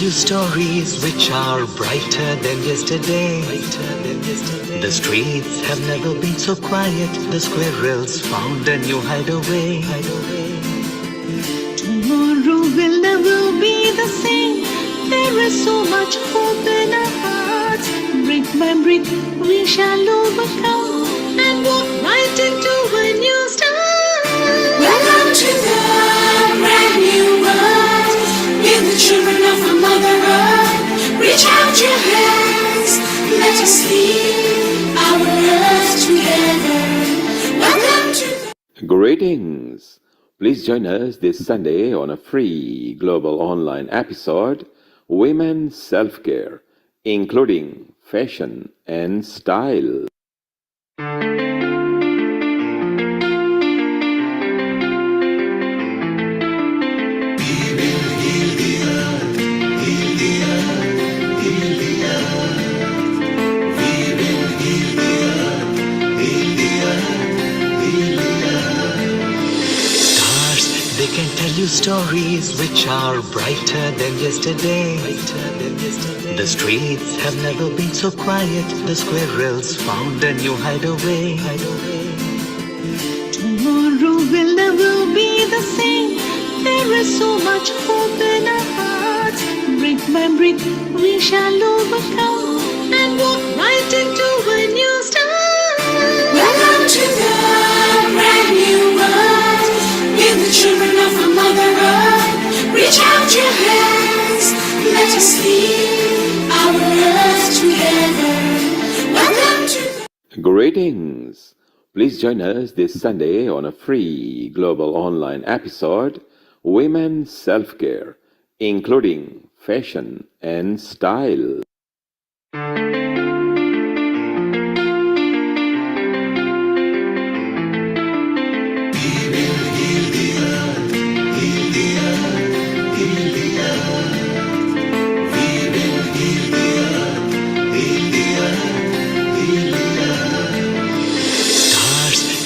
you stories which are brighter than yesterday. The streets have never been so quiet. The squirrels found a new hideaway. Tomorrow will never be the same. There is so much hope in our hearts. Brick by brick we shall overcome and walk right into a new start. Welcome to the brand new world. We're the children of our Mother Earth. Reach out your hands, let us lead our earth together. Welcome to the Greetings! Please join us this Sunday on a free global online episode, Women's Self-Care, including fashion and style. They can tell you stories which are brighter than yesterday. The streets have never been so quiet. The squirrels found a new hideaway. Tomorrow will never be the same. There is so much hope in our hearts. Brick by brick we shall overcome and walk right into a new start. Welcome to the brand new world. We're the children of our Mother Earth. Reach out your hands, let us lead our earth together. Welcome to the Greetings! Please join us this Sunday on a free global online episode, Women's Self-Care, including fashion and style.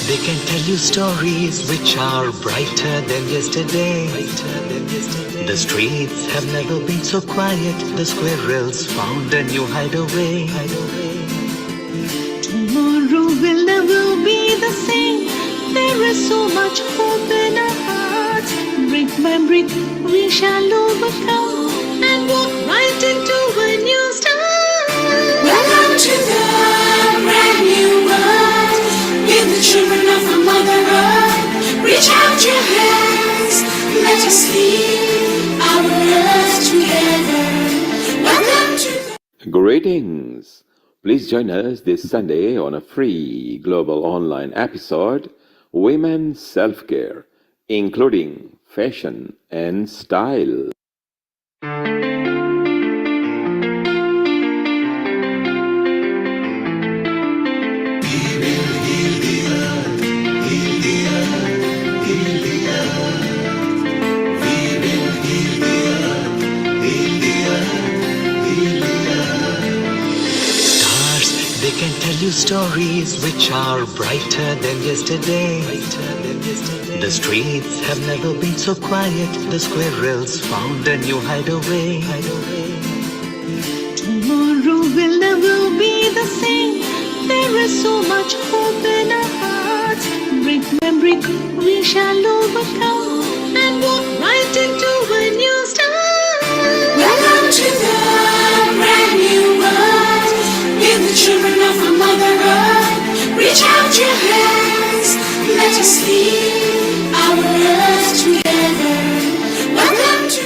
They can tell you stories which are brighter than yesterday. The streets have never been so quiet. The squirrels found a new hideaway. Tomorrow will never be the same. There is so much hope in our hearts. Brick by brick we shall overcome and walk right into a new start. Welcome to the brand new world. We're the children of our Mother Earth. Reach out your hands, let us lead our earth together. Welcome to the Greetings! Please join us this Sunday on a free global online episode, Women's Self-Care, including fashion and style. They can tell you stories which are brighter than yesterday. The streets have never been so quiet. The squirrels found a new hideaway. Tomorrow will never be the same. There is so much hope in our hearts. Brick by brick we shall overcome and walk right into a new start. Welcome to the brand new world. We're the children of our Mother Earth. Reach out your hands, let us lead our earth together. Welcome to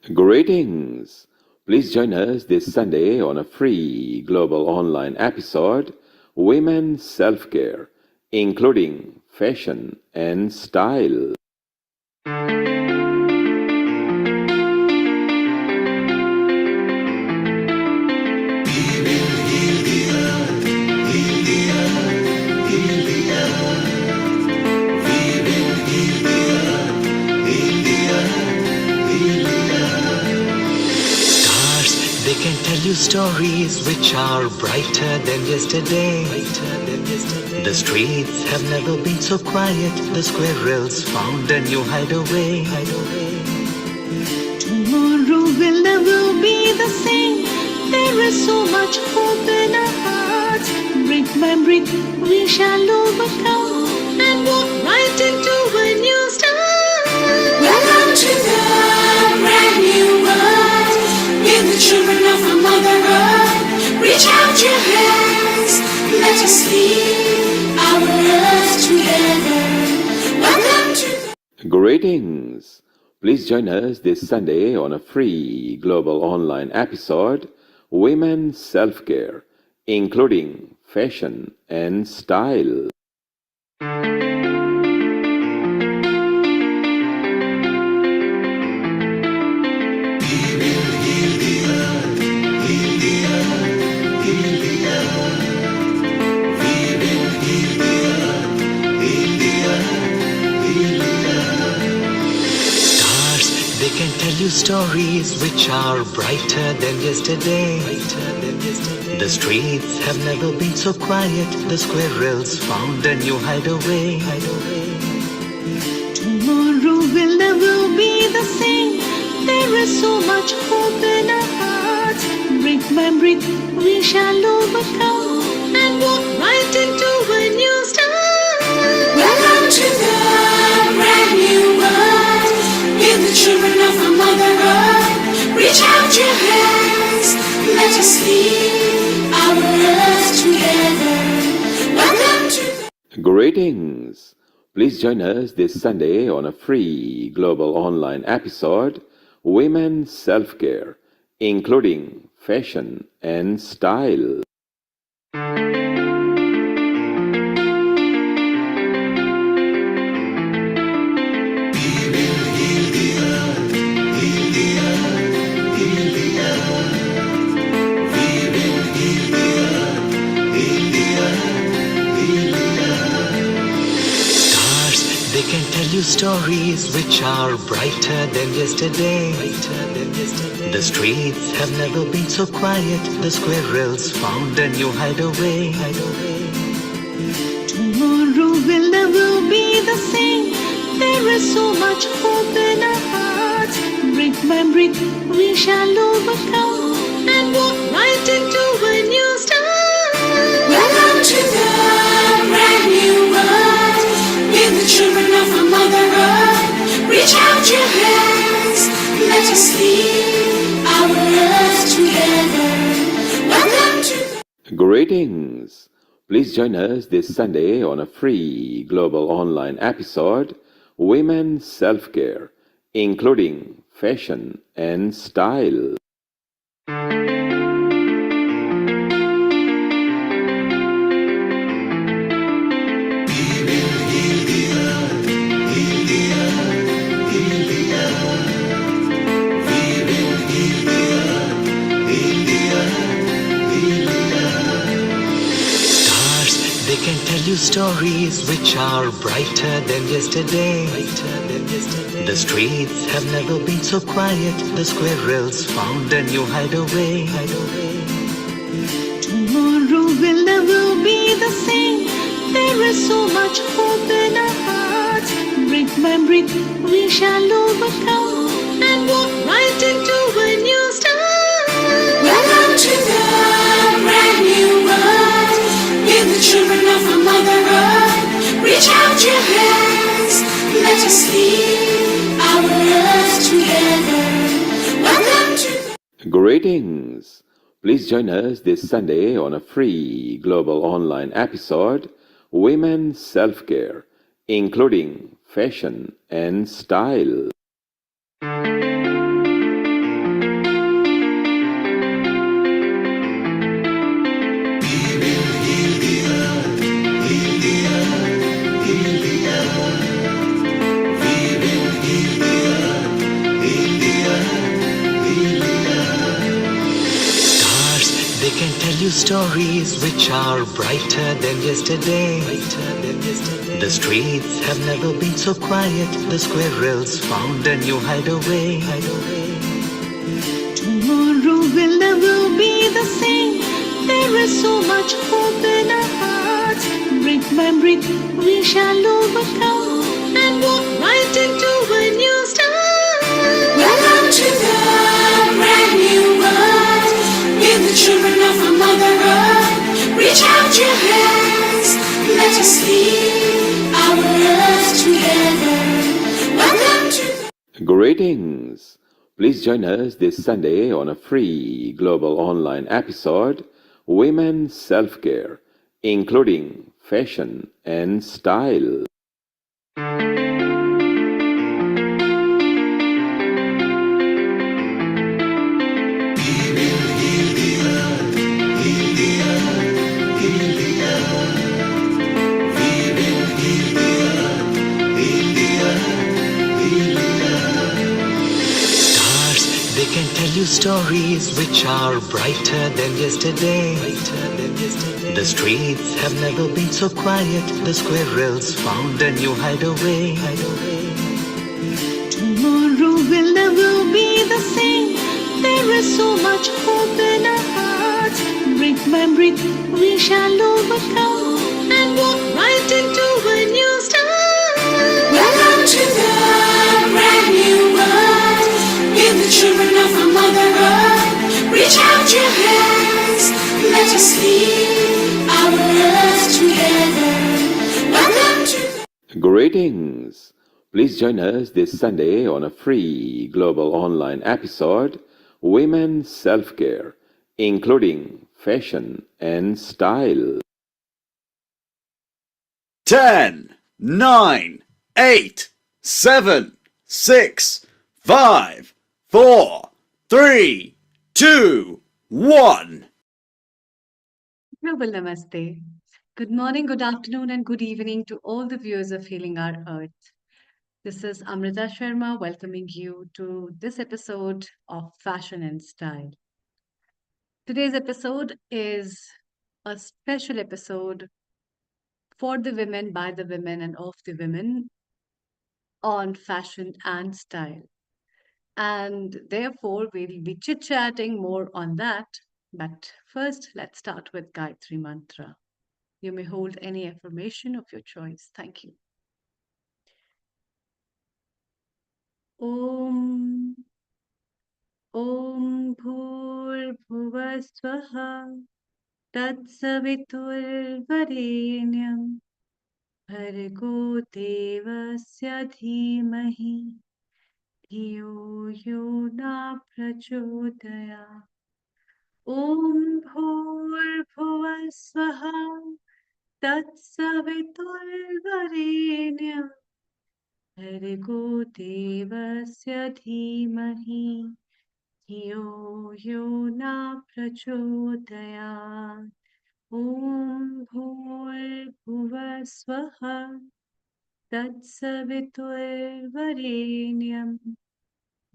the Greetings! Please join us this Sunday on a free global online episode, Women's Self-Care, including fashion and style. They can tell you stories which are brighter than yesterday. The streets have never been so quiet. The squirrels found a new hideaway. Tomorrow will never will be the same. There is so much hope in our hearts. Brick by brick, we shall overcome and walk right into a new start. Welcome to the brand new world. We're the children of our Mother Earth. Reach out your hands, let us heal our earth together. Welcome to the Greetings! Please join us this Sunday on a free global online episode, Women's Self-Care, including fashion and style. They can tell you stories which are brighter than yesterday. The streets have never been so quiet. The squirrels found a new hideaway. Tomorrow will never be the same. There is so much hope in our hearts. Brick by brick, we shall overcome and walk right into a new start. Welcome to the brand new world. We're the children of our Mother Earth. Reach out your hands, let us heal our earth together. Welcome to the Greetings! Please join us this Sunday on a free global online episode, Women's Self-Care, including fashion and style. They can tell you stories which are brighter than yesterday. The streets have never been so quiet. The squirrels found a new hideaway. Tomorrow will never be the same. There is so much hope in our hearts. Brick by brick, we shall overcome and walk right into a new start. Welcome to the brand new world. We're the children of our Mother Earth. Reach out your hands, let us heal our earth together. Welcome to the Greetings! Please join us this Sunday on a free global online episode, Women's Self-Care, including fashion and style. They can tell you stories which are brighter than yesterday. The streets have never been so quiet. The squirrels found a new hideaway. Tomorrow will never be the same. There is so much hope in our hearts. Brick by brick, we shall overcome and walk right into a new start. Welcome to the brand new world. We're the children of our Mother Earth. Reach out your hands, let us heal our earth together. Welcome to the Greetings! Please join us this Sunday on a free global online episode, Women's Self-Care, including fashion and style. They can tell you stories which are brighter than yesterday. The streets have never been so quiet. The squirrels found a new hideaway. Tomorrow will never be the same. There is so much hope in our hearts. Brick by brick, we shall overcome and walk right into a new start. Welcome to the brand new of a Mother Earth. Reach out your hands, let us heal our earth together. Welcome to the Greetings! Please join us this Sunday on a free global online episode, Women's Self-Care, including fashion and style. Stars, they can tell you stories which are brighter than yesterday. The streets have never been so quiet. The squirrels found a new hideaway. Tomorrow will never be the same. There is so much hope in our hearts. Brick by brick, we shall overcome and walk right into a new start. Welcome to the brand new world. We're the children of a Mother Earth. Reach out your hands, let us heal our earth together. Welcome to the Greetings! Please join us this Sunday on a free global online episode, Women's Self-Care, including fashion and style. 10, 9, 8, 7, 6, 5, 4, 3, 2, 1. Global Namaste. Good morning, good afternoon, and good evening to all the viewers of Healing Our Earth. This is Amrita Sharma welcoming you to this episode of Fashion and Style. Today's episode is a special episode for the women, by the women, and of the women on fashion and style. And therefore, we'll be chit chatting more on that. But first, let's start with Gayatri Mantra. You may hold any affirmation of your choice. Thank you. Om Om Bhurbhuvasvaha Tatsaviturvarenyam Bhargo Devasya Dhimahi Dhiyo Yo Na Prachodaya. Om Bhurbhuvasvaha Tatsaviturvarenyam Bhargo Devasya Dhimahi Dhiyo Yo Na Prachodaya. Om Bhurbhuvasvaha Tatsaviturvarenyam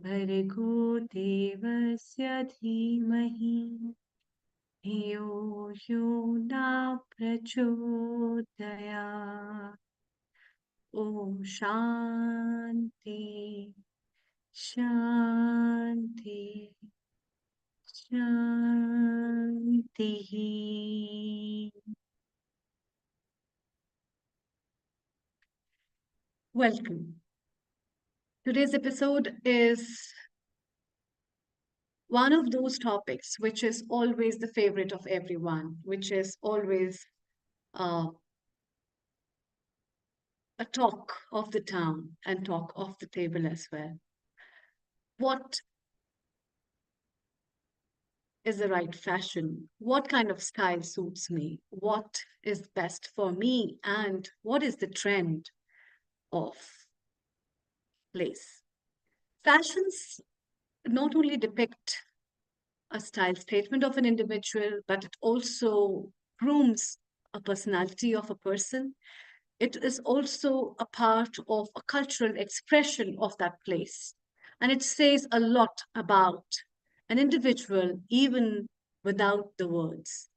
Bhargo Devasya Dhimahi Dhiyo Yo Na Prachodaya. Om Shanti Shanti Shanti. Welcome. Today's episode is one of those topics which is always the favorite of everyone, which is always uh, a talk of the town and talk of the table as well. What is the right fashion? What kind of style suits me? What is best for me? And what is the trend of place? Fashions not only depict a style statement of an individual, but it also grooms a personality of a person. It is also a part of a cultural expression of that place. And it says a lot about an individual, even without the words.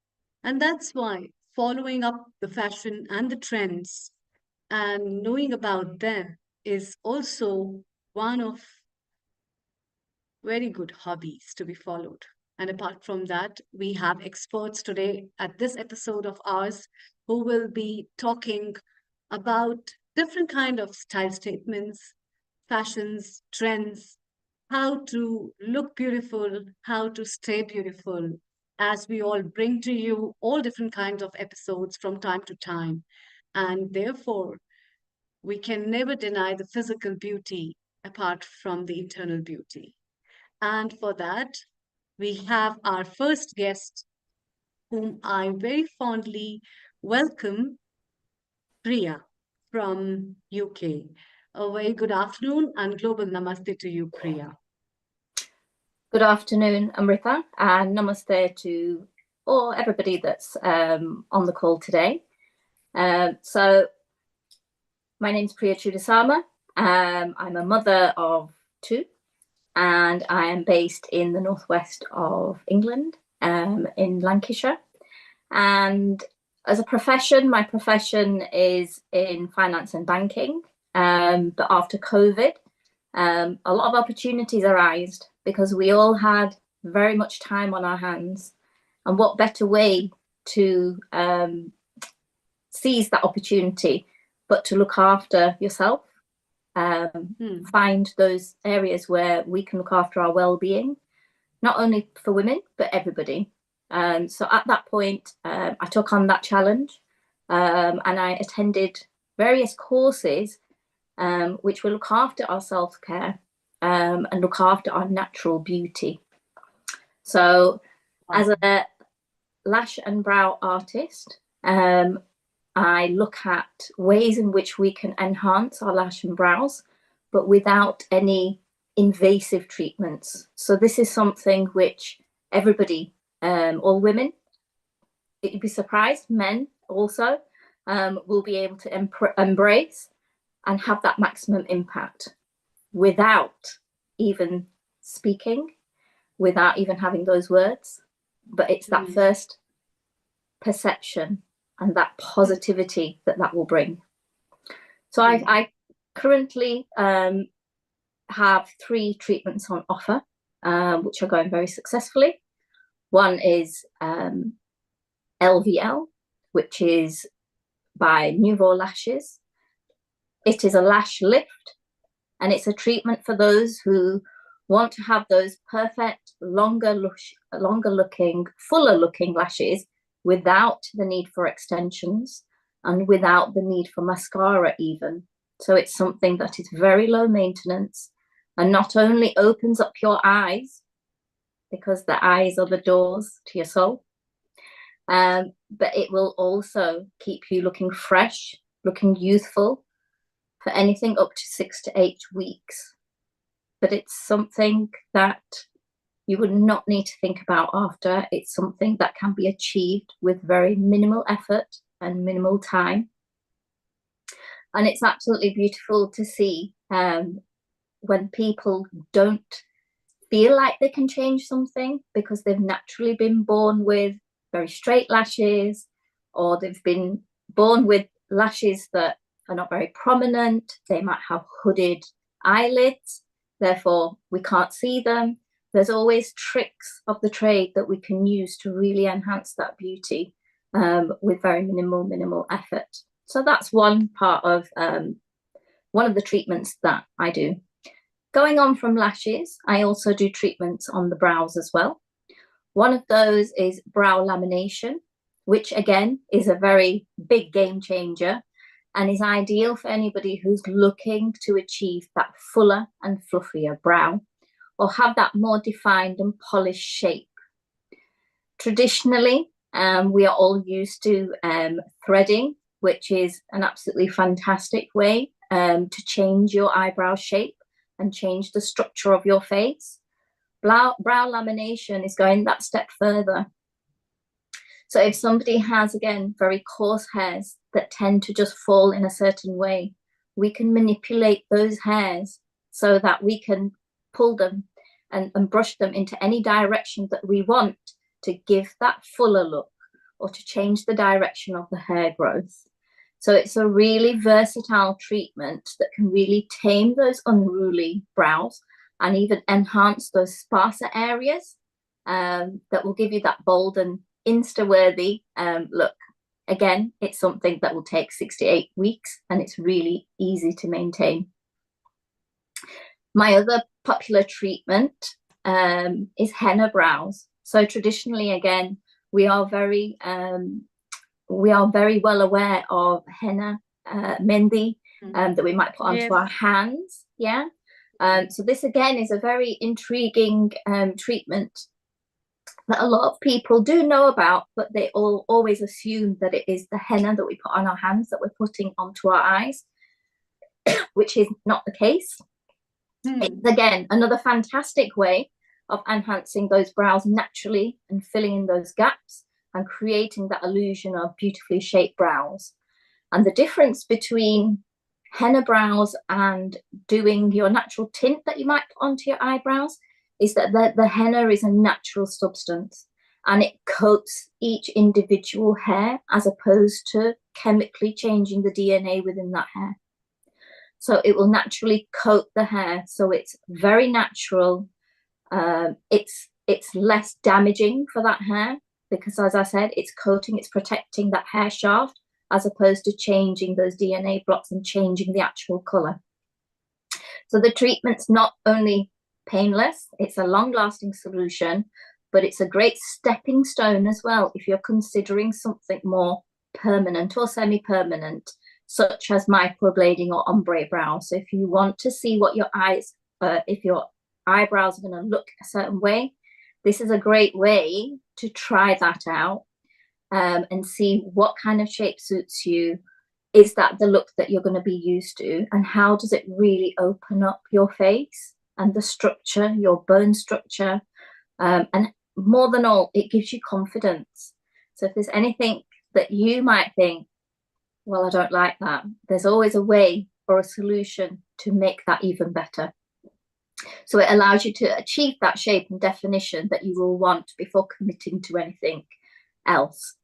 And that's why following up the fashion and the trends and knowing about them is also one of very good hobbies to be followed. And apart from that, we have experts today at this episode of ours who will be talking about different kind of style statements, fashions, trends, how to look beautiful, how to stay beautiful, as we all bring to you all different kinds of episodes from time to time. And therefore, we can never deny the physical beauty apart from the internal beauty. And for that, we have our first guest, whom I very fondly welcome, Priya from UK. A very good afternoon and global namaste to you, Priya. Good afternoon, Amrita, and namaste to everybody that's on the call today. So my name's Priya Chudasama. I'm a mother of two, and I am based in the northwest of England, in Lancashire. And as a profession, my profession is in finance and banking. But after COVID, a lot of opportunities arose because we all had very much time on our hands. And what better way to seize that opportunity but to look after yourself, find those areas where we can look after our well-being, not only for women, but everybody. So at that point, I took on that challenge, and I attended various courses which will look after our self-care and look after our natural beauty. So as a lash and brow artist, I look at ways in which we can enhance our lash and brows, but without any invasive treatments. So this is something which everybody, all women, you'd be surprised, men also, will be able to embrace and have that maximum impact without even speaking, without even having those words. But it's that first perception and that positivity that will bring. So I currently have 3 treatments on offer, which are going very successfully. One is LVL, which is by Nouveau Lashes. It is a lash lift, and it's a treatment for those who want to have those perfect, longer looking, fuller looking lashes without the need for extensions and without the need for mascara even. So it's something that is very low maintenance and not only opens up your eyes, because the eyes are the doors to your soul, but it will also keep you looking fresh, looking youthful for anything up to 6 to 8 weeks. But it's something that you would not need to think about after. It's something that can be achieved with very minimal effort and minimal time. And it's absolutely beautiful to see when people don't feel like they can change something because they've naturally been born with very straight lashes, or they've been born with lashes that are not very prominent. They might have hooded eyelids, therefore we can't see them. There's always tricks of the trade that we can use to really enhance that beauty with very minimal effort. So that's one part of one of the treatments that I do. Going on from lashes, I also do treatments on the brows as well. One of those is brow lamination, which again is a very big game changer and is ideal for anybody who's looking to achieve that fuller and fluffier brow, or have that more defined and polished shape. Traditionally, we are all used to threading, which is an absolutely fantastic way to change your eyebrow shape and change the structure of your face. Brow lamination is going that step further. So if somebody has, again, very coarse hairs that tend to just fall in a certain way, we can manipulate those hairs so that we can pull them and brush them into any direction that we want to give that fuller look or to change the direction of the hair growth. So it's a really versatile treatment that can really tame those unruly brows and even enhance those sparser areas that will give you that bold and Insta-worthy look. Again, it's something that will take 6 to 8 weeks, and it's really easy to maintain. My other popular treatment is henna brows. So traditionally, again, we are very well aware of henna, mehendi, that we might put onto our hands. Yeah. So this again is a very intriguing treatment that a lot of people do know about, but they always assume that it is the henna that we put on our hands that we're putting onto our eyes, which is not the case. It's again another fantastic way of enhancing those brows naturally and filling in those gaps and creating that illusion of beautifully shaped brows. And the difference between henna brows and doing your natural tint that you might put onto your eyebrows is that the henna is a natural substance and it coats each individual hair as opposed to chemically changing the DNA within that hair. So it will naturally coat the hair. So it's very natural. It's less damaging for that hair because, as I said, it's coating, it's protecting that hair shaft as opposed to changing those DNA blocks and changing the actual color. So the treatment's not only painless, it's a long-lasting solution, but it's a great stepping stone as well if you're considering something more permanent or semi-permanent, such as microblading or ombre brow. So if you want to see what your eyes, if your eyebrows are going to look a certain way, this is a great way to try that out and see what kind of shape suits you. Is that the look that you're going to be used to? And how does it really open up your face and the structure, your bone structure? And more than all, it gives you confidence. So if there's anything that you might think, well, I don't like that, there's always a way or a solution to make that even better. So it allows you to achieve that shape and definition that you will want before committing to anything else.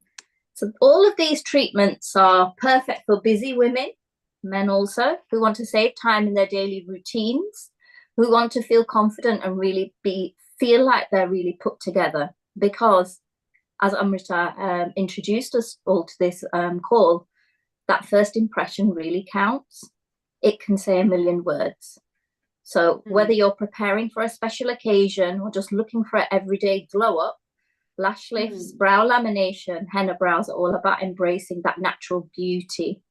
So all of these treatments are perfect for busy women, men also, who want to save time in their daily routines, who want to feel confident and really feel like they're really put together. Because as Amrita introduced us all to this call, that first impression really counts. It can say a million words. So whether you're preparing for a special occasion or just looking for an everyday glow up, lash lifts, brow lamination, henna brows are all about embracing that natural beauty.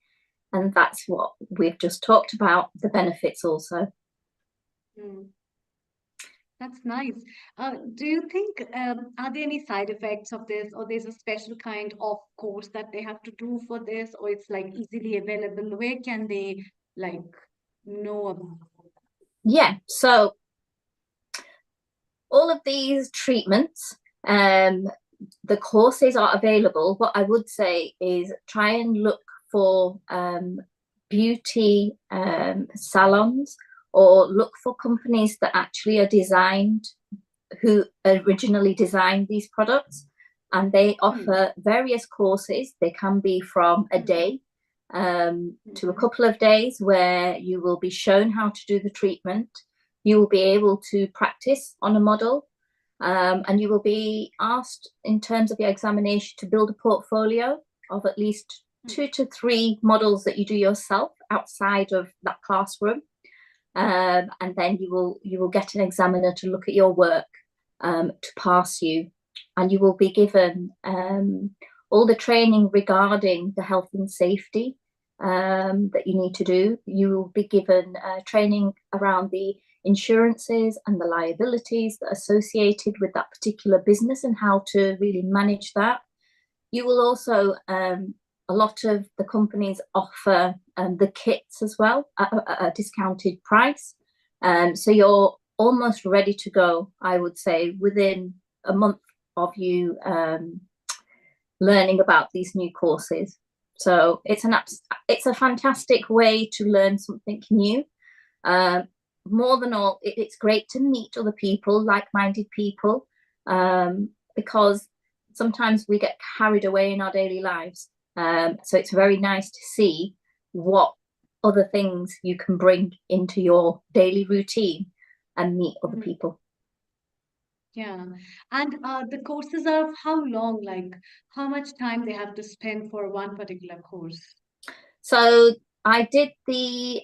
And that's what we've just talked about, the benefits also. That's nice. Do you think, are there any side effects of this, or there's a special kind of course that they have to do for this, or it's like easily available? Where can they like know about it? Yeah, so all of these treatments, the courses are available. What I would say is try and look for beauty salons, or look for companies that actually are designed, who originally designed these products, and they offer various courses. They can be from a day to a couple of days, where you will be shown how to do the treatment. You will be able to practice on a model, and you will be asked in terms of your examination to build a portfolio of at least 2 to 3 models that you do yourself outside of that classroom. And then you will get an examiner to look at your work to pass you, and you will be given all the training regarding the health and safety that you need to do. You will be given training around the insurances and the liabilities that are associated with that particular business and how to really manage that. You will also, a lot of the companies offer the kits as well at a discounted price. So you're almost ready to go, I would say, within a month of you learning about these new courses. So it's a fantastic way to learn something new. More than all, it's great to meet other people, like-minded people, because sometimes we get carried away in our daily lives. So it's very nice to see what other things you can bring into your daily routine and meet other people. Yeah. And the courses are how long? Like how much time they have to spend for one particular course? So I did the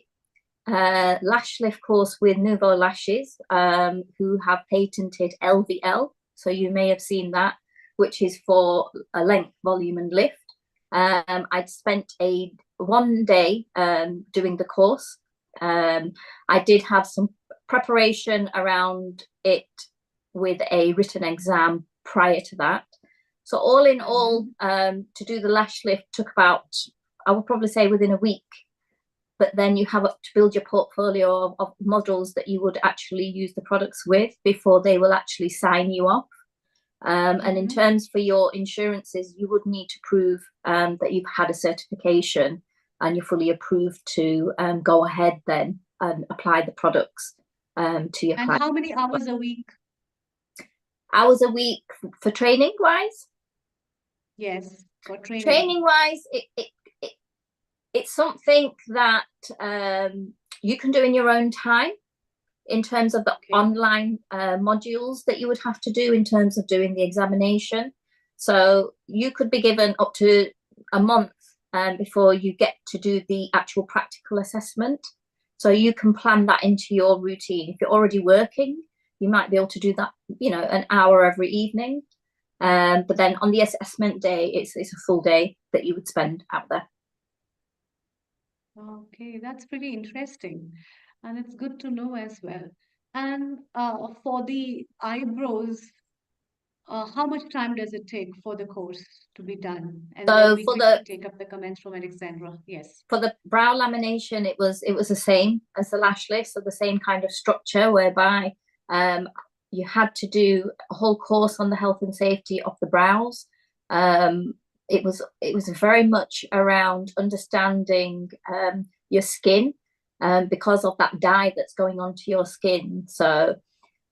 lash lift course with Nouveau Lashes, who have patented LVL, So you may have seen that, which is for a length, volume, and lift. I'd spent one day doing the course. I did have some preparation around it with a written exam prior to that. So all in all, to do the lash lift took about, I would probably say, within a week. But then you have to build your portfolio of models that you would actually use the products with before they will actually sign you off. And in terms for your insurances, you would need to prove that you've had a certification and you're fully approved to go ahead then and apply the products to your And client. how many hours a week? Hours a week for training wise? Yes, for training. Training wise, it's something that you can do in your own time in terms of the online modules that you would have to do in terms of doing the examination. So you could be given up to a month before you get to do the actual practical assessment. So you can plan that into your routine. If you're already working, you might be able to do that, an hour every evening. But then on the assessment day, it's a full day that you would spend out there. Okay, that's pretty interesting. And it's good to know as well. And for the eyebrows, how much time does it take for the course to be done? And then So we for quickly take up the comments from Alexandra. Yes. For the brow lamination, it was the same as the lash lift, so the same kind of structure whereby you had to do a whole course on the health and safety of the brows. It was very much around understanding your skin because of that dye that's going onto your skin. So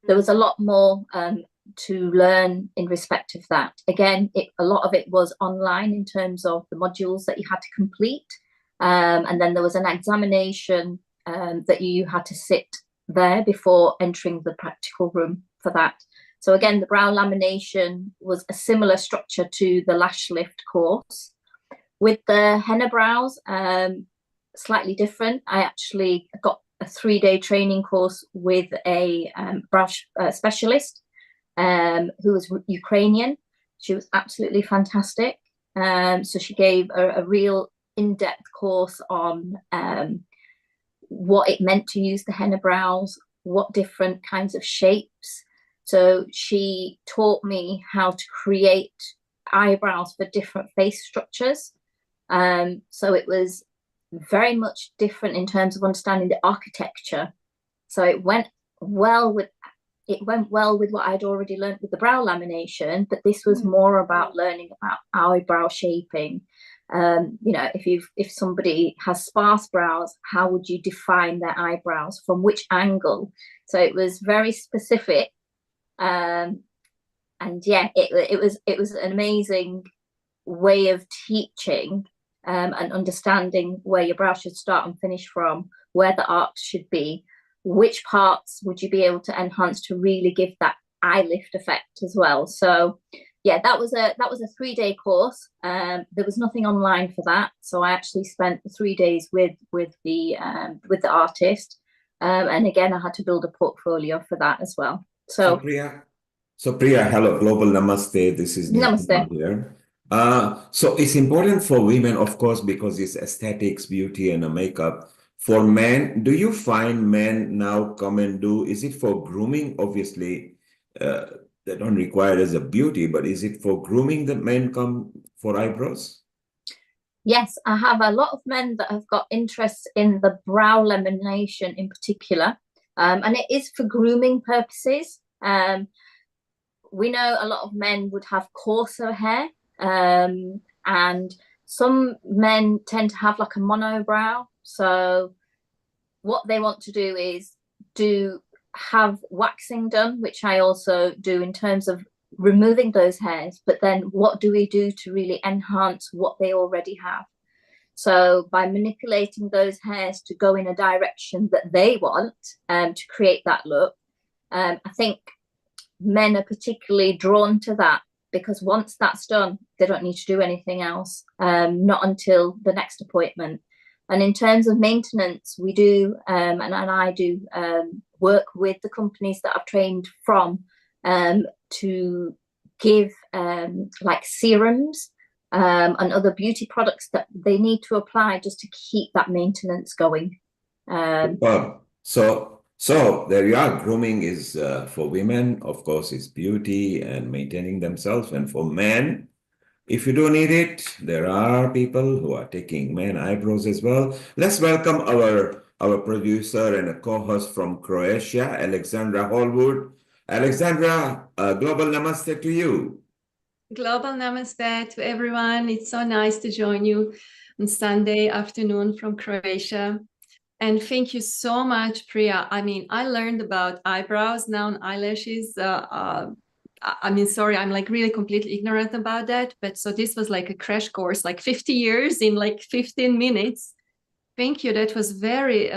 there was a lot more to learn in respect of that. Again, a lot of it was online in terms of the modules that you had to complete. And then there was an examination that you had to sit there before entering the practical room for that. So again, the brow lamination was a similar structure to the lash lift course. With the henna brows, slightly different. I actually got a 3-day training course with a brow specialist who was Ukrainian. She was absolutely fantastic. So she gave a real in-depth course on what it meant to use the henna brows, what different kinds of shapes. So she taught me how to create eyebrows for different face structures. So it was very much different in terms of understanding the architecture. So it went well with what I'd already learned with the brow lamination, but this was more about learning about eyebrow shaping. If somebody has sparse brows, how would you define their eyebrows, from which angle? So it was very specific. And yeah, it was an amazing way of teaching and understanding where your brow should start and finish from, where the arcs should be, which parts would you be able to enhance to really give that eye lift effect as well. So yeah, that was a 3-day course. There was nothing online for that, so I actually spent 3 days with the artist, and again I had to build a portfolio for that as well. So Priya, hello, global namaste. This is Nitin here. So it's important for women, of course, because it's aesthetics, beauty, and a makeup. For men, do you find men now come and do? Is it for grooming? Obviously, they don't require as a beauty, but is it for grooming that men come for eyebrows? Yes, I have a lot of men that have got interest in the brow lamination in particular, and it is for grooming purposes. We know a lot of men would have coarser hair, and some men tend to have like a monobrow. So what they want to do is have waxing done, which I also do in terms of removing those hairs. But then what do we do to really enhance what they already have? So by manipulating those hairs to go in a direction that they want to create that look, I think men are particularly drawn to that, because once that's done, they don't need to do anything else, not until the next appointment. And in terms of maintenance, we do, and I do work with the companies that I've trained from to give like serums and other beauty products that they need to apply just to keep that maintenance going. So there you are. Grooming is for women, of course, is beauty and maintaining themselves. And for men, if you don't need it, there are people who are taking men eyebrows as well. Let's welcome our producer and a co-host from Croatia, Alexandra Hallwood. Alexandra, global namaste to you. Global namaste to everyone. It's so nice to join you on Sunday afternoon from Croatia. And thank you so much, Priya. I mean, I learned about eyebrows now and eyelashes. I mean, sorry, I'm like really completely ignorant about that. But so this was like a crash course, like 50 years in like 15 minutes. Thank you. That was very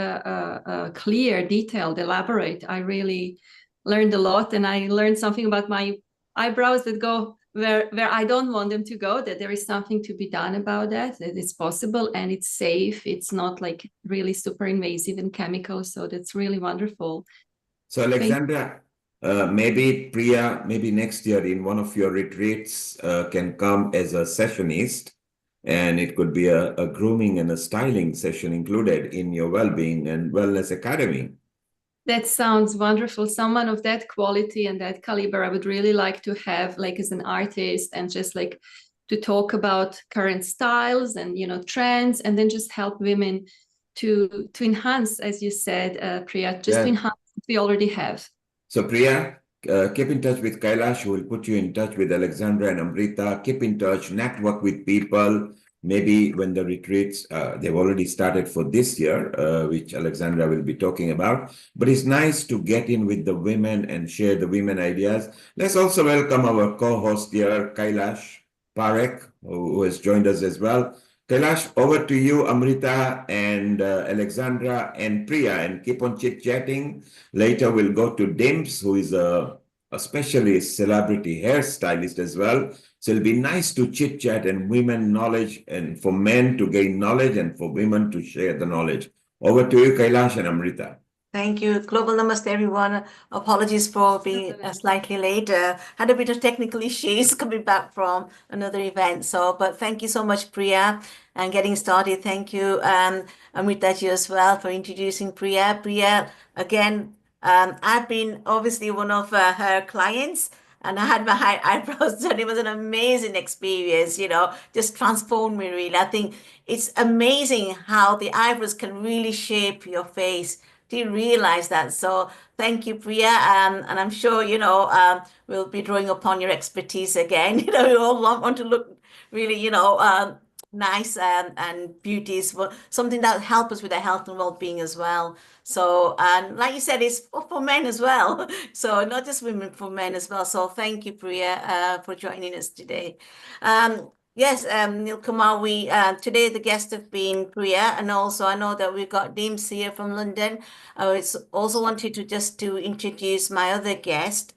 clear, detailed, elaborate. I really learned a lot, and I learned something about my eyebrows that go where I don't want them to go, that there is something to be done about that it's possible and it's safe. It's not like really super invasive and chemical. So that's really wonderful. So Alexandra, maybe Priya, maybe next year in one of your retreats can come as a sessionist, and it could be a grooming and a styling session included in your well-being and wellness academy. That sounds wonderful. Someone of that quality and that caliber, I would really like to have, like as an artist, and just like to talk about current styles and, you know, trends, and then just help women to enhance, as you said, Priya, just to enhance what we already have. So Priya, keep in touch with Kailash, who will put you in touch with Alexandra and Amrita. Keep in touch, network with people. Maybe when the retreats, they've already started for this year, which Alexandra will be talking about. But it's nice to get in with the women and share the women ideas. Let's also welcome our co-host here, Kailash Parekh, who has joined us as well. Kailash, over to you, Amrita and Alexandra and Priya, and keep on chit-chatting. Later, we'll go to Dims, who is a specialist celebrity hairstylist as well. So it'll be nice to chit-chat and women knowledge, and for men to gain knowledge and for women to share the knowledge. Over to you, Kailash and Amrita. Thank you. Global namaste, everyone. Apologies for being slightly late. Had a bit of technical issues coming back from another event. But thank you so much, Priya, and getting started. Thank you, Amritaji, as well, for introducing Priya. Priya, again, I've been obviously one of her clients, and I had my eyebrows done. It was an amazing experience, you know, just transformed me really. I think it's amazing how the eyebrows can really shape your face. Do you realize that? So thank you, Priya. And I'm sure, you know, we'll be drawing upon your expertise again. You know, we all want to look really, you know, nice and beauty is something that helps us with our health and well-being as well. So, and like you said, it's for men as well. So not just women, for men as well. So thank you, Priya, for joining us today. Yes, Nilkumar, today the guests have been Priya, and also I know that we've got Deems here from London. I also wanted to introduce my other guest,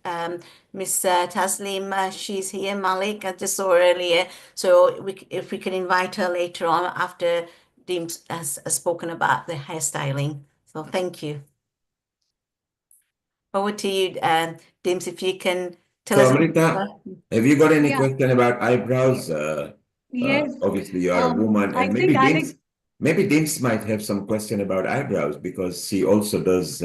Miss Taslim. She's here, Malik. I just saw her earlier. So if we can invite her later on after Deems has spoken about the hairstyling. So thank you. Over to you, Deems, if you can tell us. Amrita, have you got any question about eyebrows? Yes. Obviously, you are a woman, and maybe Alex, Dims might have some question about eyebrows because she also does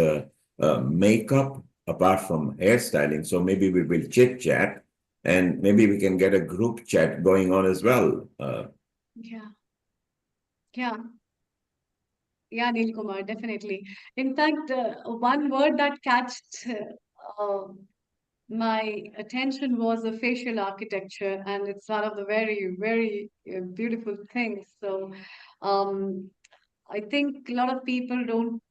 makeup apart from hairstyling. So maybe we will chit chat, and maybe we can get a group chat going on as well. Yeah, Nilkumar, definitely. In fact, one word that catched my attention was the facial architecture, and it's one of the very, very beautiful things. So, I think a lot of people don't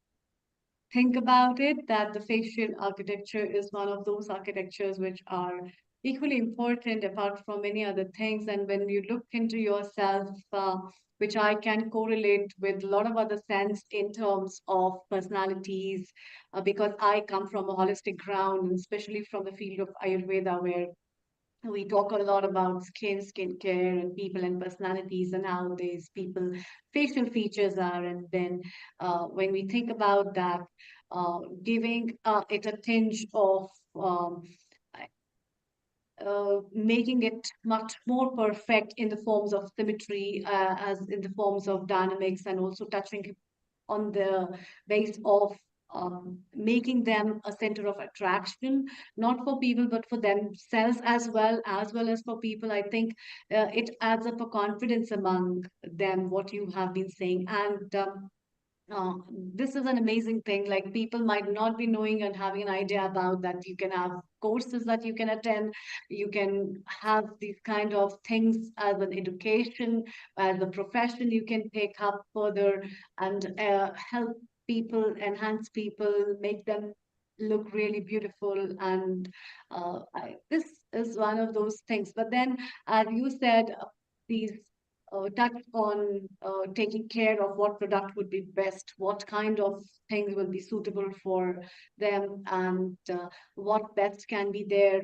think about it, that the facial architecture is one of those architectures which are equally important apart from many other things. And when you look into yourself, which I can correlate with a lot of other sense in terms of personalities, because I come from a holistic ground, and especially from the field of Ayurveda, where we talk a lot about skincare, and people and personalities, and how these people facial features are. And then when we think about that, giving it a tinge of making it much more perfect in the forms of symmetry, as in the forms of dynamics, and also touching on the base of making them a center of attraction, not for people, but for themselves as well as for people. I think it adds up a confidence among them, what you have been saying. And uh, this is an amazing thing. Like, people might not be knowing and having an idea about that. You can have courses that you can attend. You can have these kind of things as an education, as a profession you can take up further, and help people, enhance people, make them look really beautiful. And this is one of those things. But then, as you said, these touch on taking care of what product would be best, what kind of things will be suitable for them, and what best can be there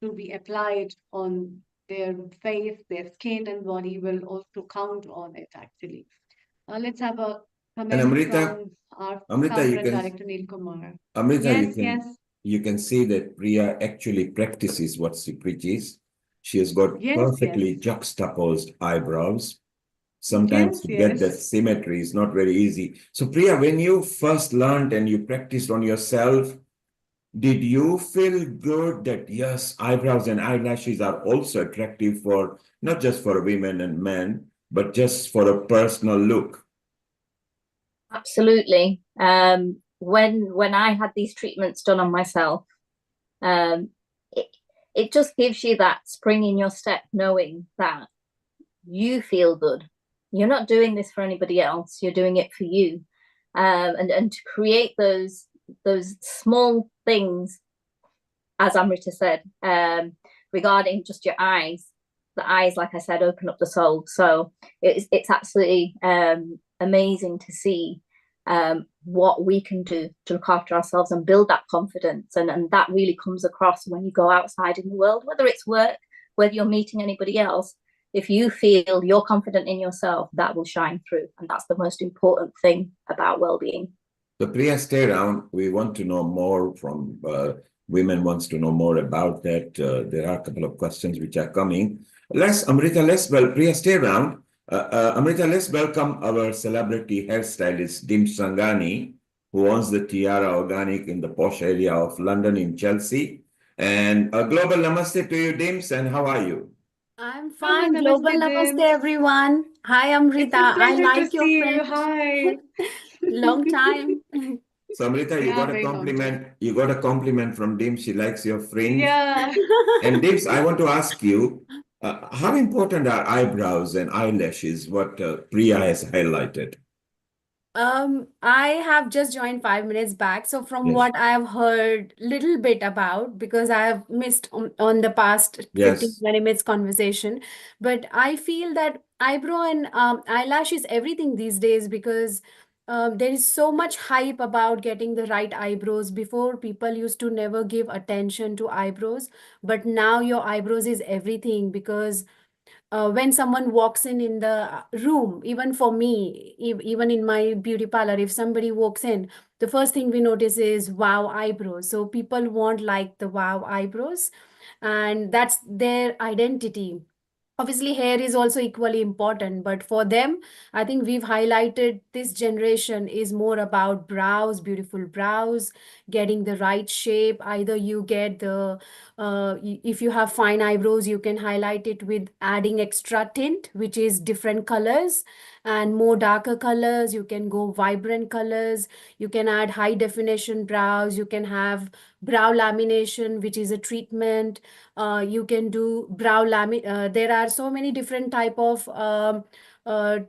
to be applied on their face, their skin, and body will also count on it, actually. Let's have a And comment from our Amrita, founder you and can, director, Neil Kumar. Amrita, Yes, yes, you can see that Priya actually practices what she preaches. She has got yes, yes, perfectly juxtaposed eyebrows. Sometimes yes, to get that yes. symmetry is not very easy. So Priya, when you first learned and you practiced on yourself, did you feel good that yes, eyebrows and eyelashes are also attractive for not just for women and men, but just for a personal look? Absolutely. When I had these treatments done on myself, um, it, it just gives you that spring in your step, knowing that you feel good. You're not doing this for anybody else. You're doing it for you. And to create those small things, as Amrita said, regarding just your eyes. The eyes, like I said, open up the soul. So it's absolutely amazing to see what we can do to look after ourselves and build that confidence. And that really comes across when you go outside in the world, whether it's work, whether you're meeting anybody else. If you feel you're confident in yourself, that will shine through. And that's the most important thing about well-being. So Priya, stay around. We want to know more from women wants to know more about that. There are a couple of questions which are coming. Priya, stay around. Amrita, let's welcome our celebrity hairstylist, Dim Sangani, who owns the Tiara Organic in the posh area of London in Chelsea. And a global namaste to you, Dims, and how are you? I'm Hello, fine. Global namaste, namaste, Dim. everyone. Hi, It's Amrita. a I pleasure to like your see you. French. Hi. Long time. So Amrita, you Yeah, got a very long compliment. time. You got a compliment from Dims. She likes your fringe. Yeah. And Dims, I want to ask you, how important are eyebrows and eyelashes? What Priya has highlighted. I have just joined 5 minutes back. So from Yes. what I've heard little bit about, because I have missed on the past 15, Yes. 20 minutes conversation, but I feel that eyebrow and eyelash is everything these days, because there is so much hype about getting the right eyebrows. Before, people used to never give attention to eyebrows, but now your eyebrows is everything, because when someone walks in the room, even for me, even in my beauty parlor, if somebody walks in, the first thing we notice is wow eyebrows. So people want like the wow eyebrows, and that's their identity. Obviously, hair is also equally important, but for them, I think we've highlighted this generation is more about brows, beautiful brows, getting the right shape. Either you get if you have fine eyebrows, you can highlight it with adding extra tint, which is different colors, and more darker colors. You can go vibrant colors. You can add high definition brows. You can have brow lamination, which is a treatment. You can do there are so many different type of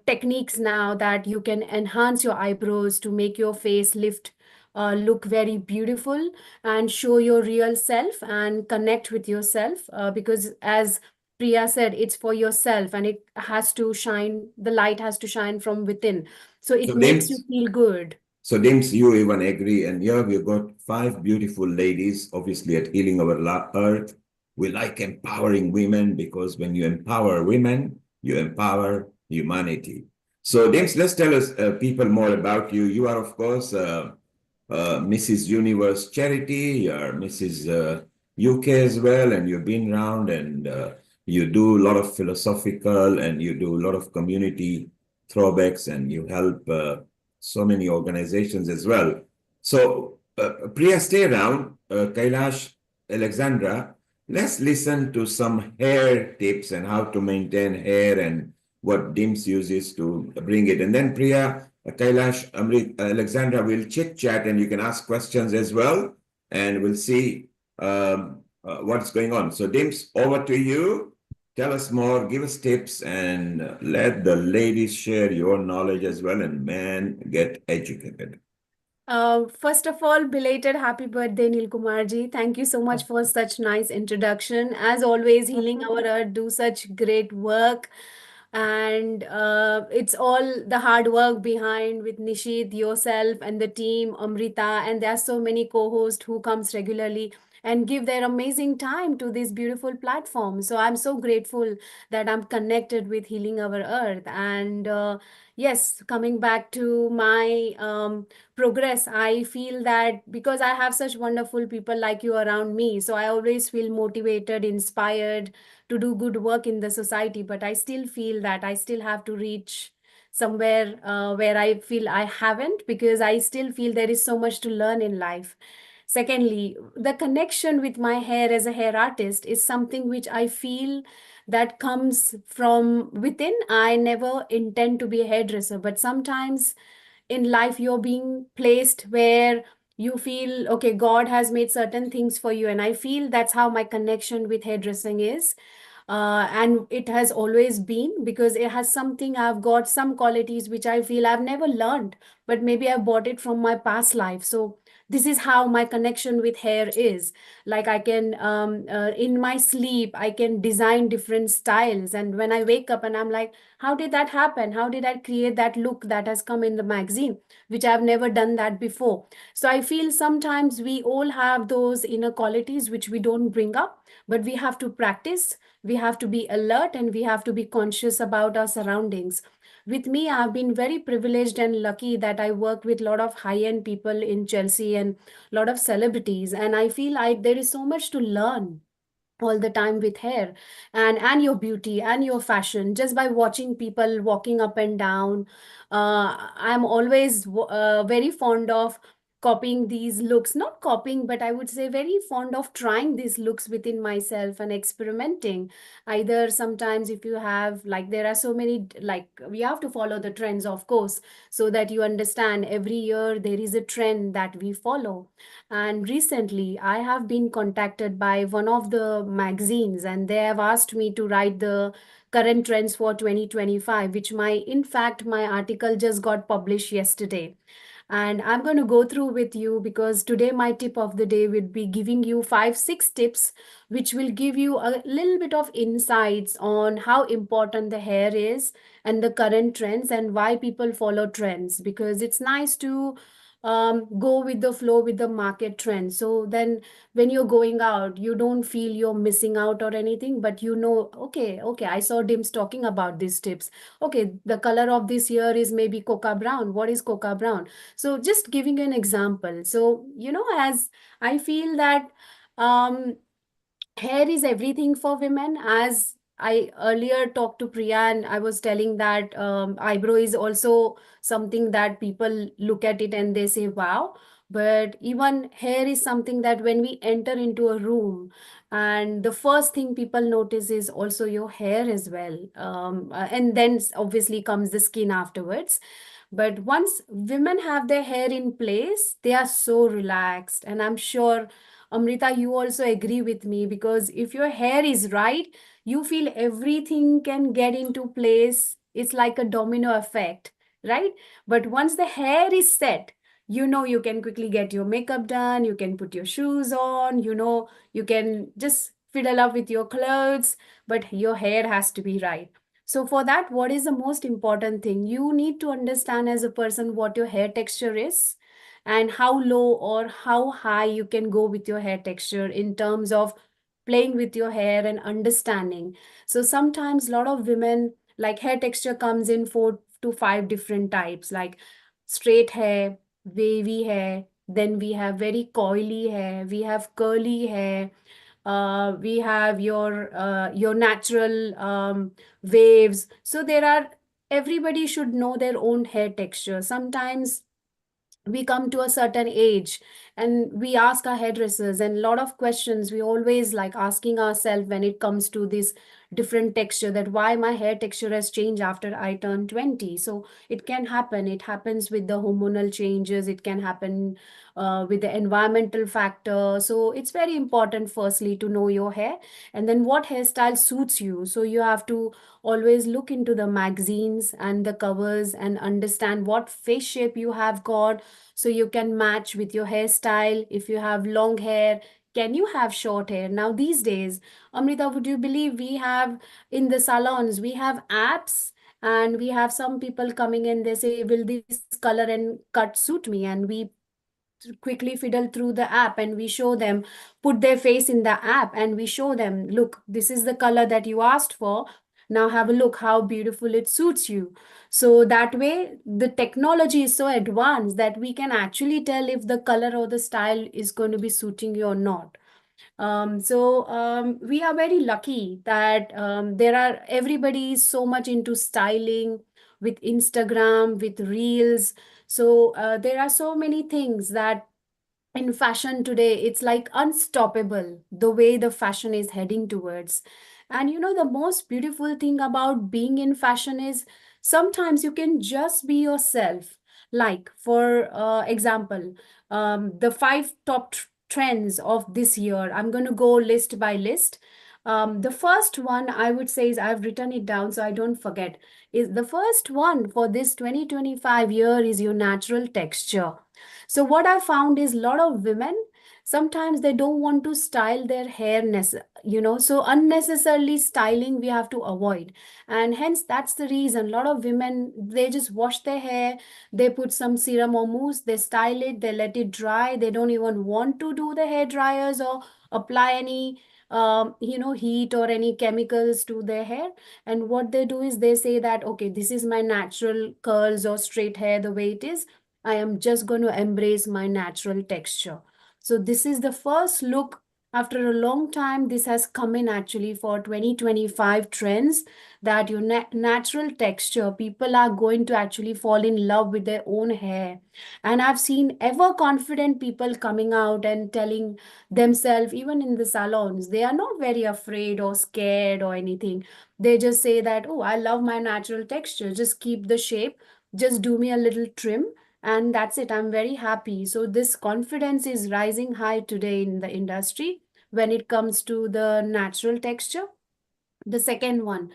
techniques now that you can enhance your eyebrows to make your face look very beautiful and show your real self and connect with yourself, because as Priya said, it's for yourself, and it has to shine, the light has to shine from within, so it So makes you Dims, feel good. so Dims, you even agree. And here we've got 5 beautiful ladies, obviously at Healing Our Earth. We like empowering women because when you empower women, you empower humanity. So Dims, let's tell us people more about you. You are, of course, Mrs. Universe Charity, or Mrs. UK as well, and you've been around, and you do a lot of philosophical, and you do a lot of community throwbacks, and you help so many organizations as well. So, Priya, stay around. Kailash, Alexandra, let's listen to some hair tips and how to maintain hair and what DIMS uses to bring it. And then Priya, Kailash, Amrit, Alexandra will chit chat and you can ask questions as well. And we'll see what's going on. So, Dims, over to you. Tell us more, give us tips, and let the ladies share your knowledge as well, and men get educated. First of all, belated happy birthday, Nil Kumarji. Thank you so much for such nice introduction. As always, Healing Our Earth do such great work. And it's all the hard work behind with Nishit, yourself, and the team, Amrita. And there are so many co-hosts who comes regularly and give their amazing time to this beautiful platform. So I'm so grateful that I'm connected with Healing Our Earth. And yes, coming back to my progress, I feel that because I have such wonderful people like you around me, so I always feel motivated, inspired to do good work in the society. But I still feel that I still have to reach somewhere where I feel I haven't, because I still feel there is so much to learn in life. Secondly, the connection with my hair as a hair artist is something which I feel that comes from within. I never intend to be a hairdresser, but sometimes in life you're being placed where you feel, okay, God has made certain things for you. And I feel that's how my connection with hairdressing is. And it has always been, because it has something, I've got some qualities which I feel I've never learned, but maybe I bought it from my past life. So this is how my connection with hair is. Like I can in my sleep I can design different styles, and when I wake up and I'm like, how did that happen? How did I create that look that has come in the magazine, which I've never done that before? So I feel sometimes we all have those inner qualities which we don't bring up, but we have to practice, we have to be alert, and we have to be conscious about our surroundings. With me, I've been very privileged and lucky that I work with a lot of high-end people in Chelsea and a lot of celebrities, and I feel there is so much to learn all the time with hair and your beauty and your fashion, just by watching people walking up and down. I'm always very fond of copying these looks, not copying, but I would say very fond of trying these looks within myself and experimenting. Either sometimes, if you have, like, there are so many, like, we have to follow the trends, of course, so that you understand every year there is a trend that we follow. And recently, I have been contacted by one of the magazines, and they have asked me to write the current trends for 2025, which in fact, my article just got published yesterday. And I'm going to go through with you, because today my tip of the day would be giving you 5, 6 tips, which will give you a little bit of insights on how important the hair is and the current trends and why people follow trends, because it's nice to go with the flow with the market trend. So then when you're going out, you don't feel you're missing out or anything, but you know, okay, I saw Dims talking about these tips. Okay, the color of this year is maybe coca brown. What is coca brown? So just giving you an example. So, as I feel that hair is everything for women. As I earlier talked to Priya, and I was telling that eyebrow is also something that people look at it and they say, wow. But even hair is something that when we enter into a room, and the first thing people notice is also your hair as well. And then obviously comes the skin afterwards. But once women have their hair in place, they are so relaxed. And I'm sure, Amrita, you also agree with me, because if your hair is right, you feel everything can get into place. It's like a domino effect, right? But once the hair is set, you can quickly get your makeup done, you can put your shoes on, you can just fiddle up with your clothes, but your hair has to be right. So for that, what is the most important thing? You need to understand as a person what your hair texture is and how low or how high you can go with your hair texture in terms of playing with your hair and understanding. So sometimes a lot of women, like, hair texture comes in 4 to 5 different types, like straight hair, wavy hair, then we have very coily hair, we have curly hair, we have your natural waves. So there are, everybody should know their own hair texture. Sometimes we come to a certain age and we ask our hairdressers, and a lot of questions we always like asking ourselves when it comes to this different texture, that why my hair texture has changed after I turn 20. So it can happen, it happens with the hormonal changes, it can happen with the environmental factor. So it's very important firstly to know your hair, and then what hairstyle suits you. So you have to always look into the magazines and the covers and understand what face shape you have got, so you can match with your hairstyle. If you have long hair, can you have short hair? Now these days, Amrita, would you believe we have in the salons, we have apps, and we have some people coming in, they say, will this color and cut suit me? And we quickly fiddle through the app and we show them, put their face in the app and we show them, look, this is the color that you asked for, now have a look how beautiful it suits you. So that way the technology is so advanced that we can actually tell if the color or the style is going to be suiting you or not. We are very lucky that there are, everybody is so much into styling with Instagram, with reels. So there are so many things that in fashion today, it's like unstoppable the way the fashion is heading towards. And you know, the most beautiful thing about being in fashion is sometimes you can just be yourself. Like, for example, the five top trends of this year, I'm going to go list by list. The first one I would say is, I've written it down so I don't forget, is the first one for this 2025 year is your natural texture. So what I found is, a lot of women, sometimes they don't want to style their hair, so unnecessarily styling we have to avoid. And hence that's the reason a lot of women, they just wash their hair, they put some serum or mousse, they style it, they let it dry, they don't even want to do the hair dryers or apply any heat or any chemicals to their hair. And what they do is they say that, okay, this is my natural curls or straight hair the way it is, I am just going to embrace my natural texture. So this is the first look after a long time. This has come in actually for 2025 trends, that your natural texture, people are going to actually fall in love with their own hair. And I've seen ever confident people coming out and telling themselves, even in the salons, they are not very afraid or scared or anything. They just say that, oh, I love my natural texture, just keep the shape, just do me a little trim, and that's it, I'm very happy. So this confidence is rising high today in the industry when it comes to the natural texture. The second one,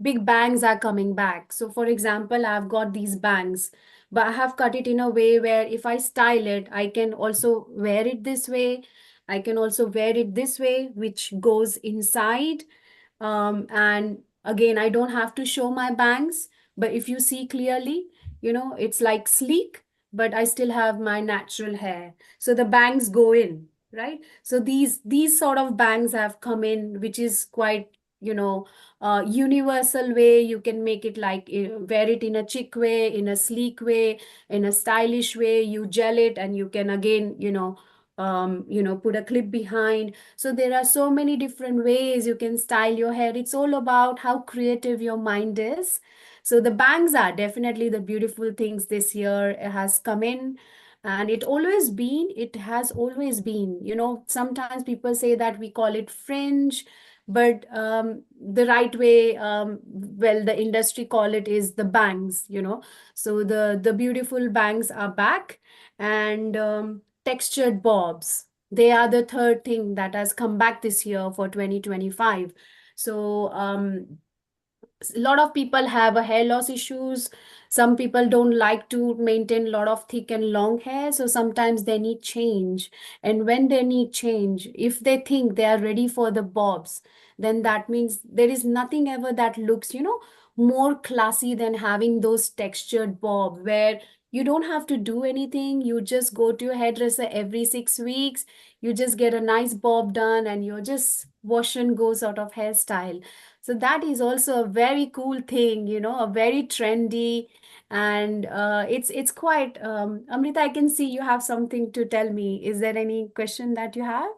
big bangs are coming back. So for example, I've got these bangs, but I have cut it in a way where if I style it, I can also wear it this way, I can also wear it this way, which goes inside. And again, I don't have to show my bangs, but if you see clearly, it's like sleek, but I still have my natural hair. So the bangs go in, right? So these sort of bangs have come in, which is quite, universal way. You can make it like, wear it in a chic way, in a sleek way, in a stylish way. You gel it and you can again, put a clip behind. So there are so many different ways you can style your hair. It's all about how creative your mind is. So the bangs are definitely the beautiful things this year. It has come in, and it has always been, sometimes people say that we call it fringe, but the right way, well, the industry call it is the bangs. So the beautiful bangs are back. And textured bobs, they are the third thing that has come back this year for 2025. So a lot of people have a hair loss issues. Some people don't like to maintain a lot of thick and long hair, so sometimes they need change. And when they need change, if they think they are ready for the bobs, then that means there is nothing ever that looks, more classy than having those textured bob, where you don't have to do anything. You just go to your hairdresser every 6 weeks, you just get a nice bob done, and you're just wash and go sort of hairstyle. So that is also a very cool thing, a very trendy, and it's quite. Amrita, I can see you have something to tell me. Is there any question that you have?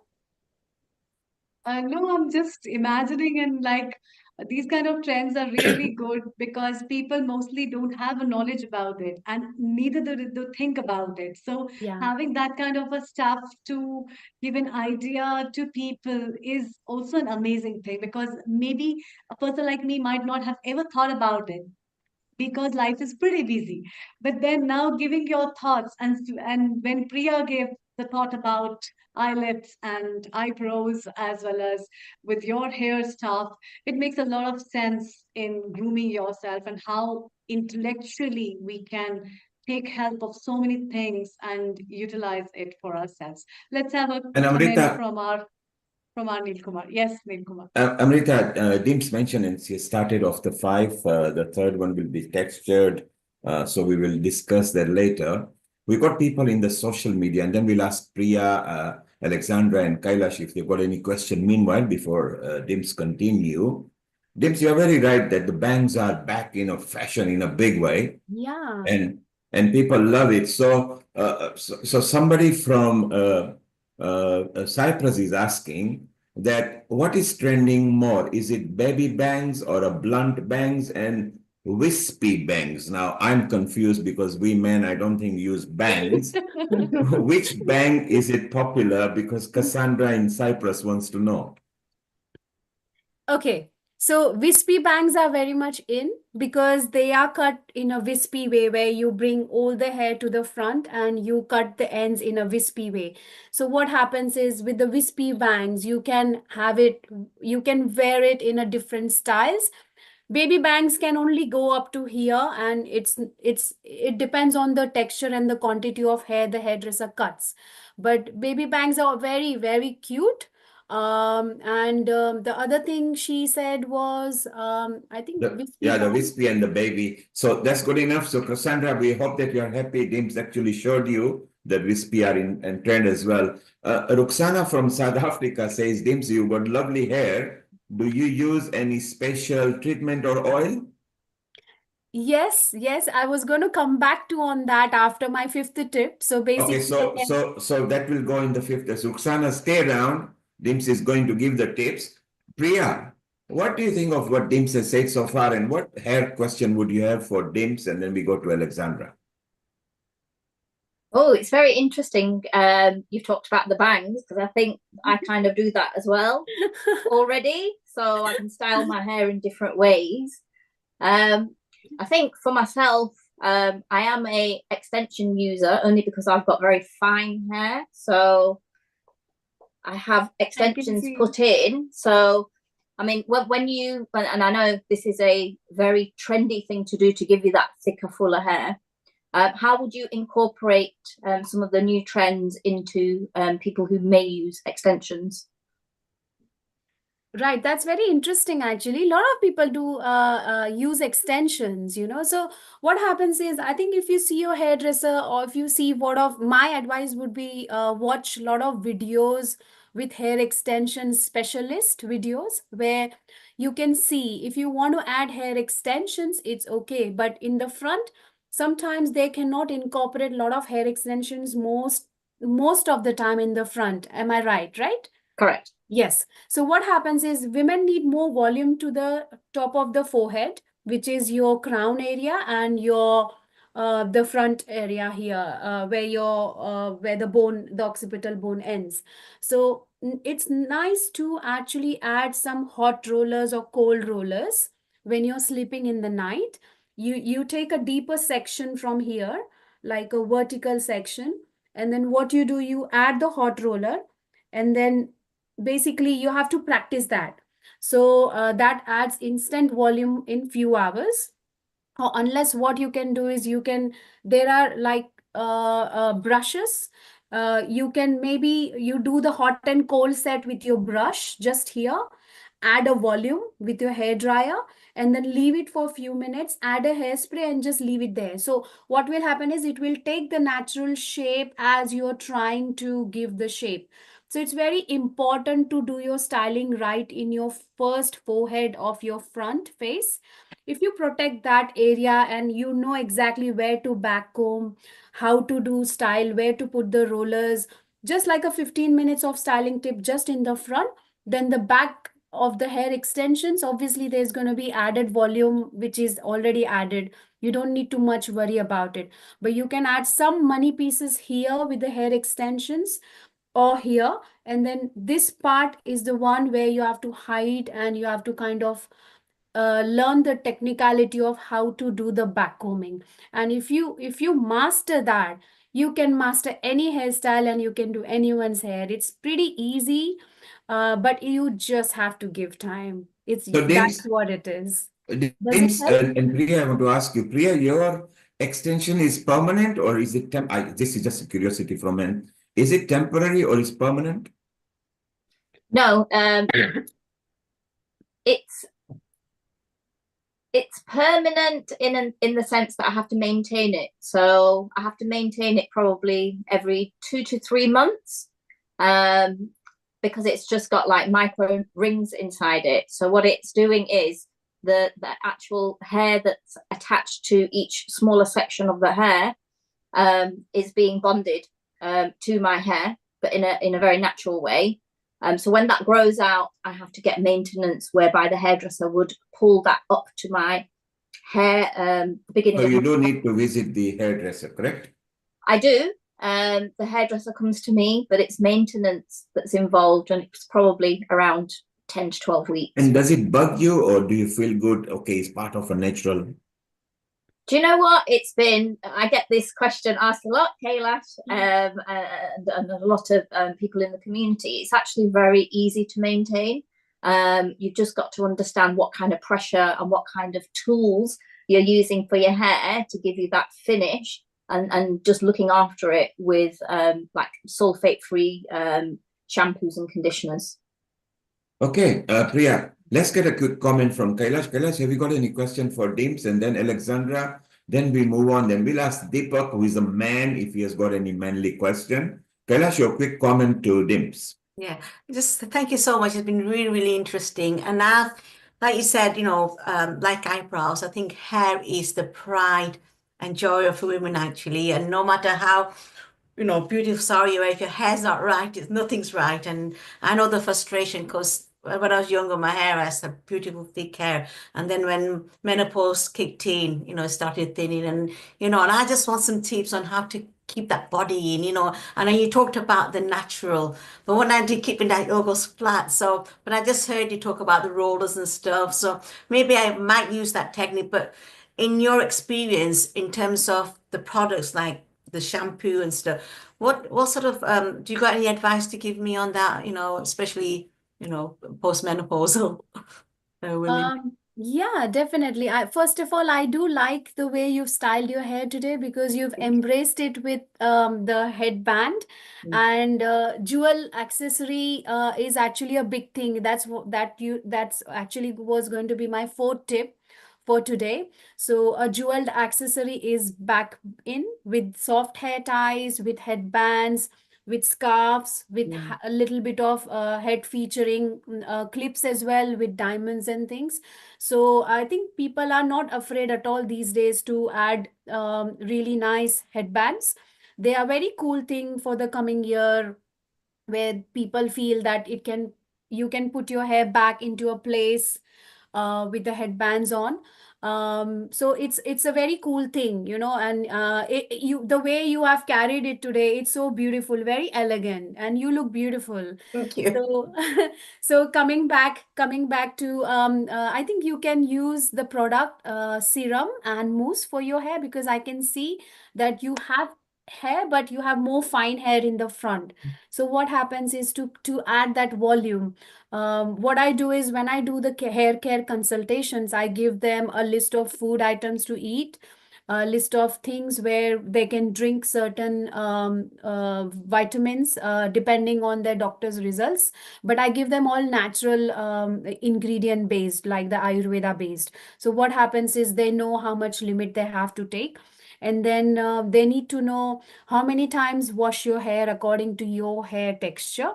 No, I'm just imagining, and like these kind of trends are really good because people mostly don't have a knowledge about it, and neither do they think about it. So Yeah. having that kind of a stuff to give an idea to people is also an amazing thing, because maybe a person like me might not have ever thought about it because life is pretty busy. But then now giving your thoughts, and when Priya gave the thought about eyelids and eyebrows as well as with your hair stuff, it makes a lot of sense in grooming yourself and how intellectually we can take help of so many things and utilize it for ourselves. Let's have a And comment Amrita, from our Neil Kumar. Yes, Neil Kumar. Amrita, Dim's mentioned and she started off the five. The third one will be textured. So we will discuss that later. We got people in the social media, and then we'll ask Priya, Alexandra, and Kailash if they've got any question. Meanwhile, before Dims continue, Dims, you're very right that the bangs are back in a fashion in a big way, Yeah. and people love it. So somebody from Cyprus is asking that what is trending more? Is it baby bangs or a blunt bangs and wispy bangs? Now I'm confused because we men, I don't think, use bangs. Which bang is it popular? Because Cassandra in Cyprus wants to know. Okay, so wispy bangs are very much in because they are cut in a wispy way where you bring all the hair to the front and you cut the ends in a wispy way. So what happens is with the wispy bangs, you can have it, you can wear it in a different styles. Baby bangs can only go up to here, and it depends on the texture and the quantity of hair the hairdresser cuts. But baby bangs are very, very cute. And the other thing she said was, I think wispy The bangs. wispy and the baby. So that's good enough. So Cassandra, we hope that you're happy. Dims actually showed you that wispy are in trend as well. Ruxana from South Africa says, Dims, you got lovely hair. Do you use any special treatment or oil? Yes, yes, I was going to come back to on that after my fifth tip. So Okay, basically, so that will go in the fifth. So Ruxana, stay around. Dims is going to give the tips. Priya, what do you think of what Dims has said so far, and what hair question would you have for Dims? And then we go to Alexandra. Oh, it's very interesting. You've talked about the bangs because I think I kind of do that as well already. So I can style my hair in different ways. I think for myself, I am a extension user only because I've got very fine hair. So I have extensions put in. So I mean, when you, and I know this is a very trendy thing to do to give you that thicker, fuller hair. How would you incorporate some of the new trends into people who may use extensions? right, that's very interesting actually. A lot of people do use extensions, you know. So what happens is, I think if you see your hairdresser, or if you see, what of my advice would be, watch a lot of videos with hair extension specialist videos where you can see if you want to add hair extensions, it's okay. But in the front, sometimes they cannot incorporate a lot of hair extensions most of the time in the front. Am I right? Right? Correct. Yes. So what happens is women need more volume to the top of the forehead, which is your crown area and your the front area here, where the bone, the occipital bone ends. So it's nice to actually add some hot rollers or cold rollers when you're sleeping in the night. You take a deeper section from here, like a vertical section, and then what you do, you add the hot roller, and then basically you have to practice that. So that adds instant volume in few hours. Or unless, what you can do is, you can, there are like brushes. You can, maybe you do the hot and cold set with your brush just here, add a volume with your hair dryer, and then leave it for a few minutes, add a hairspray, and just leave it there. So what will happen is, it will take the natural shape as you're trying to give the shape. So it's very important to do your styling right in your first forehead of your front face. If you protect that area and you know exactly where to back comb, how to do style, where to put the rollers, just like a 15 minutes of styling tip just in the front, Then the back of the hair extensions, obviously there's going to be added volume, which is already added. You don't need too much worry about it. But you can add some money pieces here with the hair extensions or here. And then this part is the one where you have to hide and you have to kind of learn the technicality of how to do the backcombing. And if you master that, you can master any hairstyle and you can do anyone's hair. It's pretty easy, but you just have to give time. So That's Dims, what it is. Does it Dims help? and Priya, I want to ask you, Priya, your extension is permanent or is it this is just a curiosity from men. Is it temporary or is permanent? No, it's permanent in the sense that I have to maintain it. So I have to maintain it probably every 2 to 3 months, because it's just got like micro rings inside it. So what it's doing is the actual hair that's attached to each smaller section of the hair is being bonded to my hair, but in a very natural way. So when that grows out, I have to get maintenance whereby the hairdresser would pull that up to my hair, the beginning So of you my don't need to visit the hairdresser, correct? I do. The hairdresser comes to me, but it's maintenance that's involved, and it's probably around 10 to 12 weeks. And does it bug you or do you feel good? Okay, it's part of a natural. Do you know what? I get this question asked a lot, Kailash, and a lot of people in the community. It's actually very easy to maintain. You've just got to understand what kind of pressure and what kind of tools you're using for your hair to give you that finish, and just looking after it with like sulfate-free shampoos and conditioners. Okay, Priya, let's get a quick comment from Kailash. Kailash, have you got any question for Dims? And then Alexandra, then we move on. Then we'll ask Deepak, who is a man, if he has got any manly question. Kailash, your quick comment to Dims. Yeah, just thank you so much. It's been really, really interesting. And now, like you said, like eyebrows, I think hair is the pride and joy of women actually. And no matter how, beautiful, sorry, if your hair's not right, nothing's right. And I know the frustration because when I was younger, my hair has a beautiful thick hair. And then when menopause kicked in, it started thinning. And I just want some tips on how to keep that body in, And then you talked about the natural, but when I did keeping that yoga flat. So, but I just heard you talk about the rollers and stuff. So maybe I might use that technique. But in your experience, in terms of the products like the shampoo and stuff, what sort of do you got any advice to give me on that, especially postmenopausal women? Yeah, definitely. First of all, I do like the way you've styled your hair today because you've embraced it with the headband and jewel accessory is actually a big thing. That's actually was going to be my fourth tip for today. So a jeweled accessory is back in with soft hair ties, with headbands, with scarves, with a little bit of head featuring clips as well with diamonds and things. So I think people are not afraid at all these days to add really nice headbands. They are very cool thing for the coming year where people feel that you can put your hair back into a place with the headbands on. So it's a very cool thing, and the way you have carried it today, it's so beautiful, very elegant, and you look beautiful. Thank you. So so coming back to I think you can use the product serum and mousse for your hair because I can see that you have hair but you have more fine hair in the front. So what happens is to add that volume, what I do is when I do the hair care consultations, I give them a list of food items to eat, a list of things where they can drink certain vitamins depending on their doctor's results. But I give them all natural ingredient based, like the Ayurveda based. So what happens is they know how much limit they have to take. And then they need to know how many times wash your hair according to your hair texture,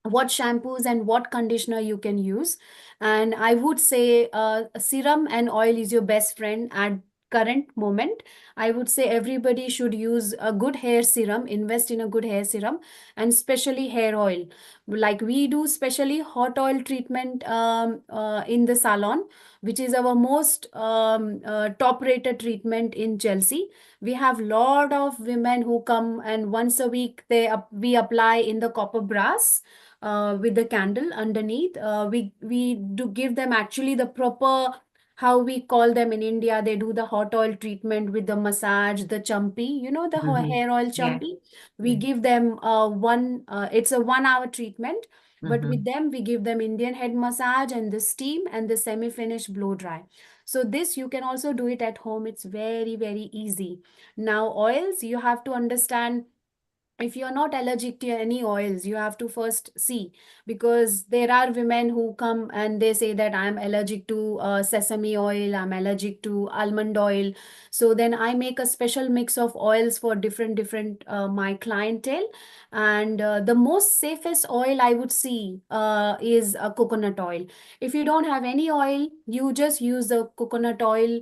what shampoos and what conditioner you can use. And I would say serum and oil is your best friend. Add current moment, I would say everybody should use a good hair serum, invest in a good hair serum, and especially hair oil. Like we do specially hot oil treatment in the salon, which is our most top rated treatment in Chelsea. We have lot of women who come, and once a week we apply in the copper brass with the candle underneath. We do give them actually the proper, how we call them in India. They do the hot oil treatment with the massage, the champi, you know, the hair oil Yeah. champi. We give them it's a 1 hour treatment, but with them we give them Indian head massage and the steam and the semi-finished blow dry. So this you can also do it at home. It's very, very easy. Now oils, you have to understand, if you're not allergic to any oils, you have to first see, because there are women who come and they say that I'm allergic to sesame oil, I'm allergic to almond oil. So then I make a special mix of oils for different my clientele. And the most safest oil I would see is a coconut oil. If you don't have any oil, you just use the coconut oil,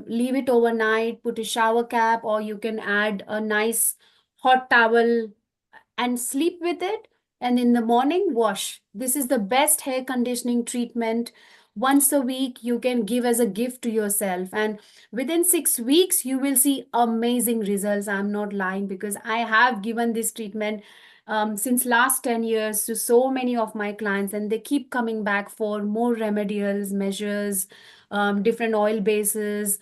leave it overnight, put a shower cap, or you can add a nice hot towel and sleep with it, and in the morning wash. This is the best hair conditioning treatment. Once a week you can give as a gift to yourself, and within 6 weeks you will see amazing results. I'm not lying, because I have given this treatment since last 10 years to so many of my clients, and they keep coming back for more remedials measures, different oil bases,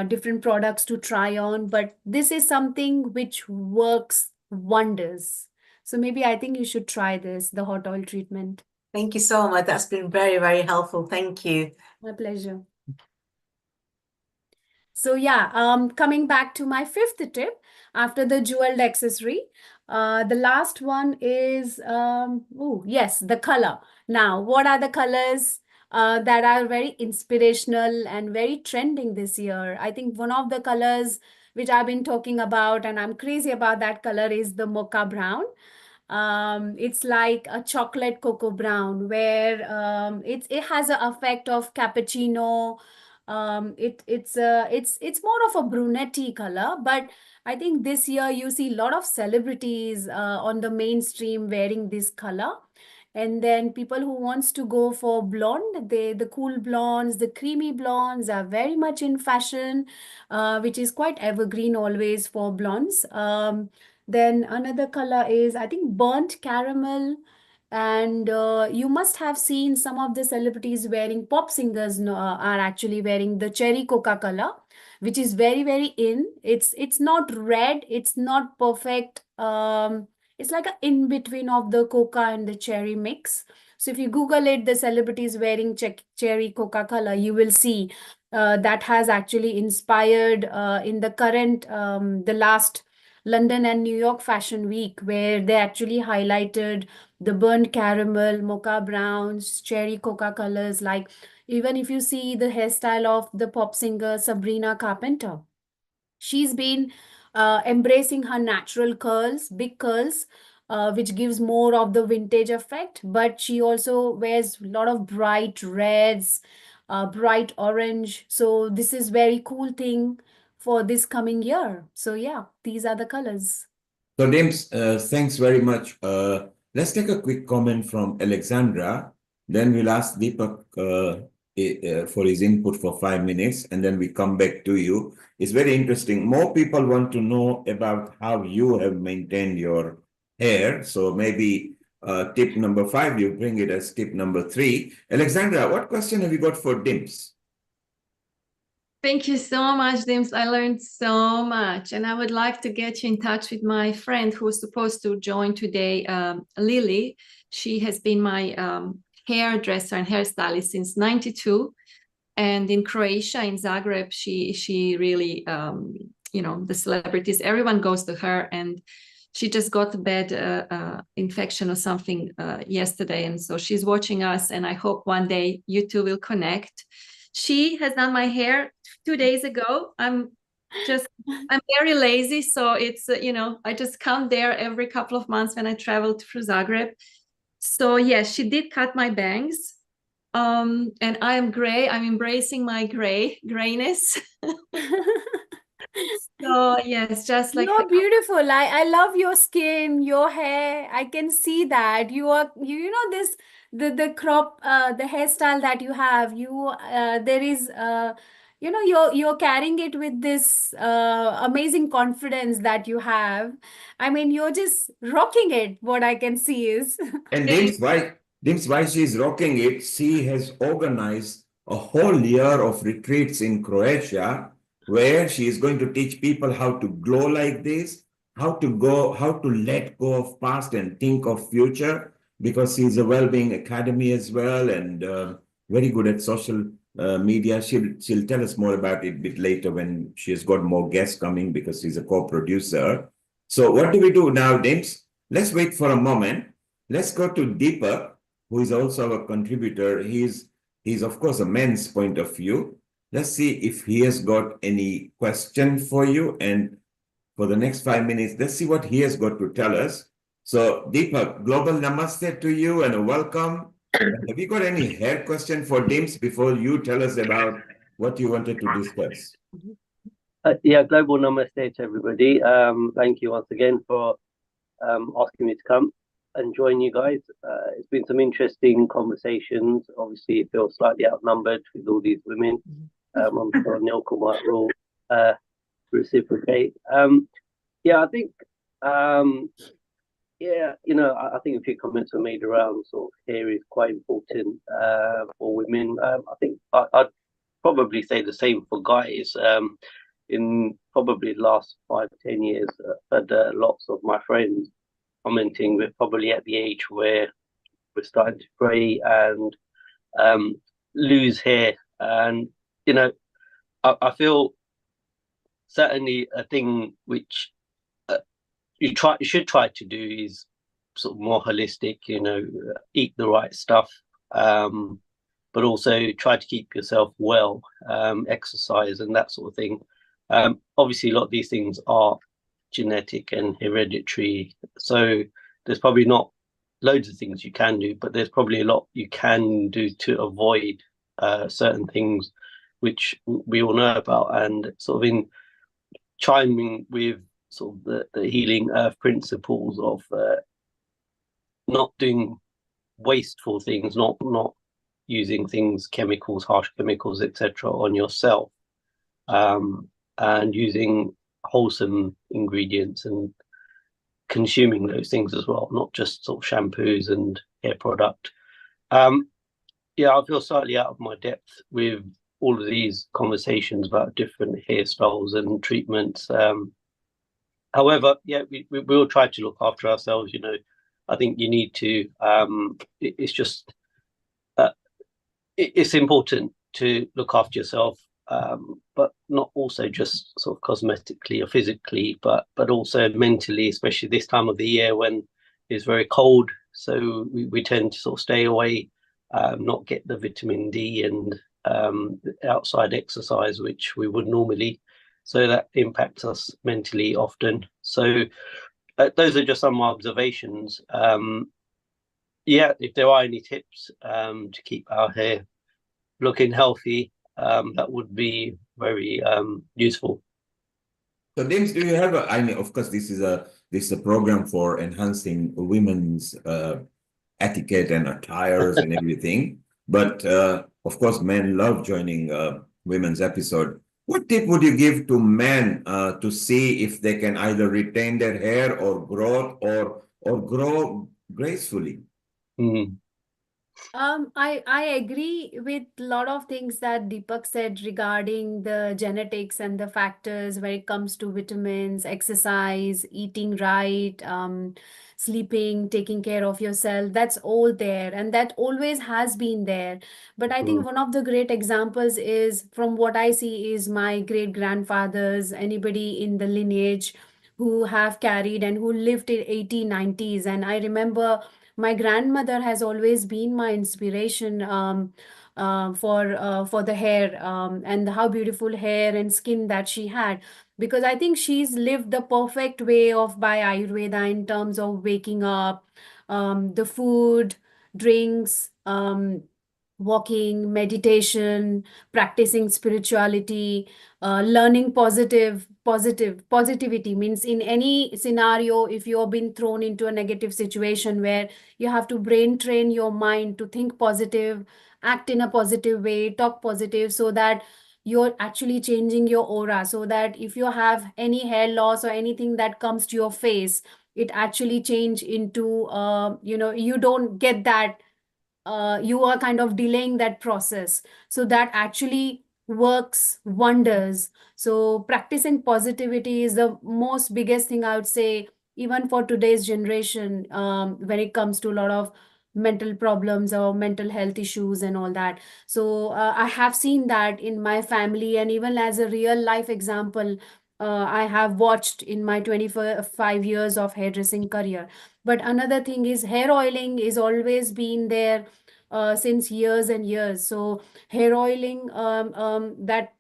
different products to try on. But this is something which works wonders. So maybe I think you should try this, the hot oil treatment. Thank you so much. That's been very, very helpful. Thank you. My pleasure. So yeah, coming back to my fifth tip after the jeweled accessory, the last one is, oh yes, the color. Now, what are the colors that are very inspirational and very trending this year? I think one of the colors which I've been talking about, and I'm crazy about that color, is the mocha brown. It's like a chocolate cocoa brown, where it has an effect of cappuccino. It's more of a brunette color, but I think this year you see a lot of celebrities on the mainstream wearing this color. And then people who wants to go for blonde, the cool blondes, the creamy blondes are very much in fashion, which is quite evergreen always for blondes. Then another color is, I think, burnt caramel. And you must have seen some of the celebrities wearing, pop singers are actually wearing the cherry coca color, which is very, very in. It's not red, it's not perfect. It's like an in between of the coca and the cherry mix. So if you Google it, the celebrities wearing cherry coca color, you will see that has actually inspired in the current, the last London and New York Fashion Week, where they actually highlighted the burnt caramel, mocha browns, cherry coca colors. Like, even if you see the hairstyle of the pop singer Sabrina Carpenter, she's been embracing her natural curls, big curls, which gives more of the vintage effect. But she also wears a lot of bright reds, bright orange. So this is very cool thing for this coming year. So yeah, these are the colors. So, James, thanks very much. Let's take a quick comment from Alexandra. Then we'll ask Deepak for his input for 5 minutes, and then we come back to you. It's very interesting. More people want to know about how you have maintained your hair. So maybe tip number 5, you bring it as tip number 3. Alexandra, what question have you got for Dims? Thank you so much, Dims. I learned so much. And I would like to get you in touch with my friend who was supposed to join today, Lily. She has been my hairdresser and hairstylist since '92. And in Croatia, in Zagreb, she really, the celebrities, everyone goes to her. And she just got a bad infection or something yesterday. And so she's watching us. And I hope one day you two will connect. She has done my hair 2 days ago. I'm very lazy. So it's, I just come there every couple of months when I travel through Zagreb. So yes, she did cut my bangs. And I am gray. I'm embracing my grayness. So yes, just like You're beautiful. I love your skin, your hair. I can see that. You know this the crop the hairstyle that you have. There is you know you're carrying it with this amazing confidence that you have. I mean, you're just rocking it. What I can see is. And Dim's why she's rocking it. She has organized a whole year of retreats in Croatia where she is going to teach people how to glow like this, how to let go of past and think of future, because she's a well-being academy as well, and very good at social media. She'll tell us more about it a bit later when she has got more guests coming, because she's a co-producer. So what do we do now, Dims? Let's wait for a moment. Let's go to Deepak, who is also a contributor. He's of course a men's point of view. Let's see if he has got any question for you. And for the next 5 minutes, let's see what he has got to tell us. So Deepak, global namaste to you and a welcome. Have you got any hair question for Dims before you tell us about what you wanted to discuss? Yeah, global namaste to everybody. Thank you once again for asking me to come and join you guys. It's been some interesting conversations. Obviously, it feels slightly outnumbered with all these women. I'm sure Neil might will reciprocate. Yeah, I think, yeah, you know, I think a few comments were made around sort of hair is quite important for women. I think I'd probably say the same for guys. In probably the last 5-10 years, I've had lots of my friends commenting we're probably at the age where we're starting to gray and lose hair. And, you know, I feel certainly a thing which you should try to do is sort of more holistic, you know, eat the right stuff, but also try to keep yourself well, exercise and that sort of thing. Obviously, a lot of these things are genetic and hereditary, so there's probably not loads of things you can do, but there's probably a lot you can do to avoid certain things which we all know about. And sort of in chiming with sort of the healing earth principles of not doing wasteful things, not using things, chemicals, harsh chemicals, etc., on yourself, and using wholesome ingredients and consuming those things as well, not just sort of shampoos and hair product. Yeah, I feel slightly out of my depth with all of these conversations about different hairstyles and treatments. However, yeah, we will try to look after ourselves. You know, I think you need to. It's just it's important to look after yourself, but not also just sort of cosmetically or physically, but also mentally, especially this time of the year when it's very cold. So we tend to sort of stay away, not get the vitamin D and outside exercise, which we would normally. So that impacts us mentally often. So those are just some observations. Yeah, if there are any tips to keep our hair looking healthy, that would be very useful. So, James, do you have I mean, of course, this is a program for enhancing women's etiquette and attires and everything. But of course, men love joining women's episode. What tip would you give to men to see if they can either retain their hair or grow gracefully? Mm. I agree with a lot of things that Deepak said regarding the genetics and the factors when it comes to vitamins, exercise, eating right, sleeping, taking care of yourself. That's all there, and that always has been there. But I think one of the great examples is, from what I see, is my great grandfathers, anybody in the lineage who have carried and who lived in 80s, 90s. And I remember my grandmother has always been my inspiration for the hair, and how beautiful hair and skin that she had, because I think she's lived the perfect way of by Ayurveda in terms of waking up, the food, drinks, walking, meditation, practicing spirituality, learning positivity means in any scenario, if you've been thrown into a negative situation where you have to brain train your mind to think positive, act in a positive way, talk positive, so that you're actually changing your aura, so that if you have any hair loss or anything that comes to your face, it actually change into you don't get that, you are kind of delaying that process, so that actually works wonders. So practicing positivity is the most biggest thing, I would say, even for today's generation, when it comes to a lot of mental problems or mental health issues and all that. So I have seen that in my family, and even as a real life example, I have watched in my 25 years of hairdressing career. But another thing is hair oiling is always been there since years and years. So hair oiling, that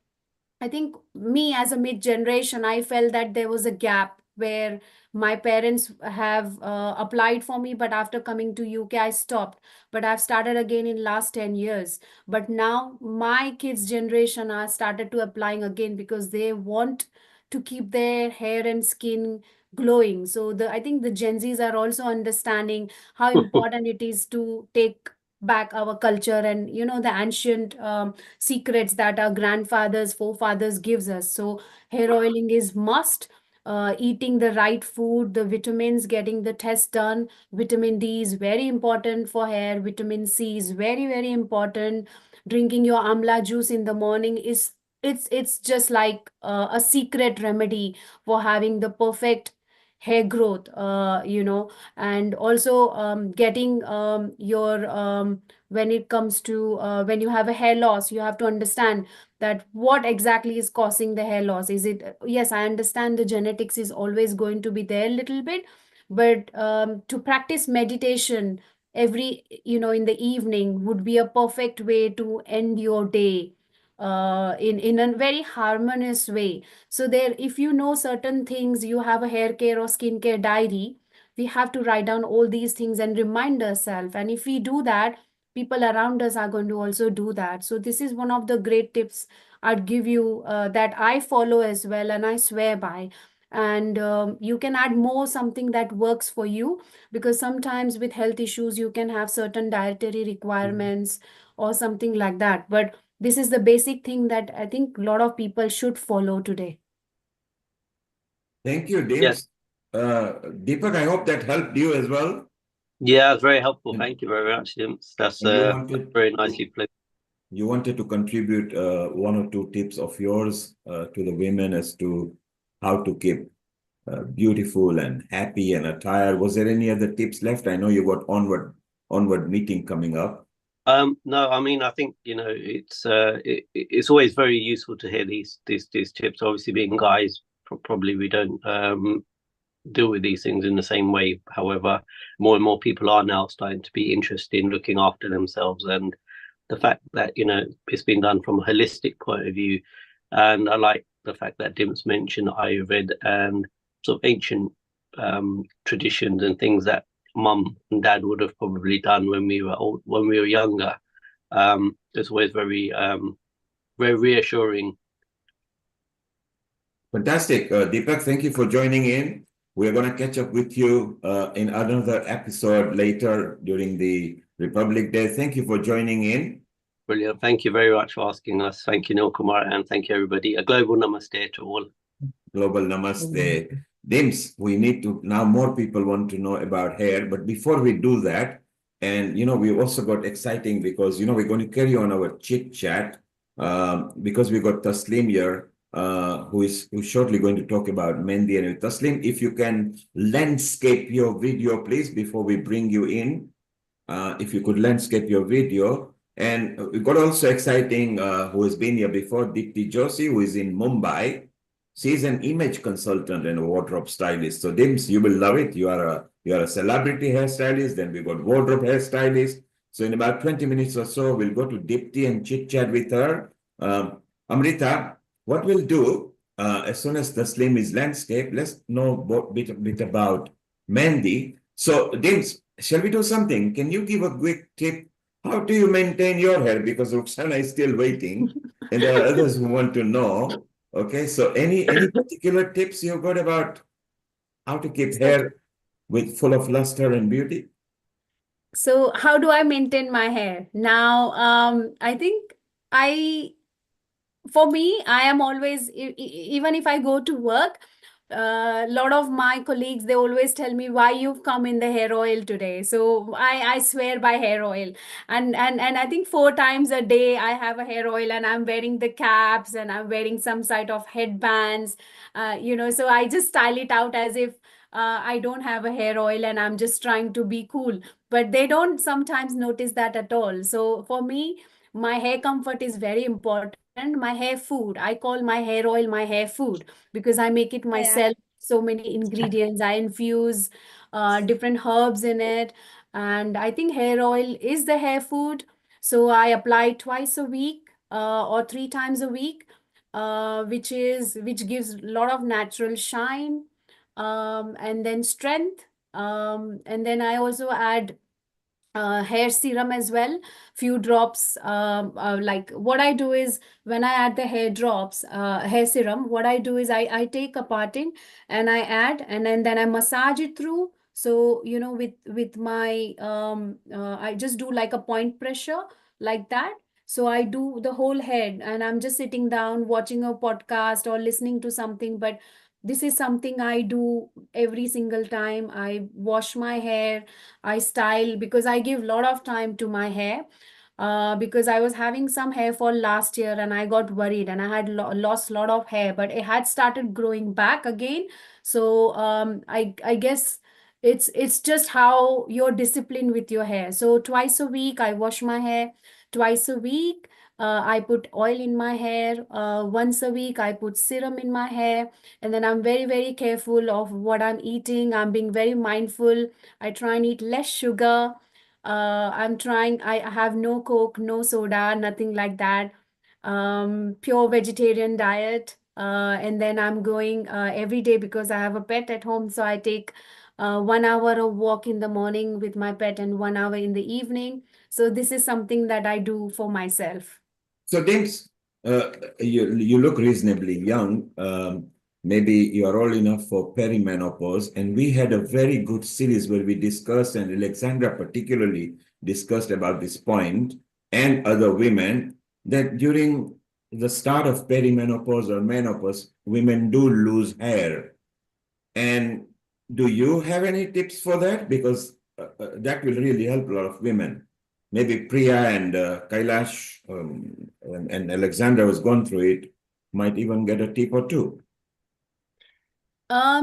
I think me as a mid generation, I felt that there was a gap where my parents have applied for me, but after coming to UK, I stopped. But I've started again in last 10 years. But now my kids' generation are started to applying again because they want to keep their hair and skin glowing. So I think the Gen Zs are also understanding how important it is to take back our culture and the ancient secrets that our grandfathers, forefathers gives us. So hair oiling is must. Eating the right food, the vitamins, getting the test done. Vitamin D is very important for hair. Vitamin C is very, very important. Drinking your amla juice in the morning is it's just like a secret remedy for having the perfect hair growth. And also getting your when it comes to when you have a hair loss, you have to understand that what exactly is causing the hair loss. Is it, yes, I understand the genetics is always going to be there a little bit, but to practice meditation every in the evening would be a perfect way to end your day in a very harmonious way. So there, if you know certain things, you have a hair care or skincare diary, we have to write down all these things and remind ourselves. And if we do that, people around us are going to also do that. So this is one of the great tips I'd give you, that I follow as well and I swear by. And you can add more something that works for you, because sometimes with health issues you can have certain dietary requirements or something like that. But this is the basic thing that I think a lot of people should follow today. Thank you, Yes. Dims. Deepak, I hope that helped you as well. Yeah, it's very helpful. And- Thank you very much, Dims. That's And you very nicely played. you wanted to contribute one or two tips of yours to the women as to how to keep beautiful and happy and attire. Was there any other tips left? I know you got onward meeting coming up. No, I mean, I think it's always very useful to hear these tips. Obviously, being guys, probably we don't deal with these things in the same way. However, more and more people are now starting to be interested in looking after themselves, and the fact that it's been done from a holistic point of view. And I like the fact that Dim's mentioned Ayurveda and sort of ancient traditions and things that mum and dad would have probably done when we were younger. It's always very very reassuring. Fantastic. Deepak, thank you for joining in. We're going to catch up with you in another episode later during the Republic Day. Thank you for joining in. Brilliant. Thank you very much for asking us. Thank you, Neil Kumar, and thank you, everybody. A global namaste to all. Global namaste. Dims, we need to, now more people want to know about hair, but before we do that, and we also got exciting because we're going to carry on our chit chat because we got Taslim here, who's shortly going to talk about Mendi. And Taslim, if you can landscape your video, please, before we bring you in. If you could landscape your video. And we got also exciting, who has been here before, Dipti Joshi, who is in Mumbai. She's an image consultant and a wardrobe stylist. So Dims, you will love it. You are a celebrity hairstylist. Then we got wardrobe hairstylist. So in about 20 minutes or so, we'll go to Dipti and chit chat with her. Amrita, what we'll do as soon as the slim is landscape, let's know a bit about Mendi. So Dims, shall we do something? Can you give a quick tip how do you maintain your hair? Because Ruxana is still waiting, and there are others who want to know. Okay, so any particular tips you got about how to keep hair with full of luster and beauty? So how do I maintain my hair? Now, I think I for me, I am always, even if I go to work, a lot of my colleagues, they always tell me why you've come in the hair oil today. So I swear by hair oil. And I think 4 times a day I have a hair oil, and I'm wearing the caps, and I'm wearing some sort of headbands, so I just style it out as if I don't have a hair oil and I'm just trying to be cool. But they don't sometimes notice that at all. So for me, my hair comfort is very important. My hair food, I call my hair oil my hair food, because I make it myself. So many ingredients, I infuse different herbs in it. And I think hair oil is the hair food. So I apply twice a week, or 3 times a week, which gives a lot of natural shine, and then strength. And then I also add hair serum as well, few drops. Like what I do is, when I add the hair serum, what I do is I take a parting, and I add, and then I massage it through. So with my I just do like a point pressure, like that. So I do the whole head, and I'm just sitting down watching a podcast or listening to something. But this is something I do every single time I wash my hair. I style, because I give a lot of time to my hair. Because I was having some hair fall last year, and I got worried, and I had lost a lot of hair, but it had started growing back again. So I guess it's just how you're disciplined with your hair. So twice a week I wash my hair. Twice a week I put oil in my hair. Once a week I put serum in my hair. And then I'm very, very careful of what I'm eating. I'm being very mindful. I try and eat less sugar. I have no Coke, no soda, nothing like that. Pure vegetarian diet. And then I'm going every day, because I have a pet at home. So I take 1 hour of walk in the morning with my pet, and 1 hour in the evening. So this is something that I do for myself. So, James, you look reasonably young. Maybe you are old enough for perimenopause. And we had a very good series where we discussed, and Alexandra particularly discussed about this point, and other women, that during the start of perimenopause or menopause, women do lose hair. And do you have any tips for that? Because that will really help a lot of women. Maybe Priya and Kailash and Alexandra was gone through it, might even get a tip or two.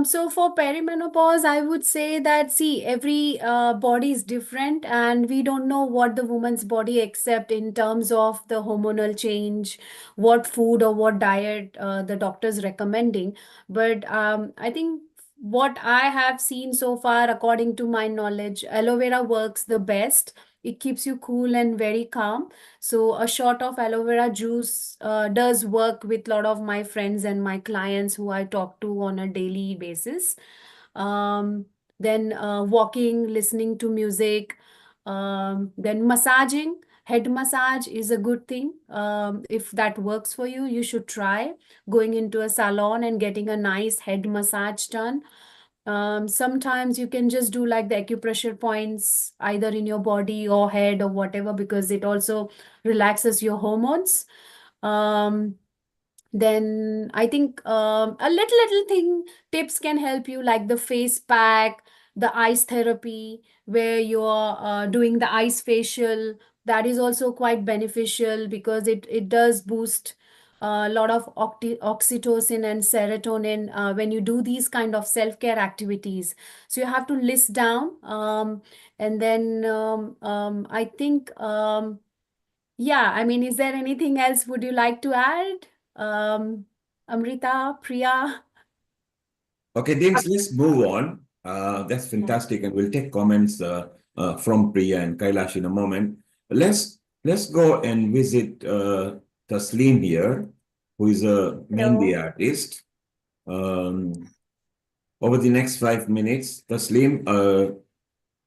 So for perimenopause, I would say that, see, every body is different, and we don't know what the woman's body accept in terms of the hormonal change, what food or what diet the doctor's recommending. But I think what I have seen so far, according to my knowledge, aloe vera works the best. It keeps you cool and very calm. So a shot of aloe vera juice does work with a lot of my friends and my clients who I talk to on a daily basis. Then walking, listening to music, then massaging. Head massage is a good thing. If that works for you, you should try going into a salon and getting a nice head massage done. Sometimes you can just do like the acupressure points either in your body or head or whatever, because it also relaxes your hormones. Um, then I think a little thing tips can help you, like the face pack, the ice therapy, where you're doing the ice facial. That is also quite beneficial, because it does boost a lot of oxytocin and serotonin when you do these kind of self-care activities. So you have to list down, and then I think yeah, I mean, is there anything else would you like to add? Amrita, Priya? Okay, James, let's move on. That's fantastic, and we'll take comments from Priya and Kailash in a moment. Let's go and visit Tasleem here, who is a Mehndi artist. Over the next 5 minutes, Tasleem,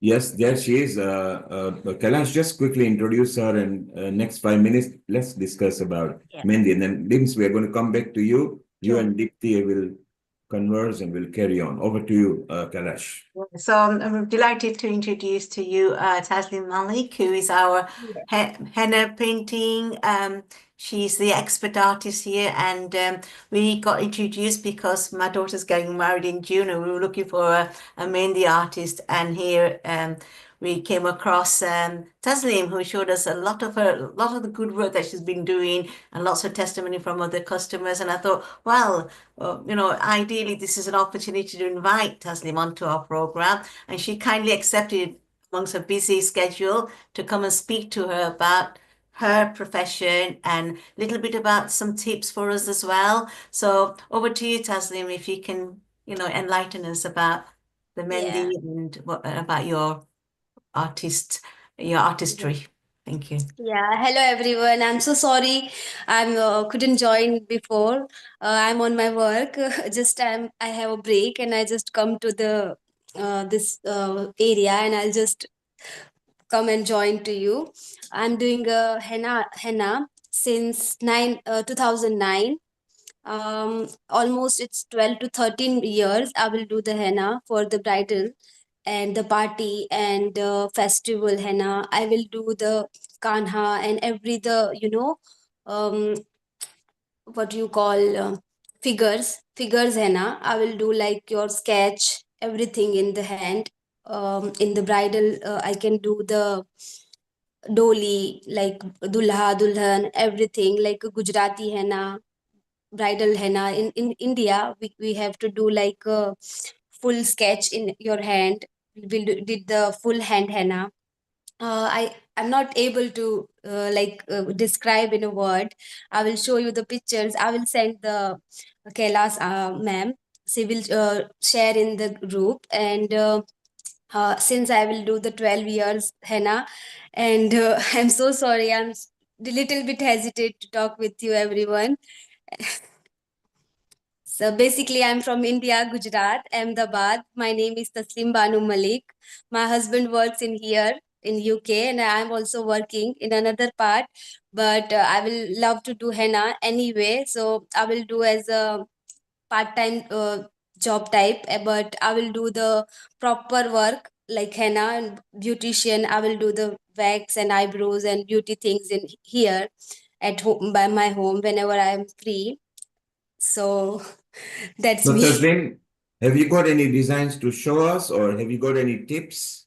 Yes, there she is. Kailash, just quickly introduce her, and next 5 minutes, let's discuss about Yeah. Mendi. And then, Dims, we are going to come back to you. You Sure. and Dipti will converse and we'll carry on. Over to you, Kailash. So I'm delighted to introduce to you Taslim Malik, who is our henna painting. She's the expert artist here, and we got introduced because my daughter's getting married in June, and we were looking for a Mehndi artist. And here we came across Taslim, who showed us a lot of the good work that she's been doing, and lots of testimony from other customers. And I thought, well, ideally, this is an opportunity to invite Taslim onto our program, and she kindly accepted amongst her busy schedule to come and speak to her about her profession and a little bit about some tips for us as well. So over to you, Taslim, if you can, enlighten us about the Mehndi and what about your artistry. Thank you. Yeah, hello everyone. I'm so sorry I'm couldn't join before. I'm on my work. Just I have a break and I just come to the this area and I'll just come and join to you. I'm doing henna since 2009. Almost it's 12 to 13 years I will do the henna for the bridal and the party and festival henna. I will do the kanha and every the um what you call figures henna. I will do like your sketch everything in the hand. In the bridal I can do the doli like dulha dulhan everything like a Gujarati henna, bridal henna. In India we have to do like a full sketch in your hand. Did the full hand henna. I'm not able to describe in a word. I will show you the pictures. I will send the Kailash ma'am. She will share in the group. And since I will do the 12 years henna, and I'm so sorry. I'm a little bit hesitate to talk with you, everyone. So basically, I'm from India, Gujarat, Ahmedabad. My name is Taslim Banu Malik. My husband works in here in UK, and I'm also working in another part. But I will love to do henna anyway, so I will do as a part-time job type. But I will do the proper work like henna and beautician. I will do the wax and eyebrows and beauty things in here at home by my home whenever I am free. So that's So, me. Taslim, have you got any designs to show us, or have you got any tips?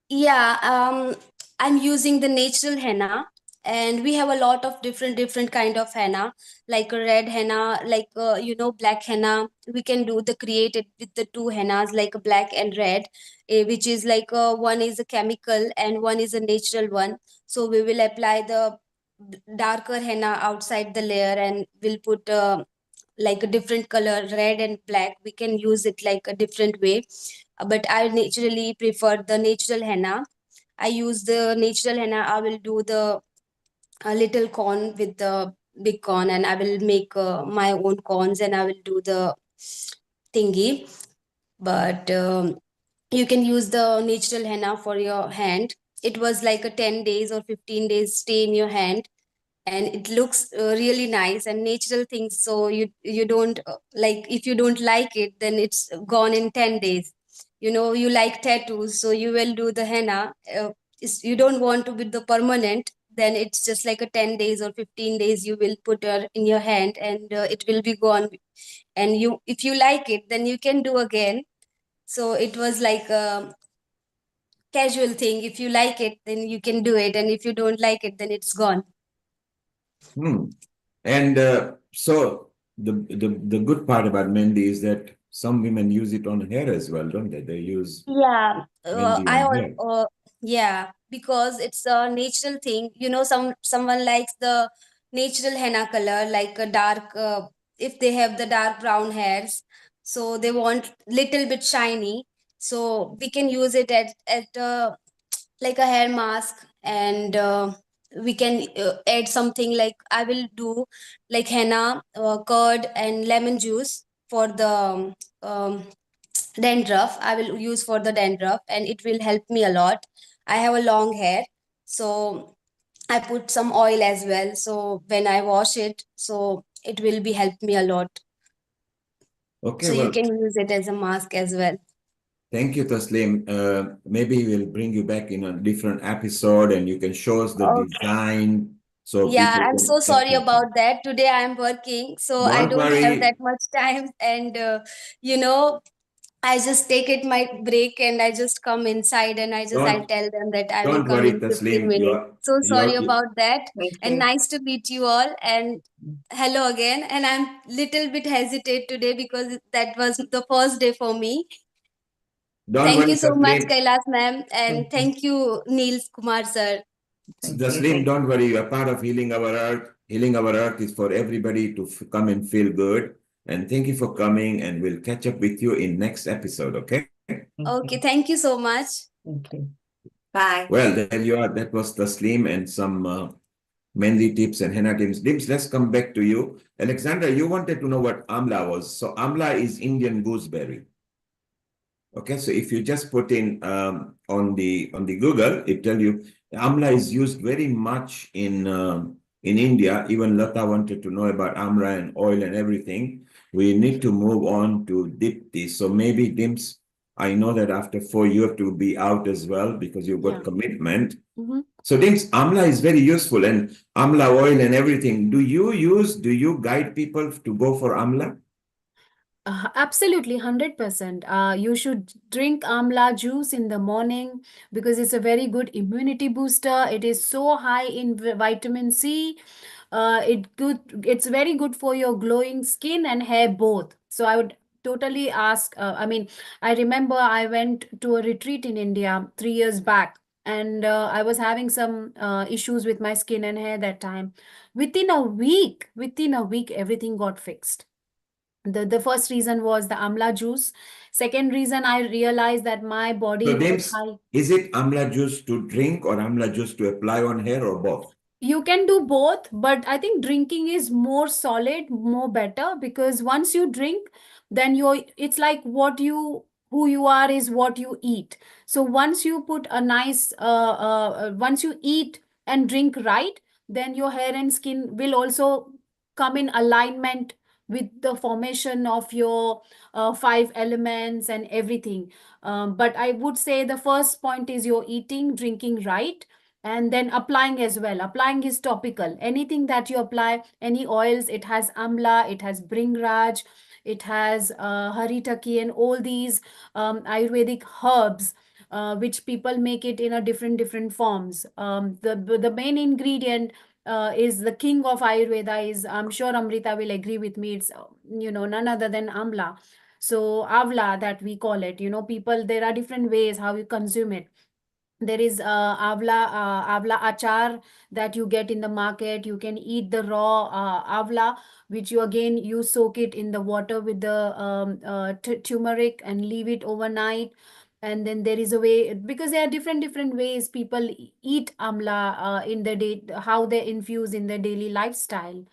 Yeah, I'm using the natural henna, and we have a lot of different kind of henna, like a red henna, like black henna. We can do the created with the two hennas, like a black and red, which is like one is a chemical and one is a natural one. So we will apply the darker henna outside the layer, and we'll put like a different color, red and black. We can use it like a different way. But I naturally prefer the natural henna. I use the natural henna. I will do the little corn with the big corn, and I will make my own corns, and I will do the thingy. But you can use the natural henna for your hand. It was like a 10 days or 15 days stay in your hand, and it looks really nice and natural things. So you don't like, if you don't like it, then it's gone in 10 days. You like tattoos, so you will do the henna. You don't want to be the permanent, then it's just like a 10 days or 15 days you will put her in your hand, and it will be gone. And you, if you like it, then you can do again. So it was like a casual thing. If you like it, then you can do it, and if you don't like it, then it's gone. And so the good part about Mendi is that some women use it on hair as well, don't they? They use Yeah, Mendi I on all hair. yeah, because it's a natural thing. Someone likes the natural henna color, like a dark. If they have the dark brown hairs, so they want little bit shiny. So we can use it at like a hair mask, and we can add something like I will do like henna, curd, and lemon juice for the dandruff. I will use for the dandruff, and it will help me a lot. I have a long hair, so I put some oil as well. So when I wash it, so it will be help me a lot. Okay, So you well, can use it as a mask as well. thank you, Taslim. Maybe we'll bring you back in a different episode and you can show us the Okay. design so Yeah, people I'm can so sorry appreciate. about that. Today I am working, so I Don't don't have that worry. much time. And you know, I just take it my break and I just come inside and I Don't tell them that I will don't come worry, in 15 Taslim. minutes. So sorry You about that. Thank And you. nice to meet you all. And hello again. And I'm little bit hesitate today because that was the first day for me. don't Thank worry, you so much, Taslim. Kailas ma'am, and Thank you. thank you, Neil Kumar sir. Thank you. Taslim, don't worry. You're part of Healing Our Earth. Healing Our Earth is for everybody to come and feel good. And thank you for coming. And we'll catch up with you in next episode. Okay. Okay, thank you so much. Thank you. Bye. Well, there you are. That was Taslim and some Mendi tips and henna tips. Dims, let's come back to you. Alexandra, you wanted to know what amla was. So amla is Indian gooseberry. Okay, so if you just put in on the Google, it tell you amla is used very much in India. Even Lata wanted to know about amla and oil and everything. We need to move on to Dipti. So maybe Dims, I know that after 4 you have to be out as well because you've got commitment. So Dims, amla is very useful and amla oil and everything. Do you guide people to go for amla? Absolutely, 100%. You should drink amla juice in the morning because it's a very good immunity booster. It is so high in vitamin C. It's very good for your glowing skin and hair both. So I would totally ask. I remember I went to a retreat in India 3 years back, and I was having some issues with my skin and hair that time. Within a week, everything got fixed. The first reason was the amla juice. Second reason, I realized that my body So was Dims, high. is it amla juice to drink or amla juice to apply on hair or both? You can do both, but I think drinking is more solid, more better, because once you drink, then it's like who you are is what you eat. So once you put a nice once you eat and drink right, then your hair and skin will also come in alignment with the formation of your five elements and everything. But I would say the first point is your eating, drinking right, and then applying as well. Applying is topical. Anything that you apply, any oils, it has amla, it has bringraj, it has haritaki, and all these Ayurvedic herbs. Which people make it in a different forms. The main ingredient is the king of Ayurveda is, I'm sure Amrita will agree with me, it's none other than amla. So avla, that we call it. People, there are different ways how you consume it. There is avla achar that you get in the market. You can eat the raw avla, which you soak it in the water with the turmeric and leave it overnight. And then there is a way, because there are different ways people eat amla in their day, how they infuse in their daily lifestyle.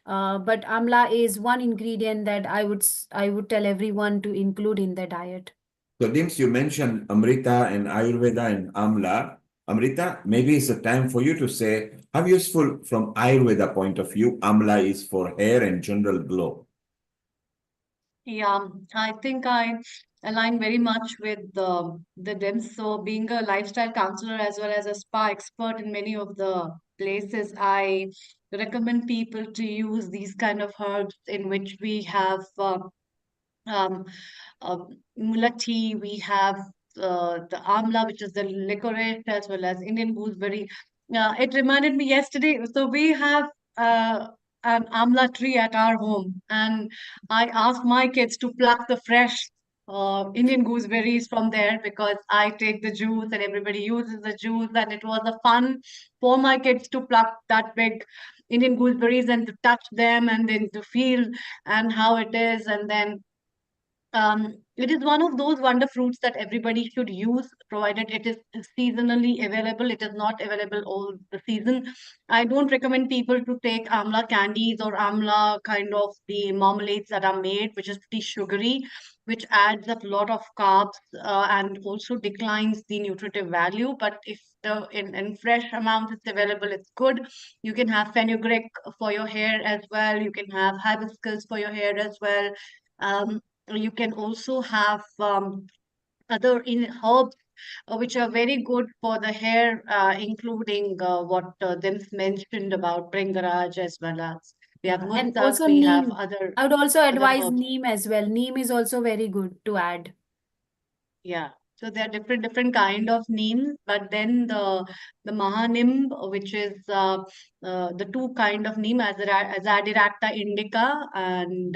But amla is one ingredient that I would tell everyone to include in their diet. So Dims, you mentioned Amrita and Ayurveda and Amla. Amrita, maybe it's a time for you to say how useful from Ayurveda point of view Amla is for hair and general glow. Yeah, I think I align very much with the DIMS. So, being a lifestyle counselor as well as a spa expert in many of the places, I recommend people to use these kind of herbs in which we have um, mulati, we have the amla, which is the licorice, as well as Indian gooseberry. It reminded me yesterday. So we have an amla tree at our home, and I asked my kids to pluck the fresh Indian gooseberries from there because I take the juice and everybody uses the juice, and it was a fun for my kids to pluck that big Indian gooseberries and to touch them and then to feel and how it is, and then It is one of those wonder fruits that everybody should use, provided it is seasonally available. It is not available all the season. I don't recommend people to take amla candies or amla kind of the marmalades that are made, which is pretty sugary, which adds up a lot of carbs and also declines the nutritive value. But if the in fresh amount it's available, it's good. You can have fenugreek for your hair as well. You can have hibiscus for your hair as well. Um, you can also have other in herbs which are very good for the hair, including what Dims mentioned about Bringaraj, as well as we have And muddak, also we have neem. I would also other advise herbs. neem as well. Neem is also very good to add. Yeah. So there are different kind of neem, but then the Mahanim, which is the two kind of neem, Azadirachta indica, and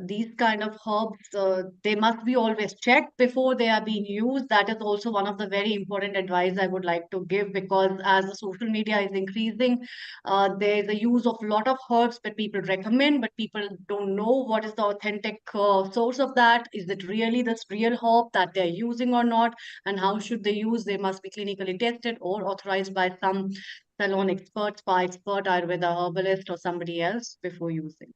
these kind of herbs, they must be always checked before they are being used. That is also one of the very important advice I would like to give, because as the social media is increasing, there is a use of lot of herbs that people recommend, but people don't know what is the authentic source of that. Is it really this real herb that they're using or not? And how should they use? They must be clinically tested or authorized by some salon expert, spa expert, Ayurveda herbalist, or somebody else before using.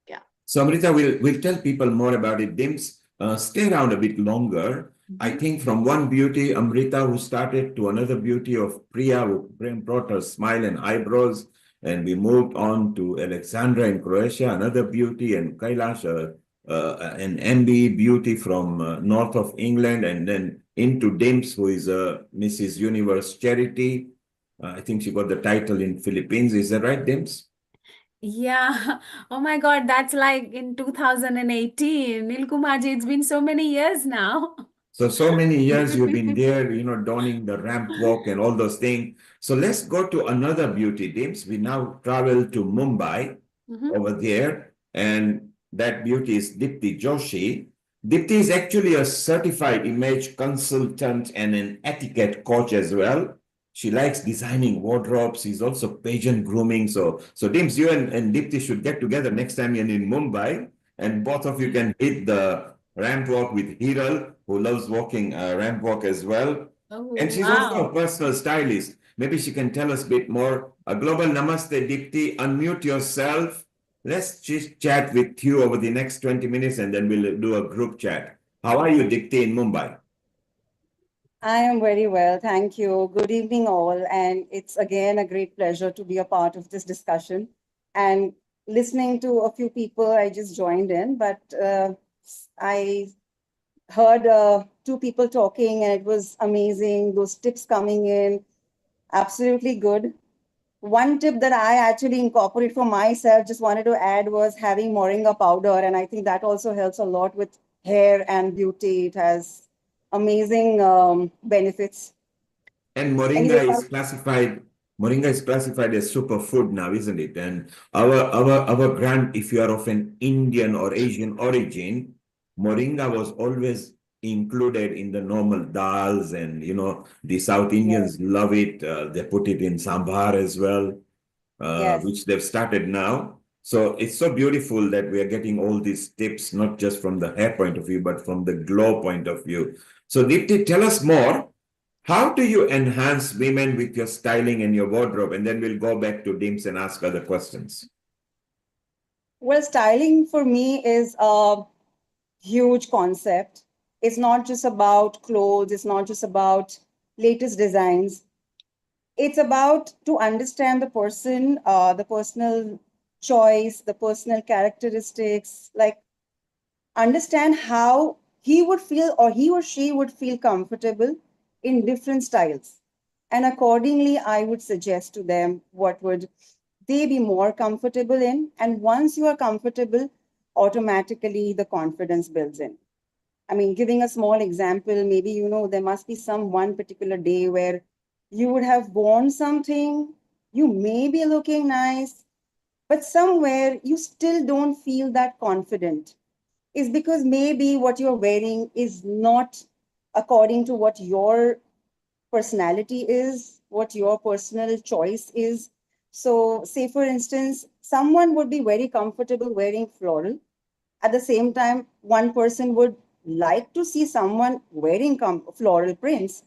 Yeah. So Amrita, we'll tell people more about it. Dims, stay around a bit longer. I think from one beauty, Amrita, who started, to another beauty of Priya, who brought her smile and eyebrows. And we moved on to Alexandra in Croatia, another beauty, and Kailash, an MB beauty from north of England, and then into Dims, who is a Mrs. Universe charity. I think she got the title in Philippines. Is that right, Dims? Yeah. Oh my God, that's like in 2018. Nilkumaji, it's been so many years now. So many years you've been there, donning the ramp walk and all those things. So let's go to another beauty, Dims. We now travel to Mumbai over there, and that beauty is Dipti Joshi. Dipti is actually a certified image consultant and an etiquette coach as well. She likes designing wardrobes. She's also pageant grooming. So Dims, you and Dipti should get together next time you're in Mumbai, and both of you can hit the ramp walk with Hiral, who loves walking ramp walk as well. Oh, And she's also a wow. personal stylist. Maybe she can tell us a bit more. A global namaste, Dipti. Unmute yourself. Let's just chat with you over the next 20 minutes, and then we'll do a group chat. How are you, Dipti, in Mumbai? I am very well, thank you. Good evening, all. And it's again a great pleasure to be a part of this discussion. And listening to a few people, I just joined in, but I heard two people talking, and it was amazing. Those tips coming in, absolutely good. One tip that I actually incorporate for myself, just wanted to add, was having moringa powder. And I think that also helps a lot with hair and beauty. It has amazing benefits. And moringa Anyway, is classified. Moringa is classified as superfood now, isn't it? And our if you are of an Indian or Asian origin, moringa was always included in the normal dals, and the South Indians love it. They put it in sambar as well, yes. which they've started now. So it's so beautiful that we are getting all these tips, not just from the hair point of view, but from the glow point of view. So Dipti, tell us more. How do you enhance women with your styling and your wardrobe? And then we'll go back to Dims and ask other questions. Well, styling for me is a huge concept. It's not just about clothes, it's not just about latest designs. It's about to understand the person, the personal choice, the personal characteristics, like understand how he would feel or he or she would feel comfortable in different styles. And accordingly, I would suggest to them what would they be more comfortable in. And once you are comfortable, automatically the confidence builds in. I mean, giving a small example, maybe, there must be some one particular day where you would have worn something, you may be looking nice, but somewhere you still don't feel that confident. Is because maybe what you're wearing is not according to what your personality is, what your personal choice is. So, say for instance, someone would be very comfortable wearing floral, At the same time, one person would like to see someone wearing floral prints,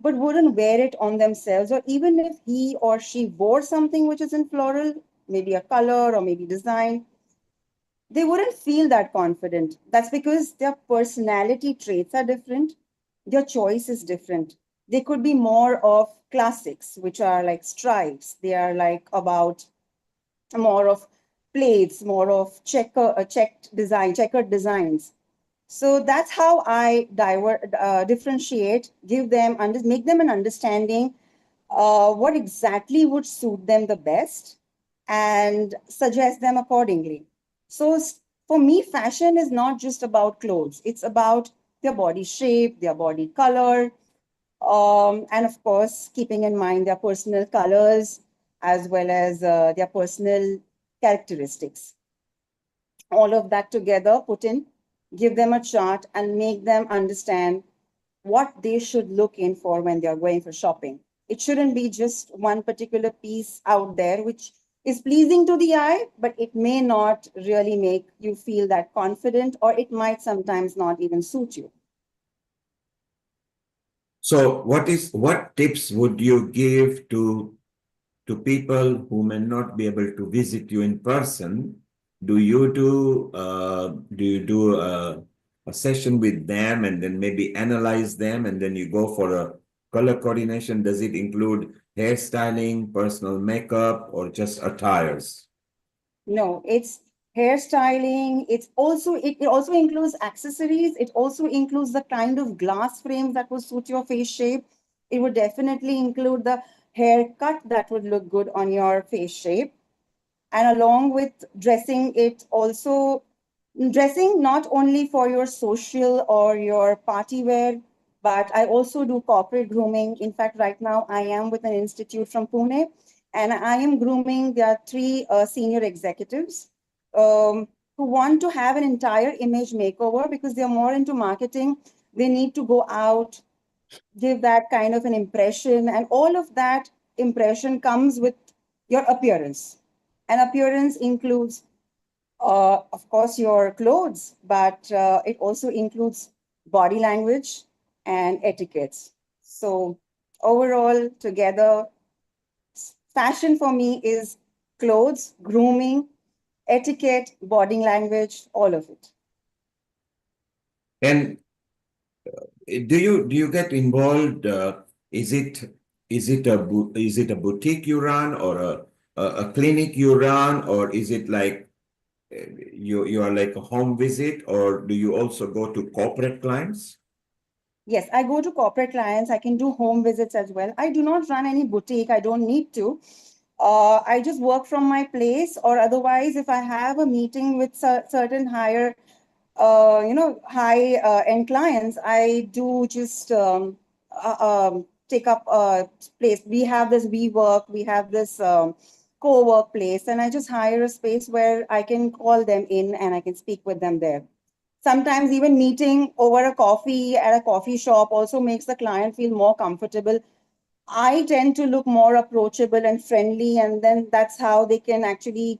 but wouldn't wear it on themselves. Or even if he or she wore something which is in floral, maybe a color or maybe design, they wouldn't feel that confident. That's because their personality traits are different, their choice is different. They could be more of classics, which are like stripes. They are like about more of plates, more of checkered designs. So that's how I differentiate, give them, make them an understanding what exactly would suit them the best and suggest them accordingly. So for me, fashion is not just about clothes. It's about their body shape, their body color, and of course, keeping in mind their personal colors as well as their personal characteristics. All of that together, put in, give them a chart, and make them understand what they should look in for when they are going for shopping. It shouldn't be just one particular piece out there which is pleasing to the eye, but it may not really make you feel that confident, or it might sometimes not even suit you. So what tips would you give to people who may not be able to visit you in person? Do you do a session with them and then maybe analyze them and then you go for a color coordination? Does it include hairstyling, personal makeup, or just attires? No, it's hairstyling. It also includes accessories. It also includes the kind of glass frames that will suit your face shape. It would definitely include the haircut that would look good on your face shape. And along with dressing, it also dressing not only for your social or your party wear, but I also do corporate grooming. In fact, right now I am with an institute from Pune, and I am grooming their three senior executives who want to have an entire image makeover because they're more into marketing. They need to go out, give that kind of an impression, and all of that impression comes with your appearance. And appearance includes of course, your clothes, but it also includes body language and etiquettes. So, overall, together, fashion for me is clothes, grooming, etiquette, body language, all of it. And do you get involved? Is it a boutique you run or a clinic you run, or is it like you are like a home visit, or do you also go to corporate clients? Yes, I go to corporate clients. I can do home visits as well. I do not run any boutique. I don't need to. I just work from my place, or otherwise, if I have a meeting with certain high end clients, I do just take up a place. We have this WeWork, we have this co-work place, and I just hire a space where I can call them in and I can speak with them there. Sometimes even meeting over a coffee at a coffee shop also makes the client feel more comfortable. I tend to look more approachable and friendly, and then that's how they can actually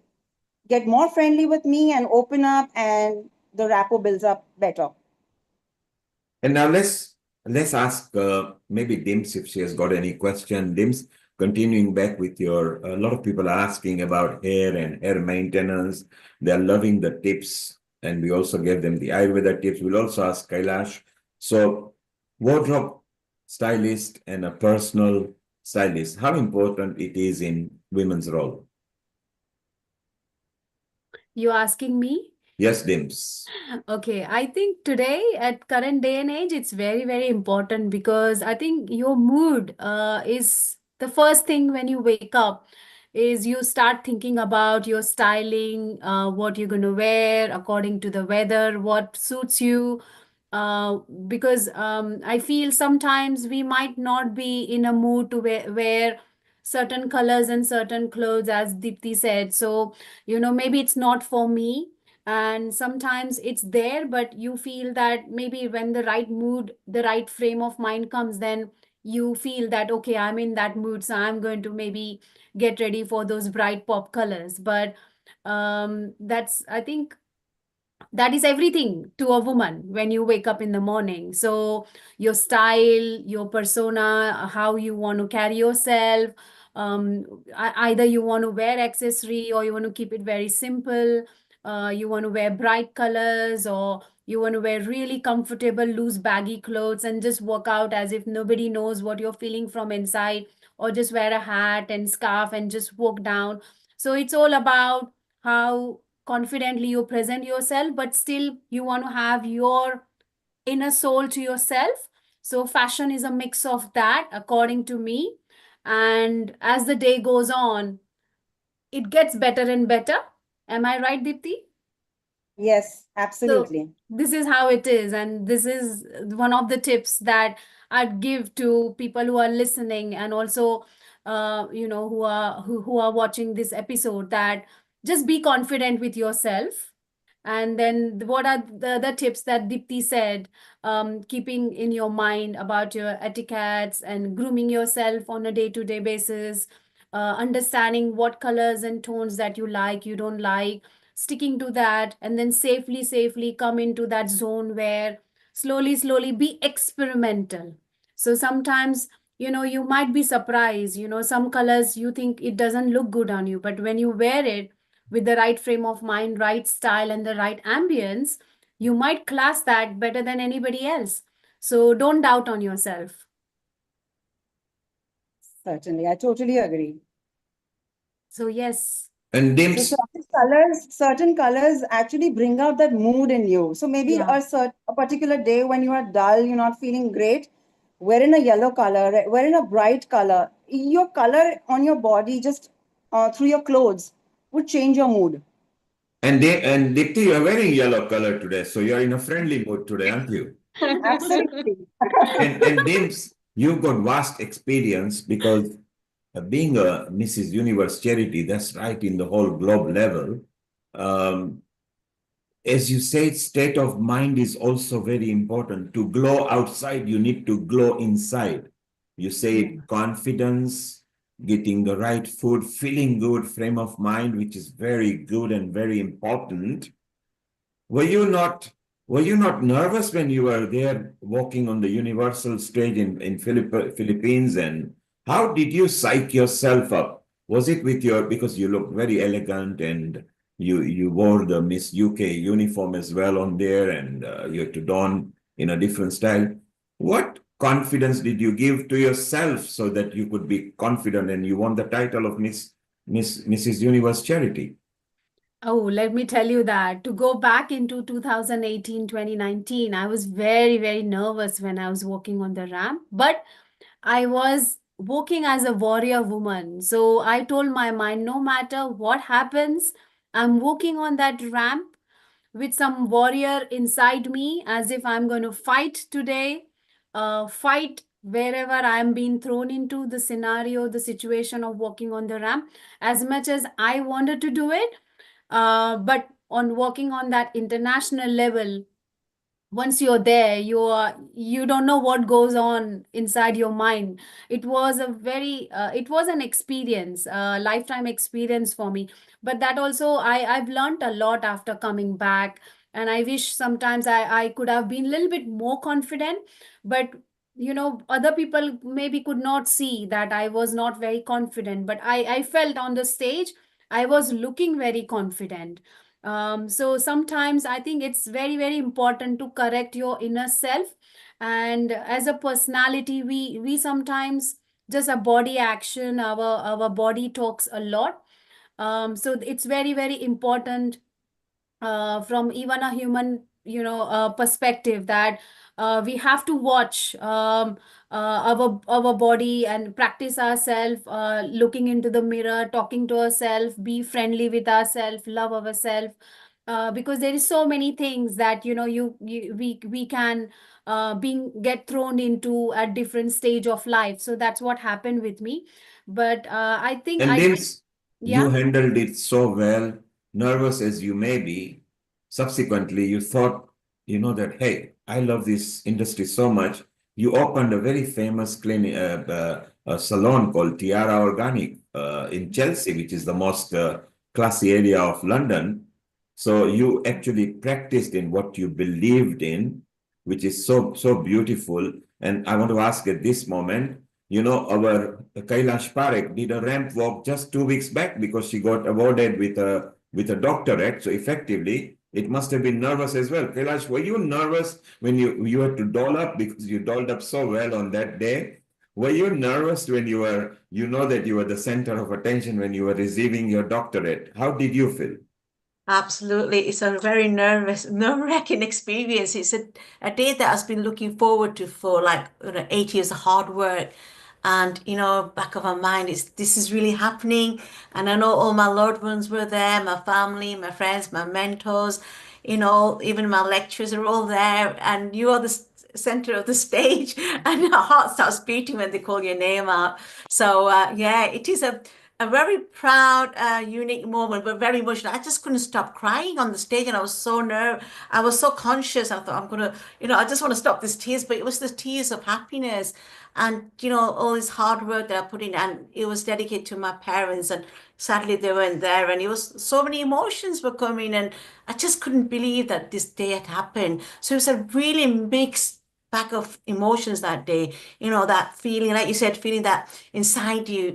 get more friendly with me and open up, and the rapport builds up better. And now let's ask maybe Dims if she has got any question. Dims, continuing back with a lot of people are asking about hair and hair maintenance. They're loving the tips, and we also gave them the Ayurveda tips. We'll also ask Kailash. So, wardrobe stylist and a personal stylist, how important it is in women's role? You asking me? Yes, Dims. Okay, I think today at current day and age, it's very, very important because I think your mood is the first thing when you wake up is you start thinking about your styling, what you're going to wear according to the weather, what suits you. Because I feel sometimes we might not be in a mood to wear certain colors and certain clothes, as Deepti said. So, maybe it's not for me, and sometimes it's there, but you feel that maybe when the right mood, the right frame of mind comes, then you feel that okay, I'm in that mood, so I'm going to maybe get ready for those bright pop colors. But that's, I think, that is everything to a woman when you wake up in the morning. So your style, your persona, how you want to carry yourself, either you want to wear accessory or you want to keep it very simple, you want to wear bright colors, or you want to wear really comfortable loose baggy clothes and just walk out as if nobody knows what you're feeling from inside, or just wear a hat and scarf and just walk down. So it's all about how confidently you present yourself, but still you want to have your inner soul to yourself. So fashion is a mix of that, according to me. And as the day goes on, it gets better and better. Am I right, Dipti? Yes, So absolutely. this is how it is, and this is one of the tips that I'd give to people who are listening, and also, who are watching this episode. That just be confident with yourself. And then what are the tips that Dipti said? Keeping in your mind about your etiquettes and grooming yourself on a day-to-day basis, understanding what colors and tones that you like, you don't like, sticking to that, and then safely come into that zone where slowly be experimental. So sometimes, you might be surprised, some colors you think it doesn't look good on you, but when you wear it with the right frame of mind, right style, and the right ambience, you might class that better than anybody else. So don't doubt on yourself. Certainly, I totally agree. So yes. And So Dims, certain colors actually bring out that mood in you. So maybe Yeah. a particular day when you are dull, you're not feeling great, wearing a yellow color, wearing a bright color, your color on your body just through your clothes would change your mood. and Dipti, you're wearing yellow color today, so you're in a friendly mood today, aren't you? Absolutely. And Dims, you've got vast experience because being a Mrs. Universe charity, that's right in the whole globe level. Um, as you said, state of mind is also very important. To glow outside, you need to glow inside. You say confidence, getting the right food, feeling good, frame of mind, which is very good and very important. Were you not nervous when you were there walking on the universal stage in Philippines? And how did you psych yourself up? Was it with your, because you looked very elegant and you wore the Miss UK uniform as well on there, and you had to don in a different style. What confidence did you give to yourself so that you could be confident and you won the title of Mrs. Universe Charity? Oh, let me tell you that to go back into 2018, 2019, I was very nervous when I was walking on the ramp, but I was walking as a warrior woman. So I told my mind, no matter what happens, I'm walking on that ramp with some warrior inside me, as if I'm going to fight today, fight wherever I'm being thrown into the scenario, the situation of walking on the ramp, as much as I wanted to do it. But on working on that international level, once you're there, you don't know what goes on inside your mind. It was it was an experience, a lifetime experience for me. But that also, I've learned a lot after coming back, and I wish sometimes I could have been a little bit more confident. But other people maybe could not see that I was not very confident, but I felt on the stage I was looking very confident. So sometimes I think it's very important to correct your inner self. And as a personality, we sometimes just a body action, our body talks a lot. So it's very important, from even a human perspective, that we have to watch our body and practice ourselves, looking into the mirror, talking to ourselves, be friendly with ourselves, love ourselves, because there is so many things that we can being get thrown into at different stage of life. So that's what happened with me. But I think And I did. Dims, you Yeah. handled it so well, nervous as you may be. Subsequently, you thought, that, hey, I love this industry so much. You opened a very famous clinic, a salon called Tiara Organic in Chelsea, which is the most classy area of London. So you actually practiced in what you believed in, which is so beautiful. And I want to ask at this moment, you know, our Kailash Parekh did a ramp walk just 2 weeks back because she got awarded with a doctorate. So effectively, it must have been nervous as well. Kailash, were you nervous when you had to doll up because you dolled up so well on that day? Were you nervous when you know that you were the center of attention when you were receiving your doctorate? How did you feel? Absolutely. It's a very nerve-wracking experience. It's a day that I've been looking forward to for like 8 years of hard work. And back of my mind is this is really happening. And I know all my loved ones were there, my family, my friends, my mentors, even my lecturers are all there. And you are the center of the stage, and your heart starts beating when they call your name out. So yeah, it is a very proud, unique moment, but very emotional. I just couldn't stop crying on the stage, and I was so nervous. I was so conscious. I thought, I'm gonna, I just want to stop these tears, but it was the tears of happiness, and all this hard work that I put in, and it was dedicated to my parents, and sadly they weren't there, and it was so many emotions were coming, and I just couldn't believe that this day had happened. So it was a really mixed bag of emotions that day. That feeling, like you said, feeling that inside you.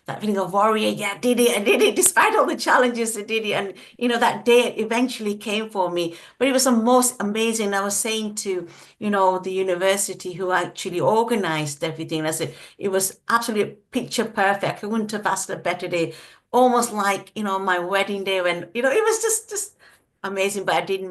That feeling of warrior, yeah, I did it, despite all the challenges, I did it. And, that day eventually came for me. But it was the most amazing. I was saying to, the university who actually organized everything, I said, it was absolutely picture perfect. I wouldn't have asked a better day. Almost like, my wedding day when, it was just amazing. But I did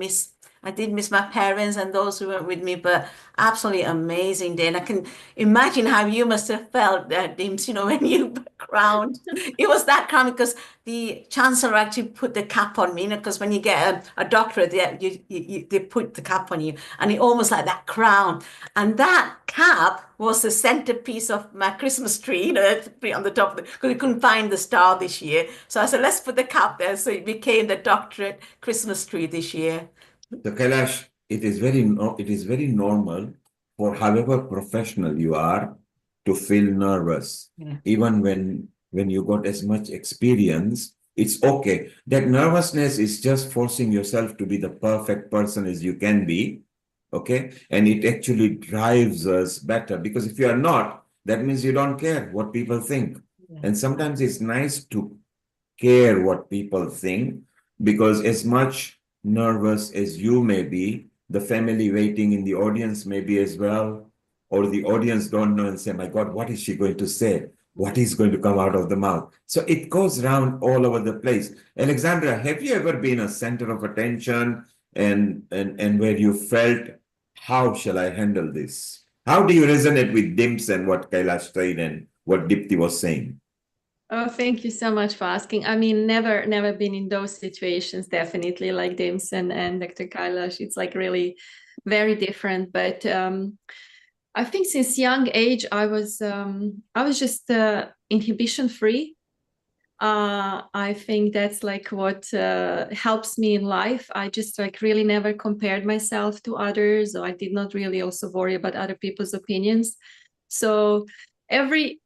miss my parents and those who were with me, but absolutely amazing day. And I can imagine how you must have felt, Dims, when you crowned. It was that crown because the chancellor actually put the cap on me, because when you get a doctorate, they put the cap on you, and it almost like that crown. And that cap was the centerpiece of my Christmas tree, to put it on the top of because we couldn't find the star this year. So I said, let's put the cap there. So it became the doctorate Christmas tree this year. So Kailash, it is very normal for however professional you are to feel nervous. Yeah. Even when you got as much experience, it's okay. That nervousness is just forcing yourself to be the perfect person as you can be. Okay. And it actually drives us better, because if you are not, that means you don't care what people think. Yeah. And sometimes it's nice to care what people think, because as much nervous as you may be, the family waiting in the audience may be as well, or the audience don't know and say, my God, what is she going to say? What is going to come out of the mouth? So it goes around all over the place. Alexandra, have you ever been a center of attention and where you felt, how shall I handle this? How do you resonate with Dims and what Kailash said and what Dipti was saying? Oh, thank you so much for asking. I mean, never been in those situations, definitely, like Dims and Dr. Kailash. It's like really very different. But I think since young age, I was just inhibition free. I think that's like what helps me in life. I just like really never compared myself to others, or I did not really also worry about other people's opinions. So every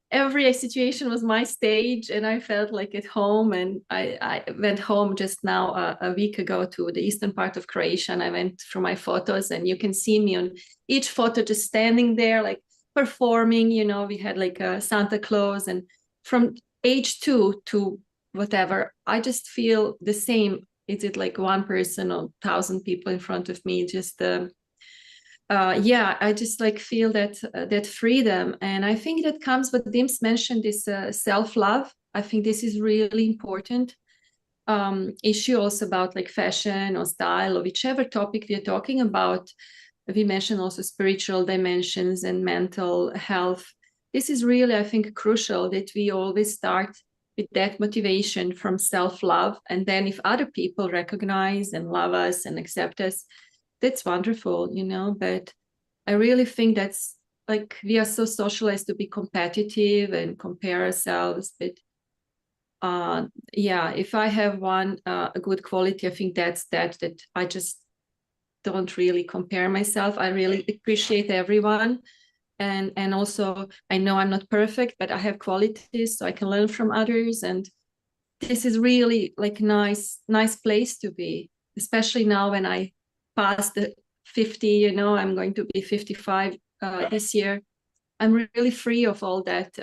situation was my stage, and I felt like at home. And I went home just now a week ago to the eastern part of Croatia, and I went through my photos, and you can see me on each photo just standing there like performing. We had like a Santa Claus, and from age 2 to whatever, I just feel the same. Is it like one person or 1,000 people in front of me? Just yeah, I just like feel that freedom. And I think that comes what Dims mentioned, this self-love. I think this is really important issue also about like fashion or style or whichever topic we are talking about. We mentioned also spiritual dimensions and mental health. This is really, I think, crucial that we always start with that motivation from self-love. And then if other people recognize and love us and accept us, that's wonderful, but I really think that's like, we are so socialized to be competitive and compare ourselves. But yeah, if I have one a good quality, I think that's that I just don't really compare myself. I really appreciate everyone. And also I know I'm not perfect, but I have qualities, so I can learn from others. And this is really like nice place to be, especially now when I passed the 50, you know, I'm going to be 55 this year. I'm really free of all that,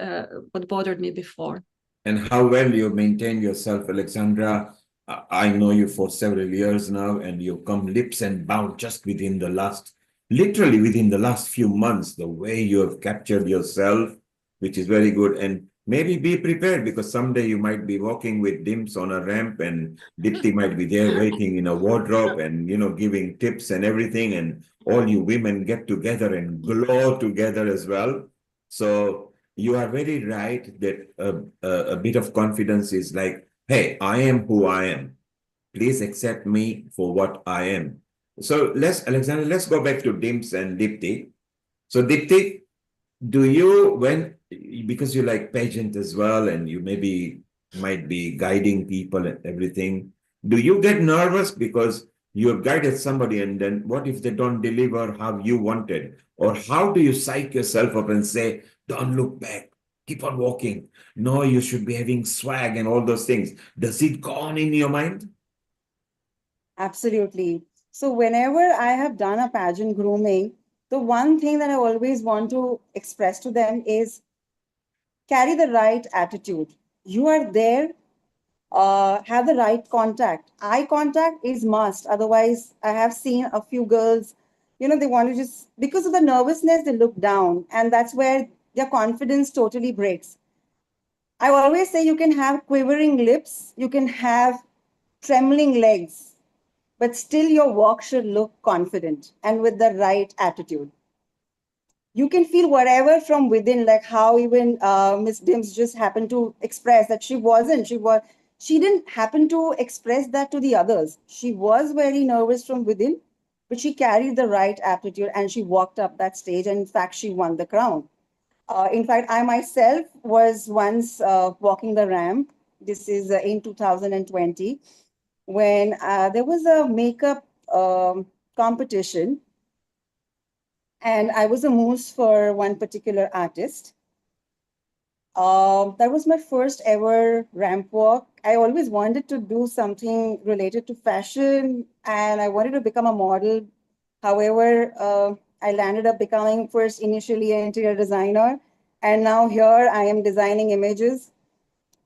what bothered me before. And how well you maintain yourself, Alexandra. I know you for several years now, and you've come leaps and bounds just literally within the last few months, the way you have captured yourself, which is very good. And maybe be prepared, because someday you might be walking with Dims on a ramp, and Dipti might be there waiting in a wardrobe and, giving tips and everything. And all you women get together and glow together as well. So you are very right that a bit of confidence is like, hey, I am who I am. Please accept me for what I am. So Alexander, let's go back to Dims and Dipti. So Dipti, do you, because you like pageant as well, and you maybe might be guiding people and everything, do you get nervous because you have guided somebody and then what if they don't deliver how you wanted? Or how do you psych yourself up and say, don't look back, keep on walking? No, you should be having swag and all those things. Does it go on in your mind? Absolutely. So whenever I have done a pageant grooming, the one thing that I always want to express to them is carry the right attitude. You are there, have the right contact. Eye contact is must. Otherwise, I have seen a few girls, they want to just, because of the nervousness, they look down, and that's where their confidence totally breaks. I always say you can have quivering lips, you can have trembling legs, but still your walk should look confident and with the right attitude. You can feel whatever from within, like how even Miss Dims just happened to express that she didn't happen to express that to the others. She was very nervous from within, but she carried the right attitude and she walked up that stage. And in fact, she won the crown. In fact, I myself was once walking the ramp. This is in 2020 when there was a makeup competition, and I was a mousse for one particular artist. That was my first ever ramp walk. I always wanted to do something related to fashion, and I wanted to become a model. However, I landed up becoming first initially an interior designer, and now here I am designing images.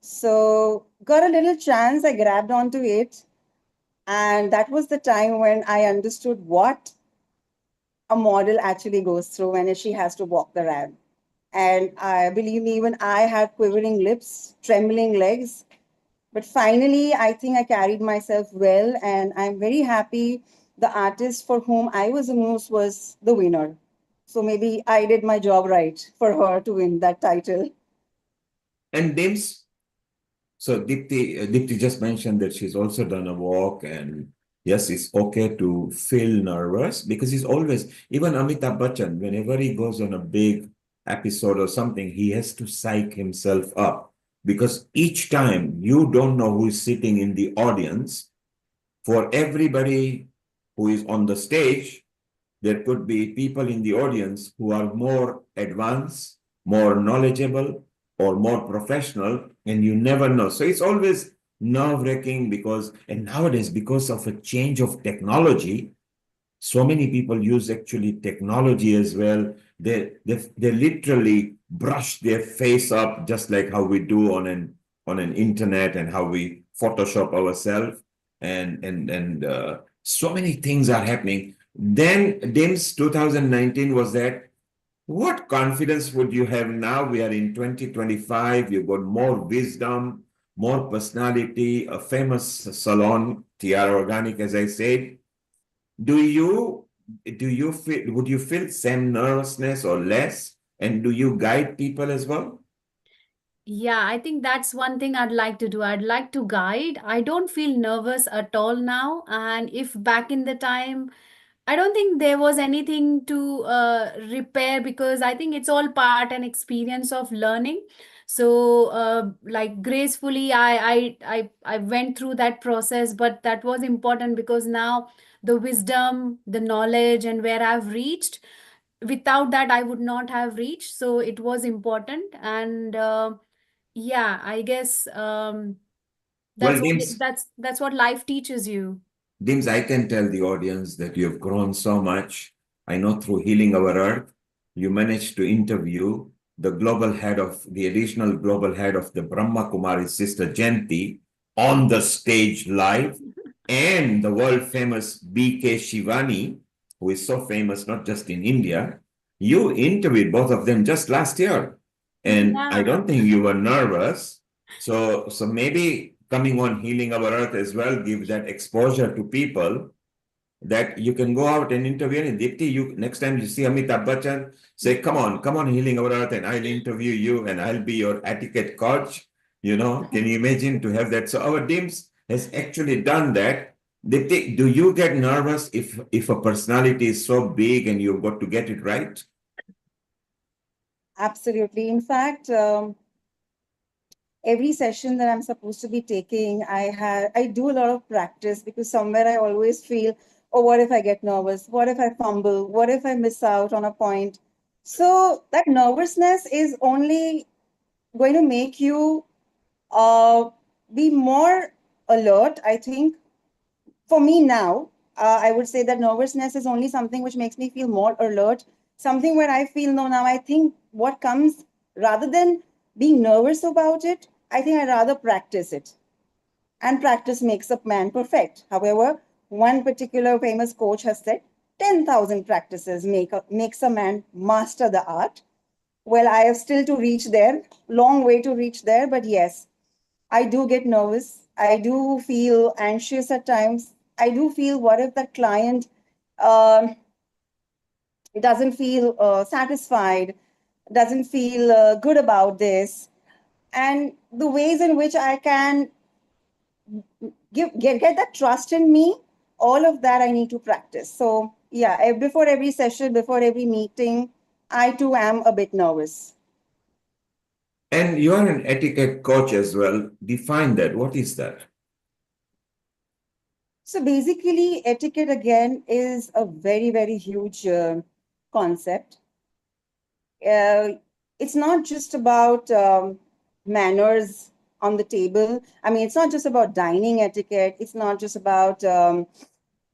So, got a little chance, I grabbed onto it, and that was the time when I understood what a model actually goes through when she has to walk the ramp. And I believe me, even I had quivering lips, trembling legs. But finally, I think I carried myself well, and I'm very happy the artist for whom I was a muse was the winner. So maybe I did my job right for her to win that title. And Dims, so Dipti just mentioned that she's also done a walk, and yes, it's okay to feel nervous because he's always, even Amitabh Bachchan, whenever he goes on a big episode or something, he has to psych himself up because each time you don't know who is sitting in the audience. For everybody who is on the stage, there could be people in the audience who are more advanced, more knowledgeable, or more professional, and you never know. So it's always nerve-wracking and nowadays, because of a change of technology, so many people use actually technology as well. They literally brush their face up just like how we do on an internet and how we Photoshop ourselves, and so many things are happening. Then DIMS 2019 was that. What confidence would you have now? We are in 2025. You've got more wisdom, more personality, a famous salon, Tiara Organic, as I said. Do you would you feel same nervousness or less? And do you guide people as well? Yeah, I think that's one thing I'd like to do. I'd like to guide. I don't feel nervous at all now. And if back in the time, I don't think there was anything to repair, because I think it's all part and experience of learning. So, like gracefully, I went through that process, but that was important because now the wisdom, the knowledge, and where I've reached, without that, I would not have reached. So it was important, and yeah, I guess Well, That's what Dims, that's what life teaches you. Dims, I can tell the audience that you have grown so much. I know through Healing Our Earth, you managed to interview the the additional global head of the Brahma Kumari's sister Jayanti on the stage live, and the world famous BK Shivani, who is so famous not just in India. You interviewed both of them just last year. And I Yeah. don't think you were nervous. So maybe coming on Healing Our Earth as well gives that exposure to people that you can go out and interview. And Dipti, you next time you see Amitabh Bachchan, say, come on, Healing Our Earth, and I'll interview you and I'll be your etiquette coach. Can you imagine to have that? So our DIMS has actually done that. Dipti, do you get nervous if a personality is so big and you've got to get it right? Absolutely. In fact, every session that I'm supposed to be taking, I do a lot of practice because somewhere I always feel, oh, what if I get nervous? What if I fumble? What if I miss out on a point? So that nervousness is only going to make you uh, be more alert. I think for me now, I would say that nervousness is only something which makes me feel more alert, something where I feel, no, now I think what comes rather than being nervous about it, I think I'd rather practice it. And practice makes a man perfect. However, one particular famous coach has said 10,000 practices makes a man master the art. Well, I have still to reach there, long way to reach there, but yes, I do get nervous. I do feel anxious at times. I do feel, what if the client um doesn't feel satisfied, doesn't feel good about this, and the ways in which I can get that trust in me, all of that I need to practice. So yeah, before every session, before every meeting, I too am a bit nervous. And you are an etiquette coach as well. Define that. What is that? So basically, etiquette again is a very, very huge concept. It's not just about manners on the table. I mean, it's not just about dining etiquette. It's not just about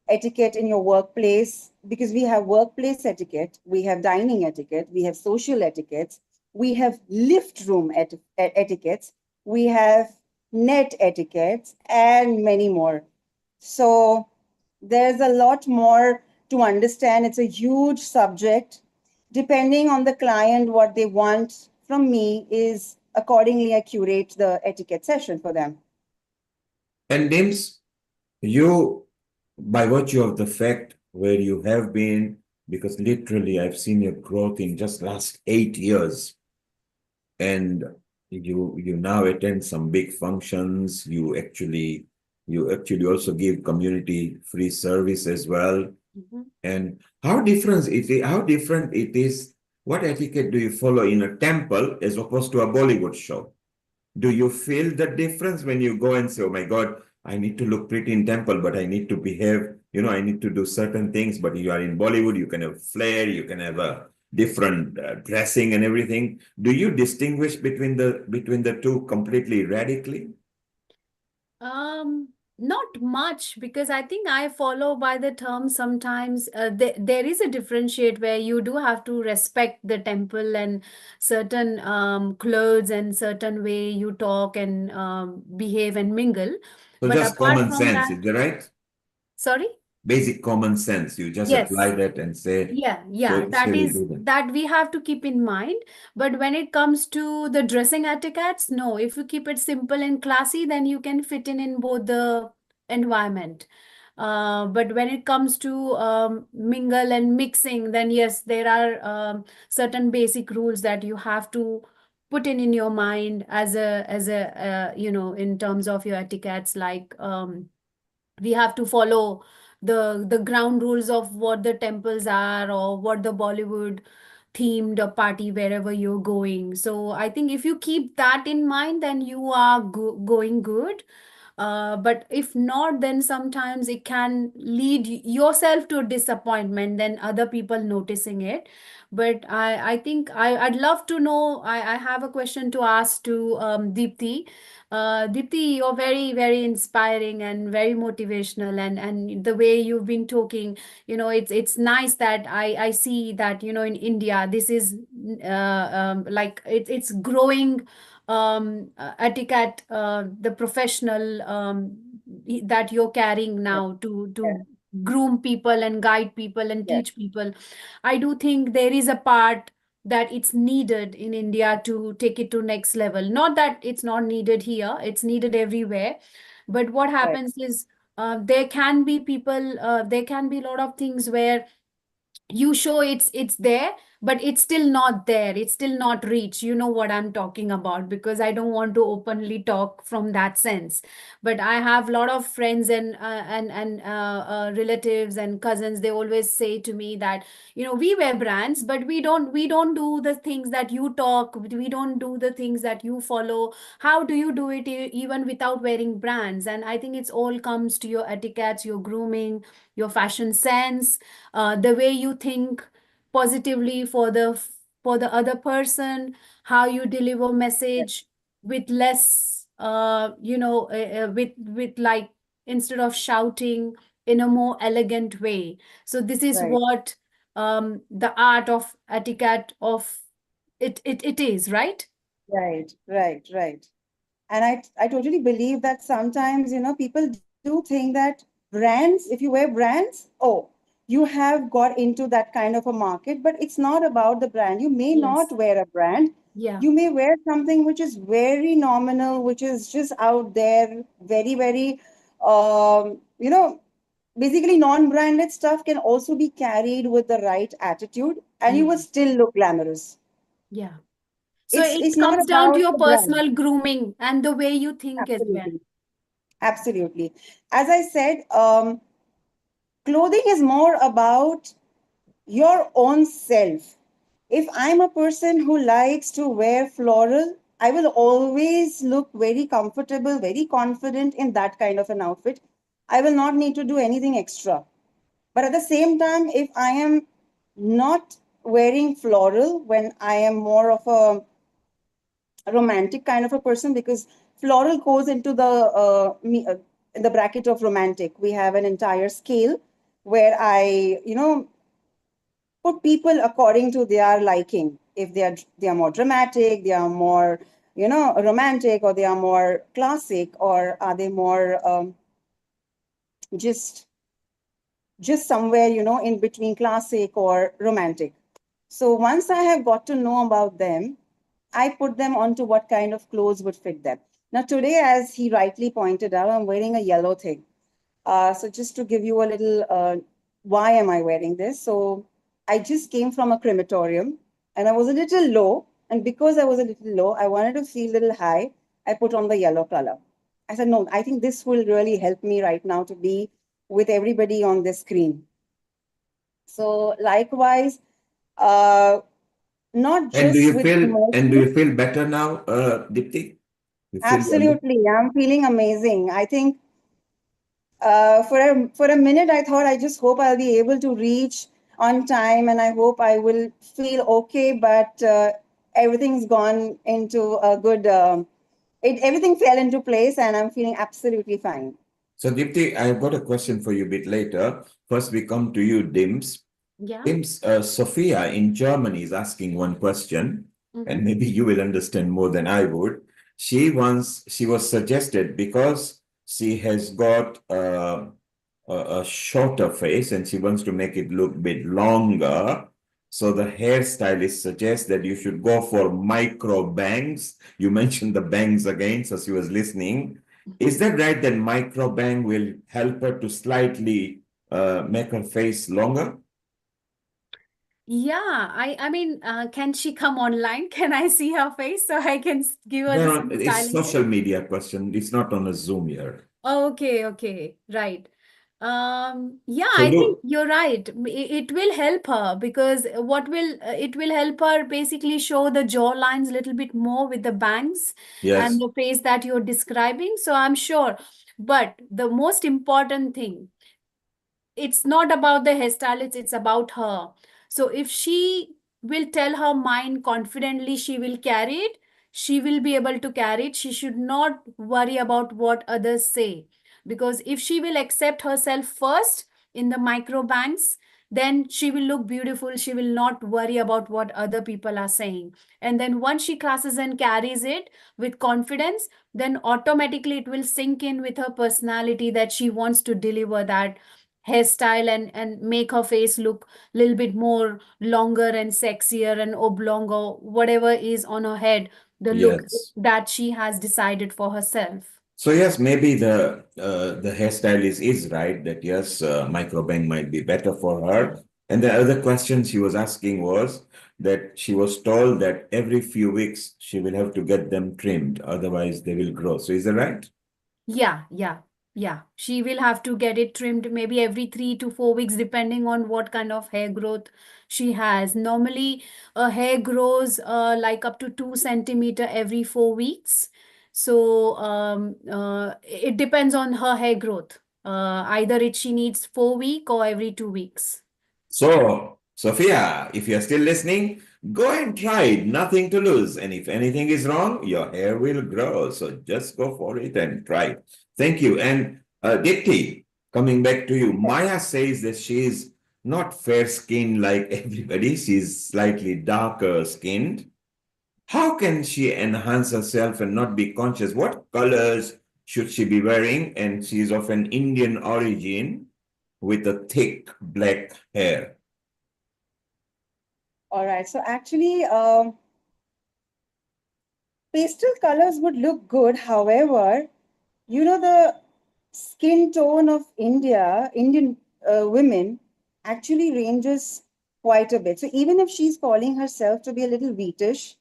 etiquette in your workplace, because we have workplace etiquette, we have dining etiquette, we have social etiquettes, we have lift room etiquettes, we have net etiquettes, and many more. So there's a lot more to understand. It's a huge subject. Depending on the client, what they want from me is accordingly I curate the etiquette session for them. And Dims, you, by virtue of the fact where you have been, because literally I've seen your growth in just last 8 years, and you now attend some big functions. You actually also give community free service as well. And how different it is? What etiquette do you follow in a temple as opposed to a Bollywood show? Do you feel the difference when you go and say, oh my God, I need to look pretty in temple, but I need to behave, I need to do certain things, but you are in Bollywood, you can have flair, you can have a different dressing and everything. Do you distinguish between the two completely radically? Not much, because I think I follow by the term sometimes. There is a differentiate where you do have to respect the temple and certain clothes and certain way you talk and behave and mingle. So But just apart common from sense, that, is that right? sorry? Basic common sense. You just apply Yes. that and say, Yeah, so that we is do that. that we have to keep in mind. But when it comes to the dressing etiquettes, no, if you keep it simple and classy, then you can fit in both the environment. But when it comes to mingle and mixing, then yes, there are certain basic rules that you have to put in your mind as a in terms of your etiquettes, like we have to follow the ground rules of what the temples are or what the Bollywood themed party wherever you're going. So I think if you keep that in mind, then you are going good. But if not, then sometimes it can lead yourself to a disappointment than other people noticing it. But I think I'd love to know. I have a question to ask to Deepthi. Deepthi, you're very, very inspiring and very motivational, and the way you've been talking, it's nice that I see that, in India, this is like it's growing etiquette, the professional that you're carrying Yes, now to yes, groom people and guide people and yes, teach people. I do think there is a part that it's needed in India to take it to next level. Not that it's not needed here, it's needed everywhere. But what right, happens is there can be people, there can be a lot of things where you show it's there, but it's still not there, it's still not reached. You know what I'm talking about, because I don't want to openly talk from that sense. But I have a lot of friends and relatives and cousins. They always say to me that, we wear brands, but we don't do the things that you talk, we don't do the things that you follow. How do you do it even without wearing brands? And I think it's all comes to your etiquettes, your grooming, your fashion sense, the way you think positively for the other person, how you deliver yes, message with less, with like, instead of shouting, in a more elegant way. So this is right, what the art of etiquette of it is, right? right, right, right. And I totally believe that sometimes, people do think that brands, if you wear brands, oh, you have got into that kind of a market, but it's not about the brand. You may not Yes. wear a brand. Yeah. You may wear something which is very nominal, which is just out there, very, very, um, you know, basically non-branded stuff can also be carried with the right attitude, and you will Yeah. still look glamorous. Yeah. So It's it not comes down to about your the brand. personal grooming and the way you think as well. Absolutely. Absolutely. As I said, clothing is more about your own self. If I'm a person who likes to wear floral, I will always look very comfortable, very confident in that kind of an outfit. I will not need to do anything extra. But at the same time, if I am not wearing floral, when I am more of a romantic kind of a person, because floral goes into in the bracket of romantic. We have an entire scale where I, put people according to their liking. If they are more dramatic, they are more, romantic, or they are more classic, or are they more just just somewhere, in between classic or romantic. So once I have got to know about them, I put them onto what kind of clothes would fit them. Now, today, as he rightly pointed out, I'm wearing a yellow thing. So just to give you a little, why am I wearing this? So I just came from a crematorium and I was a little low. And because I was a little low, I wanted to feel a little high. I put on the yellow color. I said, no, I think this will really help me right now to be with everybody on this screen. So likewise, uh, not And do just you with feel and do emotions. you feel better now, Dipti? You feel better? Absolutely, I'm feeling amazing. I think for a minute, I thought I just hope I'll be able to reach on time, and I hope I will feel okay. But everything's gone into a good. Everything fell into place, and I'm feeling absolutely fine. So, Dipti, I've got a question for you a bit later. First, we come to you, Dims. Yeah. Dims, Sophia in Germany is asking one question, and Mm-hmm. maybe you will understand more than I would. She was suggested because she has got a shorter face and she wants to make it look a bit longer. So the hairstylist suggests that you should go for micro bangs. You mentioned the bangs again, so she was listening. Is that right that micro bang will help her to slightly make her face longer? Yeah, I mean, can she come online? Can I see her face so I can give her No, some no, it's styling social tips? media question. It's not on a Zoom here. Okay, okay, right. Yeah, So I think look, you're right. It will help her because what will it will help her basically show the jaw lines a little bit more with the bangs and yes, the face that you're describing. So I'm sure. But the most important thing, it's not about the hairstylist, it's about her. So if she will tell her mind confidently she will carry it, she will be able to carry it. She should not worry about what others say. Because if she will accept herself first in the micro banks, then she will look beautiful. She will not worry about what other people are saying. And then once she classes and carries it with confidence, then automatically it will sink in with her personality that she wants to deliver that hairstyle and make her face look a little bit more longer and sexier and oblong or whatever is on her head, the look yes. that she has decided for herself. So yes, maybe the hairstylist is right that yes, microbang might be better for her. And the other question she was asking was that she was told that every few weeks she will have to get them trimmed, otherwise they will grow. So is that right? Yeah. She will have to get it trimmed maybe every 3 to 4 weeks, depending on what kind of hair growth she has. Normally, a hair grows like up to 2 centimeter every 4 weeks. So it depends on her hair growth. Either she needs 4 week or every 2 weeks. So, Sophia, if you're still listening, go and try it. Nothing to lose. And if anything is wrong, your hair will grow. So just go for it and try it. Thank you. And Dipti, coming back to you, Maya says that she is not fair skinned like everybody. She's slightly darker skinned. How can she enhance herself and not be conscious? What colors should she be wearing? And she's of an Indian origin with a thick black hair. All right. So actually, pastel colors would look good. However, the skin tone of Indian women actually ranges quite a bit. So even if she's calling herself to be a little wheatish,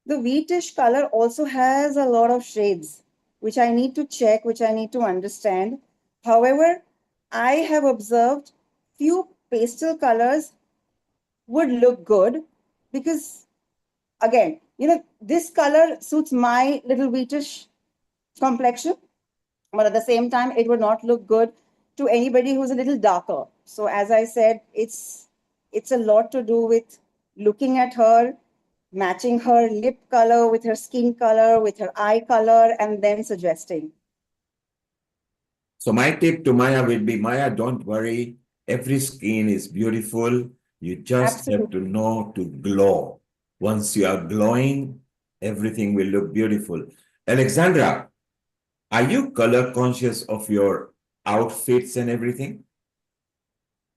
the wheatish color also has a lot of shades, which I need to check, which I need to understand. However, I have observed few pastel colors would look good because, again, this color suits my little wheatish complexion, but at the same time, it would not look good to anybody who's a little darker. So, as I said, it's a lot to do with looking at her, matching her lip color with her skin color, with her eye color, and then suggesting. So my tip to Maya will be, Maya, don't worry. Every skin is beautiful. You just have to Absolutely. know to glow. Once you are glowing, everything will look beautiful. Alexandra, are you color conscious of your outfits and everything?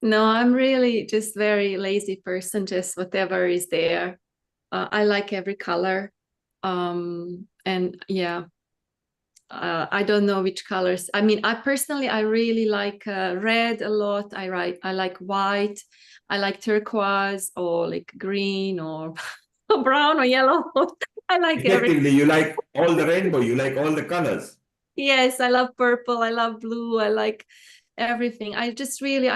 No, I'm really just very lazy person, just whatever is there. I like every color. And yeah, I don't know which colors. I mean, I really like red a lot. I like white. I like turquoise or like green or brown or yellow. I like every. Effectively, you like all the rainbow, you like all the colors. Yes, I love purple. I love blue. I like everything. I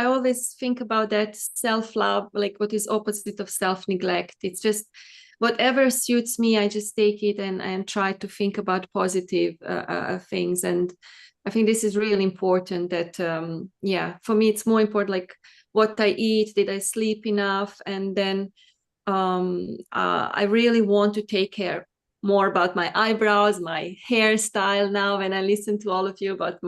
always think about that self-love, like what is opposite of self-neglect. It's just whatever suits me, I just take it and try to think about positive things. And I think this is really important that, yeah, for me, it's more important, like what I eat, did I sleep enough? And then I really want to take care more about my eyebrows, my hairstyle now when I listen to all of you about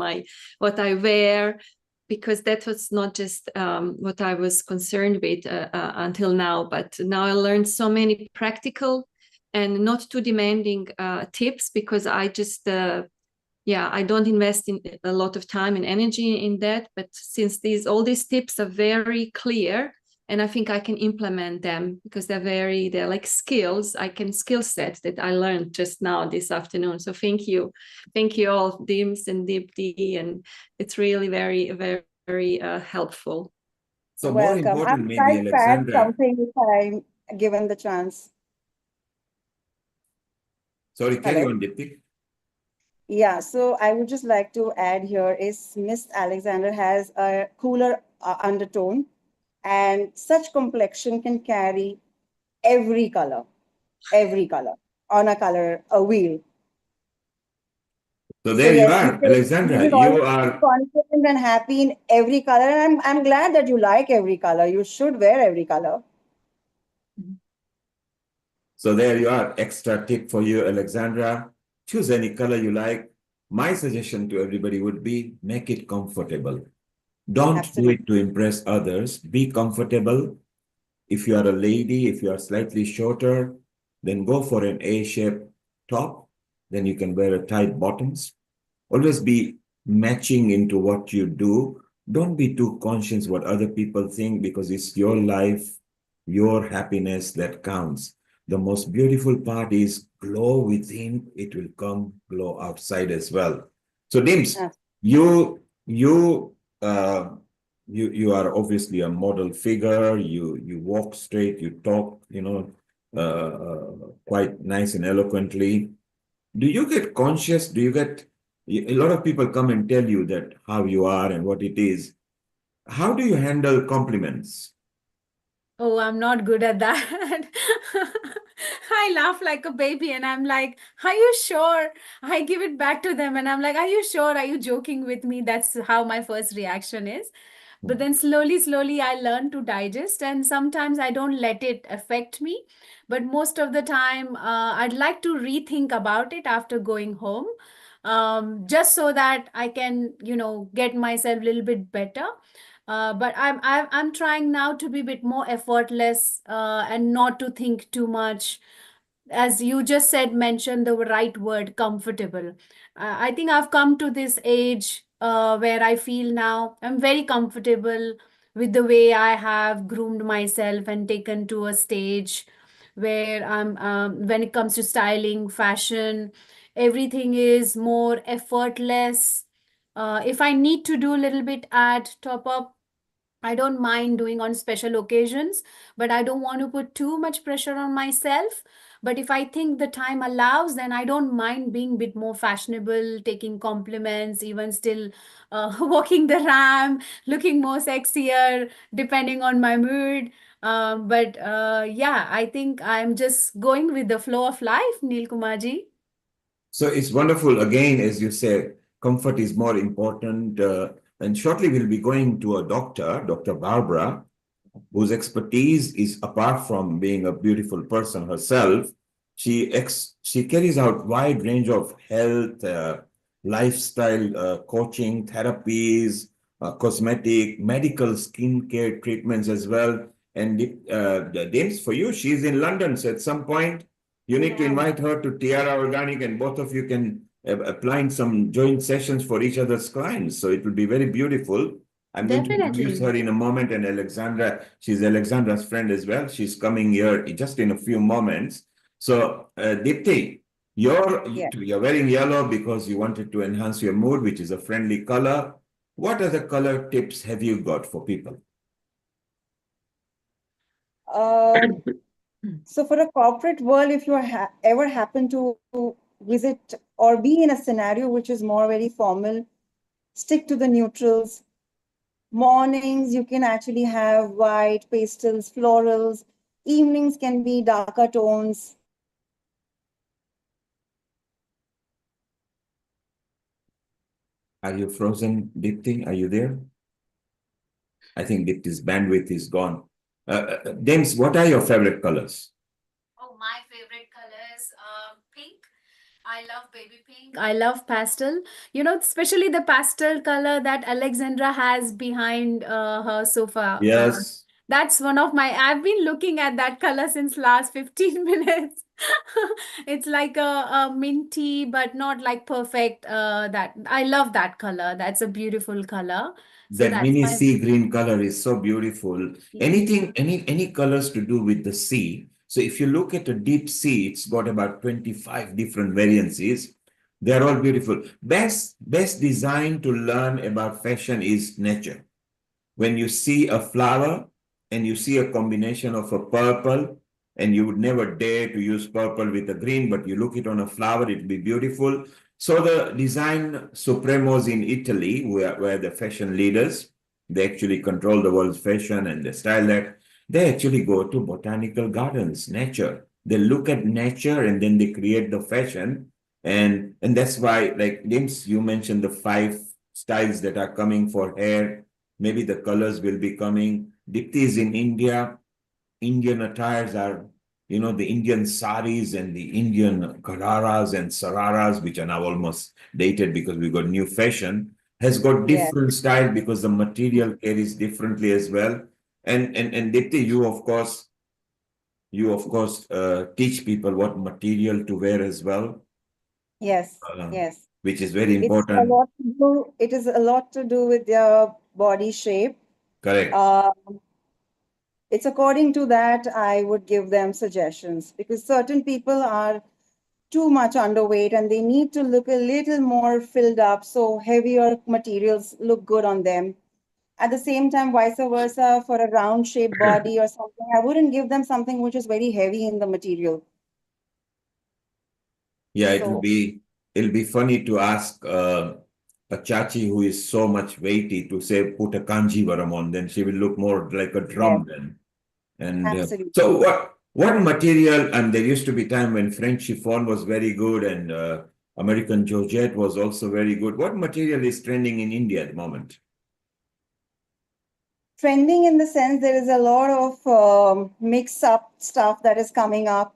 what I wear, because that was not just what I was concerned with until now, but now I learned so many practical and not too demanding tips, because I just I don't invest in a lot of time and energy in that. But since all these tips are very clear, and I think I can implement them because they're like skill sets that I learned just now this afternoon. So thank you all, Dims and Dipti, and it's really very, very, very helpful. So more Welcome. I important, would maybe like to add Alexandra. something if I'm given the chance. Sorry, carry Hello? on, Dipti. Yeah, so I would just like to add here is Miss Alexander has a cooler undertone, and such complexion can carry every color on a wheel. So So there you yes, are, you Alexandra. will You always be are confident and happy in every color. And I'm glad that you like every color. You should wear every color. So there you are. Extra tip for you, Alexandra. Choose any color you like. My suggestion to everybody would be make it comfortable. Don't do Absolutely. it to impress others. Be comfortable. If you are a lady, if you are slightly shorter, then go for an A-shaped top. Then you can wear a tight bottoms. Always be matching into what you do. Don't be too conscious what other people think, because it's your life, your happiness that counts. The most beautiful part is glow within, it will come glow outside as well. So Dims, Ah, you you are obviously a model figure. You walk straight, you talk, quite nice and eloquently. Do you get conscious? Do you get a lot of people come and tell you that how you are and what it is? How do you handle compliments? Oh, I'm not good at that. I laugh like a baby and I'm like, are you sure? I give it back to them and I'm like, are you sure? Are you joking with me? That's how my first reaction is. But then slowly, I learn to digest, and sometimes I don't let it affect me. But most of the time, I'd like to rethink about it after going home, just so that I can, get myself a little bit better. But I'm trying now to be a bit more effortless, and not to think too much. As you just said, mention the right word, comfortable. I think I've come to this age where I feel now I'm very comfortable with the way I have groomed myself and taken to a stage where when it comes to styling, fashion, everything is more effortless. If I need to do a little bit add top up, I don't mind doing on special occasions, but I don't want to put too much pressure on myself. But if I think the time allows, then I don't mind being a bit more fashionable, taking compliments, even still walking the ramp, looking more sexier, depending on my mood. But yeah, I think I'm just going with the flow of life, Neil Kumarji. So it's wonderful. Again, as you said, comfort is more important. And shortly we'll be going to a doctor, Dr. Barbara, whose expertise is, apart from being a beautiful person herself, she carries out wide range of health, lifestyle coaching, therapies, cosmetic, medical skincare treatments as well. And James, for you, she's in London, so at some point you need to invite her to Tiara Organic, and both of you can apply some joint sessions for each other's clients. So it will be very beautiful. I'm going to introduce her Definitely. in a moment, and Alexandra, she's Alexandra's friend as well. She's coming here just in a few moments. So, Dipti, yeah. you're wearing yellow because you wanted to enhance your mood, which is a friendly color. What other color tips have you got for people? Uh, so for a corporate world, if you ever happen to visit or be in a scenario which is more very formal, stick to the neutrals. Mornings, you can actually have white, pastels, florals. Evenings can be darker tones. Are you frozen, Dipti? Are you there? I think Dipti's bandwidth is gone. James, what are your favorite colors? Oh, my favorite colors, pink. I love baby pink. I love pastel. Especially the pastel color that Alexandra has behind her sofa. Yes. That's one of my. I've been looking at that color since last 15 minutes. It's like a minty, but not like perfect. That I love that color. That's a beautiful color. So That that's mini my. sea green color is so beautiful. Yeah. Anything, any colors to do with the sea. So if you look at a deep sea, it's got about 25 different variances. They're all beautiful. Best design to learn about fashion is nature. When you see a flower and you see a combination of a purple, and you would never dare to use purple with a green, but you look it on a flower, it'll be beautiful. So the design supremos in Italy, where the fashion leaders, they actually control the world's fashion and they style that. They actually go to botanical gardens, nature. They look at nature and then they create the fashion. And that's why, like James, you mentioned the 5 styles that are coming for hair. Maybe the colors will be coming. Dipti is in India. Indian attires are, the Indian saris and the Indian gararas and sararas, which are now almost dated because we got new fashion, has got Yes. different style because the material carries differently as well. And Dipti, you of course teach people what material to wear as well, Yes. uh, Yes. which is very It's a important. lot to do, it is a lot to do with their body shape. Correct. Uh, it's according to that I would give them suggestions because certain people are too much underweight and they need to look a little more filled up, so heavier materials look good on them. At the same time, vice versa, for a round shaped body or something, I wouldn't give them something which is very heavy in the material. Yeah, So, it'll be funny to ask a chachi who is so much weighty to say put a kanjivaram on, then she will look more like a yes, drum then. And so absolutely. what material? And there used to be time when French chiffon was very good and American georgette was also very good. What material is trending in India at the moment? Trending in the sense there is a lot of mix up stuff that is coming up.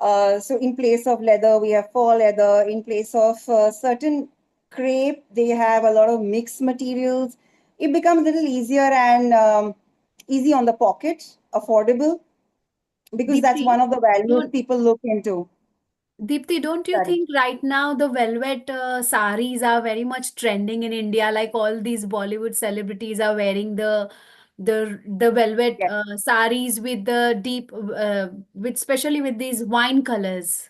So in place of leather, we have faux leather. In place of certain crepe, they have a lot of mixed materials. It becomes a little easier and easy on the pocket, affordable, because that's Dipti, one of the values don't people look into. Dipti, don't you Sorry. think right now the velvet saris are very much trending in India? Like all these Bollywood celebrities are wearing the velvet Yes, saris with the deep with especially with these wine colors.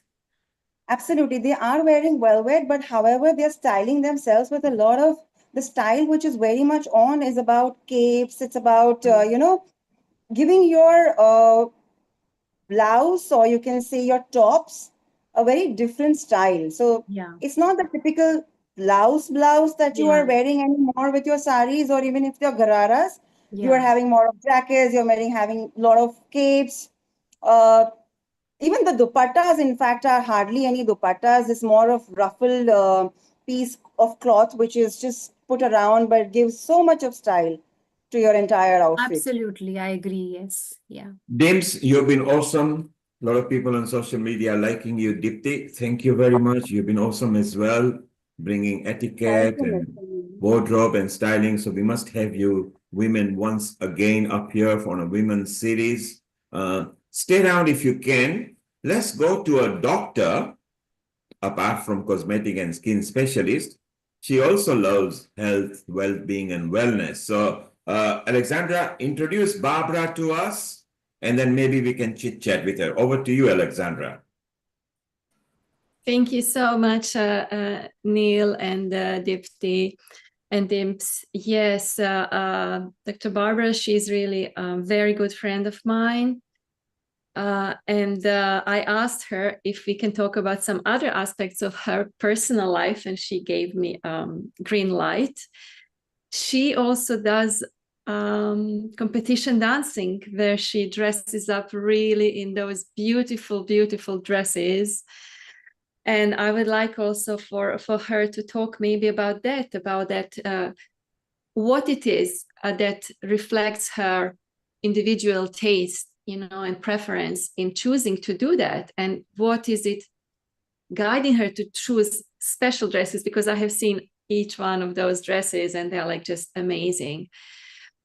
absolutely. They are wearing velvet, but however, they're styling themselves with a lot of the style, which is very much on, is about capes. It's about, Mm. giving your blouse or you can say your tops a very different style. So Yeah, it's not the typical blouse that you are yeah, wearing anymore with your saris or even if they're gararas. You are yeah. having more of jackets, you're having a lot of capes. Uh, Even the dupattas, in fact, are hardly any dupattas. It's more of ruffled piece of cloth which is just put around but gives so much of style to your entire outfit. Absolutely, I agree. Yes, yeah. James, you've been awesome. A lot of people on social media are liking you, Dipti. Thank you very much. You've been awesome as well, bringing Thank etiquette you, and Mr. Lee. wardrobe and styling. So we must have you women once again up here for a women's series. Stay around if you can. Let's go to a doctor, apart from cosmetic and skin specialist. She also loves health, well-being, and wellness. So, Alexandra, introduce Barbara to us, and then maybe we can chit-chat with her. Over to you, Alexandra. Thank you so much, Neil and Dipti and Dimps. Yes, Dr. Barbara, she's really a very good friend of mine. And I asked her if we can talk about some other aspects of her personal life, and she gave me green light. She also does competition dancing, where she dresses up really in those beautiful, beautiful dresses. And I would like also for her to talk maybe about that, what it is that reflects her individual taste, and preference in choosing to do that, and what is it guiding her to choose special dresses, because I have seen each one of those dresses and they're like just amazing.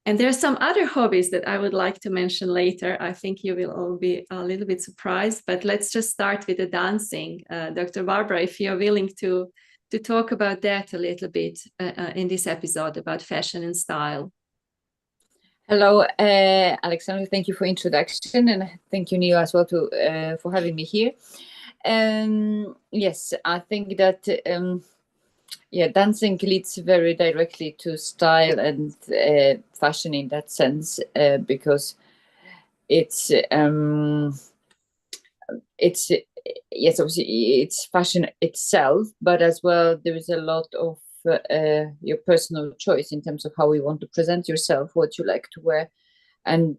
And there are some other hobbies that I would like to mention later. I think you will all be a little bit surprised, but let's just start with the dancing. Dr. Barbara, if you're willing to talk about that a little bit in this episode about fashion and style. Hello, Alexandra. Thank you for introduction, and thank you, Neil, as well for having me here. Yes, I think that dancing leads very directly to style and fashion in that sense, because it's yes, obviously it's fashion itself, but as well there is a lot of your personal choice in terms of how you want to present yourself, what you like to wear. And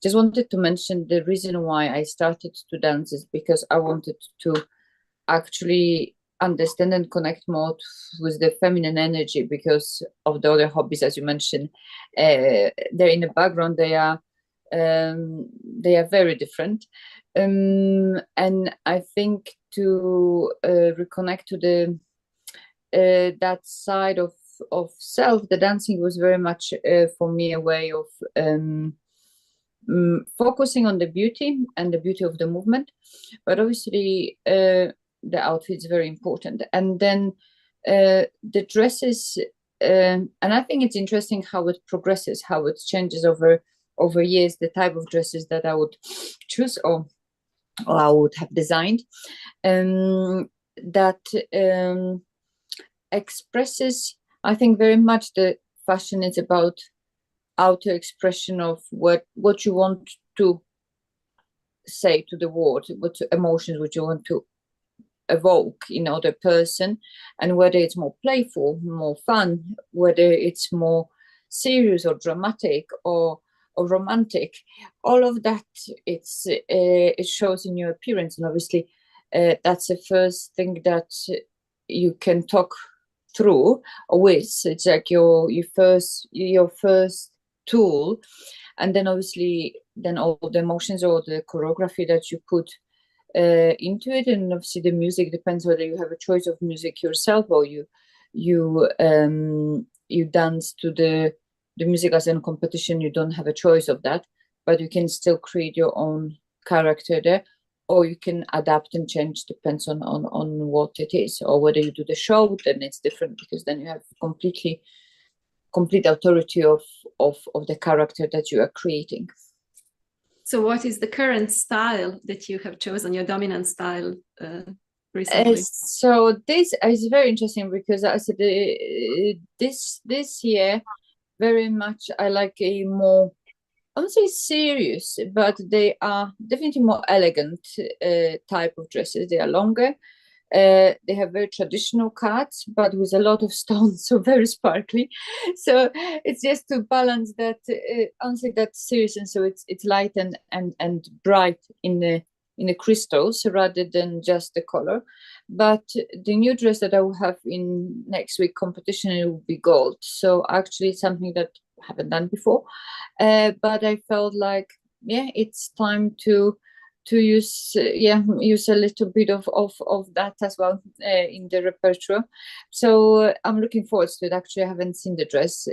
just wanted to mention the reason why I started to dance is because I wanted to actually understand and connect more with the feminine energy, because of the other hobbies, as you mentioned, they're in the background, they are very different. And I think to reconnect to the that side of self, the dancing was very much for me a way of focusing on the beauty and the beauty of the movement, but obviously the outfit is very important. And then the dresses, and I think it's interesting how it progresses, how it changes over years, the type of dresses that I would choose or I would have designed, that expresses, I think, very much the fashion is about outer expression of what you want to say to the world, what emotions would you want to evoke in other person, and whether it's more playful, more fun, whether it's more serious or dramatic or romantic, all of that, it shows in your appearance. And obviously that's the first thing that you can talk through with. It's like your first tool, and then obviously then all the emotions or the choreography that you put into it. And obviously the music depends whether you have a choice of music yourself or you dance to the music as in competition. You don't have a choice of that, but you can still create your own character there, or you can adapt and change, depends on what it is. Or whether you do the show, then it's different, because then you have complete authority of the character that you are creating. So what is the current style that you have chosen, your dominant style recently? So this is very interesting, because I said this year very much I like a more, I wouldn't say serious, but they are definitely more elegant type of dresses. They are longer. They have very traditional cuts, but with a lot of stones, so very sparkly. So it's just to balance that, honestly, that serious, and so it's light and bright in the crystals rather than just the color. But the new dress that I will have in next week competition, it will be gold. So actually, it's something that I haven't done before, but I felt like, yeah, it's time to use a little bit of that as well in the repertoire. So I'm looking forward to it. Actually, I haven't seen the dress.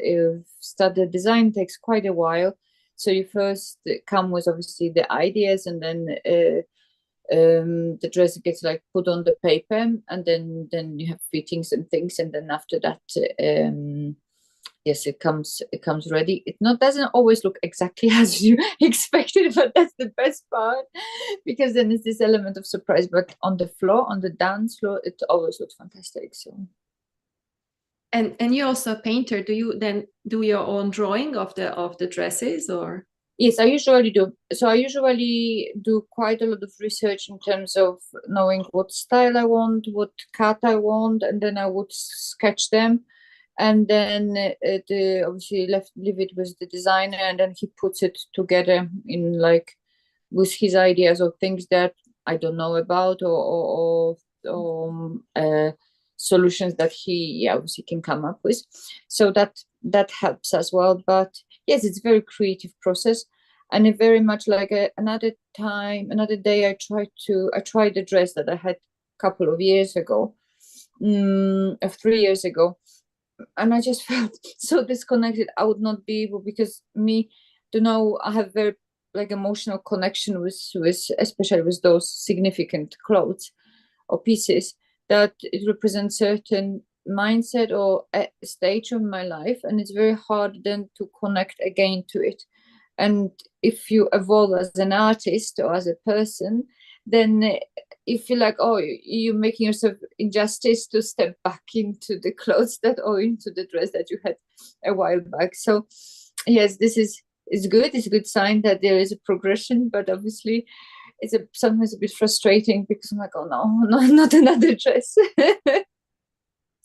Start the design takes quite a while, so you first come with obviously the ideas, and then the dress gets like put on the paper, and then you have fittings and things, and then after that yes, it comes ready. It doesn't always look exactly as you expected, but that's the best part, because then it's this element of surprise. But on the floor, on the dance floor, it always looks fantastic. So, and you're also a painter. Do you then do your own drawing of the dresses, or? Yes, I usually do. So I usually do quite a lot of research in terms of knowing what style I want, what cut I want, and then I would sketch them. And then obviously leave it with the designer, and then he puts it together in like with his ideas of things that I don't know about, or solutions that he obviously can come up with. So that helps as well. But yes, it's a very creative process, and it very much like another day I tried the dress that I had a couple of years ago, 3 years ago, and I just felt so disconnected. I would not be able, because I have very like emotional connection with especially with those significant clothes or pieces, that it represents certain mindset or a stage of my life, and it's very hard then to connect again to it. And if you evolve as an artist or as a person, then you feel like, oh, you're making yourself injustice to step back into the clothes or into the dress that you had a while back. So yes, this is good. It's a good sign that there is a progression, but obviously it's sometimes a bit frustrating because I'm like, oh no, not another dress.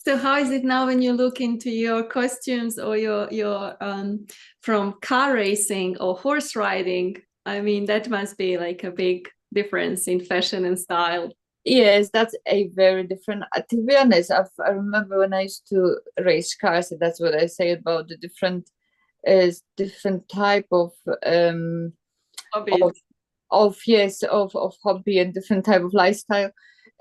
So how is it now when you look into your costumes or your from car racing or horse riding? I mean, that must be like a big difference in fashion and style. Yes, that's a very different. To be honest, I remember when I used to race cars, and that's what I say about the different type of Hobbies. of hobby and different type of lifestyle.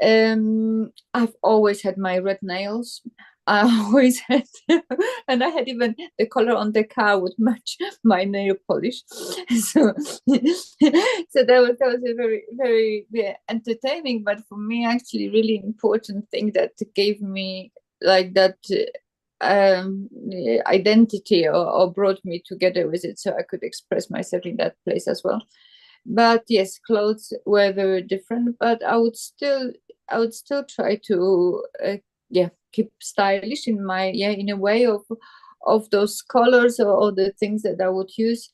I've always had my red nails. I always had, and I had even the color on the car would match my nail polish. So, so that was a very, very entertaining, but for me, actually, really important thing that gave me like that identity or brought me together with it, so I could express myself in that place as well. But yes, clothes were very different, but I would still try to keep stylish in my in a way of those colors or the things that I would use.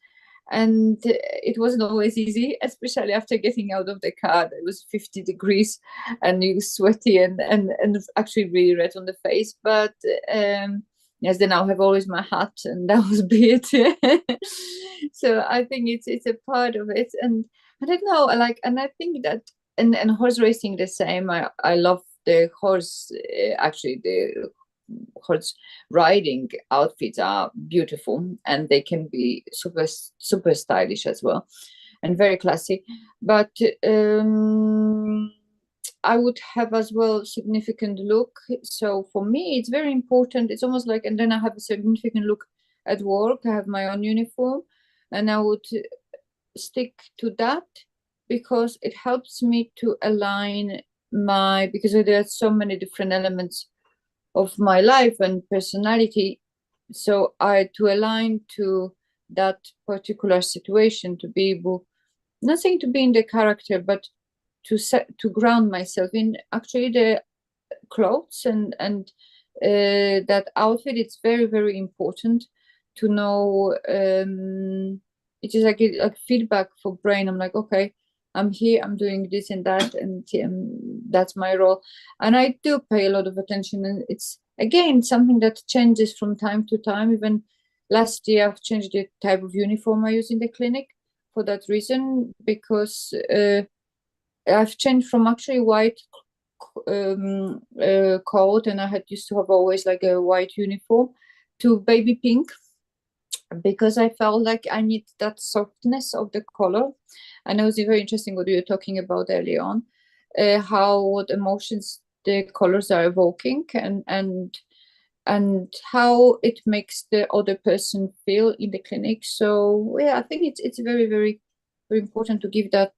And it wasn't always easy, especially after getting out of the car. It was 50 degrees and you sweaty and actually really red on the face. But yes, then I'll have always my hat, and that was be it. So I think it's a part of it, and I don't know, and I think that and horse racing the same. I love the horse. Actually, the horse riding outfits are beautiful, and they can be super stylish as well, and very classy. But I would have as well significant look. So for me, it's very important. It's almost like, and then I have a significant look at work. I have my own uniform, and I would stick to that because it helps me to align because there are so many different elements of my life and personality. So to align to that particular situation, to be able, not saying to be in the character, but to ground myself in actually the clothes and that outfit. It's very, very important to know. It is like feedback for brain. I'm like, okay, I'm here, I'm doing this and that, and that's my role. And I do pay a lot of attention, and it's again something that changes from time to time. Even last year I've changed the type of uniform I use in the clinic for that reason, because I've changed from actually white coat, and I used to have always like a white uniform, to baby pink, because I felt like I need that softness of the color. And it was very interesting what you were talking about early on, what emotions the colors are evoking, and how it makes the other person feel in the clinic. So yeah, I think it's very, very, very important to give that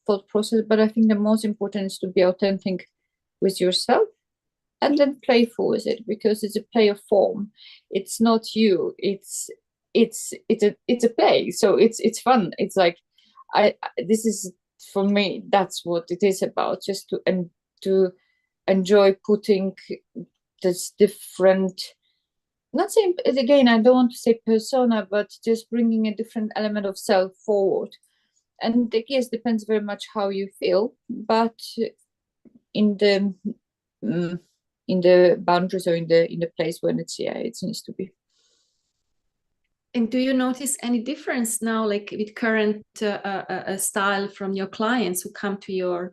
thought process. But I think the most important is to be authentic with yourself, and then playful with it, because it's a play of form. It's not you. It's a play. So it's fun. It's like this is, for me, that's what it is about. Just to enjoy putting this different. Not saying again, I don't want to say persona, but just bringing a different element of self forward. And yes, depends very much how you feel, but in the boundaries or in the place when it needs to be. And do you notice any difference now, like with current style from your clients who come to your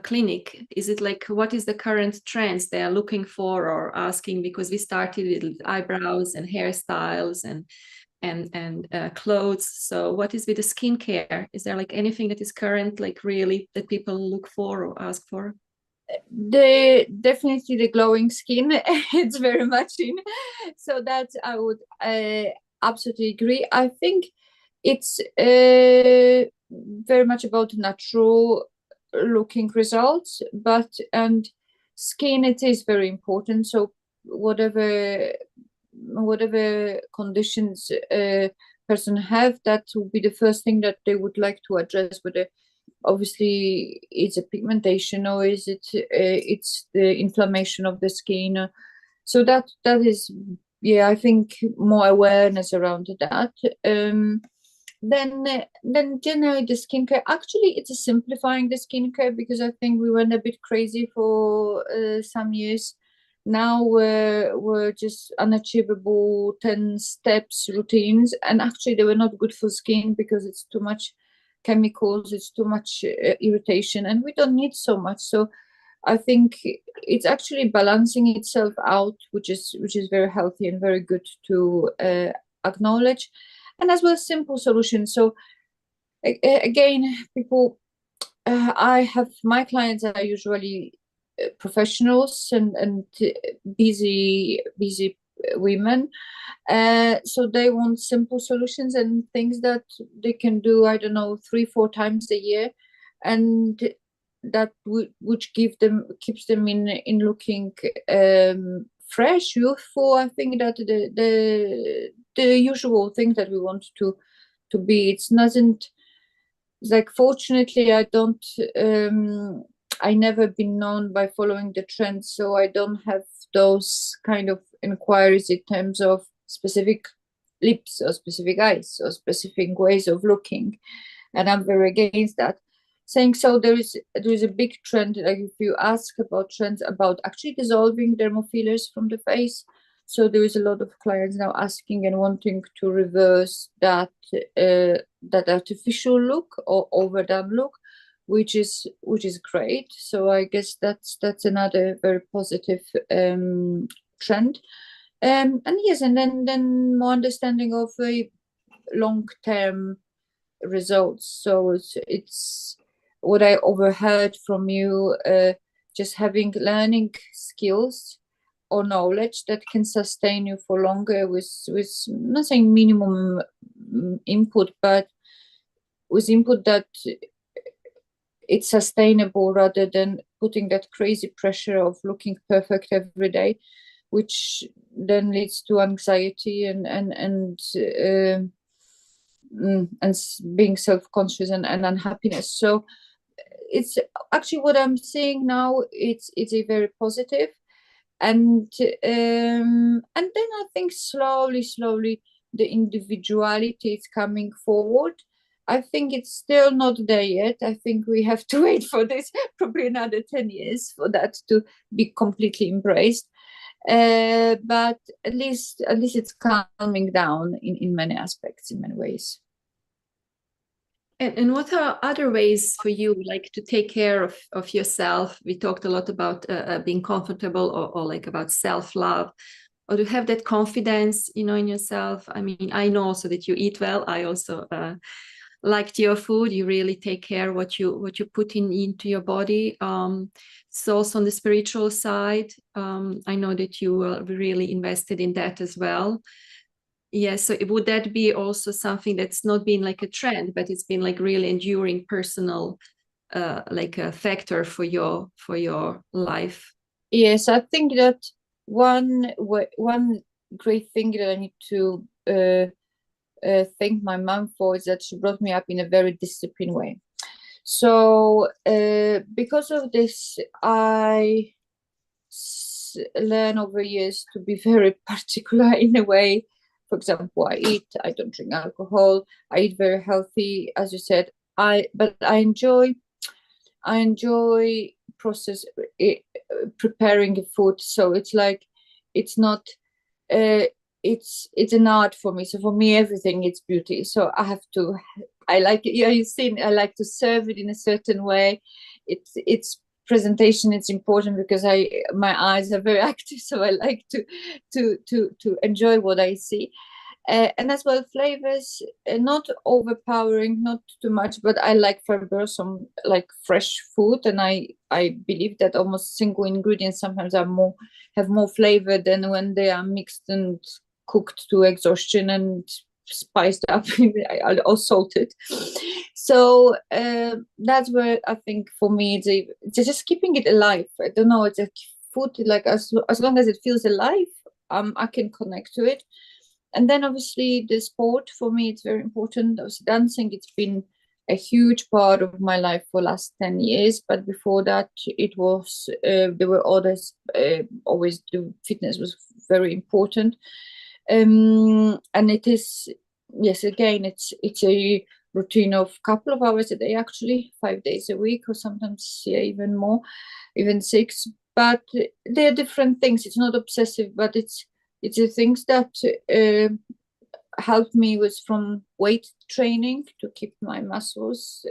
clinic? Is it like, what is the current trends they are looking for or asking? Because we started with eyebrows and hairstyles and clothes. So what is with the skincare? Is there like anything that is current, like really that people look for or ask for? Definitely the glowing skin. It's very much in. So that I would absolutely agree. I think it's very much about natural looking results, and skin, it is very important. So whatever conditions a person have, that will be the first thing that they would like to address. Whether obviously it's a pigmentation, or is it it's the inflammation of the skin. So that is, I think, more awareness around that. then generally the skincare, actually it's a simplifying the skincare, because I think we went a bit crazy for some years. Now we're just unachievable 10 steps routines, and actually they were not good for skin because it's too much chemicals, it's too much irritation, and we don't need so much. So I think it's actually balancing itself out, which is very healthy and very good to acknowledge. And as well, simple solutions. So again, people, I have, my clients are usually professionals and busy women, so they want simple solutions and things that they can do, I don't know, 3-4 times a year, and that which keeps them in looking fresh, youthful. I think that the usual thing that we want to be, it doesn't, like, fortunately I don't I never been known by following the trends, so I don't have those kind of inquiries in terms of specific lips or specific eyes or specific ways of looking, and I'm very against that. Saying so, there is a big trend, like if you ask about trends about actually dissolving dermal fillers from the face, so there is a lot of clients now asking and wanting to reverse that that artificial look or overdone look, which is great. So I guess that's another very positive trend. And yes, and then more understanding of a long-term results. So it's what I overheard from you, just having learning skills or knowledge that can sustain you for longer with not saying minimum input, but with input that it's sustainable, rather than putting that crazy pressure of looking perfect every day, which then leads to anxiety and being self-conscious and unhappiness. So it's actually what I'm seeing now, it's a very positive, and then I think slowly the individuality is coming forward. I think it's still not there yet. I think we have to wait for this probably another 10 years for that to be completely embraced, but at least it's calming down in many aspects, in many ways. And what are other ways for you, like, to take care of yourself? We talked a lot about being comfortable, or like about self-love, or to have that confidence, in yourself. I mean, I know also that you eat well. I also liked your food. You really take care what you put into your body. So also on the spiritual side, I know that you are really invested in that as well. Yes, so would that be also something that's not been like a trend, but it's been like really enduring personal like a factor for your life? Yes, I think that one great thing that I need to thank my mom for is that she brought me up in a very disciplined way. So because of this, I learn over years to be very particular in a way. For example, I don't drink alcohol, I eat very healthy, as you said. But I enjoy process preparing food. So it's like, it's not it's an art for me. So for me, everything is beauty. So I like it. Yeah, you've seen, I like to serve it in a certain way. It's presentation, it's important because my eyes are very active, so I like to enjoy what I see. And as well, flavors, not overpowering, not too much, but I like some like fresh food, and I believe that almost single ingredients sometimes have more flavor than when they are mixed and cooked to exhaustion and spiced up or salted. So that's where I think for me it's just keeping it alive. I don't know, it's a food, like as long as it feels alive, I can connect to it. And then obviously the sport, for me, it's very important. Obviously dancing, it's been a huge part of my life for the last 10 years. But before that, it was, there were others, always the fitness was very important. And it is yes, again, it's a routine of a couple of hours a day, actually, 5 days a week, or sometimes even more, even 6. But they're different things. It's not obsessive, but it's the things that helped me with from weight training to keep my muscles,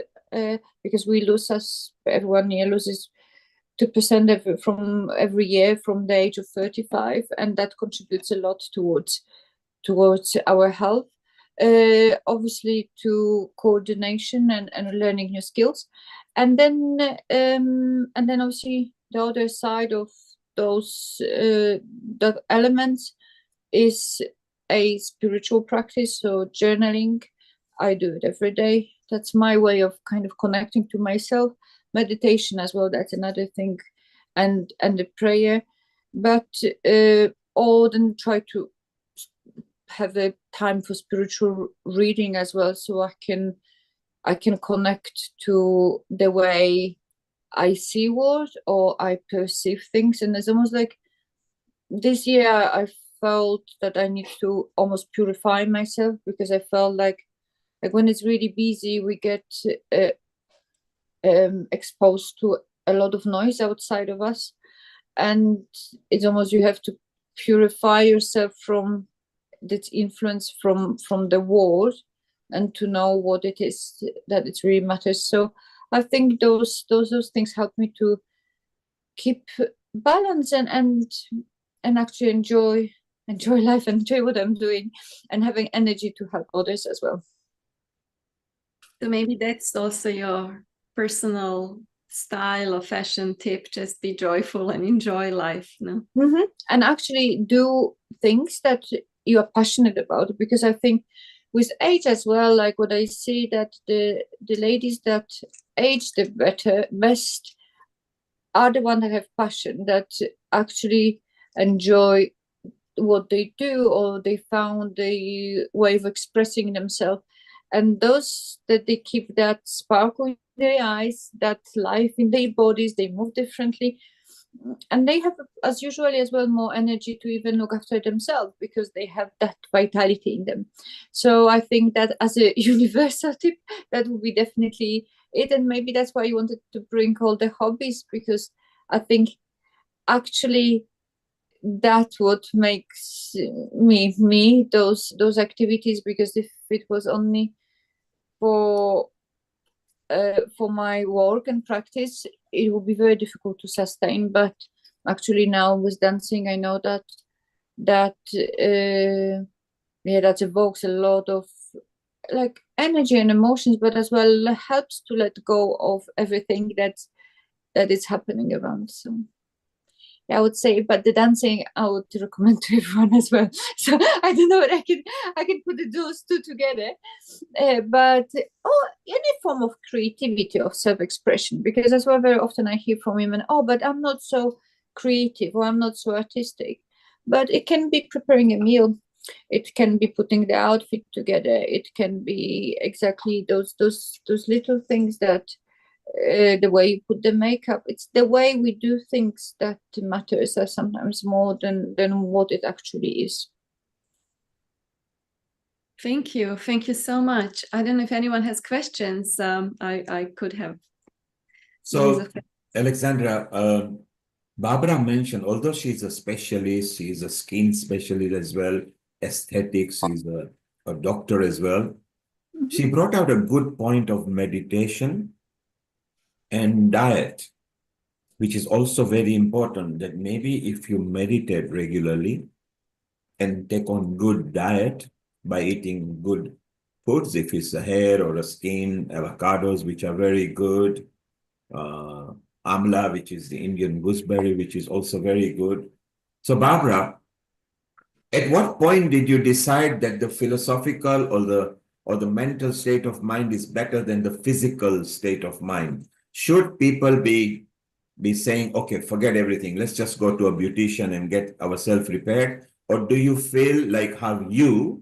because we lose, as everyone here loses 2% from every year from the age of 35, and that contributes a lot towards our health. Obviously, to coordination and learning new skills, and then obviously the other side of those the elements is a spiritual practice. So journaling, I do it every day. That's my way of kind of connecting to myself. Meditation as well, that's another thing, and the prayer. But or then try to have a time for spiritual reading as well, so I can connect to the way I see world or I perceive things. And it's almost like this year I felt that I need to almost purify myself, because I felt like when it's really busy, we get exposed to a lot of noise outside of us, and it's almost you have to purify yourself from that influence from the world, and to know what it is that it really matters. So I think those things help me to keep balance and actually enjoy life, enjoy what I'm doing, and having energy to help others as well. So maybe that's also your personal style or fashion tip: just be joyful and enjoy life, no? And actually do things that you are passionate about, because I think with age as well, like what I see, that the ladies that age the best are the ones that have passion, that actually enjoy what they do, or they found the way of expressing themselves, and those that they keep that sparkle in their eyes, that life in their bodies, they move differently, and they have, as usually as well, more energy to even look after themselves, because they have that vitality in them. So I think that as a universal tip, that would be definitely it. And maybe that's why you wanted to bring all the hobbies, because I think actually that's what makes me those activities, because if it was only for my work and practice, it would be very difficult to sustain. But actually now with dancing, I know that that evokes a lot of like energy and emotions, but as well helps to let go of everything that is happening around. So I would say, but the dancing I would recommend to everyone as well. So I don't know what I can put those two together, but any form of creativity, of self-expression, because as well very often I hear from women, but I'm not so creative, or I'm not so artistic. But it can be preparing a meal, it can be putting the outfit together, it can be exactly those little things that. The way you put the makeup, it's the way we do things that matters sometimes more than what it actually is. Thank you so much. I don't know if anyone has questions. I could have. So Alexandra, Barbara mentioned, although she's a specialist, she's a skin specialist as well, aesthetics, she's a doctor as well. She brought out a good point of meditation and diet, which is also very important, that maybe if you meditate regularly and take on good diet by eating good foods, if it's a hair or a skin, avocados, which are very good, amla, which is the Indian gooseberry, which is also very good. So Barbara, at what point did you decide that the philosophical or the mental state of mind is better than the physical state of mind? Should people be saying, okay, forget everything, let's just go to a beautician and get ourselves repaired? Or do you feel like how you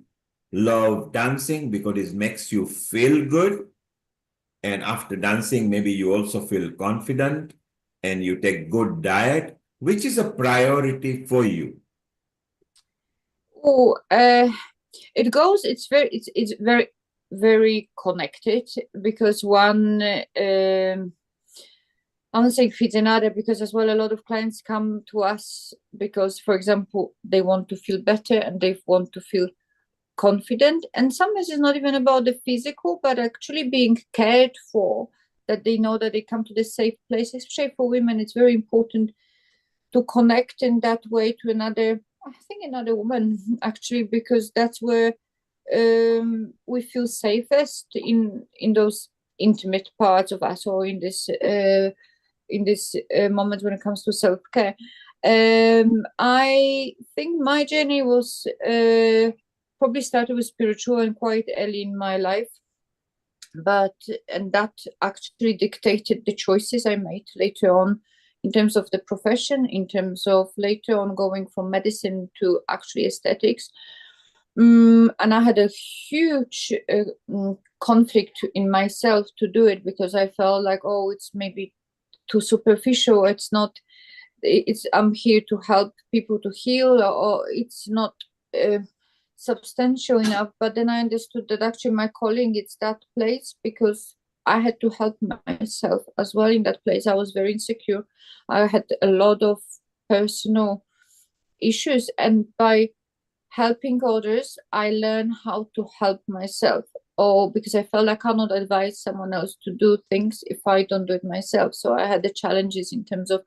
love dancing because it makes you feel good, and after dancing maybe you also feel confident and you take good diet? Which is a priority for you? it's very, very connected, because one I don't say feeds another, because as well a lot of clients come to us because, for example, they want to feel better and they want to feel confident, and sometimes it's not even about the physical, but actually being cared for, that they know that they come to the safe place. Especially for women, it's very important to connect in that way to another, I think another woman, actually, because that's where we feel safest in those intimate parts of us, or in this moment when it comes to self-care. I think my journey was probably started with spiritual and quite early in my life, and that actually dictated the choices I made later on in terms of the profession, in terms of later on going from medicine to actually aesthetics. And I had a huge conflict in myself to do it, because I felt like, oh, it's maybe too superficial. It's not. I'm here to help people to heal, or it's not substantial enough. But then I understood that actually my calling is that place, because I had to help myself as well in that place. I was very insecure. I had a lot of personal issues, and by helping others, I learned how to help myself. Or because I felt I cannot advise someone else to do things if I don't do it myself. So I had the challenges in terms of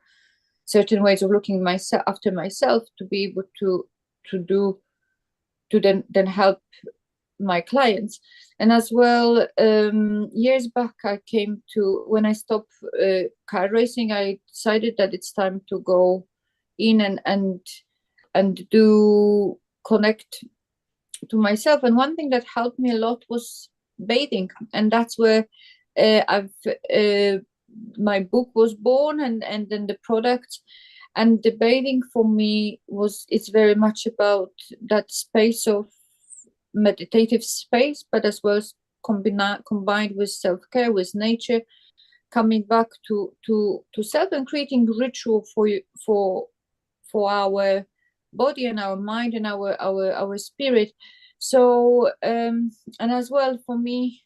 certain ways of looking after myself, to be able to then help my clients. And as well, years back, I came to, when I stopped car racing, I decided that it's time to go in and do connect to myself. And one thing that helped me a lot was bathing, and that's where my book was born, and then the product. And the bathing for me it's very much about that space of meditative space, but as well as combined with self-care, with nature, coming back to self, and creating ritual for our body and our mind and our spirit. So and as well, for me,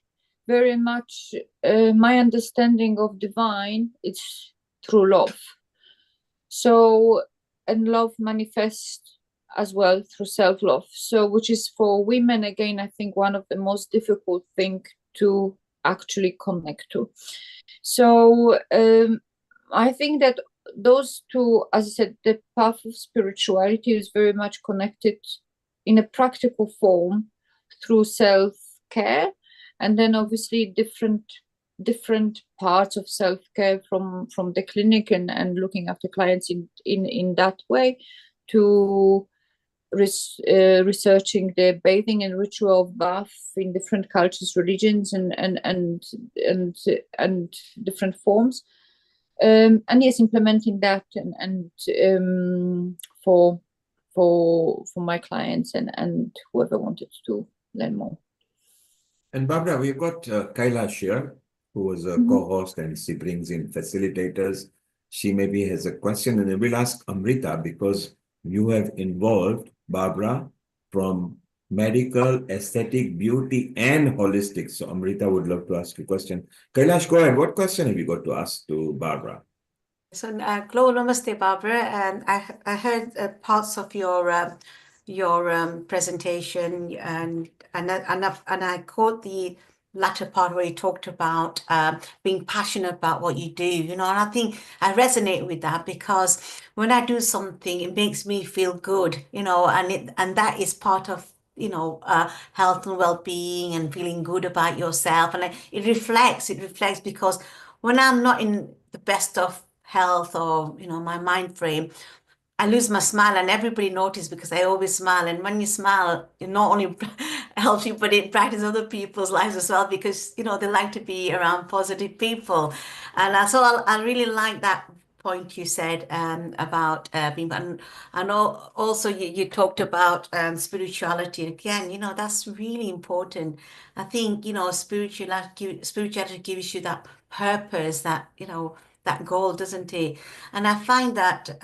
very much my understanding of divine, it's through love. So, and love manifests as well through self-love. So, which is for women, again, I think one of the most difficult thing to actually connect to. So I think that those two, as I said, the path of spirituality is very much connected in a practical form through self-care, and then obviously different parts of self-care from the clinic and looking after clients in that way, to researching the bathing and ritual of bath in different cultures, religions, and different forms. And yes, implementing that and for my clients and whoever wanted to learn more. And Barbara, we've got Kailash here, who is a co-host, and she brings in facilitators. She maybe has a question, and we'll ask Amrita, because you have involved Barbara from medical, aesthetic, beauty, and holistic. So Amrita would love to ask you a question. Kailash, go ahead. What question have you got to ask to Barbara? So, Namaste, Barbara. And I heard parts of your presentation, and I caught the latter part where you talked about being passionate about what you do, and I think I resonate with that, because when I do something, it makes me feel good, and that is part of health and well-being and feeling good about yourself. And it reflects because when I'm not in the best of health, or my mind frame, I lose my smile, and everybody notices, because I always smile. And when you smile, it not only helps you, but it brightens other people's lives as well, because they like to be around positive people. And so I really like that point you said about being, and also you talked about spirituality again. That's really important. I think spirituality gives you that purpose, that that goal, doesn't it? And I find that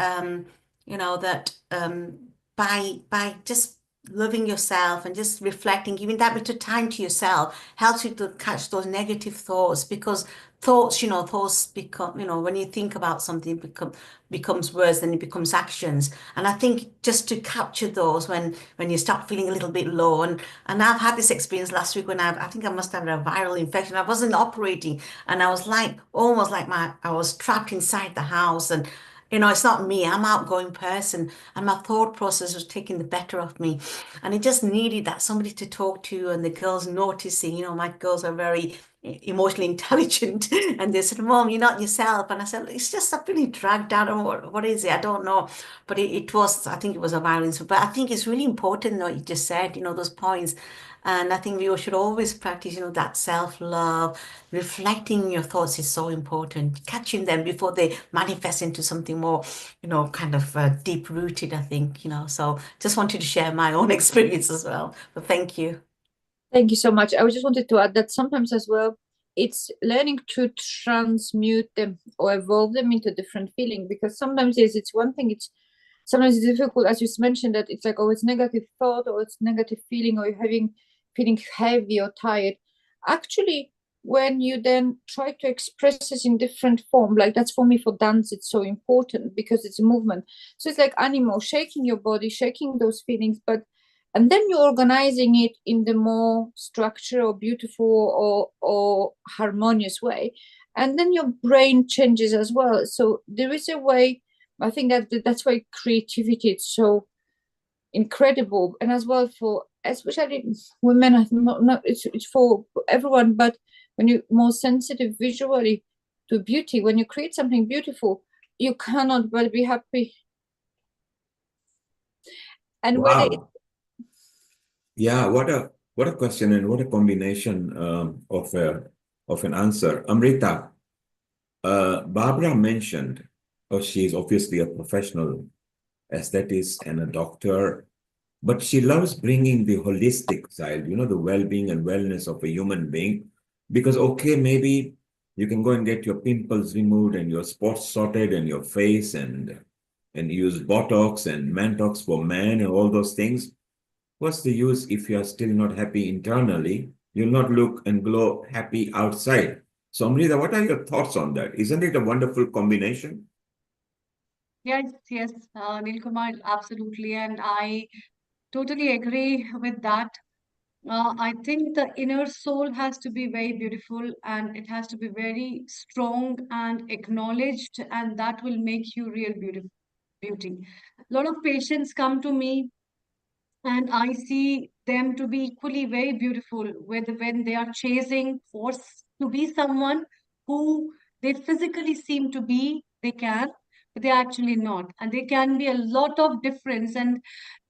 by just loving yourself and just reflecting, giving that bit of time to yourself helps you to catch those negative thoughts, because thoughts, thoughts become, when you think about something, becomes words, then it becomes actions. And I think just to capture those when you start feeling a little bit low, and I've had this experience last week when I think I must have had a viral infection. I wasn't operating, and I was like almost like I was trapped inside the house, and it's not me. I'm an outgoing person, and my thought process was taking the better of me. And it just needed that somebody to talk to, and the girls noticing, my girls are very emotionally intelligent, and they said, "Mom, you're not yourself." And I said, "It's just I'm feeling dragged down, or what is it? I don't know." But it was, I think it was a violence. But I think it's really important what you just said, those points. And I think we should always practice, that self-love. Reflecting your thoughts is so important. Catching them before they manifest into something more, kind of deep-rooted, I think, So just wanted to share my own experience as well. But thank you. Thank you so much. I just wanted to add that sometimes as well, it's learning to transmute them or evolve them into different feeling, because sometimes yes, it's one thing, sometimes it's difficult, as you mentioned, that it's like, oh, it's negative thought or it's negative feeling, or you're feeling heavy or tired. Actually, when you then try to express this in different form, like that's for me for dance, it's so important because it's a movement. So it's like animal, shaking your body, shaking those feelings, and then you're organizing it in the more structured or beautiful or harmonious way. And then your brain changes as well. So there is a way, I think that's why creativity is so incredible. And as well for especially women, I think not it's for everyone, but when you're more sensitive visually to beauty, when you create something beautiful, you cannot but be happy. And Wow. whether Yeah, what a question, and what a combination of an answer. Amrita, Barbara mentioned, oh, she's obviously a professional aesthetist and a doctor, but she loves bringing the holistic side, the well-being and wellness of a human being. Because, okay, maybe you can go and get your pimples removed and your spots sorted and your face and use Botox and Mantox for men and all those things. What's the use if you are still not happy internally? You'll not look and glow happy outside. So, Amrita, what are your thoughts on that? Isn't it a wonderful combination? Yes, yes, Nilkumar, absolutely. And I totally agree with that. I think the inner soul has to be very beautiful, and it has to be very strong and acknowledged, and that will make you real beauty. A lot of patients come to me, and I see them to be equally very beautiful when they are chasing force to be someone who they physically seem to be, they can, but they're actually not. And there can be a lot of difference, and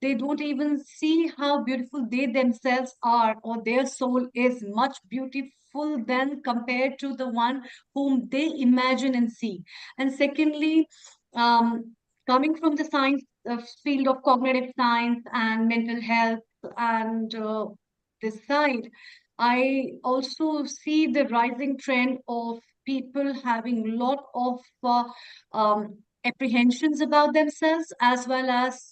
they don't even see how beautiful they themselves are, or their soul is much beautiful than compared to the one whom they imagine and see. And secondly, um, coming from the science field of cognitive science and mental health and this side, I also see the rising trend of people having a lot of apprehensions about themselves, as well as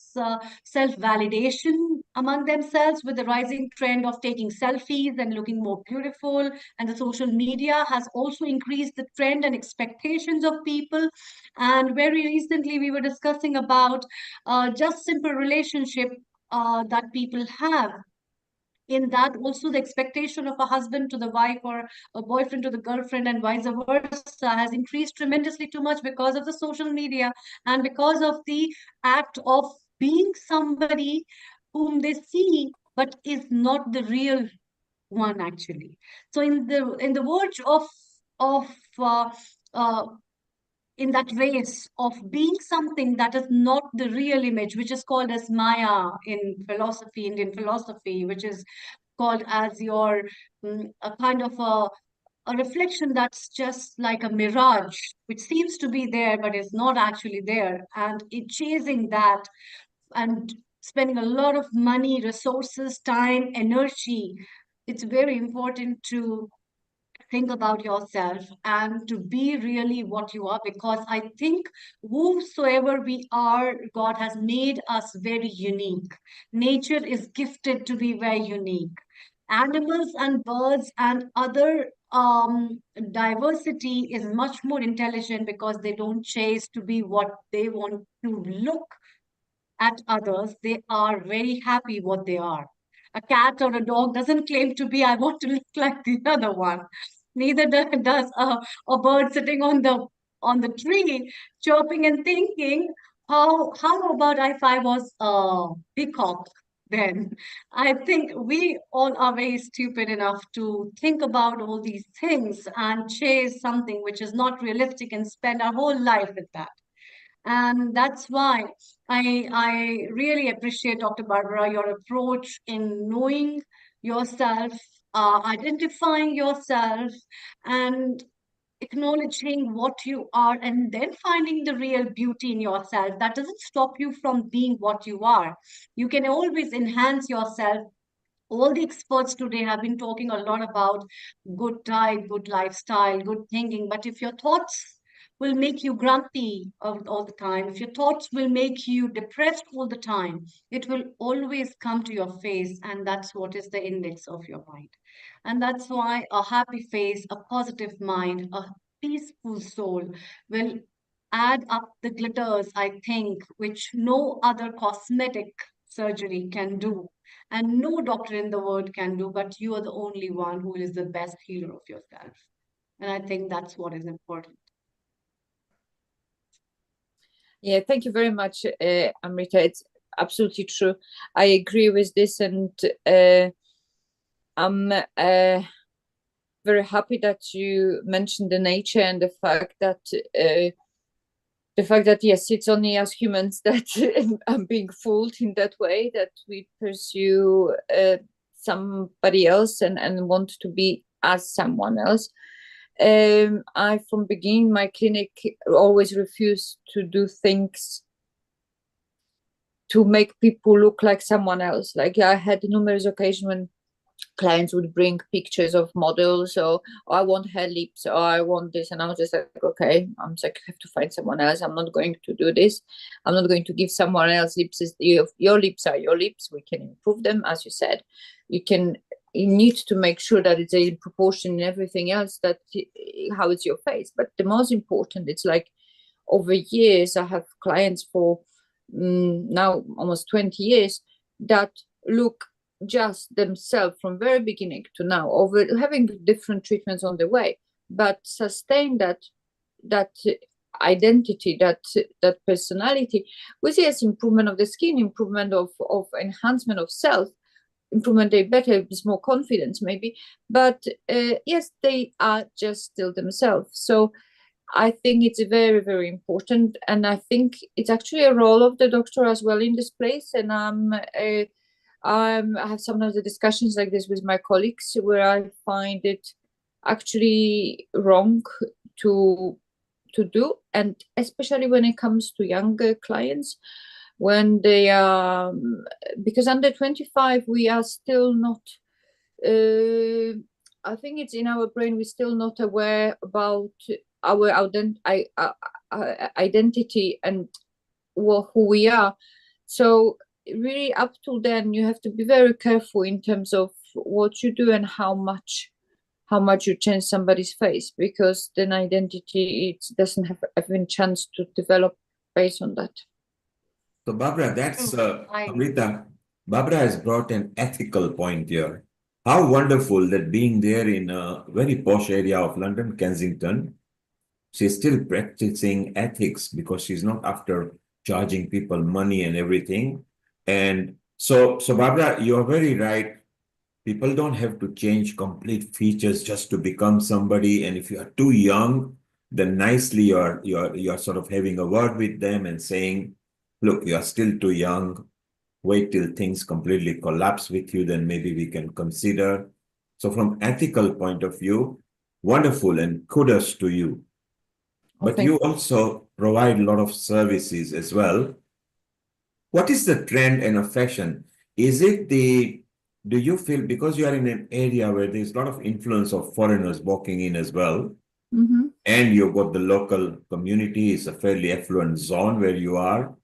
self-validation among themselves, with the rising trend of taking selfies and looking more beautiful. And the social media has also increased the trend and expectations of people. And very recently we were discussing about just simple relationship that people have. In that also, the expectation of a husband to the wife or a boyfriend to the girlfriend and vice versa has increased tremendously too much because of the social media, and because of the act of being somebody whom they see but is not the real one actually. So in the verge of uh, uh, in that race of being something that is not the real image, which is called as Maya in philosophy, Indian philosophy, which is called as your a kind of a reflection that's just like a mirage, which seems to be there but is not actually there, and it chasing that and spending a lot of money, resources, time, energy. It's very important to think about yourself and to be really what you are, because I think whosoever we are, God has made us very unique. Nature is gifted to be very unique. Animals and birds and other diversity is much more intelligent because they don't chase to be what they want to look at others. They are very happy what they are. A cat or a dog doesn't claim to be, I want to look like the other one. Neither does a bird sitting on the tree, chirping and thinking, how about if I was a peacock then? I think we all are very stupid enough to think about all these things and chase something which is not realistic and spend our whole life with that. And that's why I really appreciate, Dr. Barbara, your approach in knowing yourself, identifying yourself, and acknowledging what you are, and then finding the real beauty in yourself. That doesn't stop you from being what you are. You can always enhance yourself. All the experts today have been talking a lot about good diet, good lifestyle, good thinking. But if your thoughts will make you grumpy all the time, if your thoughts will make you depressed all the time, it will always come to your face. And that's what is the index of your mind. And that's why a happy face, a positive mind, a peaceful soul will add up the glitters, I think, which no other cosmetic surgery can do and no doctor in the world can do, but you are the only one who is the best healer of yourself. And I think that's what is important. Yeah, thank you very much, Amrita. It's absolutely true. I agree with this, and I'm very happy that you mentioned the nature and the fact that yes, it's only as humans that I'm being fooled in that way, that we pursue somebody else and want to be as someone else. I, from beginning my clinic, always refused to do things to make people look like someone else. Like, I had numerous occasions when clients would bring pictures of models, or I want her lips, or I want this, and I was just like, okay, I'm like, I have to find someone else. I'm not going to do this. I'm not going to give someone else lips. Your lips are your lips. We can improve them, as you said. You need to make sure that it's in proportion and everything else, that how it's your face. But the most important, it's like, over years, I have clients for now almost 20 years that look just themselves from very beginning to now, over having different treatments on the way, but sustain that identity, that personality, with yes, improvement of the skin, improvement of enhancement of self, improvement, they better, with more confidence maybe, but yes, they are just still themselves. So I think it's very, very important, and I think it's actually a role of the doctor as well in this place. And I have sometimes the discussions like this with my colleagues, where I find it actually wrong to do, and especially when it comes to younger clients, when they are, because under 25 we are still not. I think it's in our brain, we're still not aware about our identity and who we are. So really, up to then, you have to be very careful in terms of what you do and how much you change somebody's face, because then identity, it doesn't have even chance to develop based on that. So Barbara, that's Amrita. Barbara has brought an ethical point here. How wonderful that, being there in a very posh area of London, Kensington, she's still practicing ethics, because she's not after charging people money and everything. And so Barbara, you're very right. People don't have to change complete features just to become somebody. And if you are too young, then nicely you're sort of having a word with them and saying, look, you are still too young. Wait till things completely collapse with you, then maybe we can consider. So from ethical point of view, wonderful, and kudos to you. But you also provide a lot of services as well. What is the trend and a fashion? Is it the do you feel, because you are in an area where there's a lot of influence of foreigners walking in as well, and you've got the local community, it's a fairly affluent zone where you are,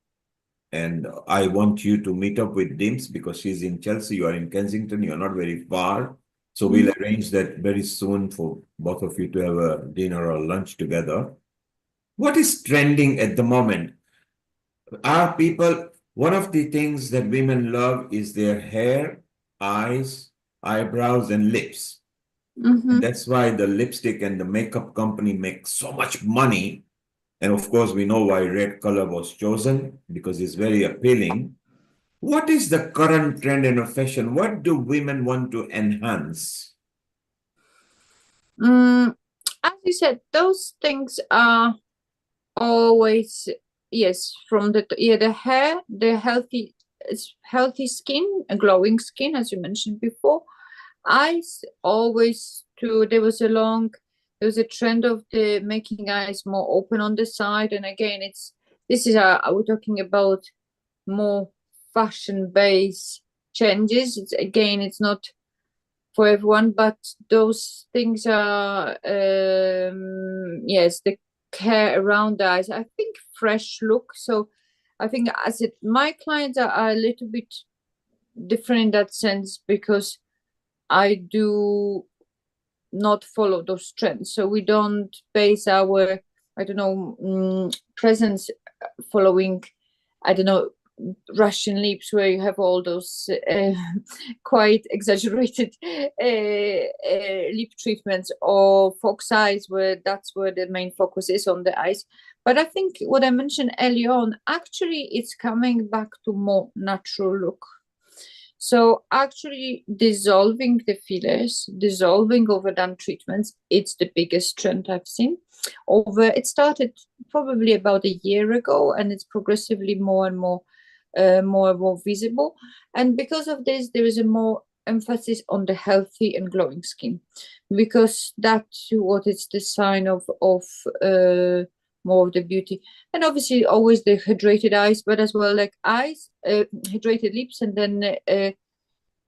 and I want you to meet up with Dims because she's in Chelsea, you are in Kensington, you're not very far. So we'll arrange that very soon for both of you to have a dinner or lunch together. What is trending at the moment? Are people, one of the things that women love is their hair, eyes, eyebrows, and lips. And that's why the lipstick and the makeup company make so much money. And of course, we know why red color was chosen because it's very appealing. What is the current trend in fashion? What do women want to enhance? As you said, those things are always, yes, from the hair, the healthy skin, a glowing skin, as you mentioned before. Eyes always too. There was a trend of the making eyes more open on the side, and again, we're talking about more fashion-based changes. It's not for everyone, but those things are yes, the care around the eyes. I think fresh look. So I think my clients are a little bit different in that sense because I do not follow those trends. So we don't base our, I don't know, presence following, I don't know, Russian lips where you have all those quite exaggerated lip treatments, or fox eyes where that's where the main focus is on the eyes. But I think what I mentioned earlier on, actually it's coming back to more natural look. So actually dissolving the fillers, dissolving overdone treatments, it's the biggest trend I've seen. It started probably about a year ago, and it's progressively more and more visible. And because of this, there is a more emphasis on the healthy and glowing skin, because that's what it's the sign of more of the beauty. And obviously always the hydrated eyes, but as well like eyes, hydrated lips, and then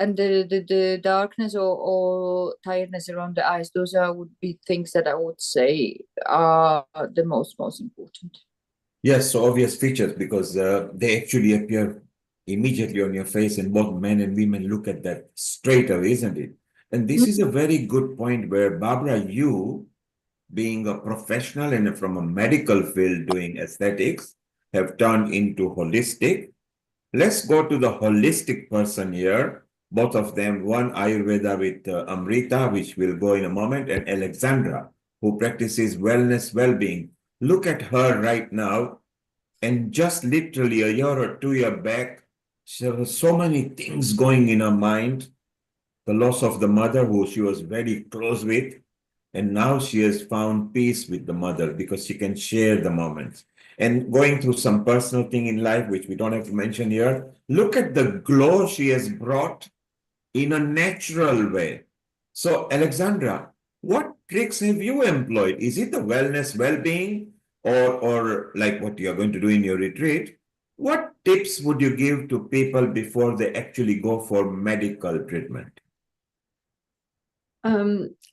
and the darkness or tiredness around the eyes. Those would be things that I would say are the most important. Yes, so obvious features because they actually appear immediately on your face, and both men and women look at that straight away, isn't it? And this is a very good point where, Barbara, you, being a professional and from a medical field doing aesthetics, have turned into holistic. Let's go to the holistic person here. Both of them, one Ayurveda with Amrita, which will go in a moment, and Alexandra, who practices wellness, well-being. Look at her right now. And just literally a year or 2 years back, there were so many things going in her mind. The loss of the mother who she was very close with. And now she has found peace with the mother because she can share the moments. And going through some personal thing in life, which we don't have to mention here. Look at the glow she has brought in a natural way. So, Alexandra, what tricks have you employed? Is it the wellness, well-being, or like what you're going to do in your retreat? What tips would you give to people before they actually go for medical treatment?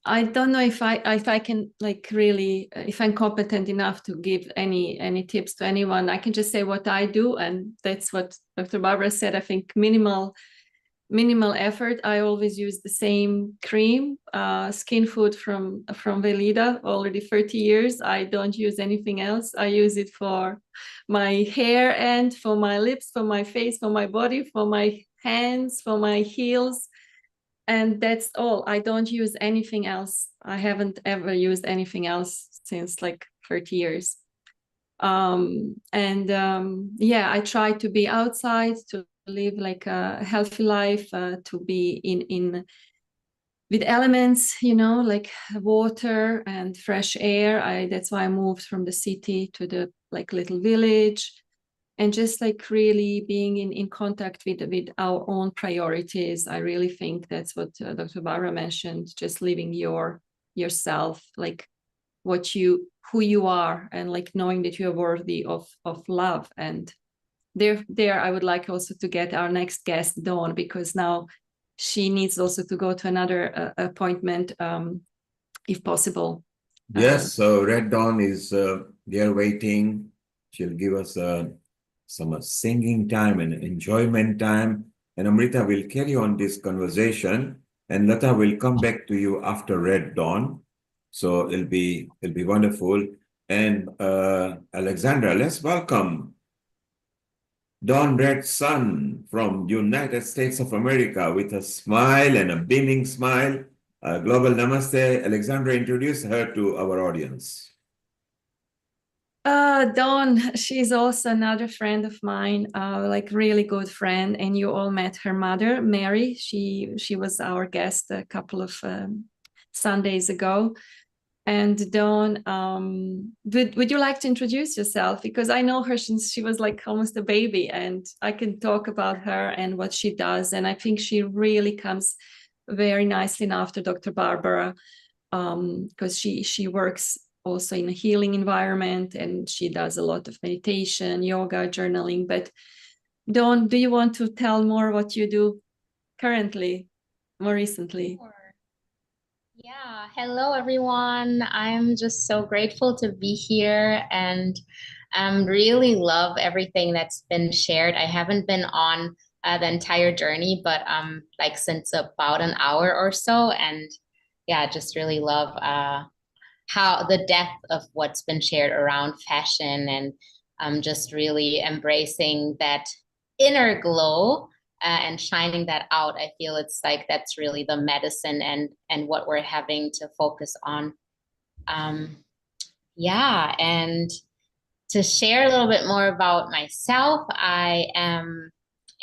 I don't know if I can like really if I'm competent enough to give any tips to anyone. I can just say what I do, and that's what Dr. Barbara said. I think minimal effort. I always use the same cream, Skin Food from Velida, already 30 years. I don't use anything else. I use it for my hair and for my lips, for my face, for my body, for my hands, for my heels. And that's all. I don't use anything else. I haven't ever used anything else since like 30 years. Yeah, I try to be outside, to live like a healthy life, to be in with elements, you know, like water and fresh air. That's why I moved from the city to the like little village, and just like really being in contact with our own priorities. I really think that's what Dr. Barbara mentioned, just living yourself, like who you are, and like knowing that you're worthy of love. And there I would like also to get our next guest, Dawn, because now she needs also to go to another appointment, if possible. Yes, so Red Dawn is there waiting. She'll give us some singing time and enjoyment time. And Amrita will carry on this conversation. And Lata will come back to you after Red Dawn. So it'll be wonderful. And Alexandra, let's welcome Dawn Red Sun from United States of America with a smile and a beaming smile. Global Namaste. Alexandra, introduce her to our audience. Dawn, she's also another friend of mine, like really good friend, and you all met her mother, Mary. She was our guest a couple of Sundays ago. And Dawn, would you like to introduce yourself? Because I know her since she was like almost a baby, and I can talk about her and what she does. And I think she really comes very nicely now after Dr. Barbara, because she works also in a healing environment, and she does a lot of meditation, yoga, journaling. But Dawn, do you want to tell more what you do currently, more recently? Sure. Yeah, hello everyone. I'm just so grateful to be here and really love everything that's been shared. I haven't been on the entire journey, but like since about an hour or so, and yeah, just really love how the depth of what's been shared around fashion, and just really embracing that inner glow and shining that out. I feel it's like that's really the medicine and what we're having to focus on. Yeah, and to share a little bit more about myself, I am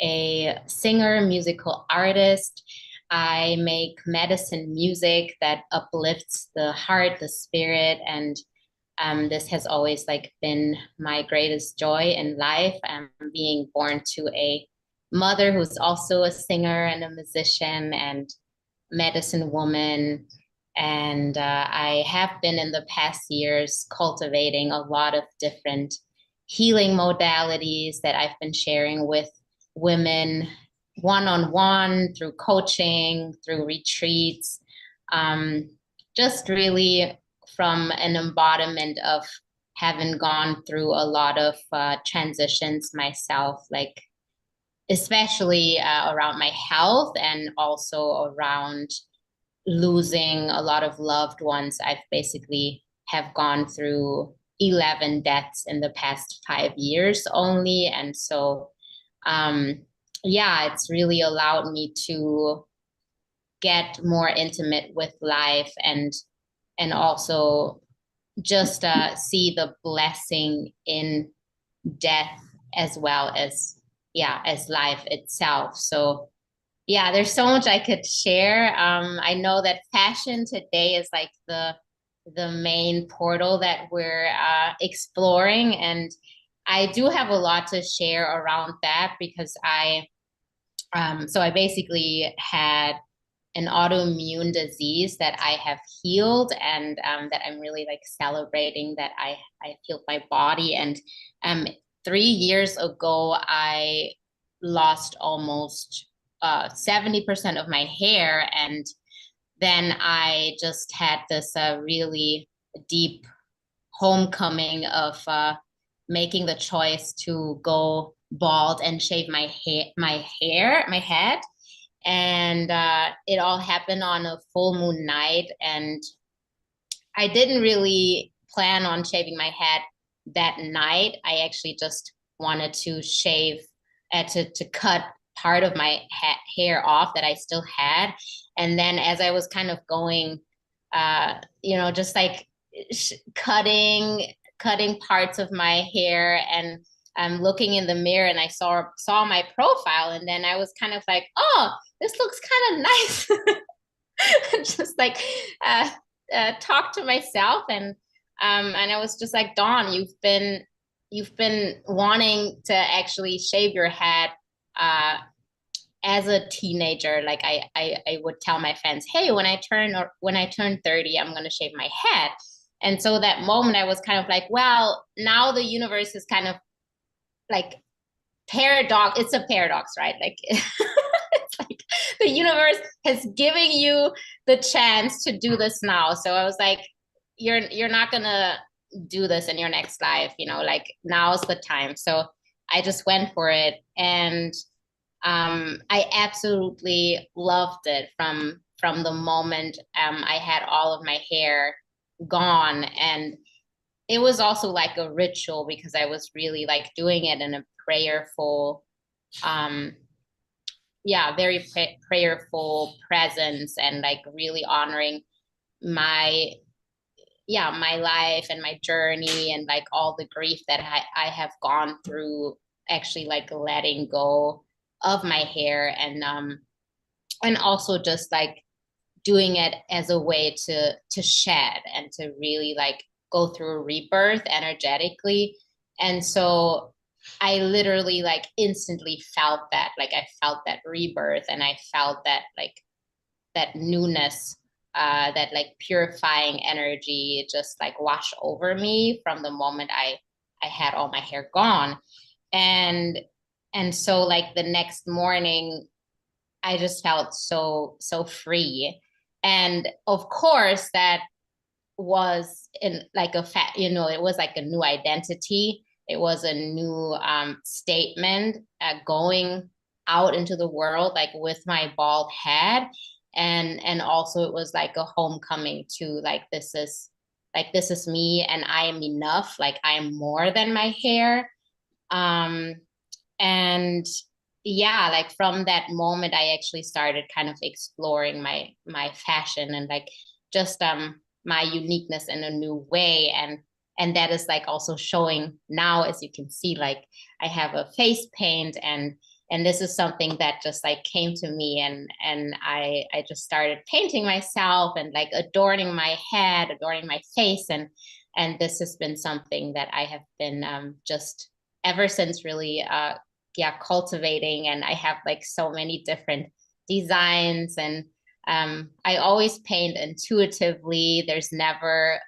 a singer, musical artist. I make medicine music that uplifts the heart, the spirit, and this has always like been my greatest joy in life. Being born to a mother who's also a singer and a musician and medicine woman. And I have been in the past years cultivating a lot of different healing modalities that I've been sharing with women one-on-one, through coaching, through retreats, just really from an embodiment of having gone through a lot of transitions myself, like especially around my health and also around losing a lot of loved ones. I've basically have gone through 11 deaths in the past 5 years only. And so, yeah, it's really allowed me to get more intimate with life and also just see the blessing in death as well as, yeah, as life itself. So yeah, there's so much I could share. I know that fashion today is like the main portal that we're exploring, and I do have a lot to share around that because so I basically had an autoimmune disease that I have healed, and that I'm really like celebrating that I healed my body. And 3 years ago, I lost almost 70% of my hair, and then I just had this really deep homecoming of making the choice to go bald and shave my head. And it all happened on a full moon night, and I didn't really plan on shaving my head that night. I actually just wanted to shave, to cut part of my hair off that I still had. And then as I was kind of going, you know, just like cutting parts of my hair, and I'm looking in the mirror, and I saw my profile, and then I was kind of like, oh, this looks kind of nice. Just like talk to myself, and I was just like, Dawn, you've been wanting to actually shave your head as a teenager. Like I would tell my friends, hey, when I turn 30, I'm gonna shave my head. And so that moment I was kind of like, well, now the universe is kind of like it's a paradox, right? Like it's like the universe has given you the chance to do this now. So I was like, you're not gonna do this in your next life, you know, like now's the time. So I just went for it, and I absolutely loved it from the moment I had all of my hair gone. And it was also like a ritual, because I was really like doing it in a prayerful, very prayerful presence, and like really honoring my my life and my journey, and like all the grief that I have gone through, actually like letting go of my hair, and also just like doing it as a way to shed and to really like go through a rebirth energetically. And so I literally like instantly felt that, like I felt that rebirth, and I felt that like that newness, that like purifying energy just like wash over me from the moment I had all my hair gone. And so like the next morning, I just felt so free. And of course that was in like a you know, it was like a new identity. It was a new statement, going out into the world like with my bald head. And also it was like a homecoming to like, this is me, and I am enough, like I am more than my hair. And yeah, like from that moment, I actually started kind of exploring my fashion, and like just my uniqueness in a new way. And that is like also showing now, as you can see, like I have a face paint, and this is something that just like came to me, and I just started painting myself, and like adorning my head, adorning my face. And this has been something that I have been just ever since really cultivating. And I have like so many different designs, and I always paint intuitively. There's never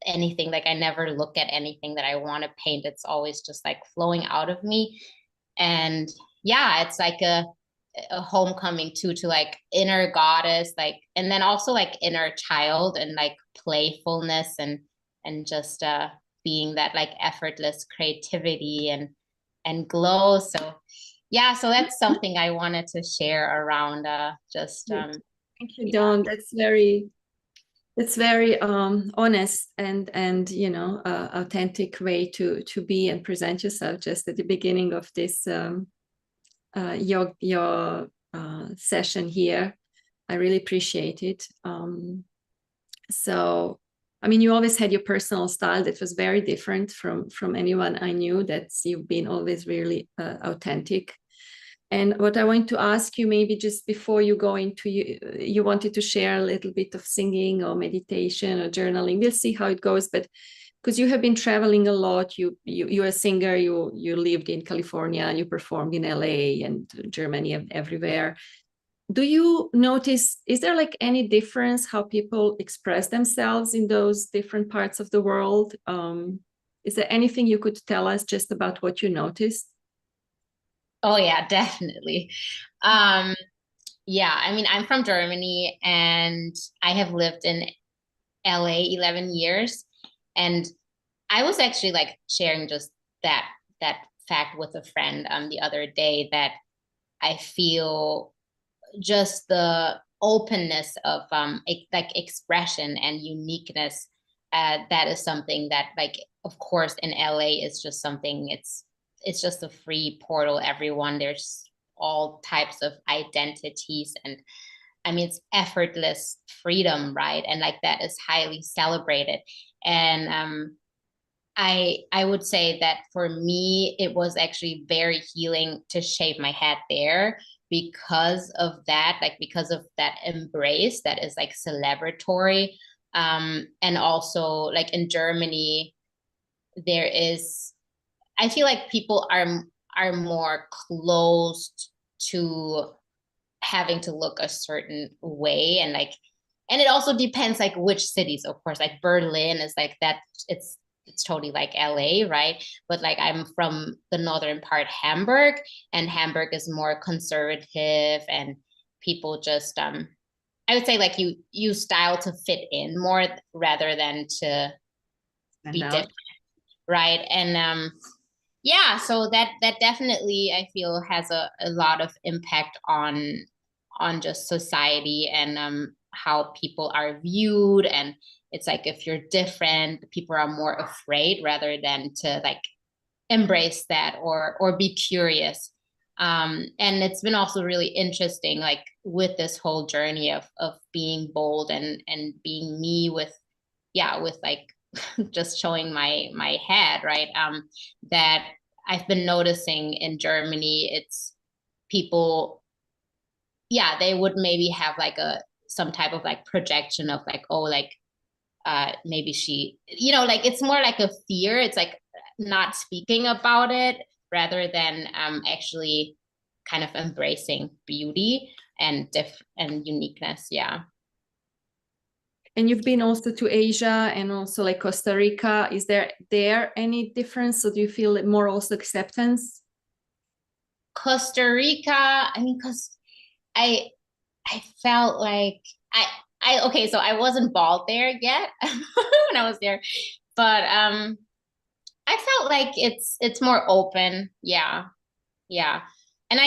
anything, like I never look at anything that I want to paint. It's always just like flowing out of me. And yeah, it's like a homecoming too, to like inner goddess, like, and then also like inner child, and like playfulness, and just being that like effortless creativity and glow. So yeah, so that's something I wanted to share around just thank you, Dawn. That's very honest and you know, authentic way to be and present yourself just at the beginning of this your session here. I really appreciate it. So I mean, you always had your personal style that was very different from anyone I knew. That's, you've been always really authentic. And what I want to ask you, maybe just before you go into, you wanted to share a little bit of singing or meditation or journaling. We'll see how it goes. But because you have been traveling a lot, you're a singer, you lived in California, and you performed in LA and Germany and everywhere. Do you notice, is there like any difference how people express themselves in those different parts of the world? Is there anything you could tell us just about what you noticed? Oh yeah, definitely. Yeah, I mean, I'm from Germany, and I have lived in LA 11 years. And I was actually like sharing just that fact with a friend the other day, that I feel just the openness of like expression and uniqueness. That is something that, like, of course, in LA is just something, it's just a free portal. Everyone, there's all types of identities, and I mean, it's effortless freedom, right? And like that is highly celebrated. And I would say that for me, it was actually very healing to shave my head there, because of that, like because of that embrace that is like celebratory. And also like in Germany, there is, I feel like people are more closed to having to look a certain way. And like, and it also depends like which cities, of course, like Berlin is like that, it's totally like LA, right? But like I'm from the northern part, Hamburg, and Hamburg is more conservative, people just I would say like you use style to fit in more rather than to be different, right? And yeah, so that definitely I feel has a lot of impact on just society and how people are viewed. And it's like if you're different, people are more afraid rather than to like embrace that or be curious. And it's been also really interesting, like with this whole journey of being bold and being me with like just showing my head, right? That I've been noticing in Germany, it's people, they would maybe have like some type of like projection of like, oh, like maybe she, like it's more like a fear. It's like not speaking about it rather than actually kind of embracing beauty and uniqueness. Yeah. And you've been also to Asia and also like Costa Rica. Is there any difference? So do you feel more also acceptance? Costa Rica, I mean, because I felt like okay, so I wasn't bald there yet when I was there, but I felt like it's more open. Yeah. And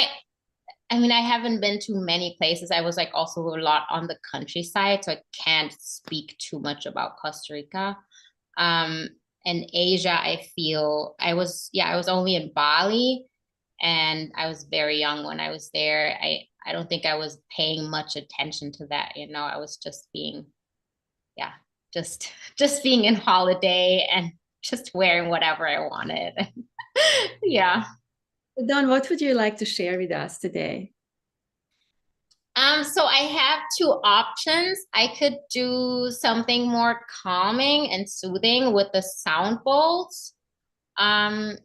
I mean, I haven't been to many places. I was like also a lot on the countryside, so I can't speak too much about Costa Rica. And Asia, I feel I was only in Bali, and I was very young when I was there. I don't think I was paying much attention to that. I was just being, just being in holiday and just wearing whatever I wanted. Yeah. Dawn, what would you like to share with us today? So I have two options. I could do something more calming and soothing with the sound bowls. Or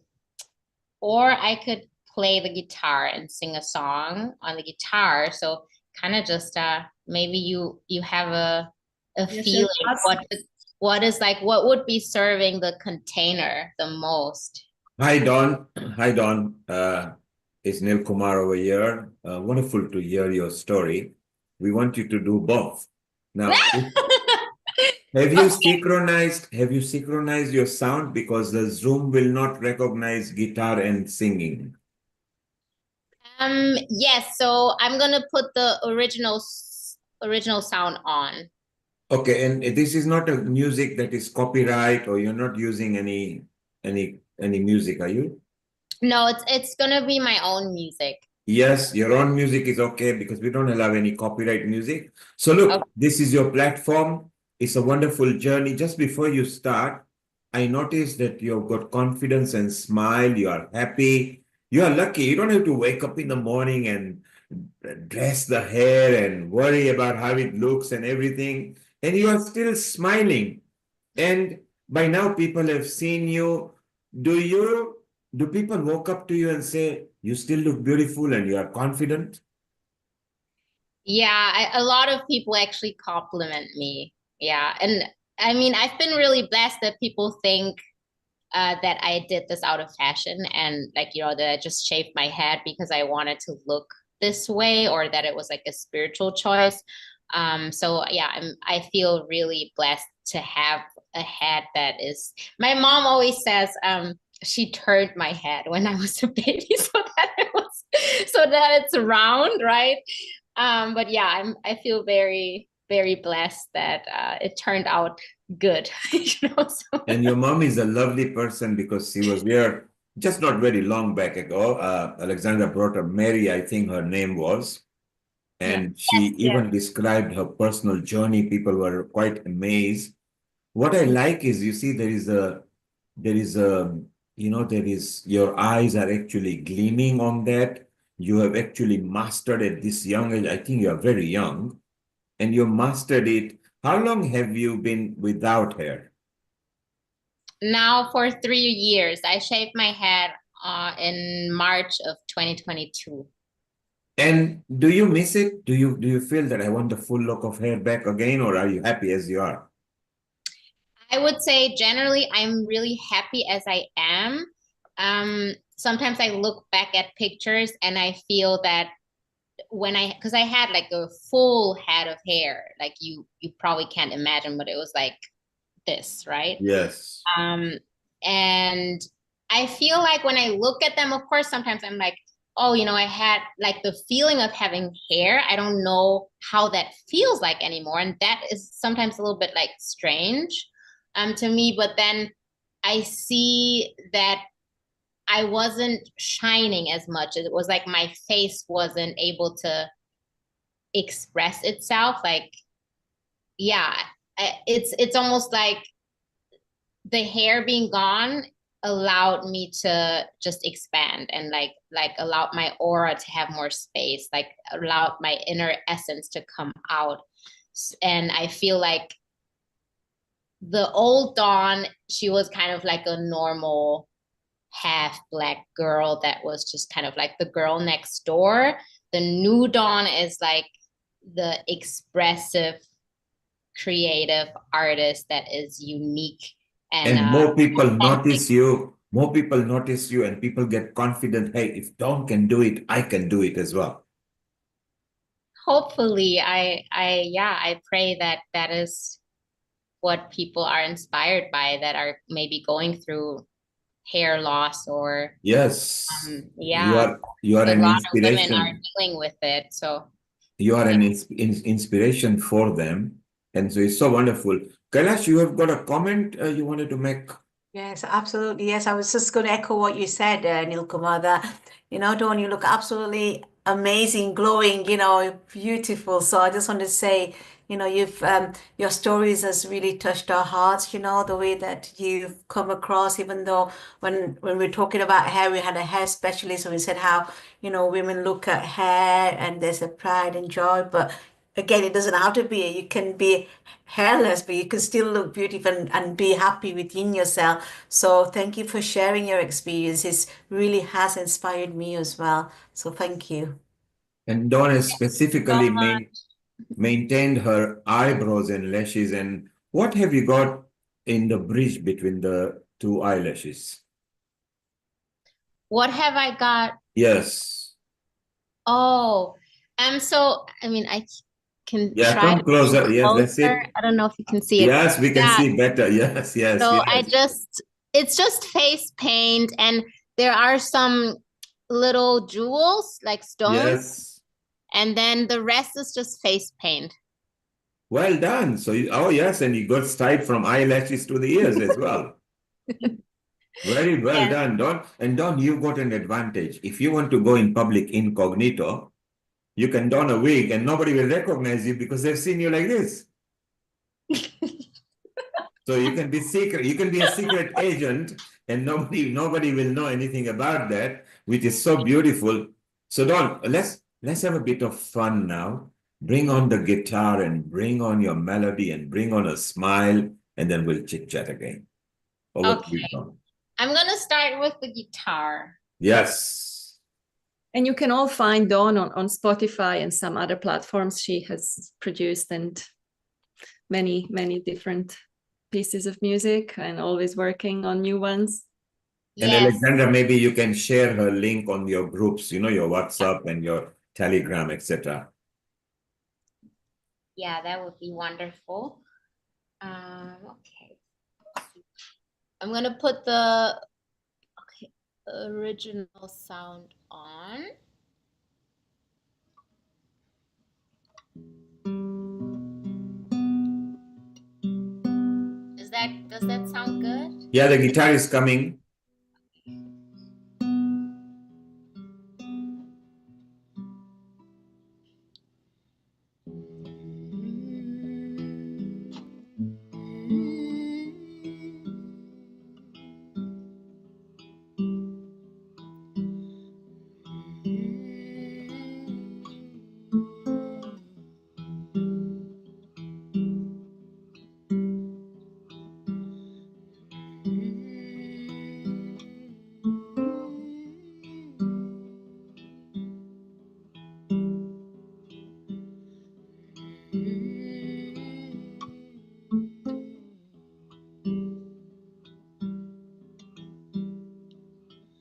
I could play the guitar and sing a song on the guitar. So kind of just maybe you have a feeling what would be serving the container the most. Hi, Don. Hi, Don. It's Neil Kumar over here. Wonderful to hear your story. We want you to do both. Now, have you synchronized your sound, because the Zoom will not recognize guitar and singing? Yes, so I'm gonna put the original sound on. Okay, and this is not a music that is copyright, or you're not using any music, are you? No, it's gonna be my own music. Yes, your own music is okay, because we don't allow any copyright music. So look, This is your platform. It's a wonderful journey. Just before you start, I noticed that you've got confidence and smile. You are happy. You are lucky. You don't have to wake up in the morning and dress the hair and worry about how it looks and everything. And you are still smiling. And by now people have seen you. Do people walk up to you and say, you still look beautiful and you are confident? Yeah, a lot of people actually compliment me. Yeah. And I mean, I've been really blessed that people think that I did this out of fashion and like, that I just shaved my head because I wanted to look this way, or that it was like a spiritual choice. So yeah, I feel really blessed to have a head that is, my mom always says, she turned my head when I was a baby so that it's round, right? But yeah, I feel very, very blessed that it turned out good. So. And your mom is a lovely person, because she was here just not very long back ago. Alexandra brought her Mary, I think her name was. And she even described her personal journey. People were quite amazed. What I like is, you see, there is your eyes are actually gleaming on that. You have actually mastered at this young age. I think you are very young, and you mastered it. How long have you been without hair? Now for 3 years. I shaved my head in March of 2022. And do you miss it? Do you feel that I want the full look of hair back again, or are you happy as you are? I would say generally I'm really happy as I am. Sometimes I look back at pictures and I feel that because I had like a full head of hair, like you probably can't imagine, but it was like this, right? Yes. And I feel like when I look at them, of course, sometimes I'm like, oh, I had like the feeling of having hair. I don't know how that feels like anymore. And that is sometimes a little bit like strange to me. But then I see that I wasn't shining as much. It was like my face wasn't able to express itself. Like, yeah, it's almost like the hair being gone allowed me to just expand and like allowed my aura to have more space, like allowed my inner essence to come out. And I feel like the old Dawn, she was kind of like a normal half Black girl that was just kind of like the girl next door. The new Dawn is like the expressive, creative artist that is unique And more people authentic. notice you, and people get confident. Hey, if Dawn can do it, I can do it as well. Hopefully, I pray that that is what people are inspired by, that are maybe going through hair loss or Yes, you yeah, are a an lot of women are inspiration. dealing with it. So You are an inspiration for them, and so it's so wonderful. Kailash, you have got a comment you wanted to make. Yes, absolutely. Yes, I was just going to echo what you said, Nilkumar, that, Dawn, you look absolutely amazing, glowing, beautiful. So I just want to say, you've your stories has really touched our hearts, the way that you've come across, even though when we're talking about hair, we had a hair specialist and we said how, women look at hair and there's a pride and joy, but again, it doesn't have to be. You can be hairless, but you can still look beautiful and be happy within yourself. So thank you for sharing your experiences. Really has inspired me as well. So thank you. And Dawn has so specifically much. maintained her eyebrows and lashes. And what have you got in the bridge between the two eyelashes? What have I got? Yes. Oh, so I mean, I can Yeah, try come to come closer. Yes, that's closer. it. I don't know if you can see it. Yes, we can Yeah. see better. Yes, yes, So yes. it's just face paint, and there are some little jewels like stones, Yes. and then the rest is just face paint. Well done. So, oh yes, and you got style from eyelashes to the ears as well. Very well done, Don. And Don, you got an advantage. If you want to go in public incognito, you can don a wig and nobody will recognize you because they've seen you like this. So you can be secret, you can be a secret agent and nobody will know anything about that, which is so beautiful. So Don, let's have a bit of fun now. Bring on the guitar and bring on your melody and bring on a smile, and then we'll chit chat again. Over to you, Don. I'm gonna start with the guitar. Yes. And you can all find Dawn on Spotify and some other platforms. She has produced and many, many different pieces of music and always working on new ones. And Yes. Alexandra, maybe you can share her link on your groups, your WhatsApp and your Telegram, etc. Yeah, that would be wonderful. Okay. I'm gonna put the original sound on. Does that sound good? Yeah, the guitar is coming.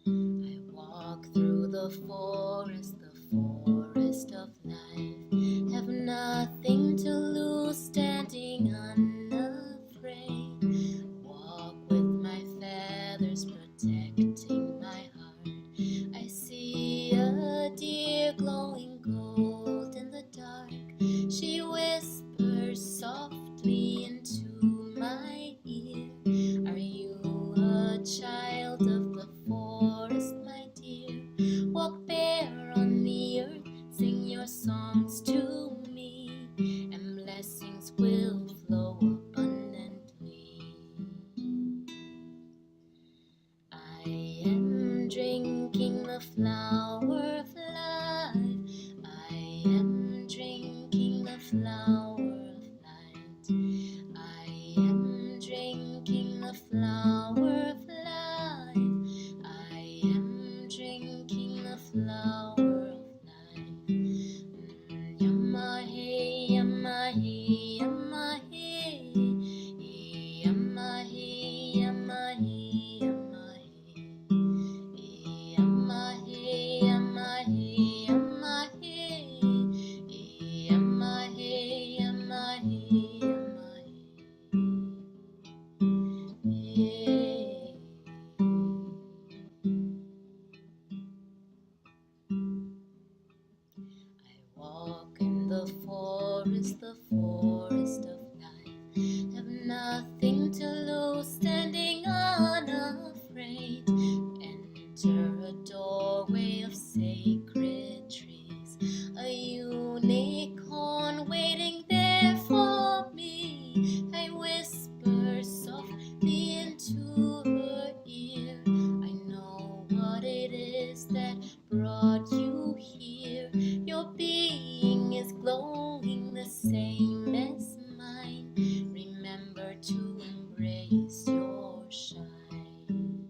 I walk through the forest drinking the flower of life. I am drinking the flower of light. I am drinking the flower of life. I am drinking the flower of life. Yamahe, yamahe, yamahe. Yamahe, yamahe, yamahe. Yamahe, yamahe, yamahe. Yamahe, yamahe, yamahe. I walk in the forest of life. Have nothing to lose, standing unafraid. Enter a doorway of sacred trees. A unicorn waiting there for me. I whisper softly into her ear. I know what it is that brought you here. Your being is glowing the same as mine. Remember to embrace your shine.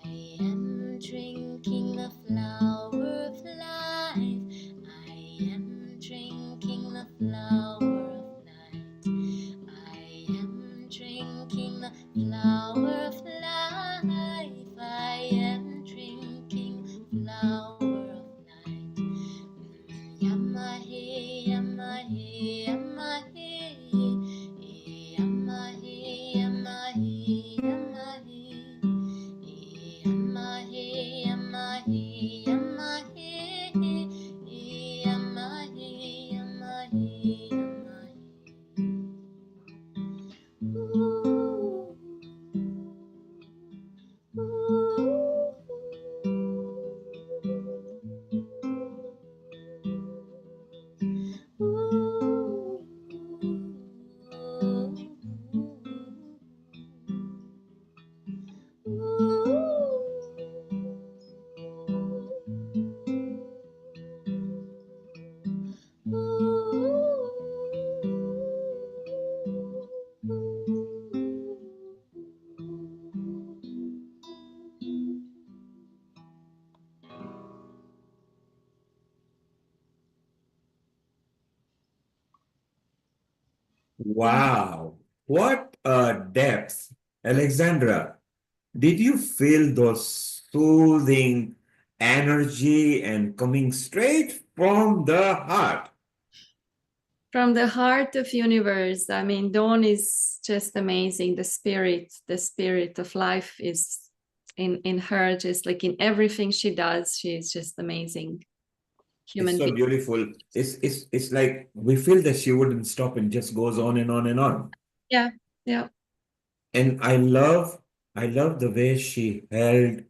I am drinking the flower of life. I am drinking the flower of light. I am drinking the flower of life. I am drinking flower of light. Yamahe, yamahe, yamahe. Yamahe, yamahe, yamahe. Yamahe, yamahe, yamahe. Yamahe, yamahe, yamahe. Ooh. Wow, what a depth. Alexandra, did you feel those soothing energy and coming straight from the heart? From the heart of universe. I mean, Dawn is just amazing. The spirit of life is in her, just like in everything she does. She's just amazing human It's so being. beautiful. It's like we feel that she wouldn't stop and just goes on and on and on. Yeah, yeah. And I love the way she held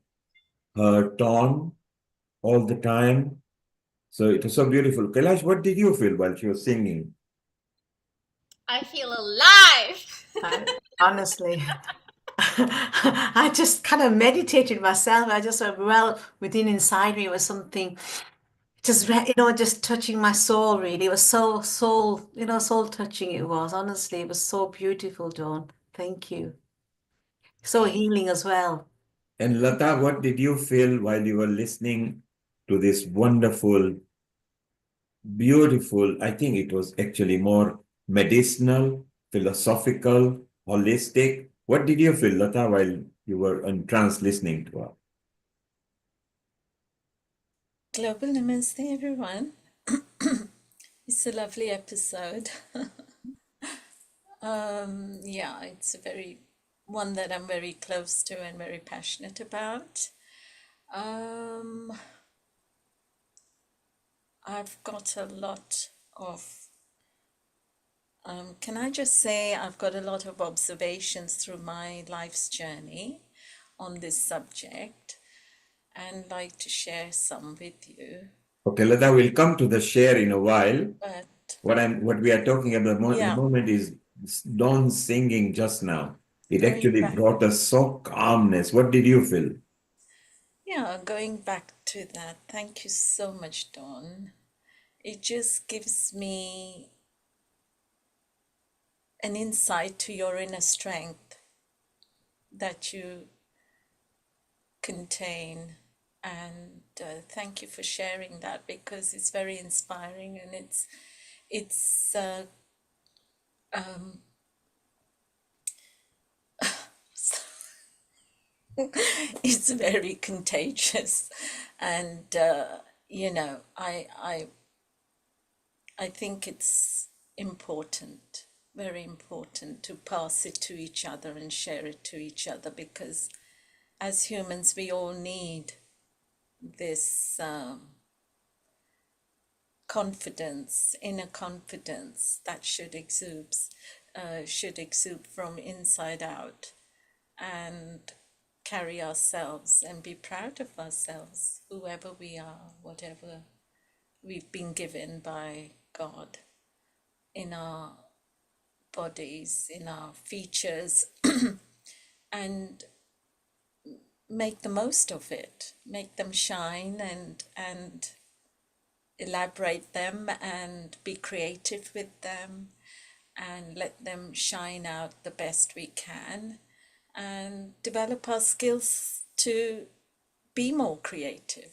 her tone all the time. So it was so beautiful. Kailash, what did you feel while she was singing? I feel alive. Honestly, I just kind of meditated myself. I just well within inside me was something just just touching my soul. Really, it was so soul touching. It was honestly, it was so beautiful, Dawn. Thank you. So healing as well. And Lata, what did you feel while you were listening to this wonderful, beautiful? I think it was actually more medicinal, philosophical, holistic. What did you feel, Lata, while you were in trance listening to her? Global Namaste, everyone. It's a lovely episode. Yeah, it's a very one that I'm very close to and very passionate about. I've got a lot of, can I just say, I've got a lot of observations through my life's journey on this subject and like to share some with you. Okay, Lata, we'll come to the share in a while. But What we are talking about at the yeah. moment is Dawn singing just now. It Going actually back, brought us so calmness. What did you feel? yeah, going back to that, thank you so much, Dawn. It just gives me an insight to your inner strength that you contain. And thank you for sharing that, because it's very inspiring, and it's um, it's very contagious. And you know, I think it's important, very important, to pass it to each other and share it to each other, because as humans we all need this confidence, inner confidence that should exude from inside out, and carry ourselves and be proud of ourselves, whoever we are, whatever we've been given by God, in our bodies, in our features, and make the most of it, make them shine, and elaborate them, and be creative with them, and let them shine out the best we can, and develop our skills to be more creative.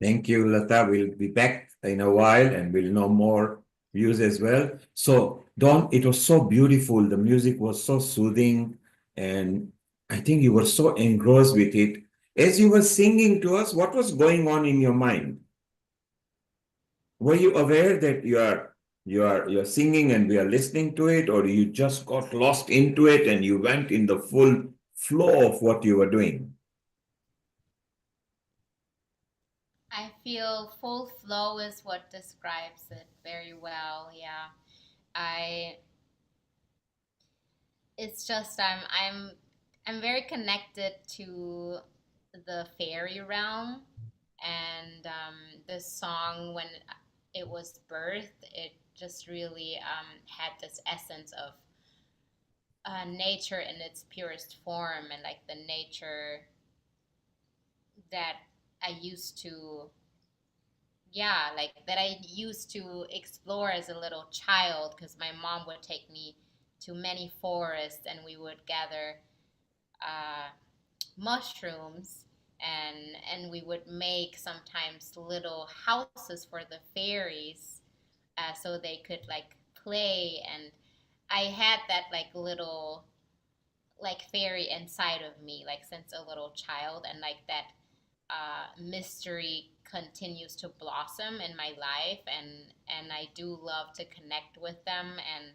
Thank you, Lata. We'll be back in a while and we'll know more views as well. So, Don, it was so beautiful. The music was so soothing, and I think you were so engrossed with it. As you were singing to us, what was going on in your mind? Were you aware that you're singing and we are listening to it, or you just got lost into it and you went in the full flow of what you were doing? I feel full flow is what describes it very well. Yeah. I it's just I'm very connected to the fairy realm, and this song, when it was birthed, it just really had this essence of nature in its purest form, and like the nature that I used to, yeah, like that I used to explore as a little child, because my mom would take me to many forests and we would gather uh, mushrooms, and we would make sometimes little houses for the fairies, so they could like play. And I had that like little like fairy inside of me, like since a little child, and like that mystery continues to blossom in my life, and I do love to connect with them, and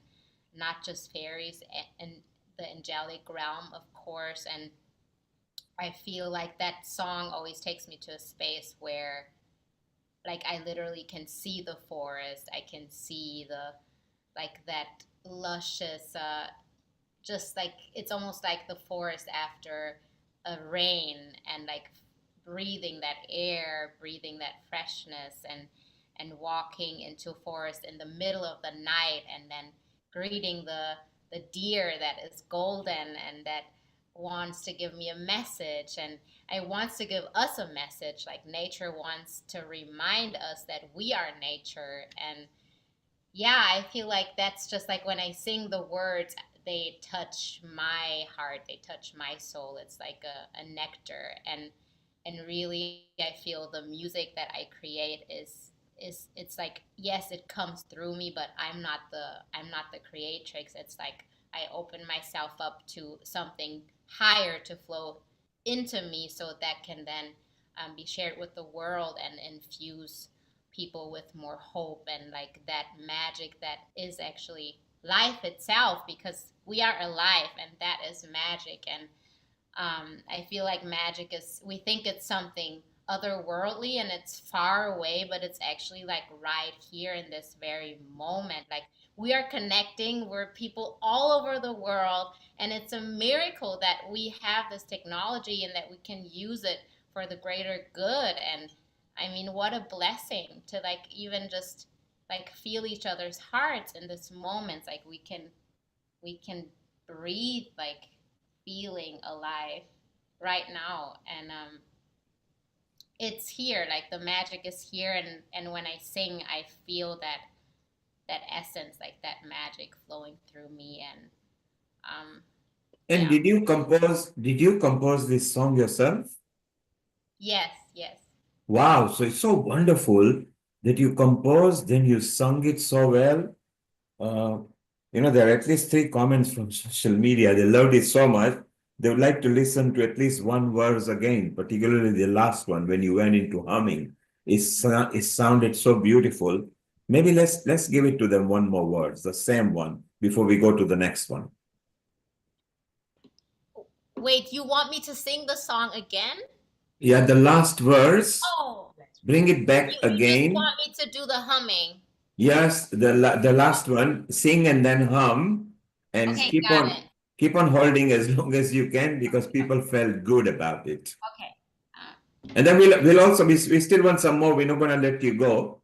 not just fairies and the angelic realm, of course. And I feel like that song always takes me to a space where like I literally can see the forest, I can see the like that luscious just like it's almost like the forest after a rain, and like breathing that air, breathing that freshness, and walking into a forest in the middle of the night, and then greeting the deer that is golden and that wants to give me a message, and it wants to give us a message. Like nature wants to remind us that we are nature. And yeah, I feel like that's just like when I sing the words, they touch my heart, they touch my soul. It's like a nectar. And really I feel the music that I create is it's like, yes, it comes through me, but I'm not the creatrix. It's like I open myself up to something higher to flow into me, so that can then be shared with the world and infuse people with more hope, and like that magic that is actually life itself, because we are alive, and that is magic. And I feel like magic is, we think it's something otherworldly and it's far away, but it's actually like right here in this very moment. Like we are connecting, we're people all over the world, and it's a miracle that we have this technology and that we can use it for the greater good. And I mean, what a blessing to like even just like feel each other's hearts in this moment. Like we can breathe like feeling alive right now. And it's here, like the magic is here, and when I sing, I feel that essence, like that magic flowing through me. And Yeah. did you compose this song yourself? Yes, yes. Wow, so it's so wonderful that you composed, then you sung it so well. Uh, there are at least 3 comments from social media. They loved it so much. They would like to listen to at least one verse again, particularly the last one when you went into humming. It sounded so beautiful. Maybe let's give it to them one more verse, the same one, before we go to the next one. Wait, you want me to sing the song again? Yeah, the last verse. Oh, Bring it back you just again. want me to do the humming. Yes, the last one, sing and then hum, and Okay, got it. keep on holding as long as you can because people felt good about it. Okay. And then we'll also we still want some more. We're not gonna let you go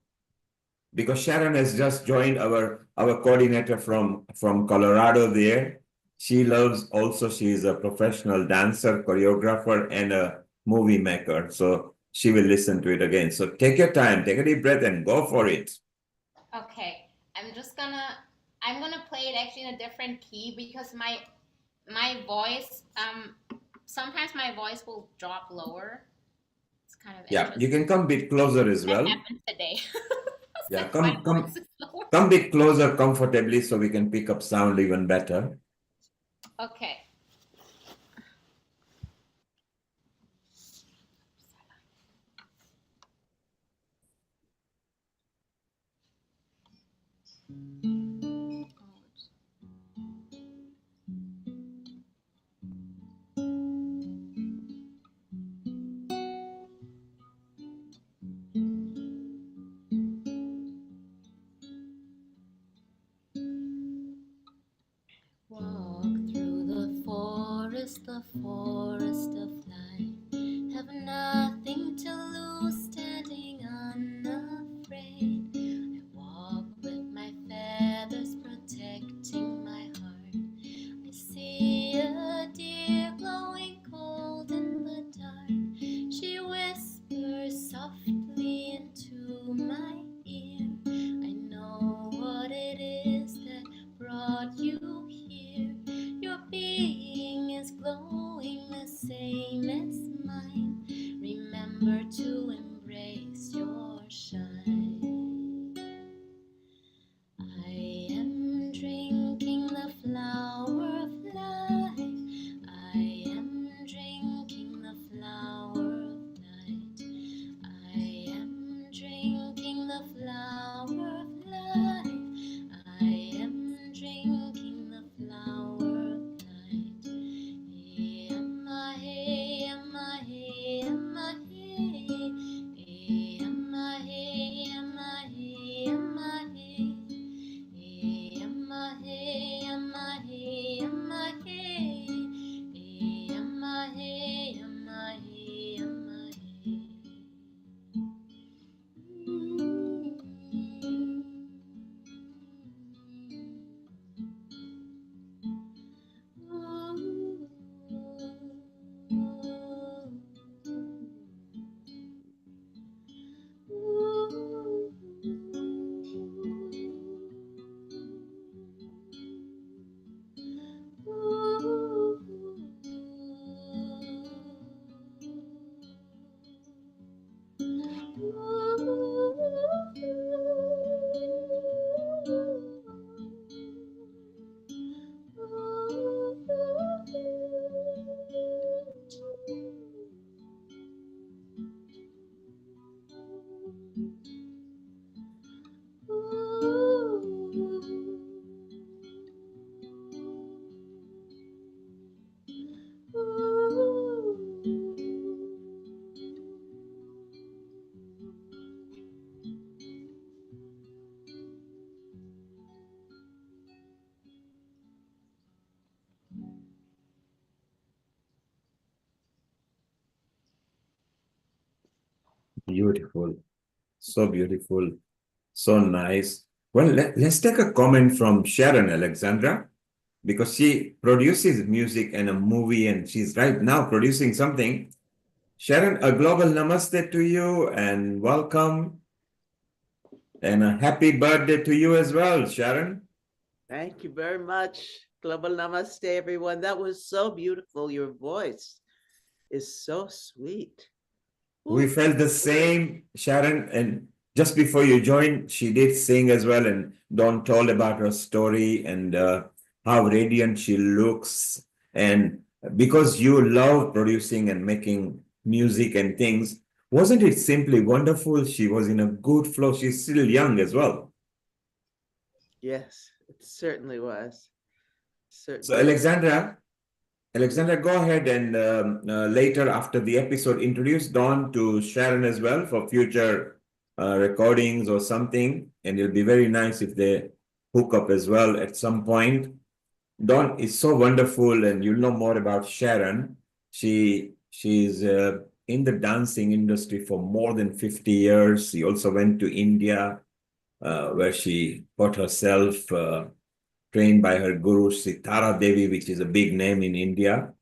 because Sharon has just joined our coordinator from Colorado there. She loves also, she is a professional dancer, choreographer, and a movie maker. So she will listen to it again. So take your time, take a deep breath and go for it. Okay, I'm gonna play it actually in a different key because my voice, sometimes my voice will drop lower. It's kind of Yeah, you can come a bit closer as well. That happened today. Yeah, come a bit closer comfortably so we can pick up sound even better. Okay. Walk through the forest of life. Have nothing to lose, standing unafraid. I walk with my feathers protecting my heart. I see a deer glowing cold in the dark. She whispers softly into my ear. I know what it is that brought you here. Your being is glowing the same as mine. Remember to embrace your shine. I am drinking the flower of life. I am drinking the flower of light. I am drinking the flower of life. I am drinking the flower of light. Yama hey, yama hey, yama hey. Yama hey, yama hey, yama hey. Yama hey, yama hey, yama hey. Yama hey, yama hey, yama hey. Beautiful. So beautiful. So nice. Well, let's take a comment from Sharon, Alexandra. because she produces music and a movie, and she's right now producing something. Sharon, a global namaste to you and welcome. And a happy birthday to you as well, Sharon. Thank you very much. Global Namaste, everyone. That was so beautiful. Your voice is so sweet. We felt the same, Sharon. And just before you joined, she did sing as well. And Dawn told about her story and how radiant she looks. And because you love producing and making music and things, wasn't it simply wonderful? She was in a good flow. She's still young as well. Yes, it certainly was. So, Alexandra, go ahead and later after the episode, introduce Dawn to Sharon as well for future recordings or something. And it'll be very nice if they hook up as well at some point. Dawn is so wonderful, and you'll know more about Sharon. She's in the dancing industry for more than 50 years. She also went to India, where she got herself trained by her guru Sitara Devi, which is a big name in India.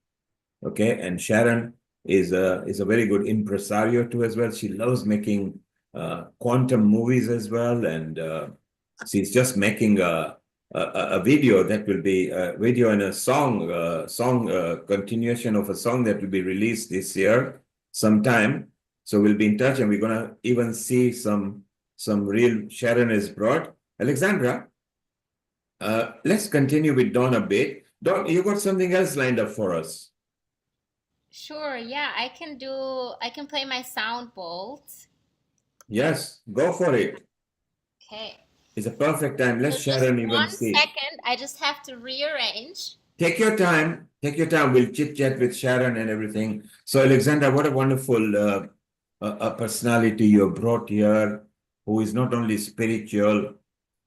Okay, and Sharon is a very good impresario too as well. She loves making quantum movies as well, and she's just making a video that will be a video and a song continuation of a song that will be released this year sometime. So we'll be in touch, and we're gonna even see some real Sharon is brought. Alexandra, let's continue with Dawn a bit. Dawn, you got something else lined up for us? Sure, yeah, I can play my sound bolt. Yes, go for it. Okay. It's a perfect time. Let So Sharon just even 1 see. second, I just have to rearrange. Take your time. Take your time. We'll chit chat with Sharon and everything. So, Alexandra, what a wonderful personality you brought here, who is not only spiritual,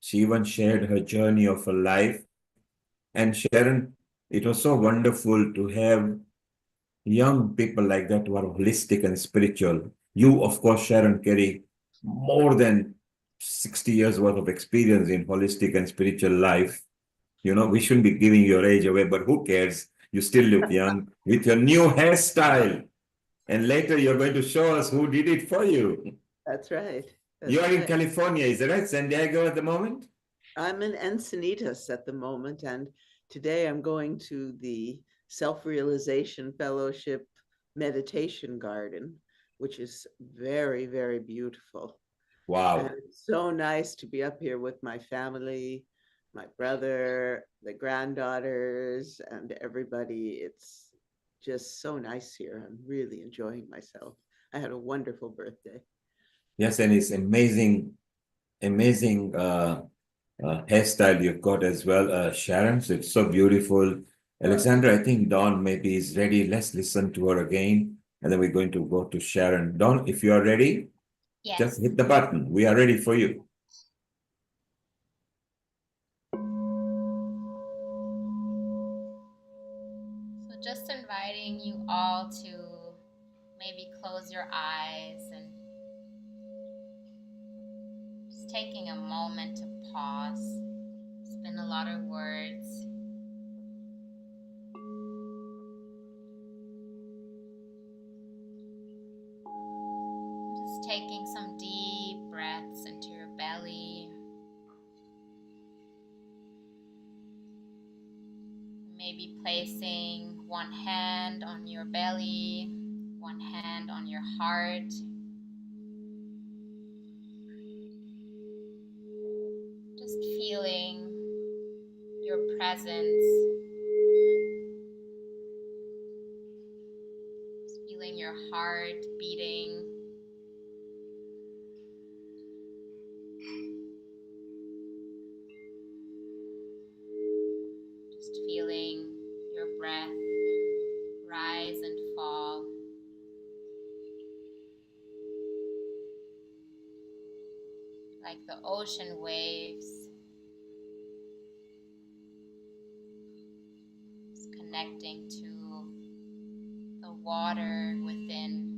she even shared her journey of her life. And Sharon, it was so wonderful to have young people like that who are holistic and spiritual. You, of course, Sharon, carry more than 60 years worth of experience in holistic and spiritual life. You know, we shouldn't be giving your age away, but who cares? You still look young with your new hairstyle. And later you're going to show us who did it for you. That's right. You are in California, is that right? San Diego at the moment? I'm in Encinitas at the moment, and today I'm going to the Self-Realization Fellowship Meditation Garden, which is very, very beautiful. Wow. And it's so nice to be up here with my family, my brother, the granddaughters, and everybody. It's just so nice here. I'm really enjoying myself. I had a wonderful birthday. Yes, and it's amazing hairstyle you've got as well, Sharon. So it's so beautiful. Alexandra, I think Dawn maybe is ready. Let's listen to her again, and then we're going to go to Sharon. Dawn, if you are ready, yes, just hit the button. We are ready for you. So just inviting you all to maybe close your eyes and just taking a moment to pause. It's been a lot of words. Just taking some deep breaths into your belly. Maybe placing one hand on your belly, one hand on your heart. Just feeling your presence. Just feeling your heart beating. Just feeling your breath rise and fall. Like the ocean waves. Just connecting to the water within.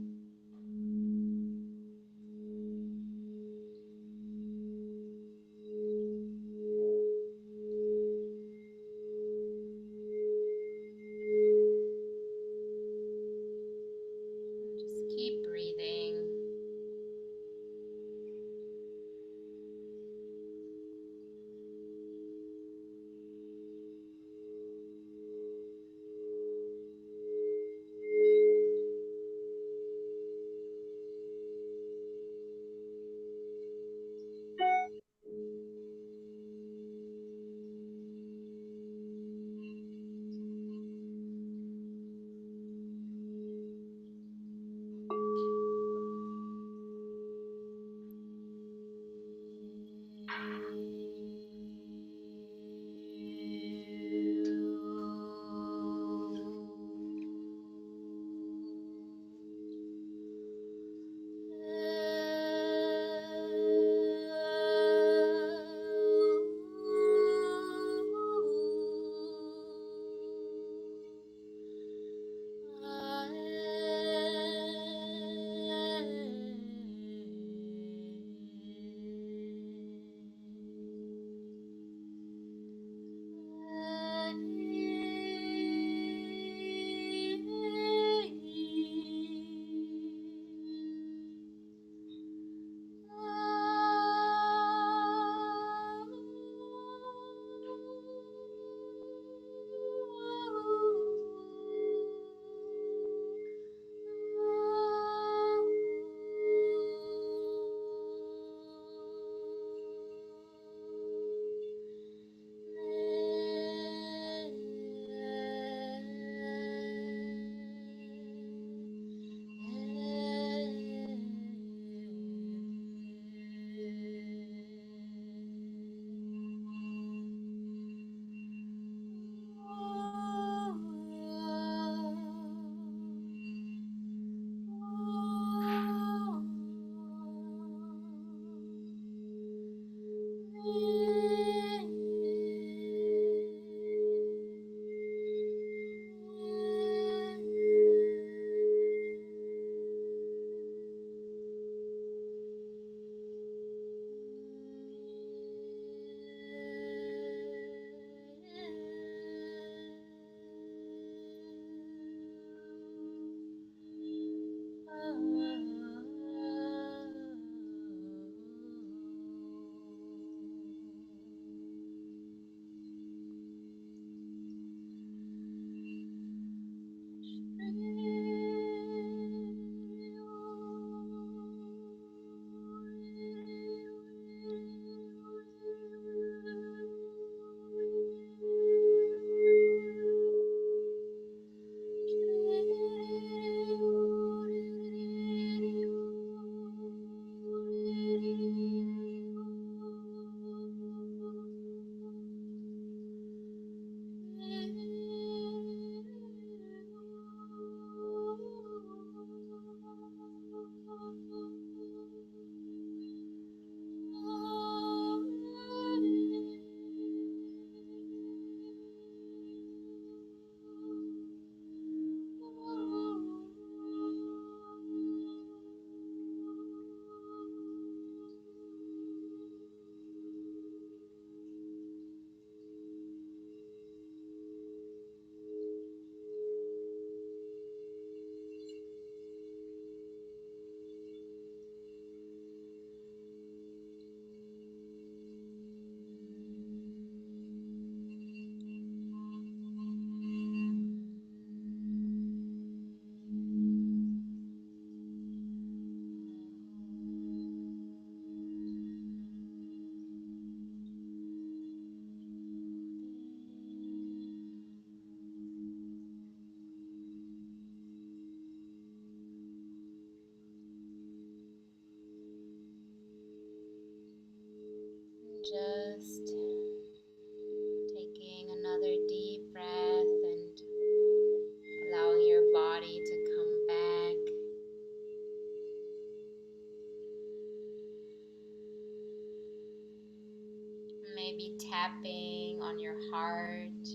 maybe tapping on your heart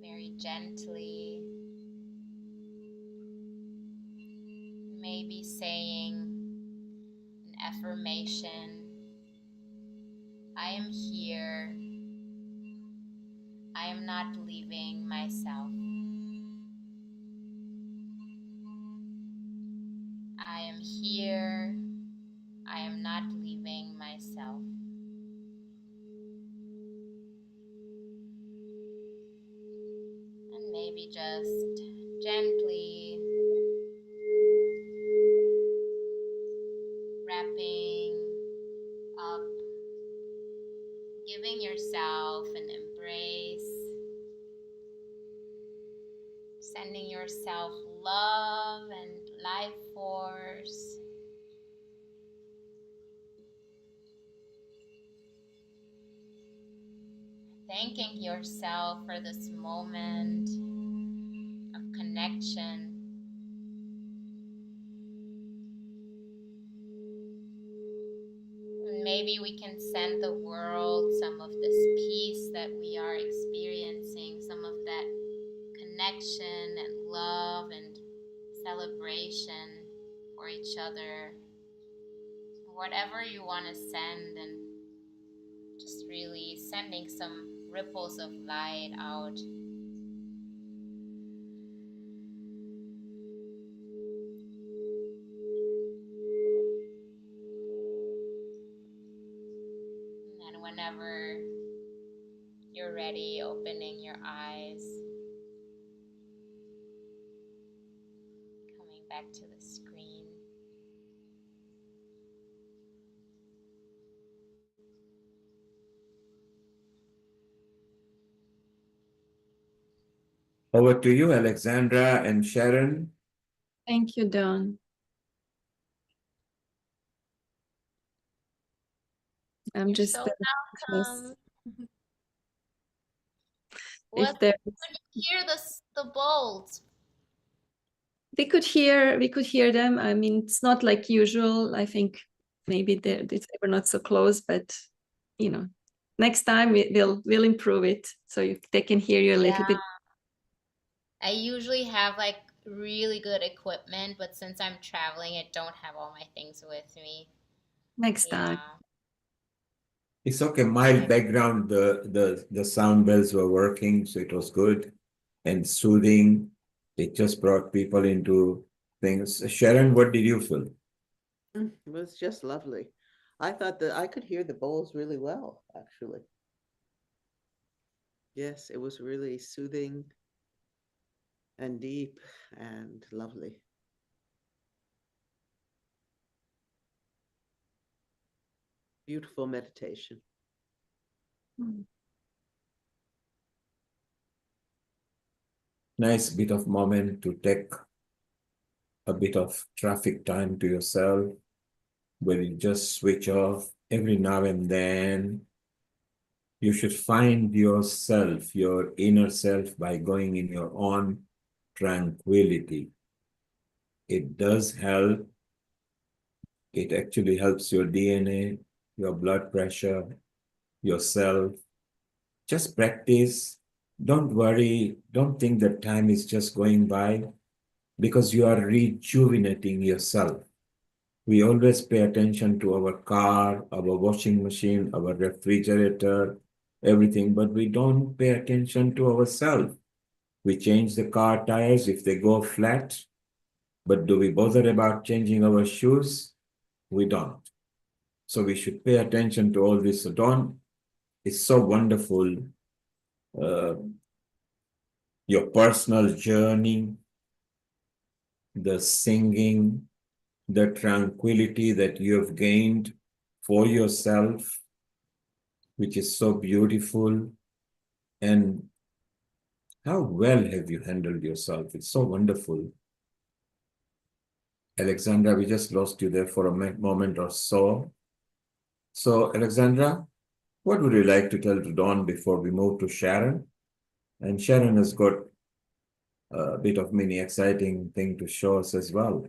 very gently. Maybe saying an affirmation. I am here. I am not leaving myself. I am here. I am not leaving myself. And maybe just gently wrapping up, giving yourself an embrace, sending yourself love and life force. Thanking yourself for this moment of connection. And maybe we can send the world some of this peace that we are experiencing, some of that connection and love and celebration for each other. Whatever you want to send, and just really sending some ripples of light out. And whenever you're ready, opening your eyes, coming back to the screen. Over to you, Alexandra and Sharon. Thank you, Don. I'm You're just so speechless. welcome. If What there, could you hear the bowls? we could hear them. I mean, it's not like usual. I think maybe they were not so close, but you know, next time we'll improve it so they can hear you a little bit. I usually have like really good equipment, but since I'm traveling, I don't have all my things with me. Next time. It's okay. Mild background. The sound bells were working, so it was good and soothing. It just brought people into things. Sharon, what did you feel? It was just lovely. I thought that I could hear the bowls really well, actually. Yes, it was really soothing and deep and lovely. Beautiful meditation. Nice bit of moment to take a bit of traffic time to yourself, where you just switch off every now and then. You should find yourself, your inner self, by going in your own tranquility. It does help. It actually helps your DNA, your blood pressure, yourself. Just practice. Don't worry. Don't think that time is just going by, because you are rejuvenating yourself. We always pay attention to our car, our washing machine, our refrigerator, everything, but we don't pay attention to ourselves. We change the car tires if they go flat, but do we bother about changing our shoes? We don't. So we should pay attention to all this. So Dawn, it's so wonderful. Your personal journey, the singing, the tranquility that you have gained for yourself, which is so beautiful. And how well have you handled yourself? It's so wonderful. Alexandra, we just lost you there for a moment or so. So, Alexandra, what would you like to tell to Dawn before we move to Sharon? And Sharon has got a bit of mini exciting thing to show us as well.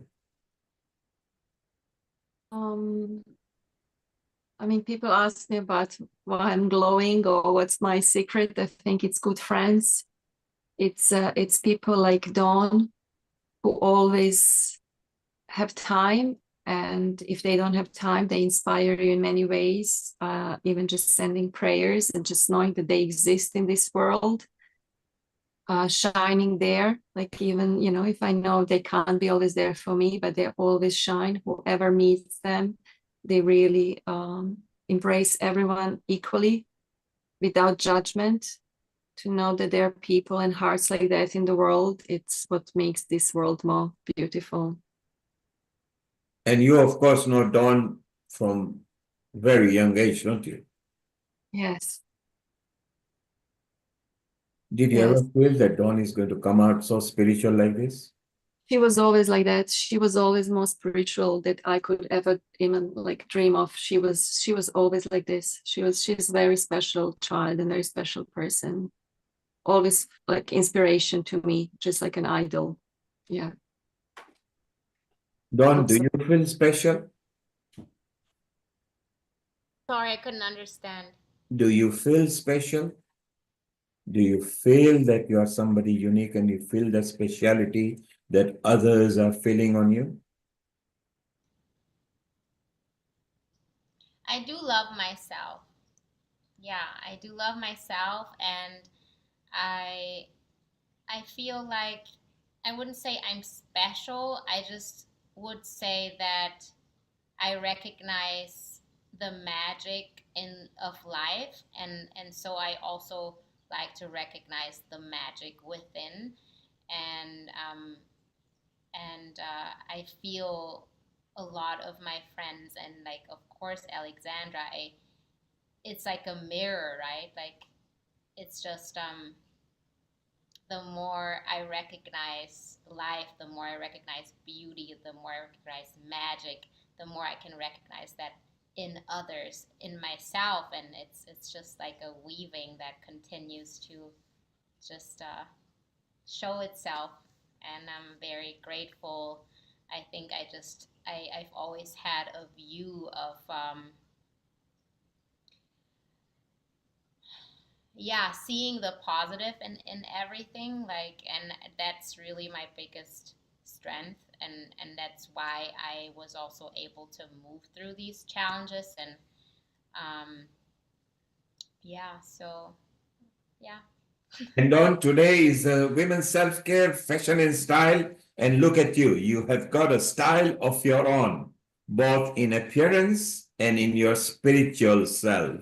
I mean, people ask me about why I'm glowing or what's my secret. I think it's good friends. It's people like Dawn who always have time, and if they don't have time, they inspire you in many ways. Even just sending prayers and just knowing that they exist in this world, shining there. Like, even, you know, if I know they can't be always there for me, but they always shine. Whoever meets them, they really embrace everyone equally without judgment. To know that there are people and hearts like that in the world, it's what makes this world more beautiful. And you, of course, know Dawn from very young age, don't you? Yes. Did you ever feel that Dawn is going to come out so spiritual like this? She was always like that. She was always more spiritual that I could ever even like dream of. She was always like this. She's a very special child and very special person. Always like inspiration to me, just like an idol. Yeah. Dawn, do you feel special? Sorry, I couldn't understand. Do you feel special? Do you feel that you are somebody unique and you feel that speciality that others are feeling on you? I do love myself. Yeah, I do love myself, and I feel like I wouldn't say I'm special. I just would say that I recognize the magic of life, and so I also like to recognize the magic within, and I feel a lot of my friends, and like, of course, Alexandra, it's like a mirror, right? Like, it's just the more I recognize life, the more I recognize beauty, the more I recognize magic, the more I can recognize that in others, in myself, and it's just like a weaving that continues to just show itself. And I'm very grateful. I think I've always had a view of yeah, seeing the positive in everything, like, and that's really my biggest strength, and that's why I was also able to move through these challenges, and yeah, so yeah. And Dawn, today is women's self-care, fashion and style, and look at you. You have got a style of your own, both in appearance and in your spiritual self.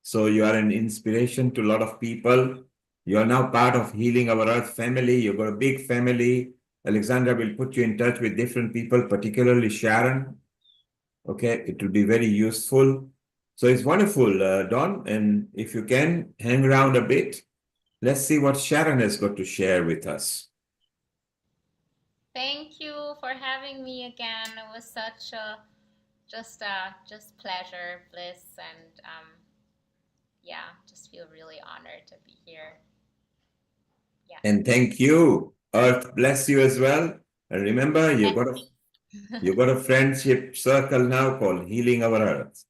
So you are an inspiration to a lot of people. You are now part of Healing Our Earth family. You've got a big family. Alexandra will put you in touch with different people, particularly Sharon. Okay, it will be very useful. So it's wonderful, Dawn. And if you can, hang around a bit. Let's see what Sharon has got to share with us. Thank you for having me again. It was such a just pleasure, bliss, and yeah, just feel really honored to be here. Yeah. And thank you. Earth bless you as well. And remember, you've got a friendship circle now called Healing Our Earth.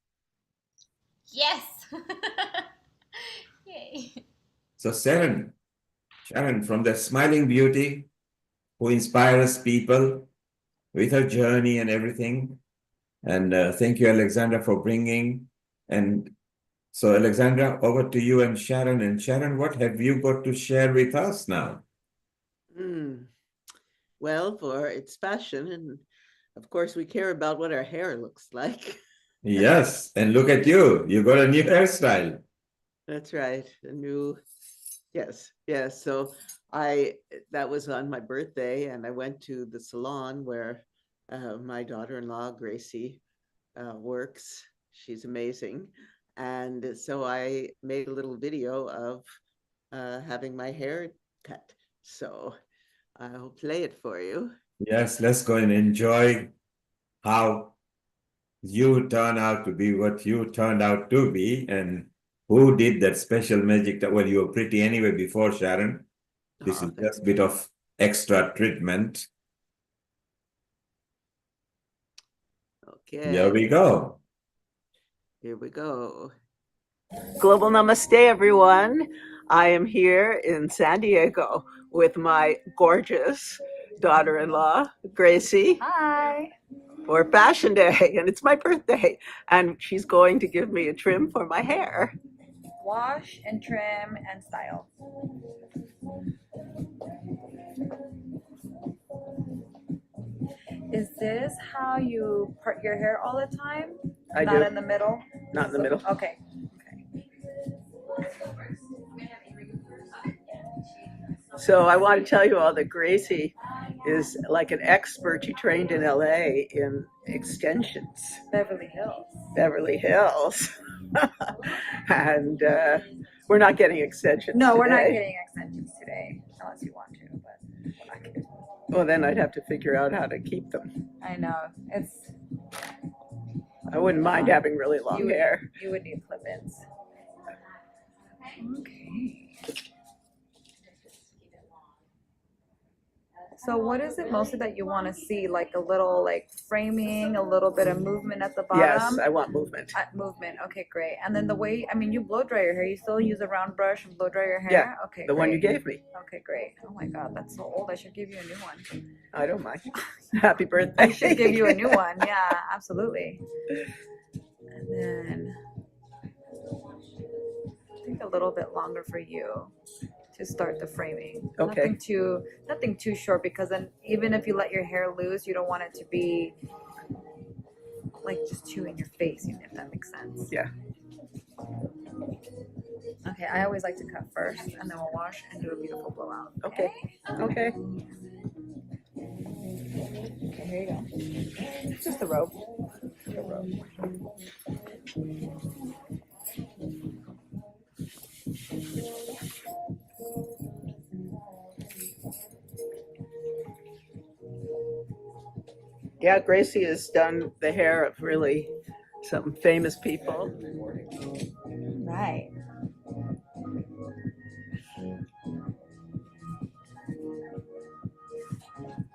Yes. Yay. So Sharon, from the smiling beauty who inspires people with her journey and everything. And thank you, Alexandra, for bringing. And so, Alexandra, over to you and Sharon. And Sharon, what have you got to share with us now? Well, for its fashion, and of course, we care about what our hair looks like. Yes, and look at you. You got a new hairstyle. That's right. A new, yes. So that was on my birthday, and I went to the salon where my daughter-in-law, Gracie, works. She's amazing. And so I made a little video of having my hair cut. So I'll play it for you. Yes, let's go and enjoy how you turn out to be what you turned out to be, and who did that special magic. Well, you were pretty anyway before, Sharon. This is just a bit of extra treatment. Okay. Here we go. Here we go. Global Namaste, everyone. I am here in San Diego with my gorgeous daughter-in-law, Gracie. Hi. For Fashion Day, and it's my birthday, and she's going to give me a trim for my hair. Wash and trim and style. Is this how you part your hair all the time? I Not do. in the middle? Not in the middle. Okay. So I want to tell you all that Gracie is like an expert. She trained in LA in extensions. Beverly Hills. Beverly Hills. And we're not getting extensions No, we're not today. getting extensions today, unless you want to, but we're not getting. Well, then I'd have to figure out how to keep them. I know. I wouldn't mind having really long hair. You would need clip-ins. Okay. So what is it mostly that you want to see? Like a little like framing, a little bit of movement at the bottom? Yes, I want movement. Movement. Okay, great. And then the way, I mean, you blow dry your hair. You still use a round brush and blow dry your hair? Yeah, okay, the one you great. gave me. Okay, great. Oh my God, that's so old. I should give you a new one. I don't mind. Happy birthday. I should give you a new one. Yeah, absolutely. And then I think a little bit longer for you to start the framing. Okay. Nothing too short, because then even if you let your hair loose, you don't want it to be like just too in your face, if that makes sense. Yeah. Okay, I always like to cut first, and then we'll wash and do a beautiful blowout. Okay. Okay. Okay, here you go. It's just a rope. Just a rope. Yeah, Gracie has done the hair of really some famous people. Right.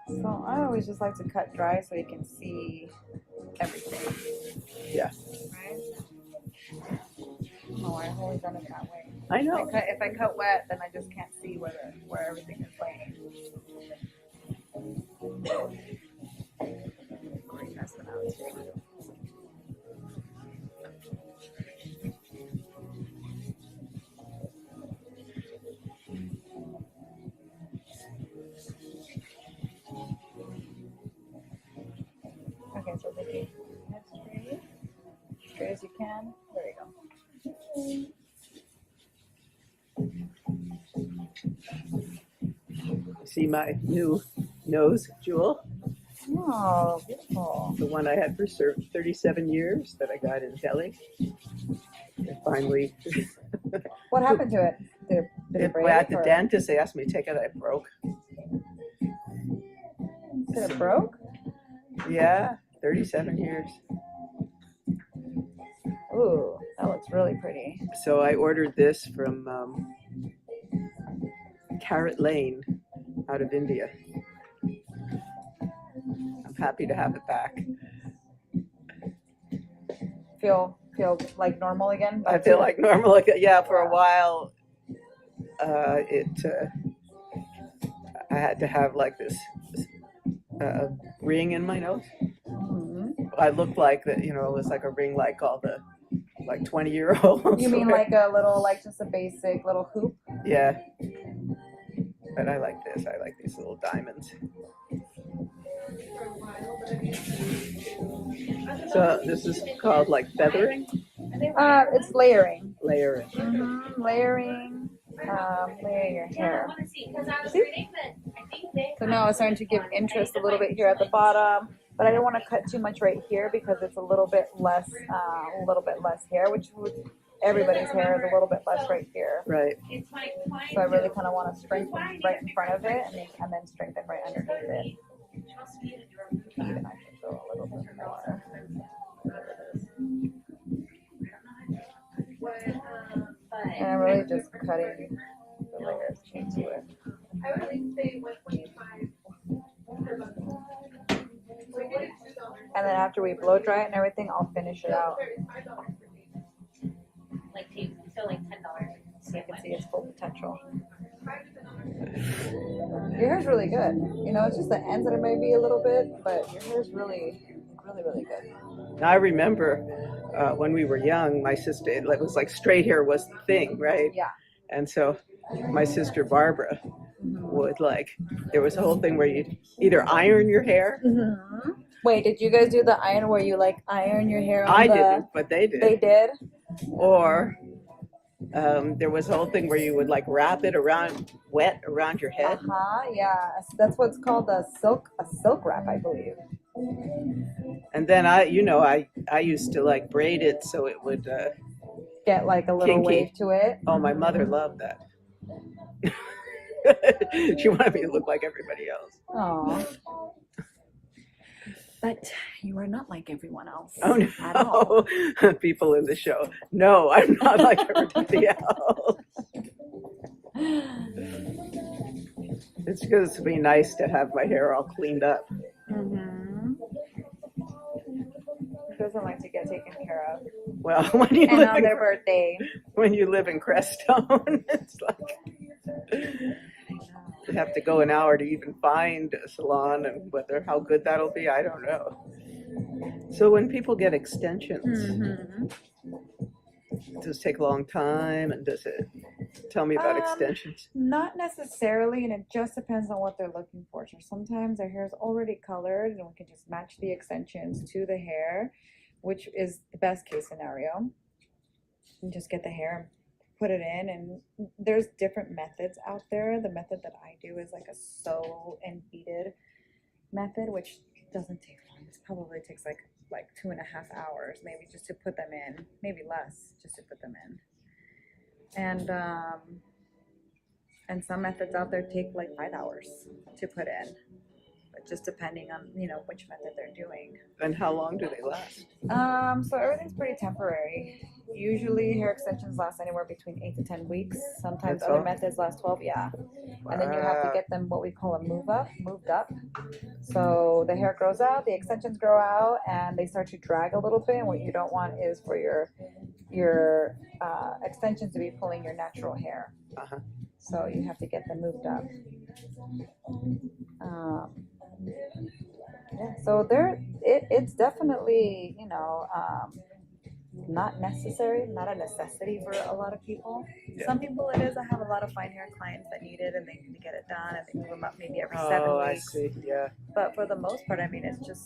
So I always just like to cut dry so you can see everything. Yeah. Right? No, I've always done it that way. I know. If I cut wet, then I just can't see where everything is laying. Great, that's what I was doing. Okay, so Vicky, next straight. Straight as you can. There you go. See my new nose jewel? Oh, beautiful. The one I had for 37 years that I got in Delhi. And finally. What happened to it? Did it break? At the dentist, they asked me to take it. I broke. Did it broke? Yeah, 37 years. Ooh, that looks really pretty. So I ordered this from Carrot Lane out of India. I'm happy to have it back. Feel like normal again? I feel like normal again. Yeah, for a while, I had to have like this ring in my nose. Mm-hmm. I looked like that, it was like a ring like all the 20-year-olds. You mean like a little, like just a basic little hoop? Yeah. But I like this. I like these little diamonds. So this is called like feathering? It's layering. Layering. Mm-hmm. Layering. Layering your hair. See? So now it's starting to give interest a little bit here at the bottom, but I don't want to cut too much right here because it's a little bit less hair, which everybody's hair is a little bit less right here. Right. So I really kind of want to strengthen right in front of it and then strengthen right underneath it. Even I should go a little bit more. And I'm really just cutting the layers into it. And then after we blow dry it and everything, I'll finish it out. So you can see its full potential. Your hair's really good. You know, it's just the ends that it may be a little bit, but your hair's really, really, really good. Now, I remember when we were young, my sister, it was like straight hair was the thing, right? Yeah. And so my sister Barbara would like, there was a whole thing where you'd either iron your hair. Wait, did you guys do the iron where you like iron your hair on I didn't, but they did. They did? Or there was a whole thing where you would like wrap it around, wet around your head. Yeah. So that's what's called a silk wrap, I believe. And then I used to like braid it so it would get like a little kinky wave to it. Oh, my mother loved that. She wanted me to look like everybody else. Aww. But you are not like everyone else. Oh no, at all. People in the show. No, I'm not like everybody else. It's going to be nice to have my hair all cleaned up. Who doesn't like to get taken care of? Well, when you and live on their birthday. When you live in Crestone, it's like you have to go an hour to even find a salon, and how good that'll be, I don't know. So when people get extensions, does it take a long time, and does it tell me about extensions? Not necessarily, and it just depends on what they're looking for. So sometimes their hair is already colored, and we can just match the extensions to the hair, which is the best case scenario. And just get the hair, put it in, and there's different methods out there. The method that I do is like a sew and beaded method, which doesn't take long. It probably takes like 2.5 hours, maybe, just to put them in, maybe less, just to put them in. And some methods out there take like 5 hours to put in, but just depending on which method they're doing. And how long do they last? So everything's pretty temporary. Usually hair extensions last anywhere between 8 to 10 weeks. Sometimes That's other all? methods last 12, yeah. And then you have to get them what we call a moved up. So the hair grows out, the extensions grow out, and they start to drag a little bit. And what you don't want is for your extensions to be pulling your natural hair. So you have to get them moved up. Yeah, so it's definitely not necessary, not a necessity for a lot of people. Yeah. Some people it is. I have a lot of fine hair clients that need it, and they need to get it done, and they move them up maybe every 7 weeks. Oh, I see. Yeah. But for the most part, I mean, it's just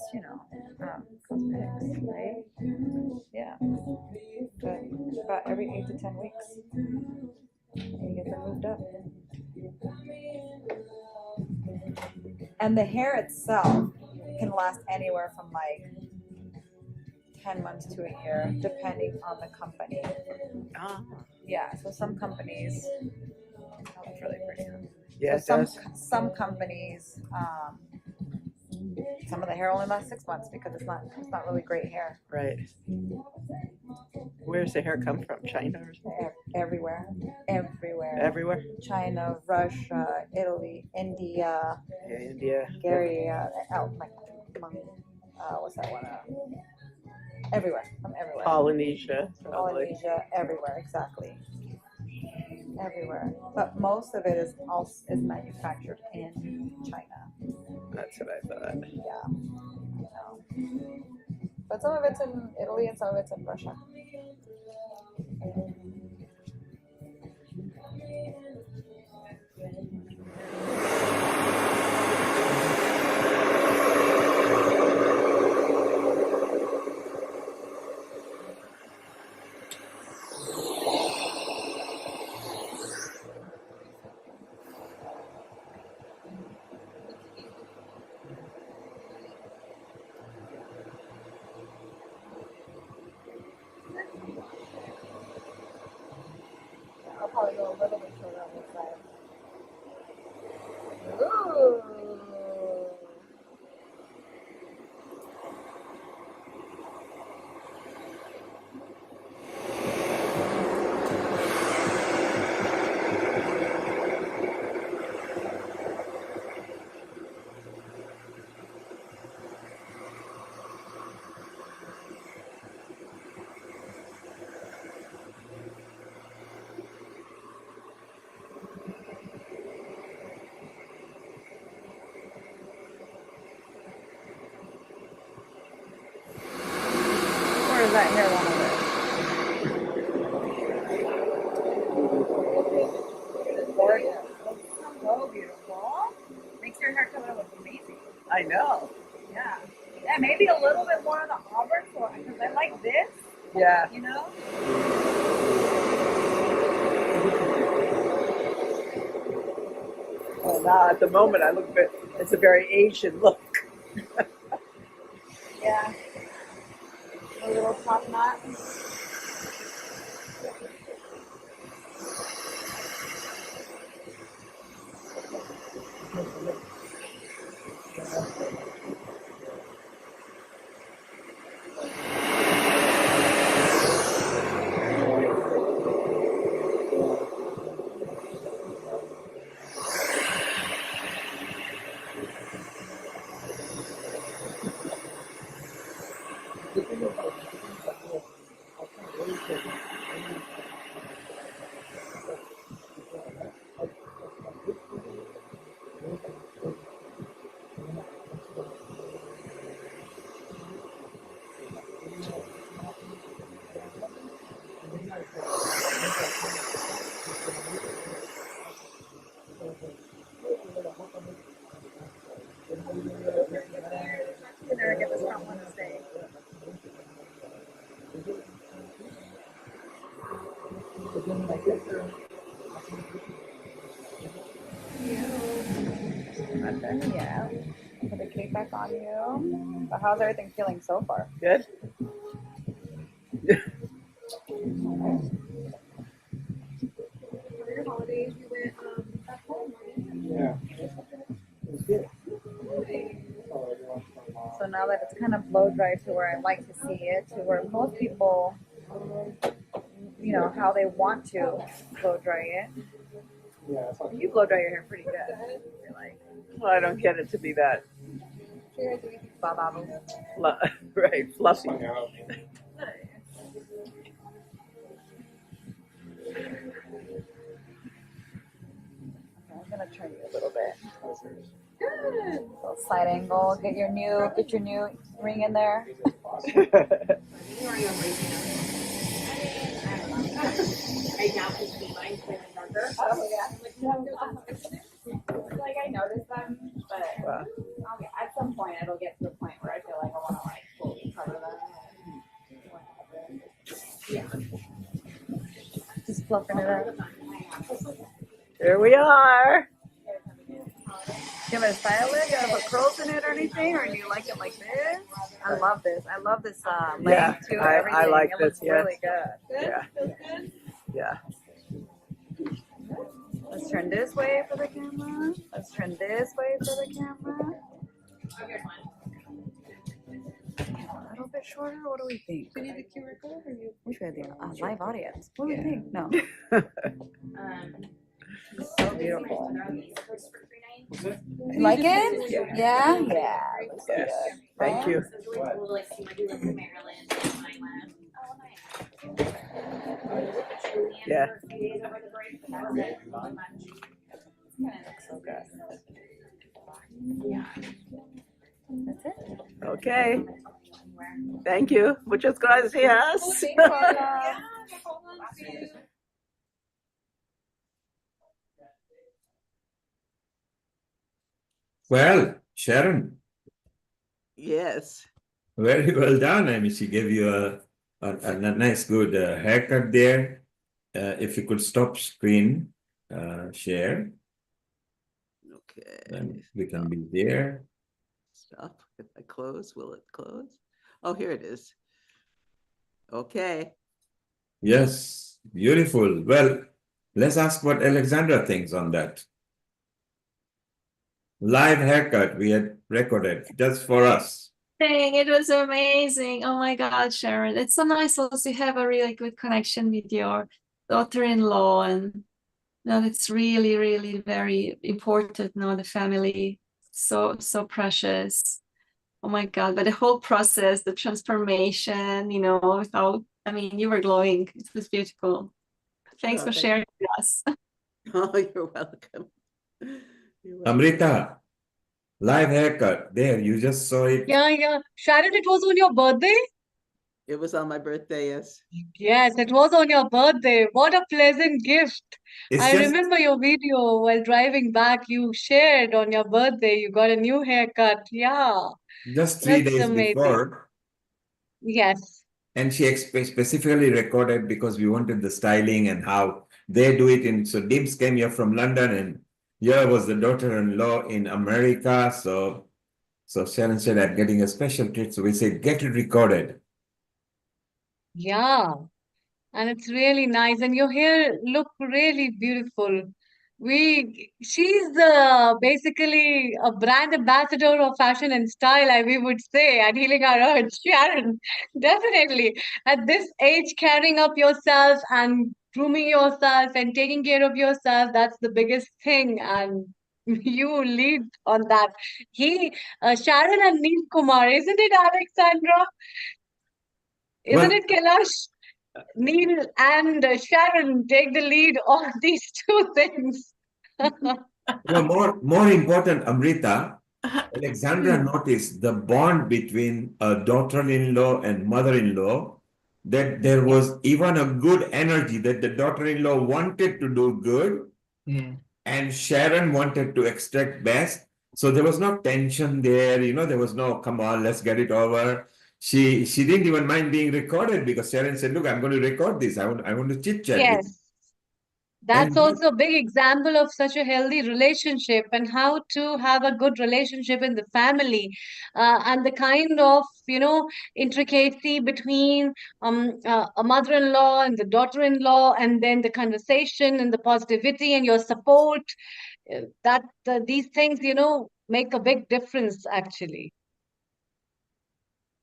cosmetics, right? Yeah. But about every 8 to 10 weeks, and you get them moved up. And the hair itself can last anywhere from like 10 months to a year, depending on the company. Yeah, so some companies, that looks really pretty. Yeah, so it does. Some companies, some of the hair only lasts 6 months because it's not really great hair. Right. Where's the hair come from? China or something? Everywhere. Everywhere? China, Russia, Italy, India. Yeah, India. Bulgaria, what's that one? Everywhere, from everywhere. Polynesia, probably. Polynesia, everywhere, exactly. Everywhere. But most of it is manufactured in China. That's what I thought. Yeah. But some of it's in Italy and some of it's in Russia. How's that hairline over there? Gorgeous. So beautiful. Makes your hair color look amazing. I know. Yeah. Yeah, maybe a little bit more on the auburn, because I like this. Yeah. You know? Well, now at the moment, it's a very Asian look. Yeah. A little top knot. Get this front one to stay. Yeah. Put the cape back on you. But how's everything feeling so far? Good. For your holidays, you went back home, Yeah. So now that it's kind of blow dry to where I like to see it, to where most people, you know, how they want to blow dry it. You blow dry your hair pretty good. You're like, Well, I don't get it to be that right, fluffy. I'm gonna turn you a little bit. Good. Little side angle. Get your new ring in there. Oh, yeah. Like I noticed them, but at some point it'll get to the point where I feel like I want to like fully cover them. Yeah. Just fluffing it up. Here we are. You want to style it? You want to put curls in it or anything? Or do you like it like this? I love this. I love this length too. I like it this. looks really good. Yeah. Yeah. Let's turn this way for the camera. Let's turn this way for the camera. A little bit shorter. What do we think? Do you need the QR code or you? Which way are they? Live audience. What do we think? No. So beautiful. You like it? Yeah. Yeah. Looks so good. Thank you. Yeah. So good. That's it. Okay. Thank you. Muchas gracias. Well, Sharon, Yes. very well done. I mean, she gave you a nice, good haircut there. If you could stop screen share, Okay. then we can be there. Stop. If I close, will it close? Oh, here it is. Okay. Yes, beautiful. Well, let's ask what Alexandra thinks on that. Live haircut we had recorded just for us. It was amazing. Oh my God, Sharon. It's so nice also to have a really good connection with your daughter-in-law. And it's really, really very important. The family, so precious. Oh my God. But the whole process, the transformation, without, you were glowing. It was beautiful. Thanks for sharing with us. Oh, you're welcome. Amrita, live haircut. There, you just saw it. Yeah. Sharon, it was on your birthday? It was on my birthday, yes. Yes, it was on your birthday. What a pleasant gift. It's I just remember your video while driving back. You shared on your birthday. You got a new haircut. Yeah, just 3 days that's amazing. before, Yes, and she specifically recorded because we wanted the styling and how they do it. In so Dibs came here from London, and here was the daughter-in-law in America. So Sharon said, "I'm getting a special treat." So we said, "Get it recorded." yeah. And it's really nice. And your hair look really beautiful. She's basically a brand ambassador of fashion and style, we would say, at Healing Our Earth. Sharon, definitely. At this age, carrying up yourself and grooming yourself and taking care of yourself, that's the biggest thing. And you lead on that. Sharon and Neil Kumar, isn't it, Alexandra? Isn't Well, it, Kailash? Neil and Sharon take the lead on these two things. more important, Amrita, Alexandra Hmm. noticed the bond between a daughter-in-law and mother-in-law, that there Yes. was even a good energy, that the daughter-in-law wanted to do good and Sharon wanted to extract best. So there was no tension there, there was no, come on, let's get it over. She didn't even mind being recorded because Sharon said, look, I'm going to record this. I want to chit chat with you. Yes. That's And also a big example of such a healthy relationship and how to have a good relationship in the family, and the kind of, intricacy between a mother-in-law and the daughter-in-law, and then the conversation and the positivity and your support. That these things, make a big difference, actually.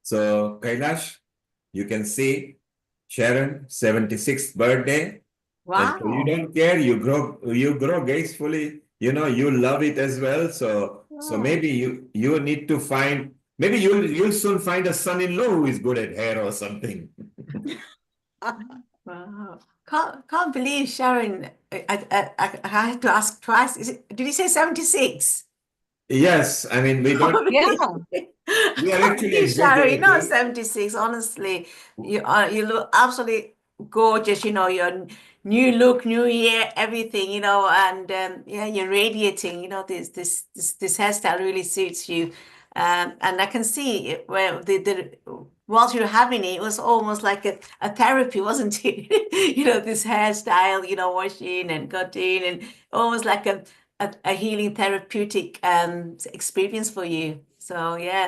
so Kailash, you can see Sharon, 76th birthday. And so you Wow. don't care, you grow gracefully, you love it as well. So Wow. maybe you need to find, maybe you'll soon find a son-in-law who is good at hair or something. Wow. Can't believe Sharon. I had to ask twice. Did you say 76? Yes, I mean Yeah. we are Can't actually believe Sharon, you're not exaggerating. 76. Honestly, you look absolutely gorgeous. Your new look, new year, everything. And yeah, you're radiating. This hairstyle really suits you. And I can see where whilst you're having it, it was almost like a therapy, wasn't it? This hairstyle, washing and cutting, and almost like a healing therapeutic experience for you. So yeah,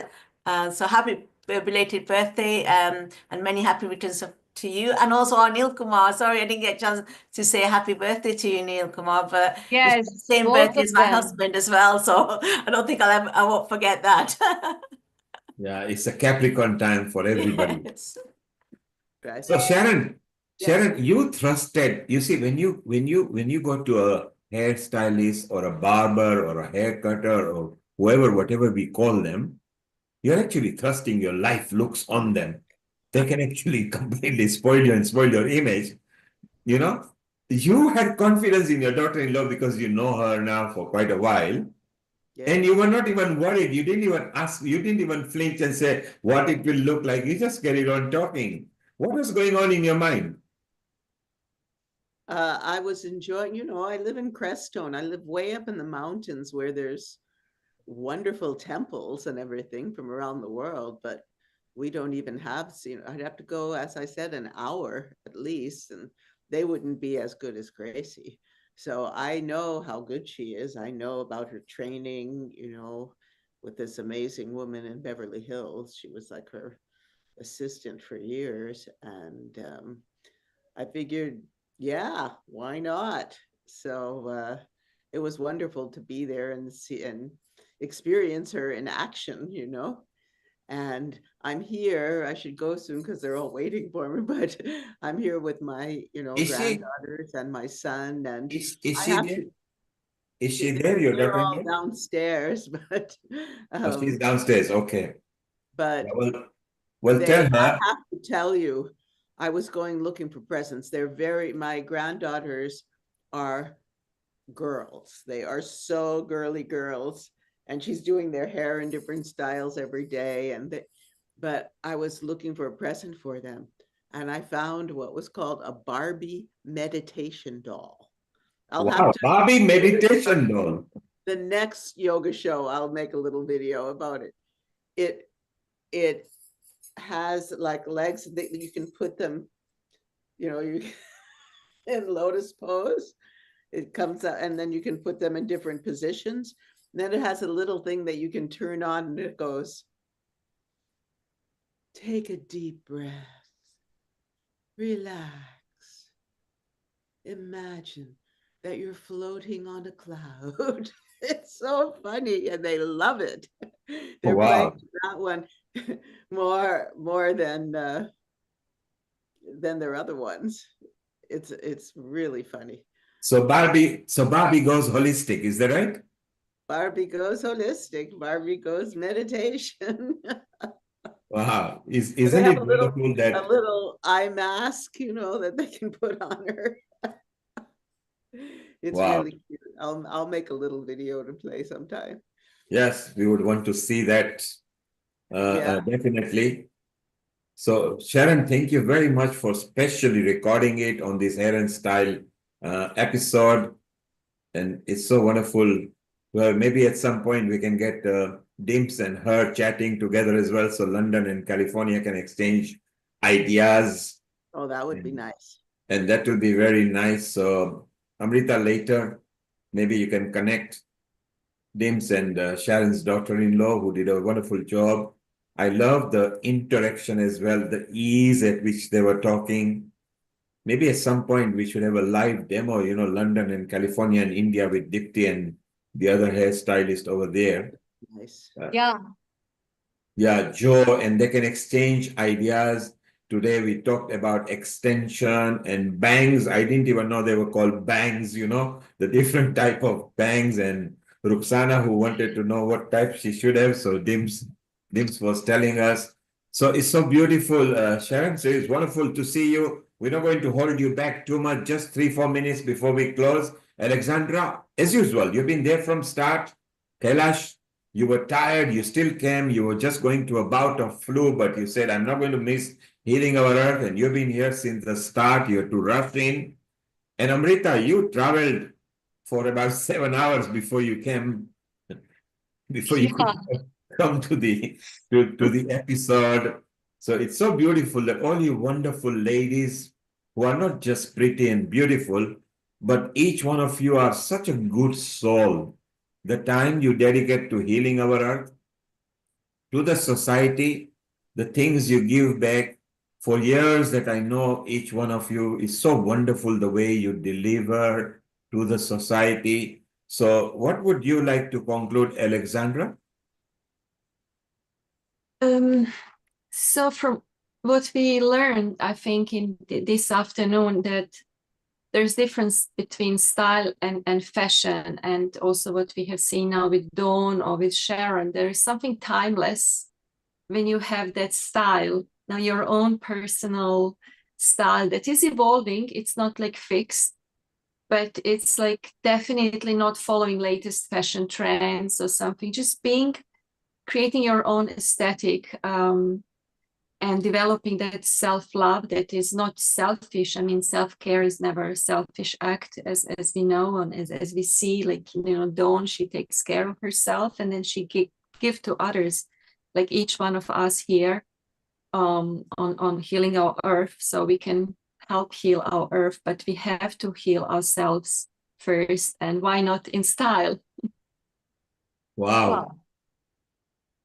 so happy belated birthday, and many happy returns to you, and also our Neil Kumar. Sorry, I didn't get a chance to say happy birthday to you, Neil Kumar, but it's the Yes, same both birthday of as my them. husband as well, so I don't think I won't forget that. Yeah, it's a Capricorn time for everybody. Yes. Right. So Sharon, Yes. you trusted, you see, when you go to a hairstylist or a barber or a hair cutter or whoever, whatever we call them, you're actually trusting your life looks on them. They can actually completely spoil you and spoil your image. You know, you had confidence in your daughter-in-law because you know her now for quite a while. And Yes. you were not even worried. You didn't even ask, you didn't even flinch and say what it will look like. You just carried on talking. What was going on in your mind? I was enjoying, I live in Crestone. I live way up in the mountains where there's wonderful temples and everything from around the world, but we don't even have, I'd have to go, as I said, an hour at least, and they wouldn't be as good as Gracie. So I know how good she is. I know about her training, with this amazing woman in Beverly Hills. She was like her assistant for years. And I figured, yeah, why not? So it was wonderful to be there and see and experience her in action. And I'm here. I should go soon because they're all waiting for me. But I'm here with my, Is she granddaughters and my son. And is I she have there? to. Is she there, your They're all daughter-in-law? downstairs, but Oh, she's um, downstairs. Okay. Yeah, but well, tell I her. have to tell you, I was going looking for presents. My granddaughters are girls. They are so girly girls. And she's doing their hair in different styles every day. And but I was looking for a present for them, and I found what was called a Barbie meditation doll. I'll have Wow, to Barbie meditation doll. the next yoga show, I'll make a little video about it. It has like legs that you can put them, you in lotus pose. It comes out, and then you can put them in different positions. And then it has a little thing that you can turn on, and it goes, take a deep breath, relax, imagine that you're floating on a cloud. It's so funny, and they love it. They're playing Wow. that one more than their other ones. It's really funny. So Barbie goes holistic, is that right? Barbie goes holistic. Barbie goes meditation. Wow. They Isn't have it wonderful a that little eye mask, that they can put on her. It's wow. really cute. I'll make a little video to play sometime. Yes, we would want to see that Yeah. definitely. So Sharon, thank you very much for specially recording it on this hair and style episode. And it's so wonderful. Well, maybe at some point we can get Dimps and her chatting together as well. So London and California can exchange ideas. Oh, that would be nice. And that will be very nice. So Amrita, later, maybe you can connect Dimps and Sharon's daughter-in-law, who did a wonderful job. I love the interaction as well, the ease at which they were talking. Maybe at some point we should have a live demo, London and California and India with Dipti and the other hairstylist over there. Nice. Yeah. Yeah, Joe, and they can exchange ideas. Today we talked about extension and bangs. I didn't even know they were called bangs, the different type of bangs. And Ruxana, who wanted to know what type she should have. So Dims was telling us. So it's so beautiful, Sharon. So it's wonderful to see you. We're not going to hold you back too much, just 3-4 minutes before we close. Alexandra, as usual, you've been there from start. Kailash, you were tired, you still came, you were just going through a bout of flu, but you said, I'm not going to miss healing our earth. And you've been here since the start, you're to rush in. And Amrita, you traveled for about 7 hours before you came, before you could come to the episode. So it's so beautiful that all you wonderful ladies who are not just pretty and beautiful, but each one of you are such a good soul. The time you dedicate to healing our earth, to the society, the things you give back. For years that I know each one of you is so wonderful the way you deliver to the society. So what would you like to conclude, Alexandra? So from what we learned, I think in this afternoon, that there's difference between style and fashion, and also what we have seen now with Dawn or with Sharon. There is something timeless when you have that style, now your own personal style that is evolving. It's not like fixed, but it's like definitely not following latest fashion trends or something, just creating your own aesthetic, and developing that self-love that is not selfish. I mean, self-care is never a selfish act, as we know, and as we see, like, Dawn, she takes care of herself, and then she give to others, like each one of us here, on healing our earth, so we can help heal our earth, but we have to heal ourselves first, and why not in style? Wow.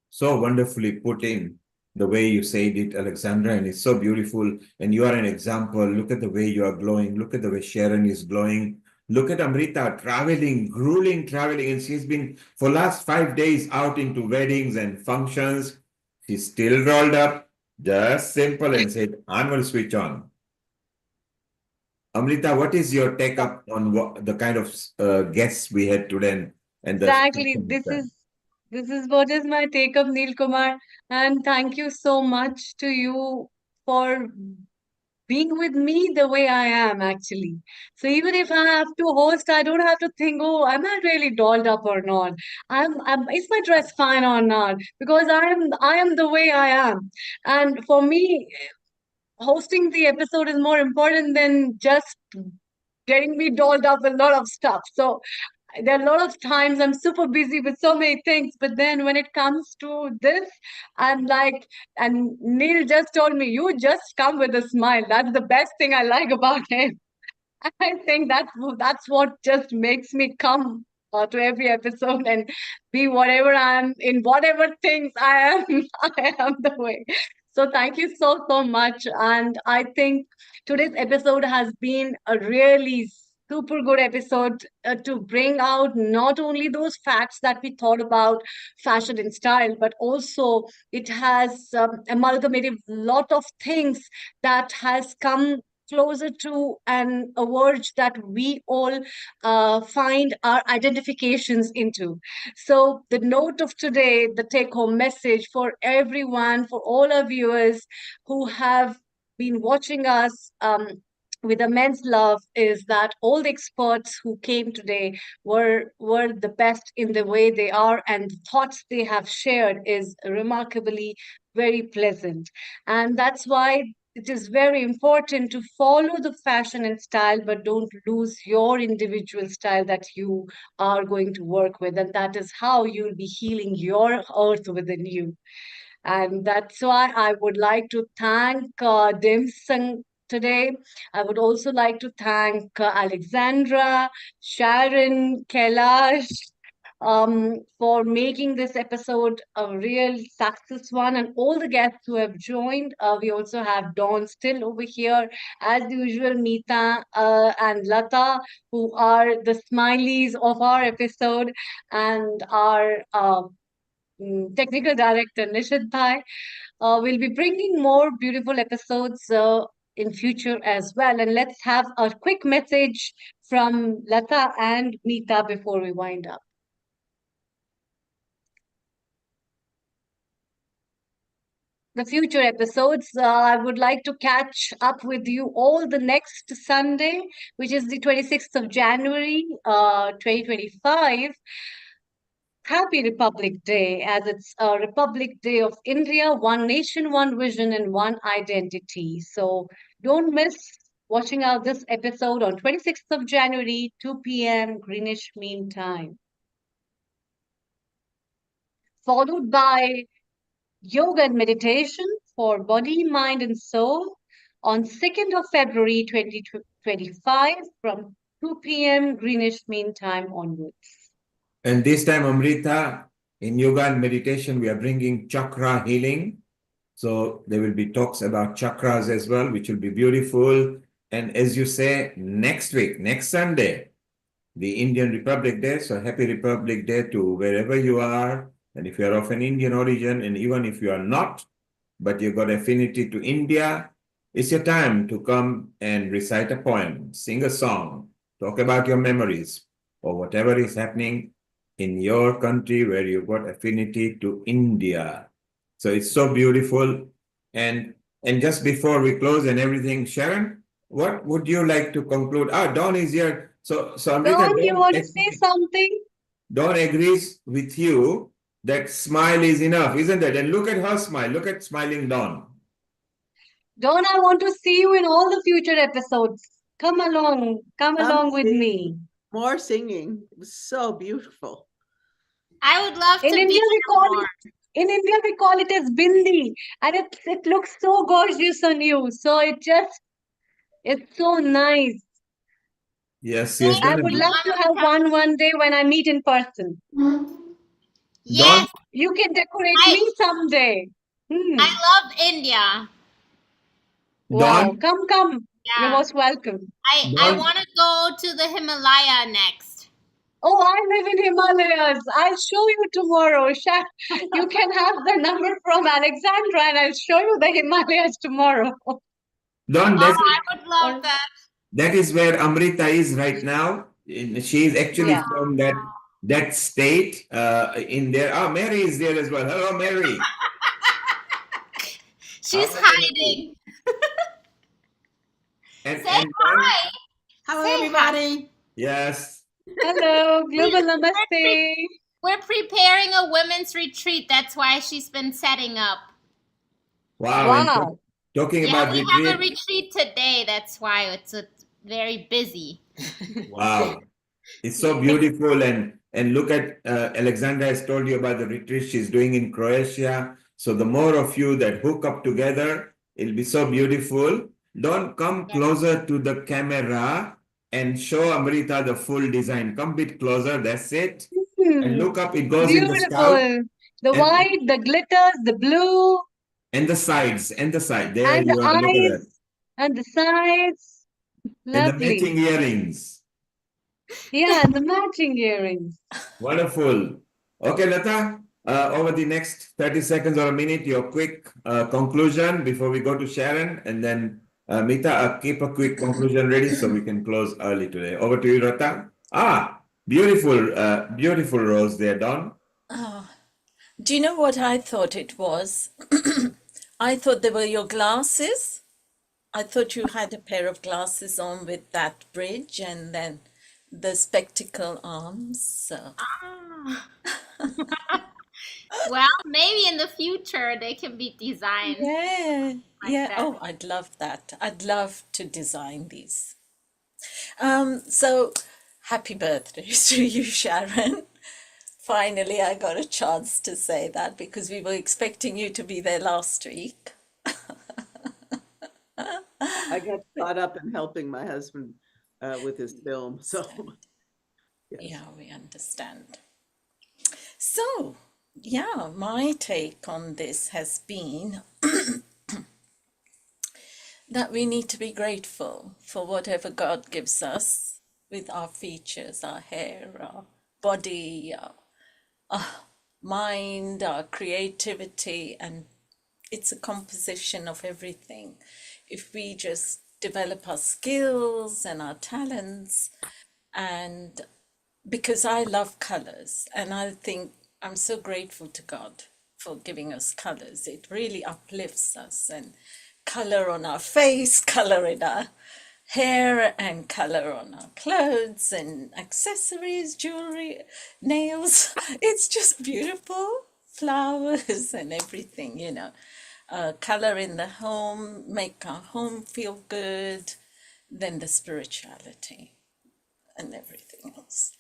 So wonderfully put in the way you said it, Alexandra, and it's so beautiful. And you are an example. Look at the way you are glowing. Look at the way Sharon is glowing. Look at Amrita traveling, grueling traveling, and she's been for last 5 days out into weddings and functions. She's still rolled up, just simple, and said, I'm going to switch on. Amrita, what is your take up on the kind of guests we had today and the Exactly. This is what is my take of Neil Kumar. And thank you so much to you for being with me the way I am actually. So even if I have to host, I don't have to think, oh, am I really dolled up or not? Is my dress fine or not? Because I am the way I am. And for me, hosting the episode is more important than just getting me dolled up with a lot of stuff. So there are a lot of times I'm super busy with so many things, but then when it comes to this, I'm like, and Neil just told me, you just come with a smile. That's the best thing I like about him. I think that's what just makes me come to every episode and be whatever I am in whatever things I am. I am the way. So thank you so much. And I think today's episode has been a really super good episode to bring out not only those facts that we thought about fashion and style, but also it has amalgamated a lot of things that has come closer to a verge that we all find our identifications into. So, the note of today, the take home message for everyone, for all our viewers who have been watching us. With immense love is that all the experts who came today were the best in the way they are, and the thoughts they have shared is remarkably very pleasant. And that's why it is very important to follow the fashion and style, but don't lose your individual style that you are going to work with. And that is how you'll be healing your earth within you. And that's why I would like to thank Dim Sung today. I would also like to thank Alexandra, Sharon, Kailash, for making this episode a real success one, and all the guests who have joined. We also have Dawn still over here, as usual, Meeta and Lata, who are the smileys of our episode, and our technical director, Nishit Bhai. We'll be bringing more beautiful episodes in future as well. And let's have a quick message from Lata and Meeta before we wind up. The future episodes. I would like to catch up with you all the next Sunday, which is the 26th of January, 2025. Happy Republic Day, as it's a Republic Day of India, one nation, one vision, and one identity. So don't miss watching out this episode on 26th of January, 2 p.m. Greenwich Mean Time. Followed by yoga and meditation for body, mind, and soul on 2nd of February 2025 from 2 p.m. Greenwich Mean Time onwards. And this time, Amrita, in yoga and meditation, we are bringing chakra healing. So there will be talks about chakras as well, which will be beautiful. And as you say, next week, next Sunday, the Indian Republic Day. So happy Republic Day to wherever you are. And if you are of an Indian origin, and even if you are not, but you've got affinity to India, it's your time to come and recite a poem, sing a song, talk about your memories or whatever is happening in your country where you've got affinity to India. So it's so beautiful. And just before we close and everything, Sharon, what would you like to conclude? Dawn is here. So Amrita, Dawn, you want to say something? Dawn agrees with you that smile is enough, isn't it? And look at her smile. Look at smiling Dawn. Dawn, I want to see you in all the future episodes. Come along. Come along with me. More singing. It was so beautiful. I would love to In India, be we call more. in India we call it as bindi, and it looks so gorgeous on you. So it's so nice. Yes, yes. I would love to have one day when I meet in person. Yes. You can decorate me someday. I love India. Wow, Dawn? come. Yeah. You're most welcome. I want to go to the Himalaya next. Oh, I live in Himalayas. I'll show you tomorrow. You can have the number from Alexandra and I'll show you the Himalayas tomorrow. Dawn, I would love that. that is where Amrita is right now. She is actually from that state in there. Oh, Mary is there as well. Hello, Mary. She's hiding. And Say then, hi. Hello, Say everybody. yes. Hello, global We're, namaste. we're preparing a women's retreat. That's why she's been setting up. Wow. And Wow. talking Yeah, about we have a retreat. retreat today. That's why it's very busy. Wow. It's so beautiful. And look at Alexandra has told you about the retreat she's doing in Croatia. So the more of you that hook up together, it'll be so beautiful. Don't come closer to the camera and show Amrita the full design. Come a bit closer. That's it. And look up. It goes in the scout Beautiful. The and white, the glitters, the blue, the sides and the side. There and the you are. Look at that. eyes, and the sides. And the Lovely. matching earrings. Yeah, and the matching earrings. Wonderful. Okay, Lata, over the next 30 seconds or a minute, your quick conclusion before we go to Sharon, and then Mita, keep a quick conclusion ready so we can close early today. Over to you, Lata. Beautiful, beautiful rose there, Don. Oh, do you know what I thought it was? I thought they were your glasses. I thought you had a pair of glasses on with that bridge and then the spectacle arms. So. Well, maybe in the future they can be designed. Yeah, yeah. that. Oh, I'd love that. I'd love to design these. So happy birthday to you, Sharon. Finally, I got a chance to say that because we were expecting you to be there last week. I got caught up in helping my husband with his film. So, yes. Yeah, we understand. So, yeah, my take on this has been that we need to be grateful for whatever God gives us with our features, our hair, our body, our mind, our creativity, and it's a composition of everything. If we just develop our skills and our talents, and because I love colors, and I think I'm so grateful to God for giving us colors. It really uplifts us, and color on our face, color in our hair, and color on our clothes and accessories, jewelry, nails. It's just beautiful. Flowers and everything, you know. Color in the home, make our home feel good. Then the spirituality and everything else.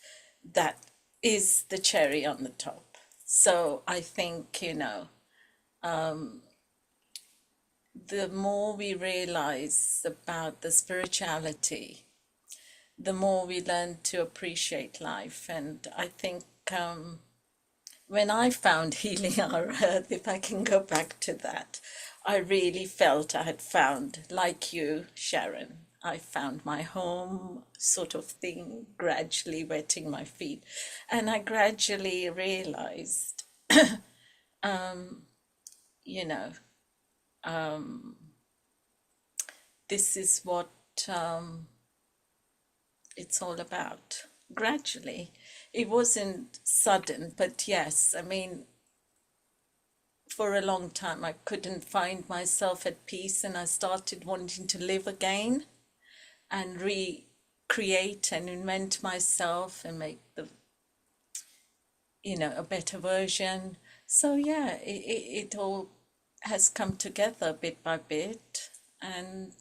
That is the cherry on the top. So I think, you know, the more we realize about the spirituality, the more we learn to appreciate life. And I think when I found Healing Our Earth, if I can go back to that, I really felt I had found, like you, Sharon, I found my home sort of thing, gradually wetting my feet. And I gradually realized, you know, this is what it's all about. Gradually, it wasn't sudden, but yes, I mean, for a long time, I couldn't find myself at peace, and I started wanting to live again and recreate and invent myself and make the, you know, a better version. So yeah, it all has come together bit by bit, and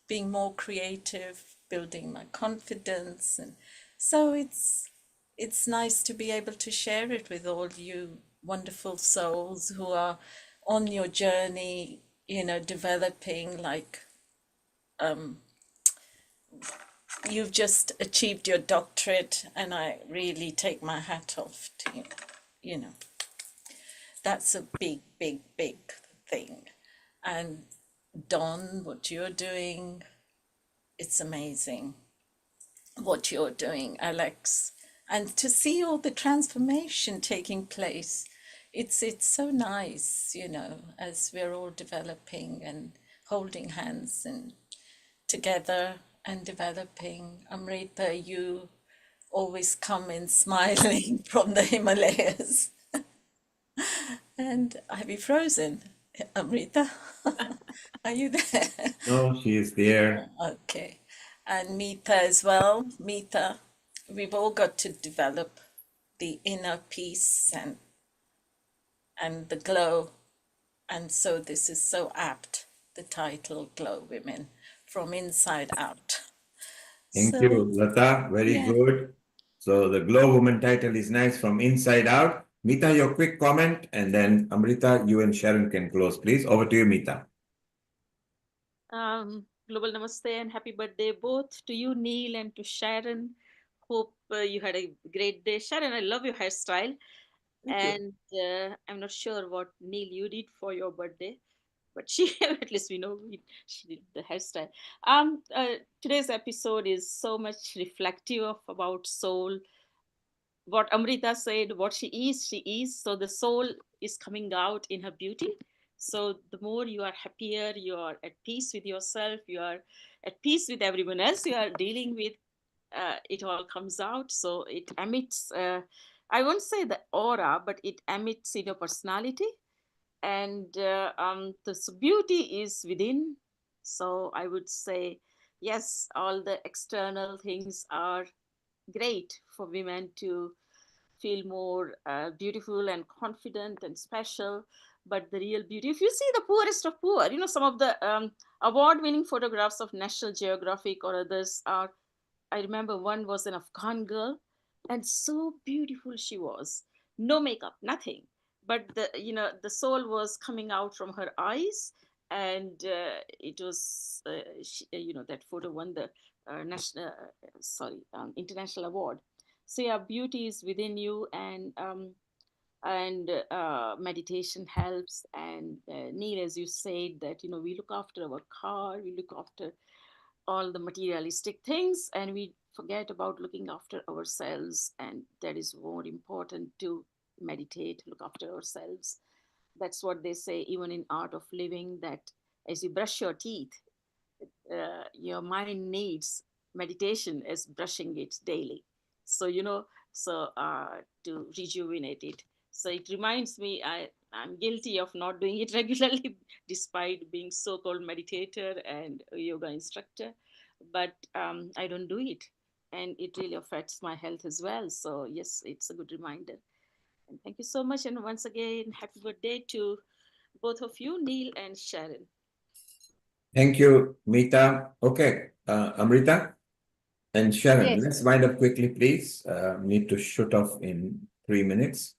being more creative, building my confidence, and so it's nice to be able to share it with all you wonderful souls who are on your journey, you know, developing, like you've just achieved your doctorate, and I really take my hat off to you. You know, that's a big, big, big thing. And Don, what you're doing, it's amazing what you're doing, Alex. And to see all the transformation taking place, it's so nice, you know, as we're all developing and holding hands and together and developing. Amrita, you always come in smiling from the Himalayas. And have you frozen? Amrita, are you there? No, she is there. Okay. And Mita as well. Mita, we've all got to develop the inner peace and the glow. And so this is so apt, the title Glow Women from Inside Out. Thank So, you, Lata. Very yeah. good. So the Glow Woman title is nice, from inside out. Mita, your quick comment, and then Amrita, you and Sharon can close, please. Over to you, Mita. Global Namaste and happy birthday both to you, Neil, and to Sharon. Hope you had a great day. Sharon, I love your hairstyle. Thank you. And I'm not sure what Neil you did for your birthday, but she at least we know she did the hairstyle. Today's episode is so much reflective of about soul, what Amrita said, what she is, she is. So the soul is coming out in her beauty. So the more you are happier, you are at peace with yourself, you are at peace with everyone else you are dealing with, it all comes out. So it emits, I won't say the aura, but it emits in your personality. And the beauty is within. So I would say, yes, all the external things are great for women to feel more beautiful and confident and special. But the real beauty, if you see the poorest of poor, some of the award winning photographs of National Geographic or others are, I remember one was an Afghan girl, and so beautiful she was, no makeup, nothing, but the soul was coming out from her eyes. And it was that photo won the national international award. So yeah, beauty is within you. And meditation helps. And Neil, as you said, that we look after our car, we look after all the materialistic things, and we forget about looking after ourselves. And that is more important, to meditate, look after ourselves. That's what they say even in Art of Living, that as you brush your teeth, your mind needs meditation as brushing it daily. So to rejuvenate it. So it reminds me, I'm guilty of not doing it regularly despite being so-called meditator and a yoga instructor. But I don't do it, and it really affects my health as well. So yes, it's a good reminder. And thank you so much, and once again, happy birthday to both of you, Neil and Sharon. Thank you, Mita. Okay, Amrita and Sharon, Yes. let's wind up quickly, please. Need to shoot off in 3 minutes.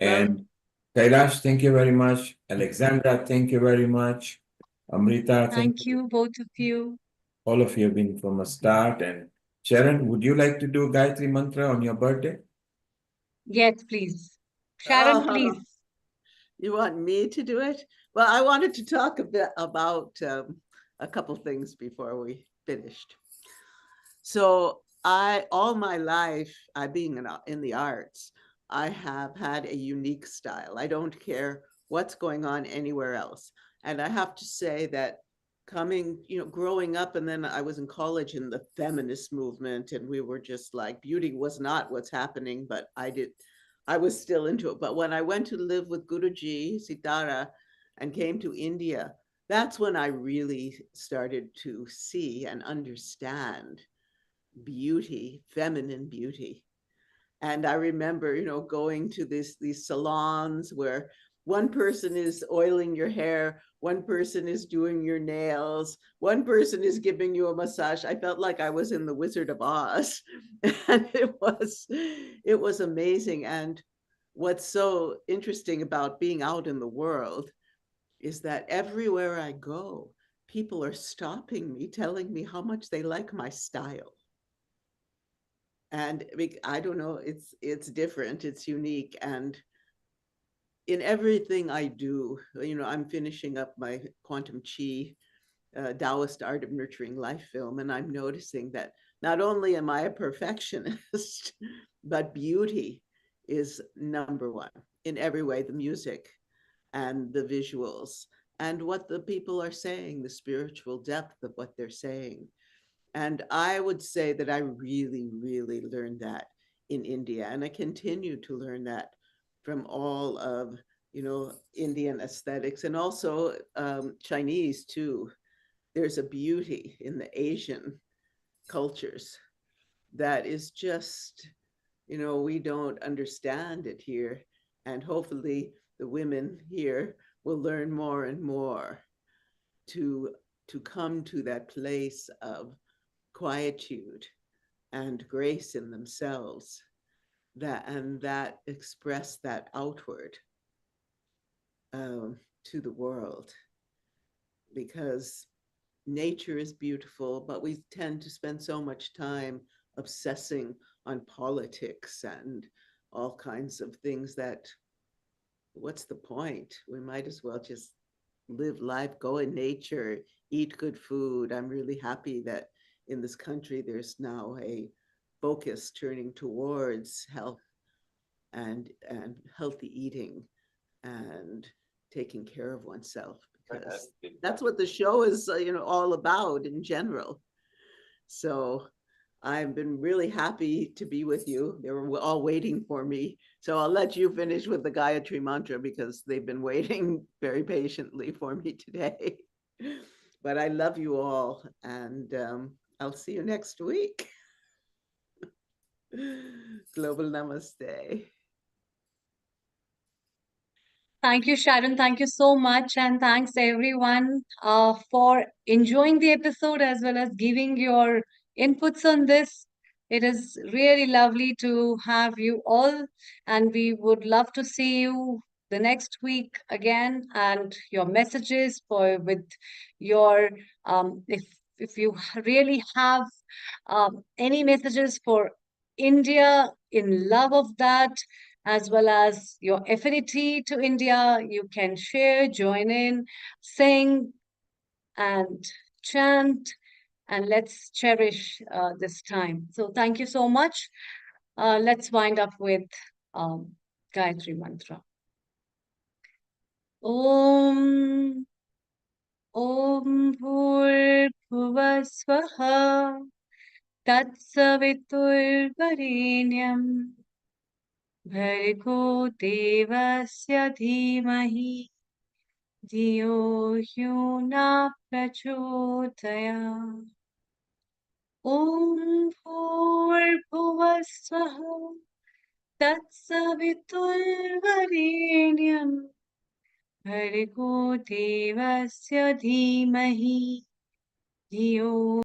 Well, And Kailash, thank you very much. Alexandra, thank you very much. Amrita, thank Thank you. you, both of you. All of you have been from a start. And Sharon, would you like to do Gayatri Mantra on your birthday? Yes, please. Sharon, please. You want me to do it? Well, I wanted to talk a bit about a couple things before we finished. So all my life, I being in the arts, I have had a unique style. I don't care what's going on anywhere else. And I have to say that growing up, and then I was in college in the feminist movement, and we were just like, beauty was not what's happening, but I was still into it. But when I went to live with Guruji Sitara and came to India, that's when I really started to see and understand beauty, feminine beauty. And I remember, going to these salons where one person is oiling your hair, one person is doing your nails, one person is giving you a massage. I felt like I was in the Wizard of Oz. And it was amazing. And what's so interesting about being out in the world is that everywhere I go, people are stopping me, telling me how much they like my style. And I don't know, it's different, it's unique. And in everything I do, I'm finishing up my quantum chi Taoist art of nurturing life film, and I'm noticing that not only am I a perfectionist, but beauty is number one in every way. The music and the visuals and what the people are saying, the spiritual depth of what they're saying. And I would say that I really, really learned that in India. And I continue to learn that from all of Indian aesthetics, and also Chinese too. There's a beauty in the Asian cultures that is just, we don't understand it here. And hopefully the women here will learn more and more to come to that place of quietude and grace in themselves, that express that outward to the world, because nature is beautiful, but we tend to spend so much time obsessing on politics and all kinds of things that, what's the point? We might as well just live life, go in nature, eat good food. I'm really happy that in this country there's now a focus turning towards health and healthy eating and taking care of oneself, because that's what the show is all about in general. So I've been really happy to be with you. They were all waiting for me. So I'll let you finish with the Gayatri mantra, because they've been waiting very patiently for me today. But I love you all, and I'll see you next week. Global Namaste. Thank you, Sharon. Thank you so much. And thanks everyone for enjoying the episode as well as giving your inputs on this. It is really lovely to have you all, and we would love to see you the next week again, and your messages with your if you really have any messages for India in love of that, as well as your affinity to India, you can share, join in, sing, and chant, and let's cherish this time. So thank you so much. Let's wind up with Gayatri Mantra. Om Om Bhurbhuva Swaha Tatsaviturvarenyam Bhargo Devasya Dhimahi धियो यो न प्रचोदयात् ॐ भूर्भुवः स्वः तत्सवितुर्वरेण्यं भर्गो देवस्य धीमहि धियो